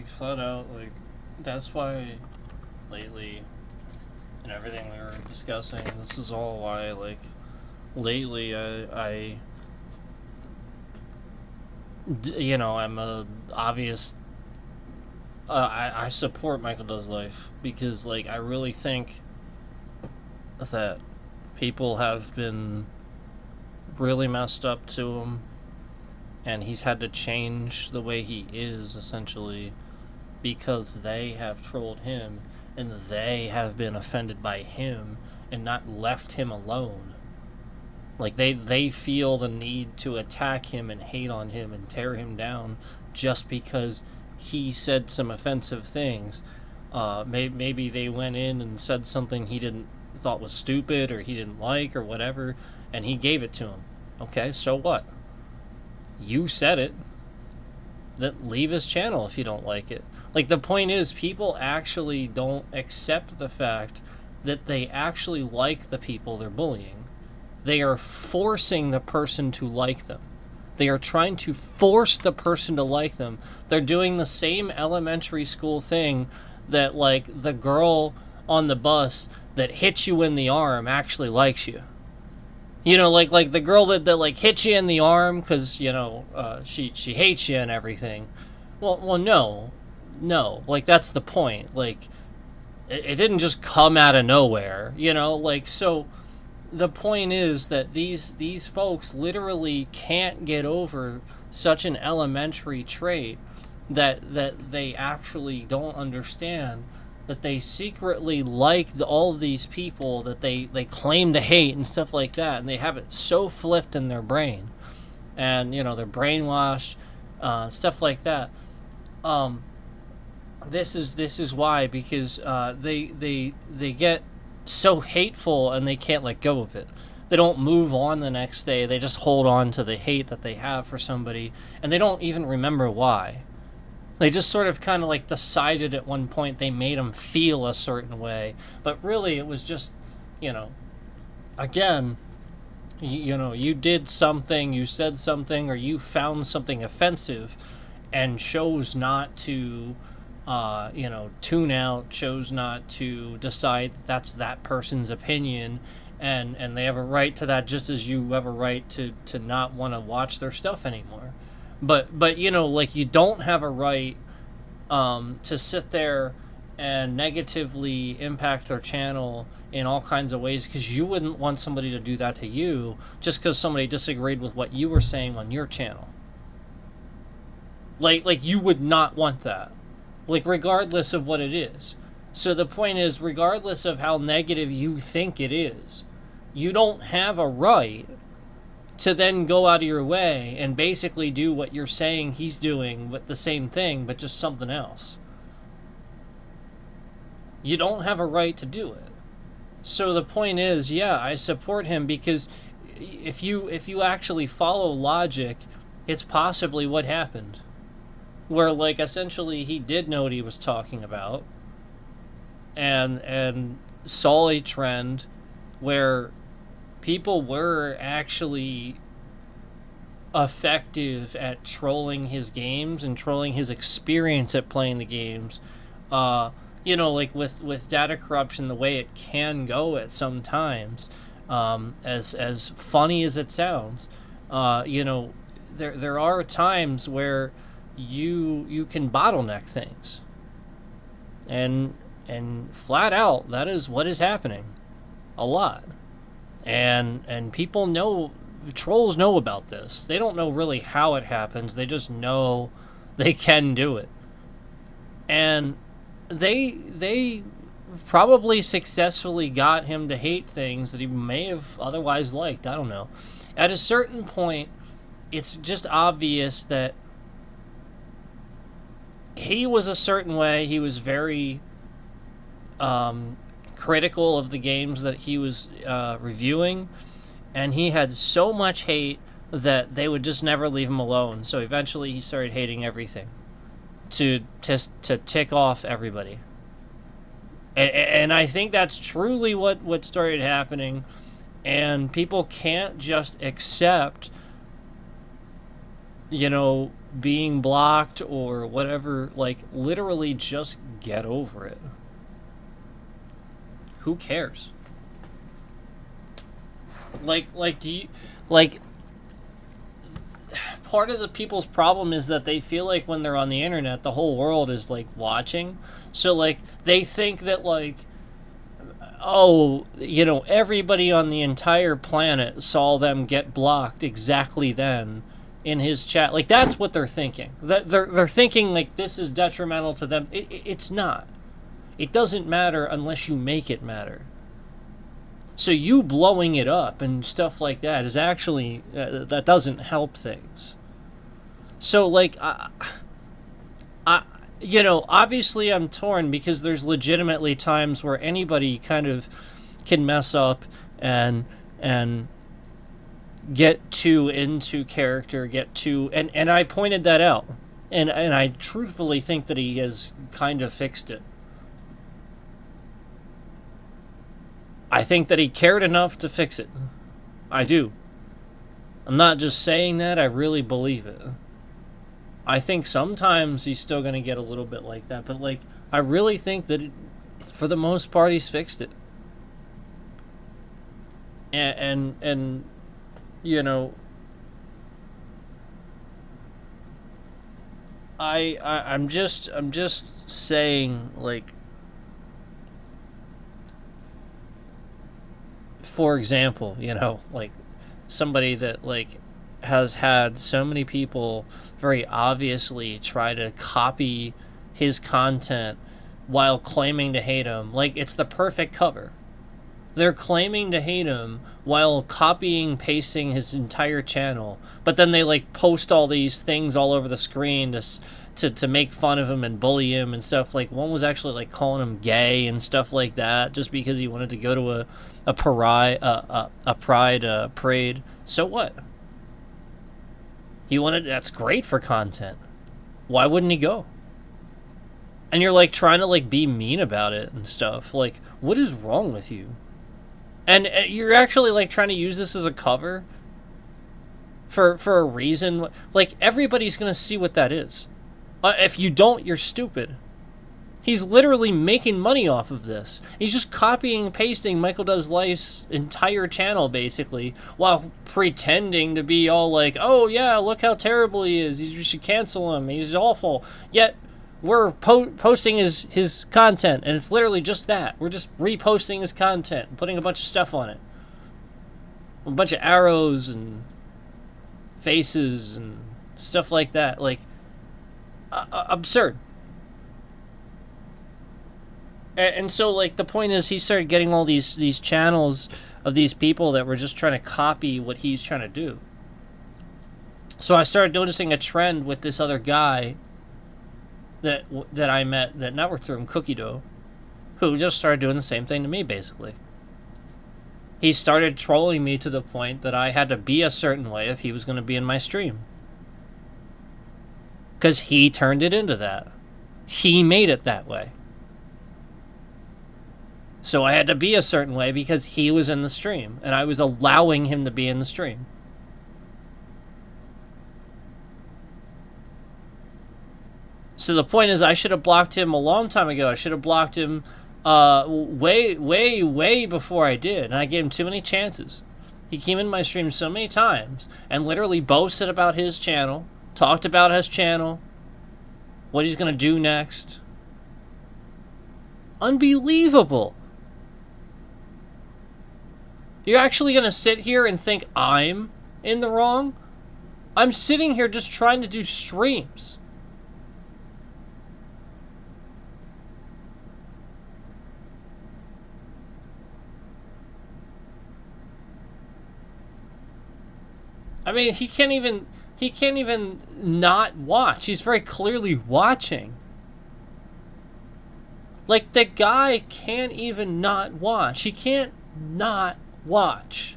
like, flat out, like, that's why lately, and everything we were discussing, this is all why, like, lately I'm a obvious, I support Michael Does Life, because, like, I really think that people have been really messed up to him, and he's had to change the way he is, essentially, because they have trolled him, and they have been offended by him, and not left him alone. Like, they feel the need to attack him and hate on him and tear him down just because he said some offensive things. Maybe they went in and said something he didn't thought was stupid or he didn't like or whatever, and he gave it to him. Okay, so what? You said it. Then leave his channel if you don't like it. Like, the point is, people actually don't accept the fact that they actually like the people they're bullying. They are forcing the person to like them. They are trying to force the person to like them. They're doing the same elementary school thing that, like, the girl on the bus that hits you in the arm actually likes you. You know, like the girl that like hits you in the arm because, she hates you and everything. Well, no. Like, that's the point. Like, it didn't just come out of nowhere, like, so the point is that these folks literally can't get over such an elementary trait that they actually don't understand, that they secretly like all of these people that they claim to hate and stuff like that, and they have it so flipped in their brain, and they're brainwashed, stuff like that. This is why, because they get so hateful and they can't let go of it. They don't move on the next day. They just hold on to the hate that they have for somebody, and they don't even remember why. They just sort of kind of like decided at one point they made them feel a certain way. But really it was just, again, you did something, you said something, or you found something offensive and chose not to, tune out, chose not to decide that's that person's opinion. And they have a right to that, just as you have a right to not want to watch their stuff anymore. But like, you don't have a right to sit there and negatively impact their channel in all kinds of ways, because you wouldn't want somebody to do that to you just because somebody disagreed with what you were saying on your channel. Like you would not want that, like, regardless of what it is. So the point is, regardless of how negative you think it is, you don't have a right to then go out of your way and basically do what you're saying he's doing with the same thing, but just something else. You don't have a right to do it. So the point is, yeah, I support him, because if you actually follow logic, it's possibly what happened. Where, like, essentially he did know what he was talking about, and saw a trend where people were actually effective at trolling his games and trolling his experience at playing the games. Like with data corruption, the way it can go at some times, as funny as it sounds, there are times where you can bottleneck things, and flat out, that is what is happening a lot. And people know, trolls know about this. They don't know really how it happens. They just know they can do it. And they probably successfully got him to hate things that he may have otherwise liked. I don't know. At a certain point, it's just obvious that he was a certain way. He was very critical of the games that he was reviewing, and he had so much hate that they would just never leave him alone. So eventually he started hating everything to tick off everybody. And I think that's truly what started happening. And people can't just accept, being blocked or whatever, like, literally just get over it. Who cares? Like, do you, like, part of the people's problem is that they feel like when they're on the internet, the whole world is, like, watching. So, like, they think that, like, oh, you know, everybody on the entire planet saw them get blocked exactly then in his chat. Like, that's what they're thinking. They're thinking, like, this is detrimental to them. It's not. It doesn't matter unless you make it matter. So you blowing it up and stuff like that is actually, that doesn't help things. So, like, you know, obviously I'm torn because there's legitimately times where anybody kind of can mess up and get too into character, get too, and I pointed that out. And I truthfully think that he has kind of fixed it. I think that he cared enough to fix it. I do. I'm not just saying that, I really believe it. I think sometimes he's still going to get a little bit like that, but, like, I really think that for the most part he's fixed it. And you know, I'm just saying, like, for example, you know, like, somebody that, like, has had so many people very obviously try to copy his content while claiming to hate him. Like, it's the perfect cover. They're claiming to hate him while copying, pasting his entire channel, but then they, like, post all these things all over the screen to make fun of him and bully him and stuff. Like, one was actually, like, calling him gay and stuff like that just because he wanted to go to a pride parade. So what? He wanted, that's great for content. Why wouldn't he go? And you're, like, trying to, like, be mean about it and stuff. Like, what is wrong with you? And you're actually, like, trying to use this as a cover for a reason. Like, everybody's gonna see what that is. If you don't, you're stupid. He's literally making money off of this. He's just copying and pasting Michael Does Life's entire channel, basically, while pretending to be all like, oh yeah, look how terrible he is. You should cancel him. He's awful. Yet, we're posting his content, and it's literally just that. We're just reposting his content and putting a bunch of stuff on it. A bunch of arrows and faces and stuff like that. Like, absurd. And so, like, the point is, he started getting all these channels of these people that were just trying to copy what he's trying to do. So I started noticing a trend with this other guy that I met that networked through him, Cookie Dough, who just started doing the same thing to me, basically. He started trolling me to the point that I had to be a certain way if he was going to be in my stream. Because he turned it into that. He made it that way. So I had to be a certain way because he was in the stream, and I was allowing him to be in the stream. So the point is, I should have blocked him a long time ago. I should have blocked him way before I did, and I gave him too many chances. He came in my stream so many times and literally boasted about his channel, talked about his channel, what he's going to do next. Unbelievable. You're actually going to sit here and think I'm in the wrong? I'm sitting here just trying to do streams. I mean, he can't even not watch. He's very clearly watching. Like, the guy can't even not watch. He can't not watch.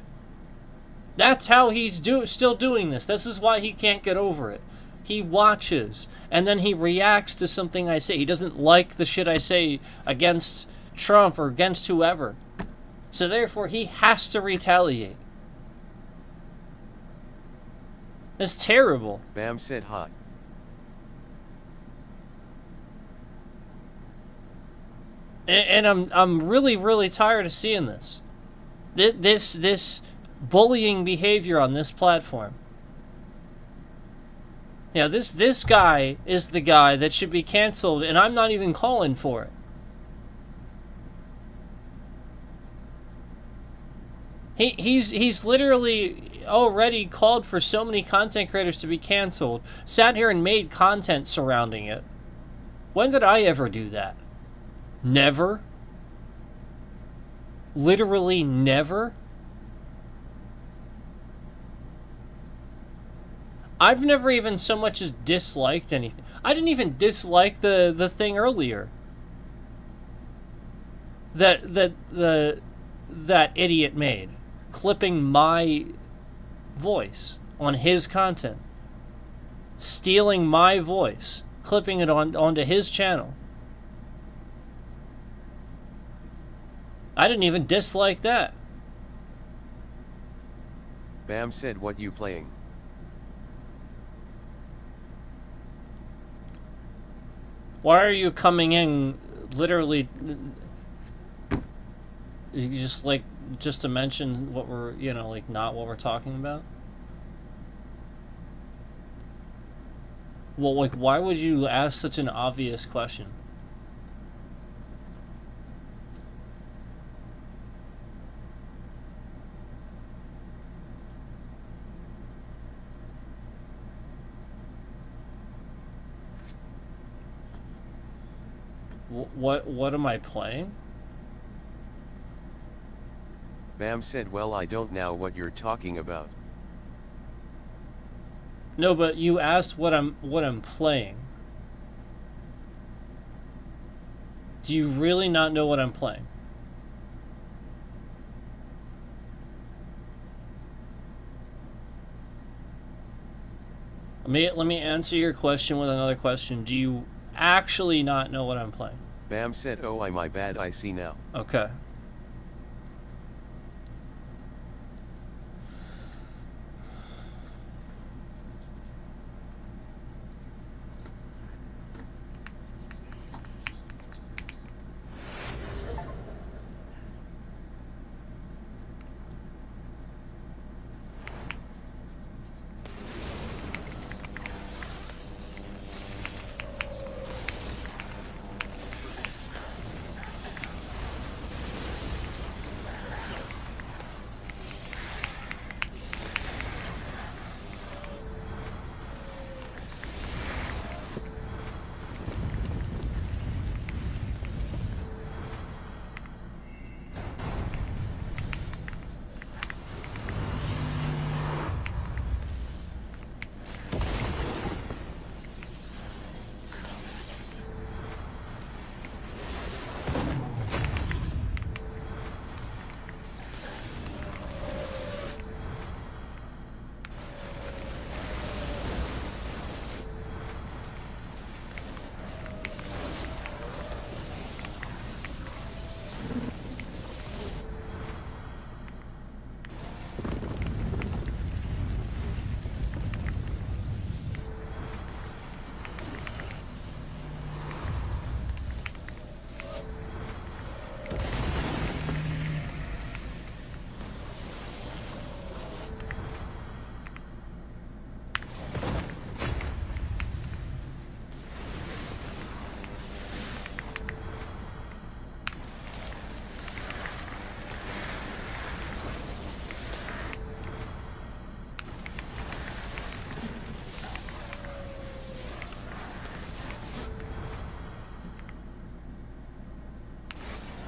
That's how he's still doing this. This is why he can't get over it. He watches, and then he reacts to something I say. He doesn't like the shit I say against Trump or against whoever. So therefore, he has to retaliate. It's terrible. Bam said hi. And I'm really, really tired of seeing this. This bullying behavior on this platform. Yeah, this guy is the guy that should be canceled, and I'm not even calling for it. He's literally already called for so many content creators to be canceled, sat here and made content surrounding it. When did I ever do that? Never. Literally never. I've never even so much as disliked anything. I didn't even dislike the thing earlier. That idiot made, clipping my voice on his content, stealing my voice, clipping it onto his channel. I didn't even dislike that. Bam said, what you playing? Why are you coming in literally just to mention what we're, not what we're talking about? Well, why would you ask such an obvious question? What am I playing? Bam said, well, I don't know what you're talking about. No, but you asked what I'm playing. Do you really not know what I'm playing? Let me answer your question with another question. Do you actually not know what I'm playing? Bam said, oh, my bad, I see now. Okay.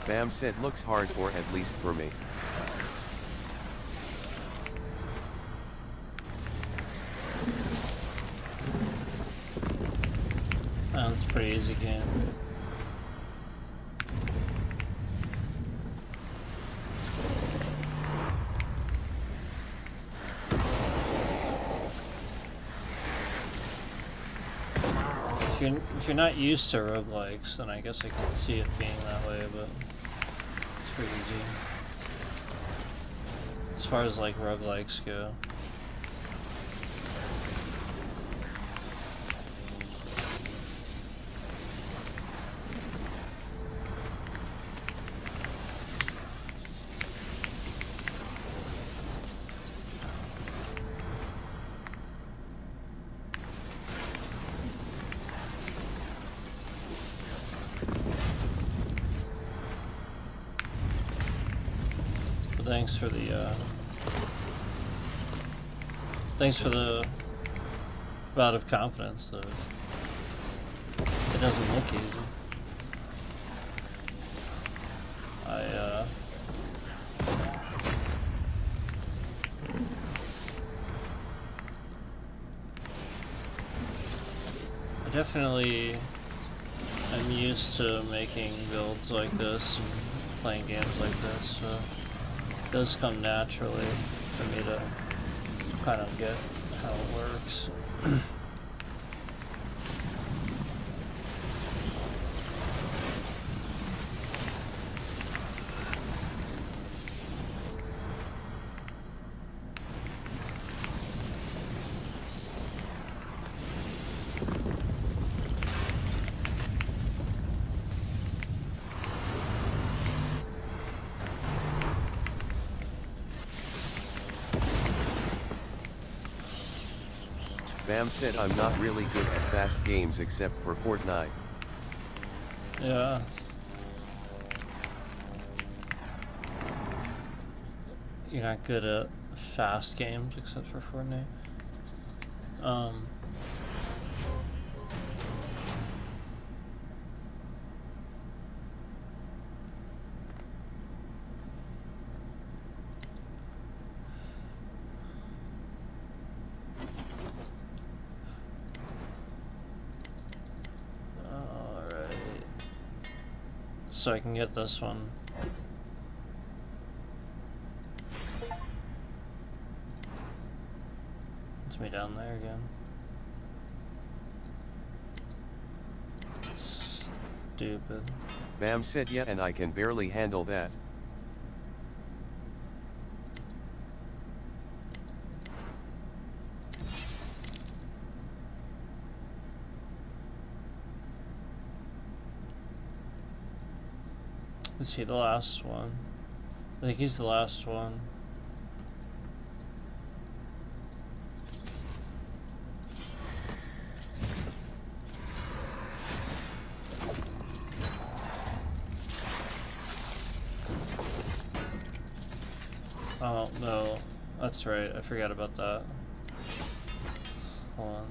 Bam said, looks hard, or at least for me. Oh, that's a pretty easy game. If you're not used to roguelikes, then I guess I can see it being that way, but it's pretty easy. As far as like roguelikes go. thanks for the vote of confidence, though. It doesn't look easy. I definitely am used to making builds like this and playing games like this, so it does come naturally for me to kind of get how it works. Bam said I'm not really good at fast games except for Fortnite. Yeah. You're not good at fast games except for Fortnite. So I can get this one. It's me down there again. Stupid. Bam said yeah, and I can barely handle that. Is he the last one? I think he's the last one. Oh, no. That's right. I forgot about that. Hold on.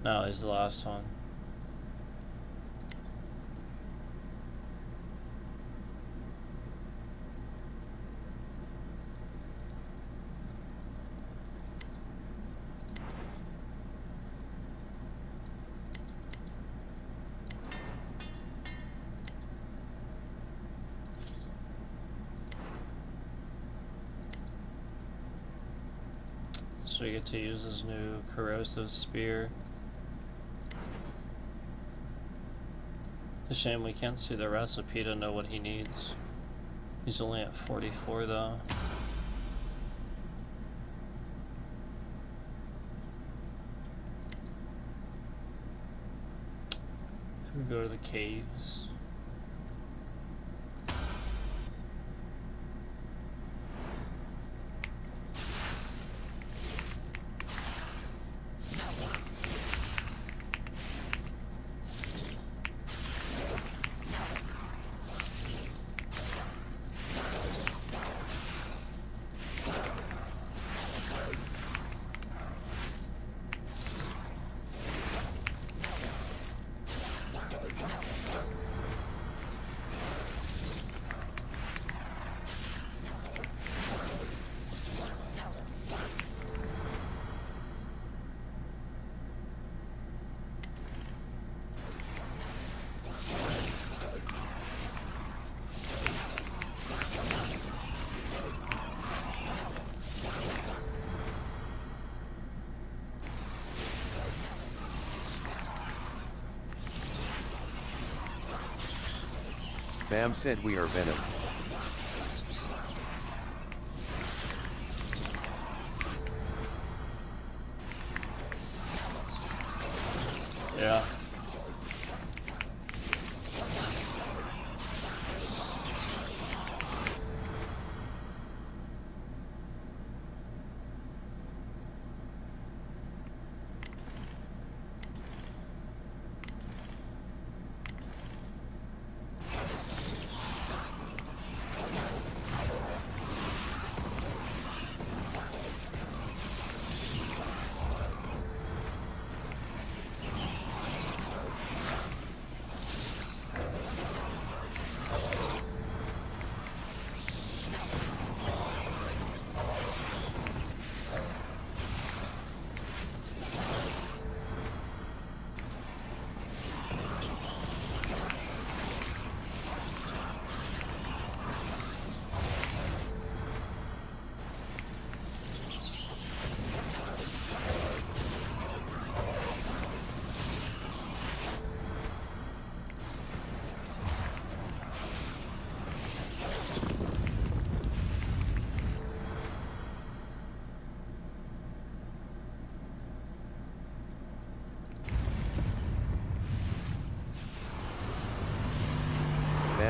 No, he's the last one. So we get to use his new corrosive spear. It's a shame we can't see the recipe to know what he needs. He's only at 44 though. Should we go to the caves? Bam said we are Venom. Yeah.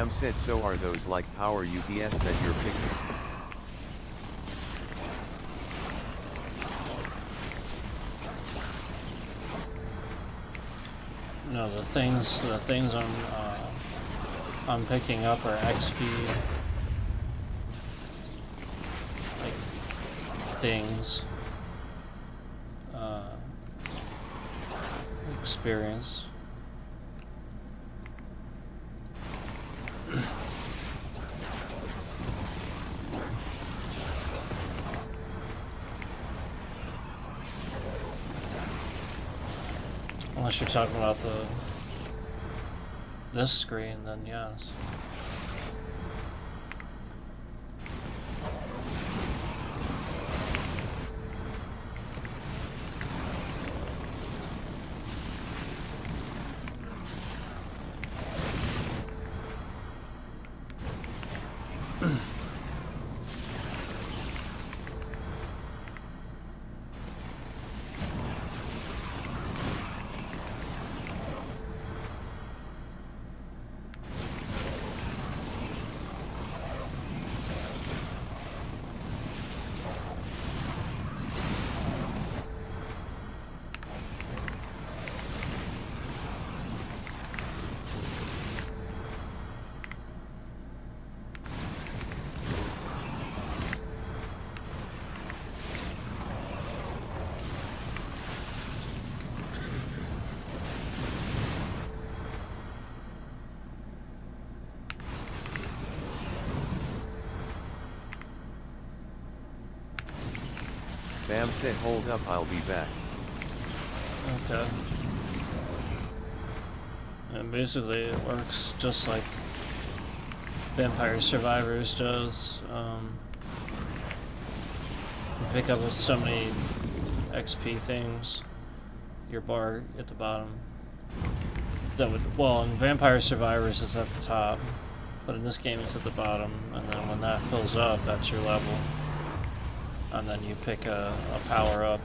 Bam said, so are those like power UPS that you're picking? No, the things I'm picking up are XP, like things, experience. Unless you're talking about this screen, then yes. Bam said, hold up, I'll be back. Okay. And basically it works just like Vampire Survivors does. You pick up so many XP things, your bar at the bottom. That would, well, in Vampire Survivors it's at the top, but in this game it's at the bottom, and then when that fills up, that's your level. And then you pick a power up,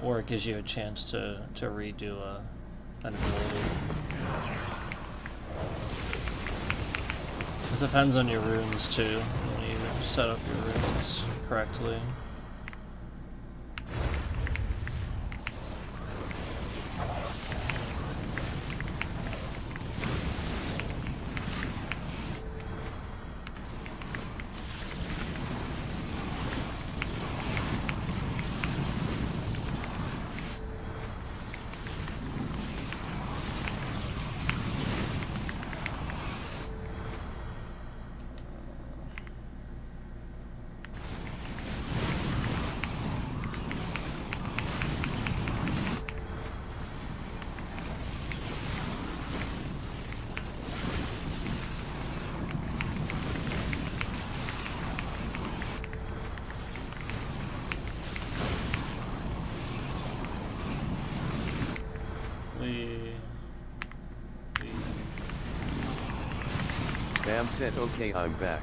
or it gives you a chance to redo an ability. It depends on your runes too, when you set up your runes correctly. Bam said, okay, I'm back.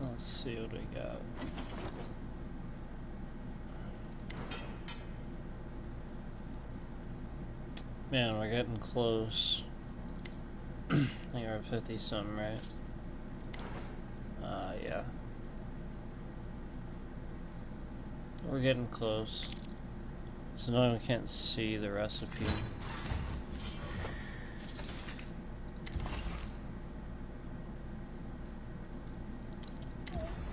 Let's see what we got. Man, we're getting close. I think we're at 50 something, right? Yeah. We're getting close. So now we can't see the recipe.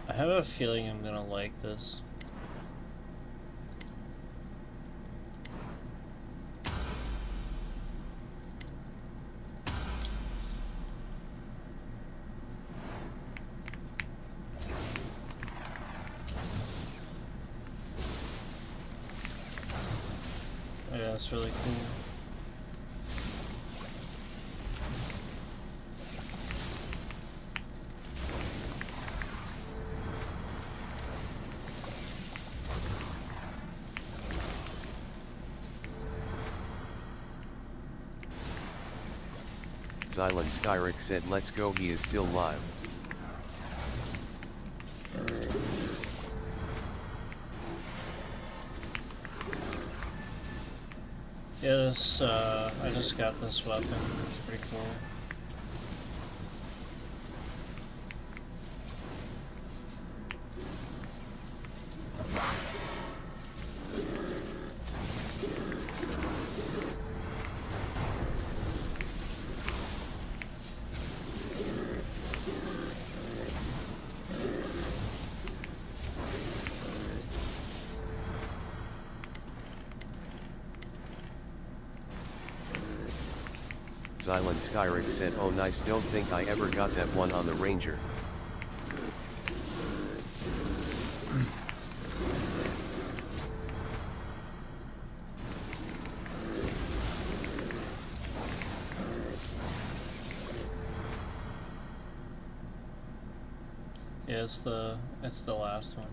I have a feeling I'm gonna like this. Yeah, that's really cool. Zylan Skyrick said let's go, he is still live. Yeah, this, I just got this weapon, it's pretty cool. Zylan Skyrick said oh nice, don't think I ever got that one on the Ranger. Yeah, it's the last one.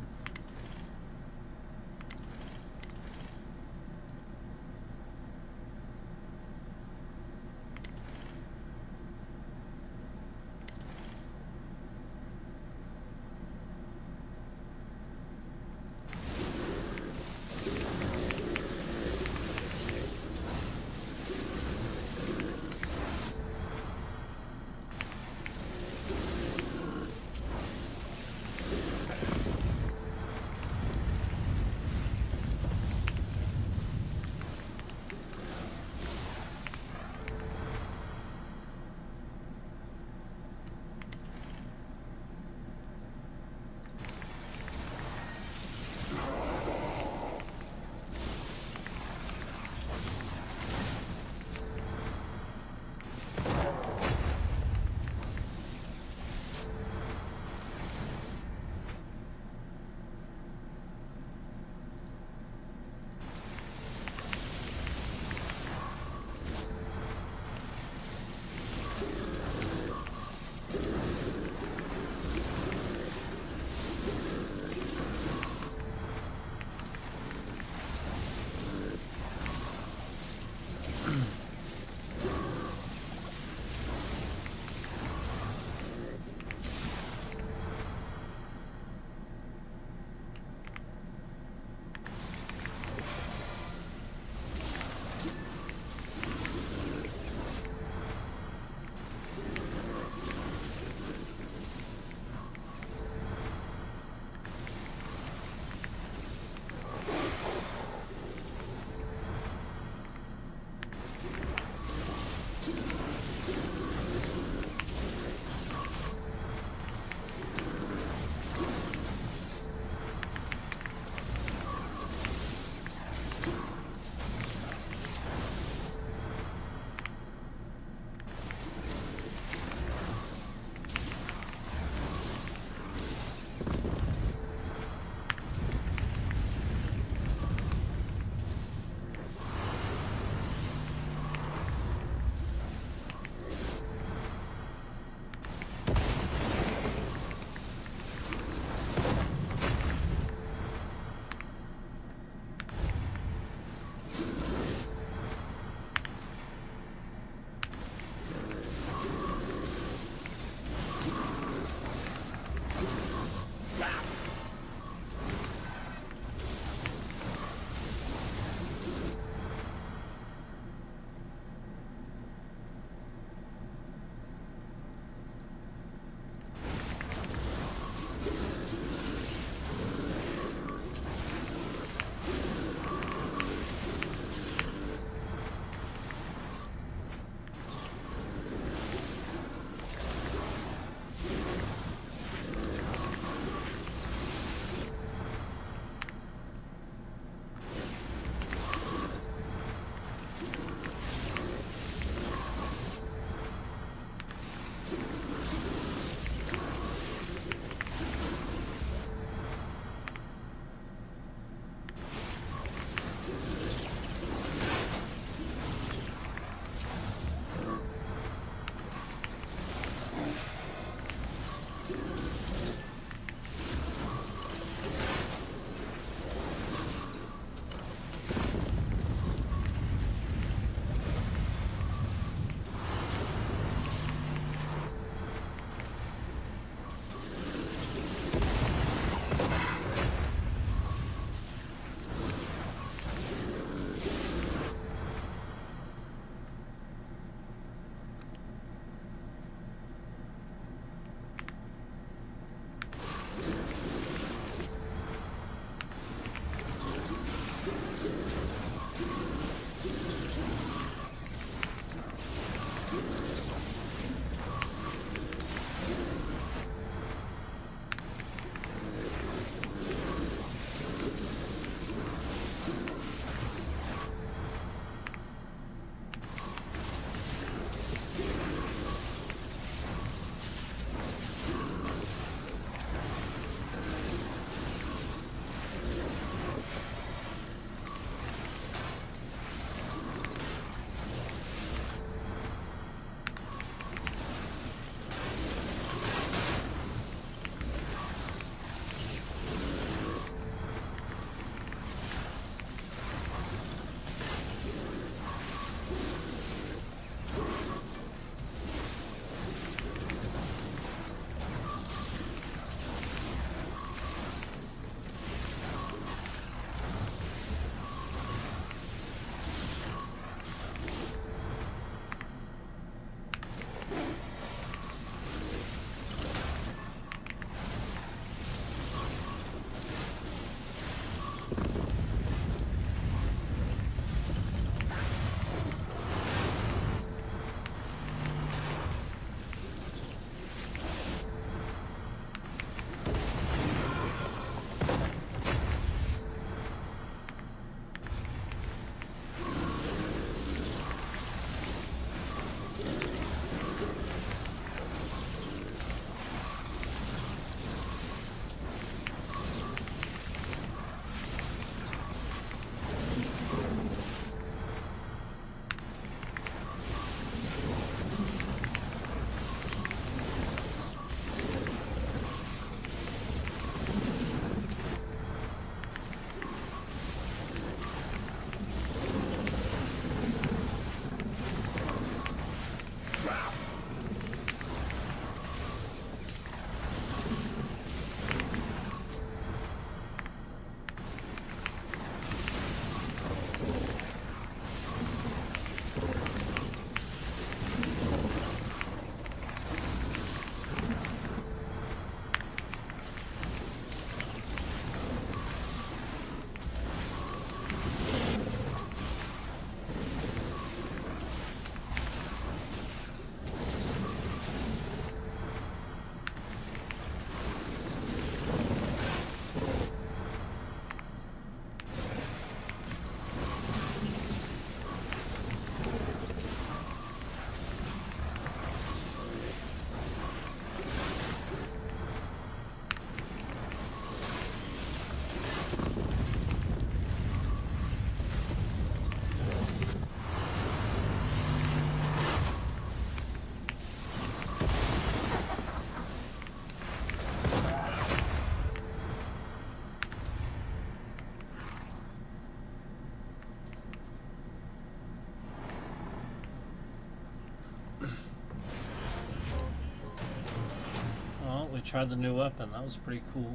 tried the new weapon. That was pretty cool.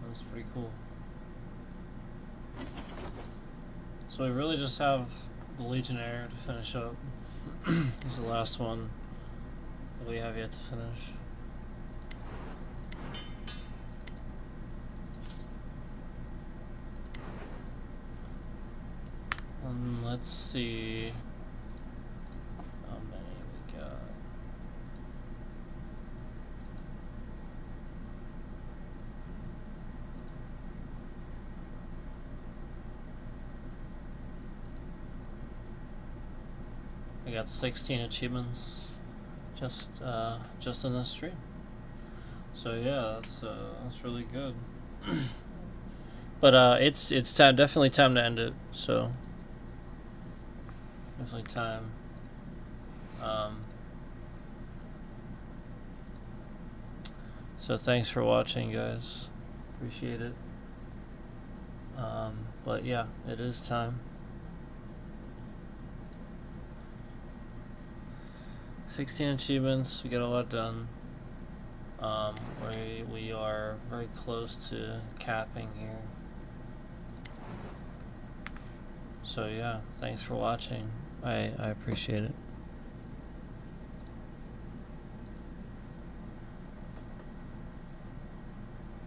That was pretty cool. So we really just have the Legionnaire to finish up. He's the last one that we have yet to finish. Let's see how many we got. I got 16 achievements just in this stream. So yeah, that's really good. But it's definitely time to end it. So definitely time. So thanks for watching, guys. Appreciate it. But yeah, it is time. 16 achievements, we got a lot done. We are very close to capping here. So yeah, thanks for watching. I appreciate it.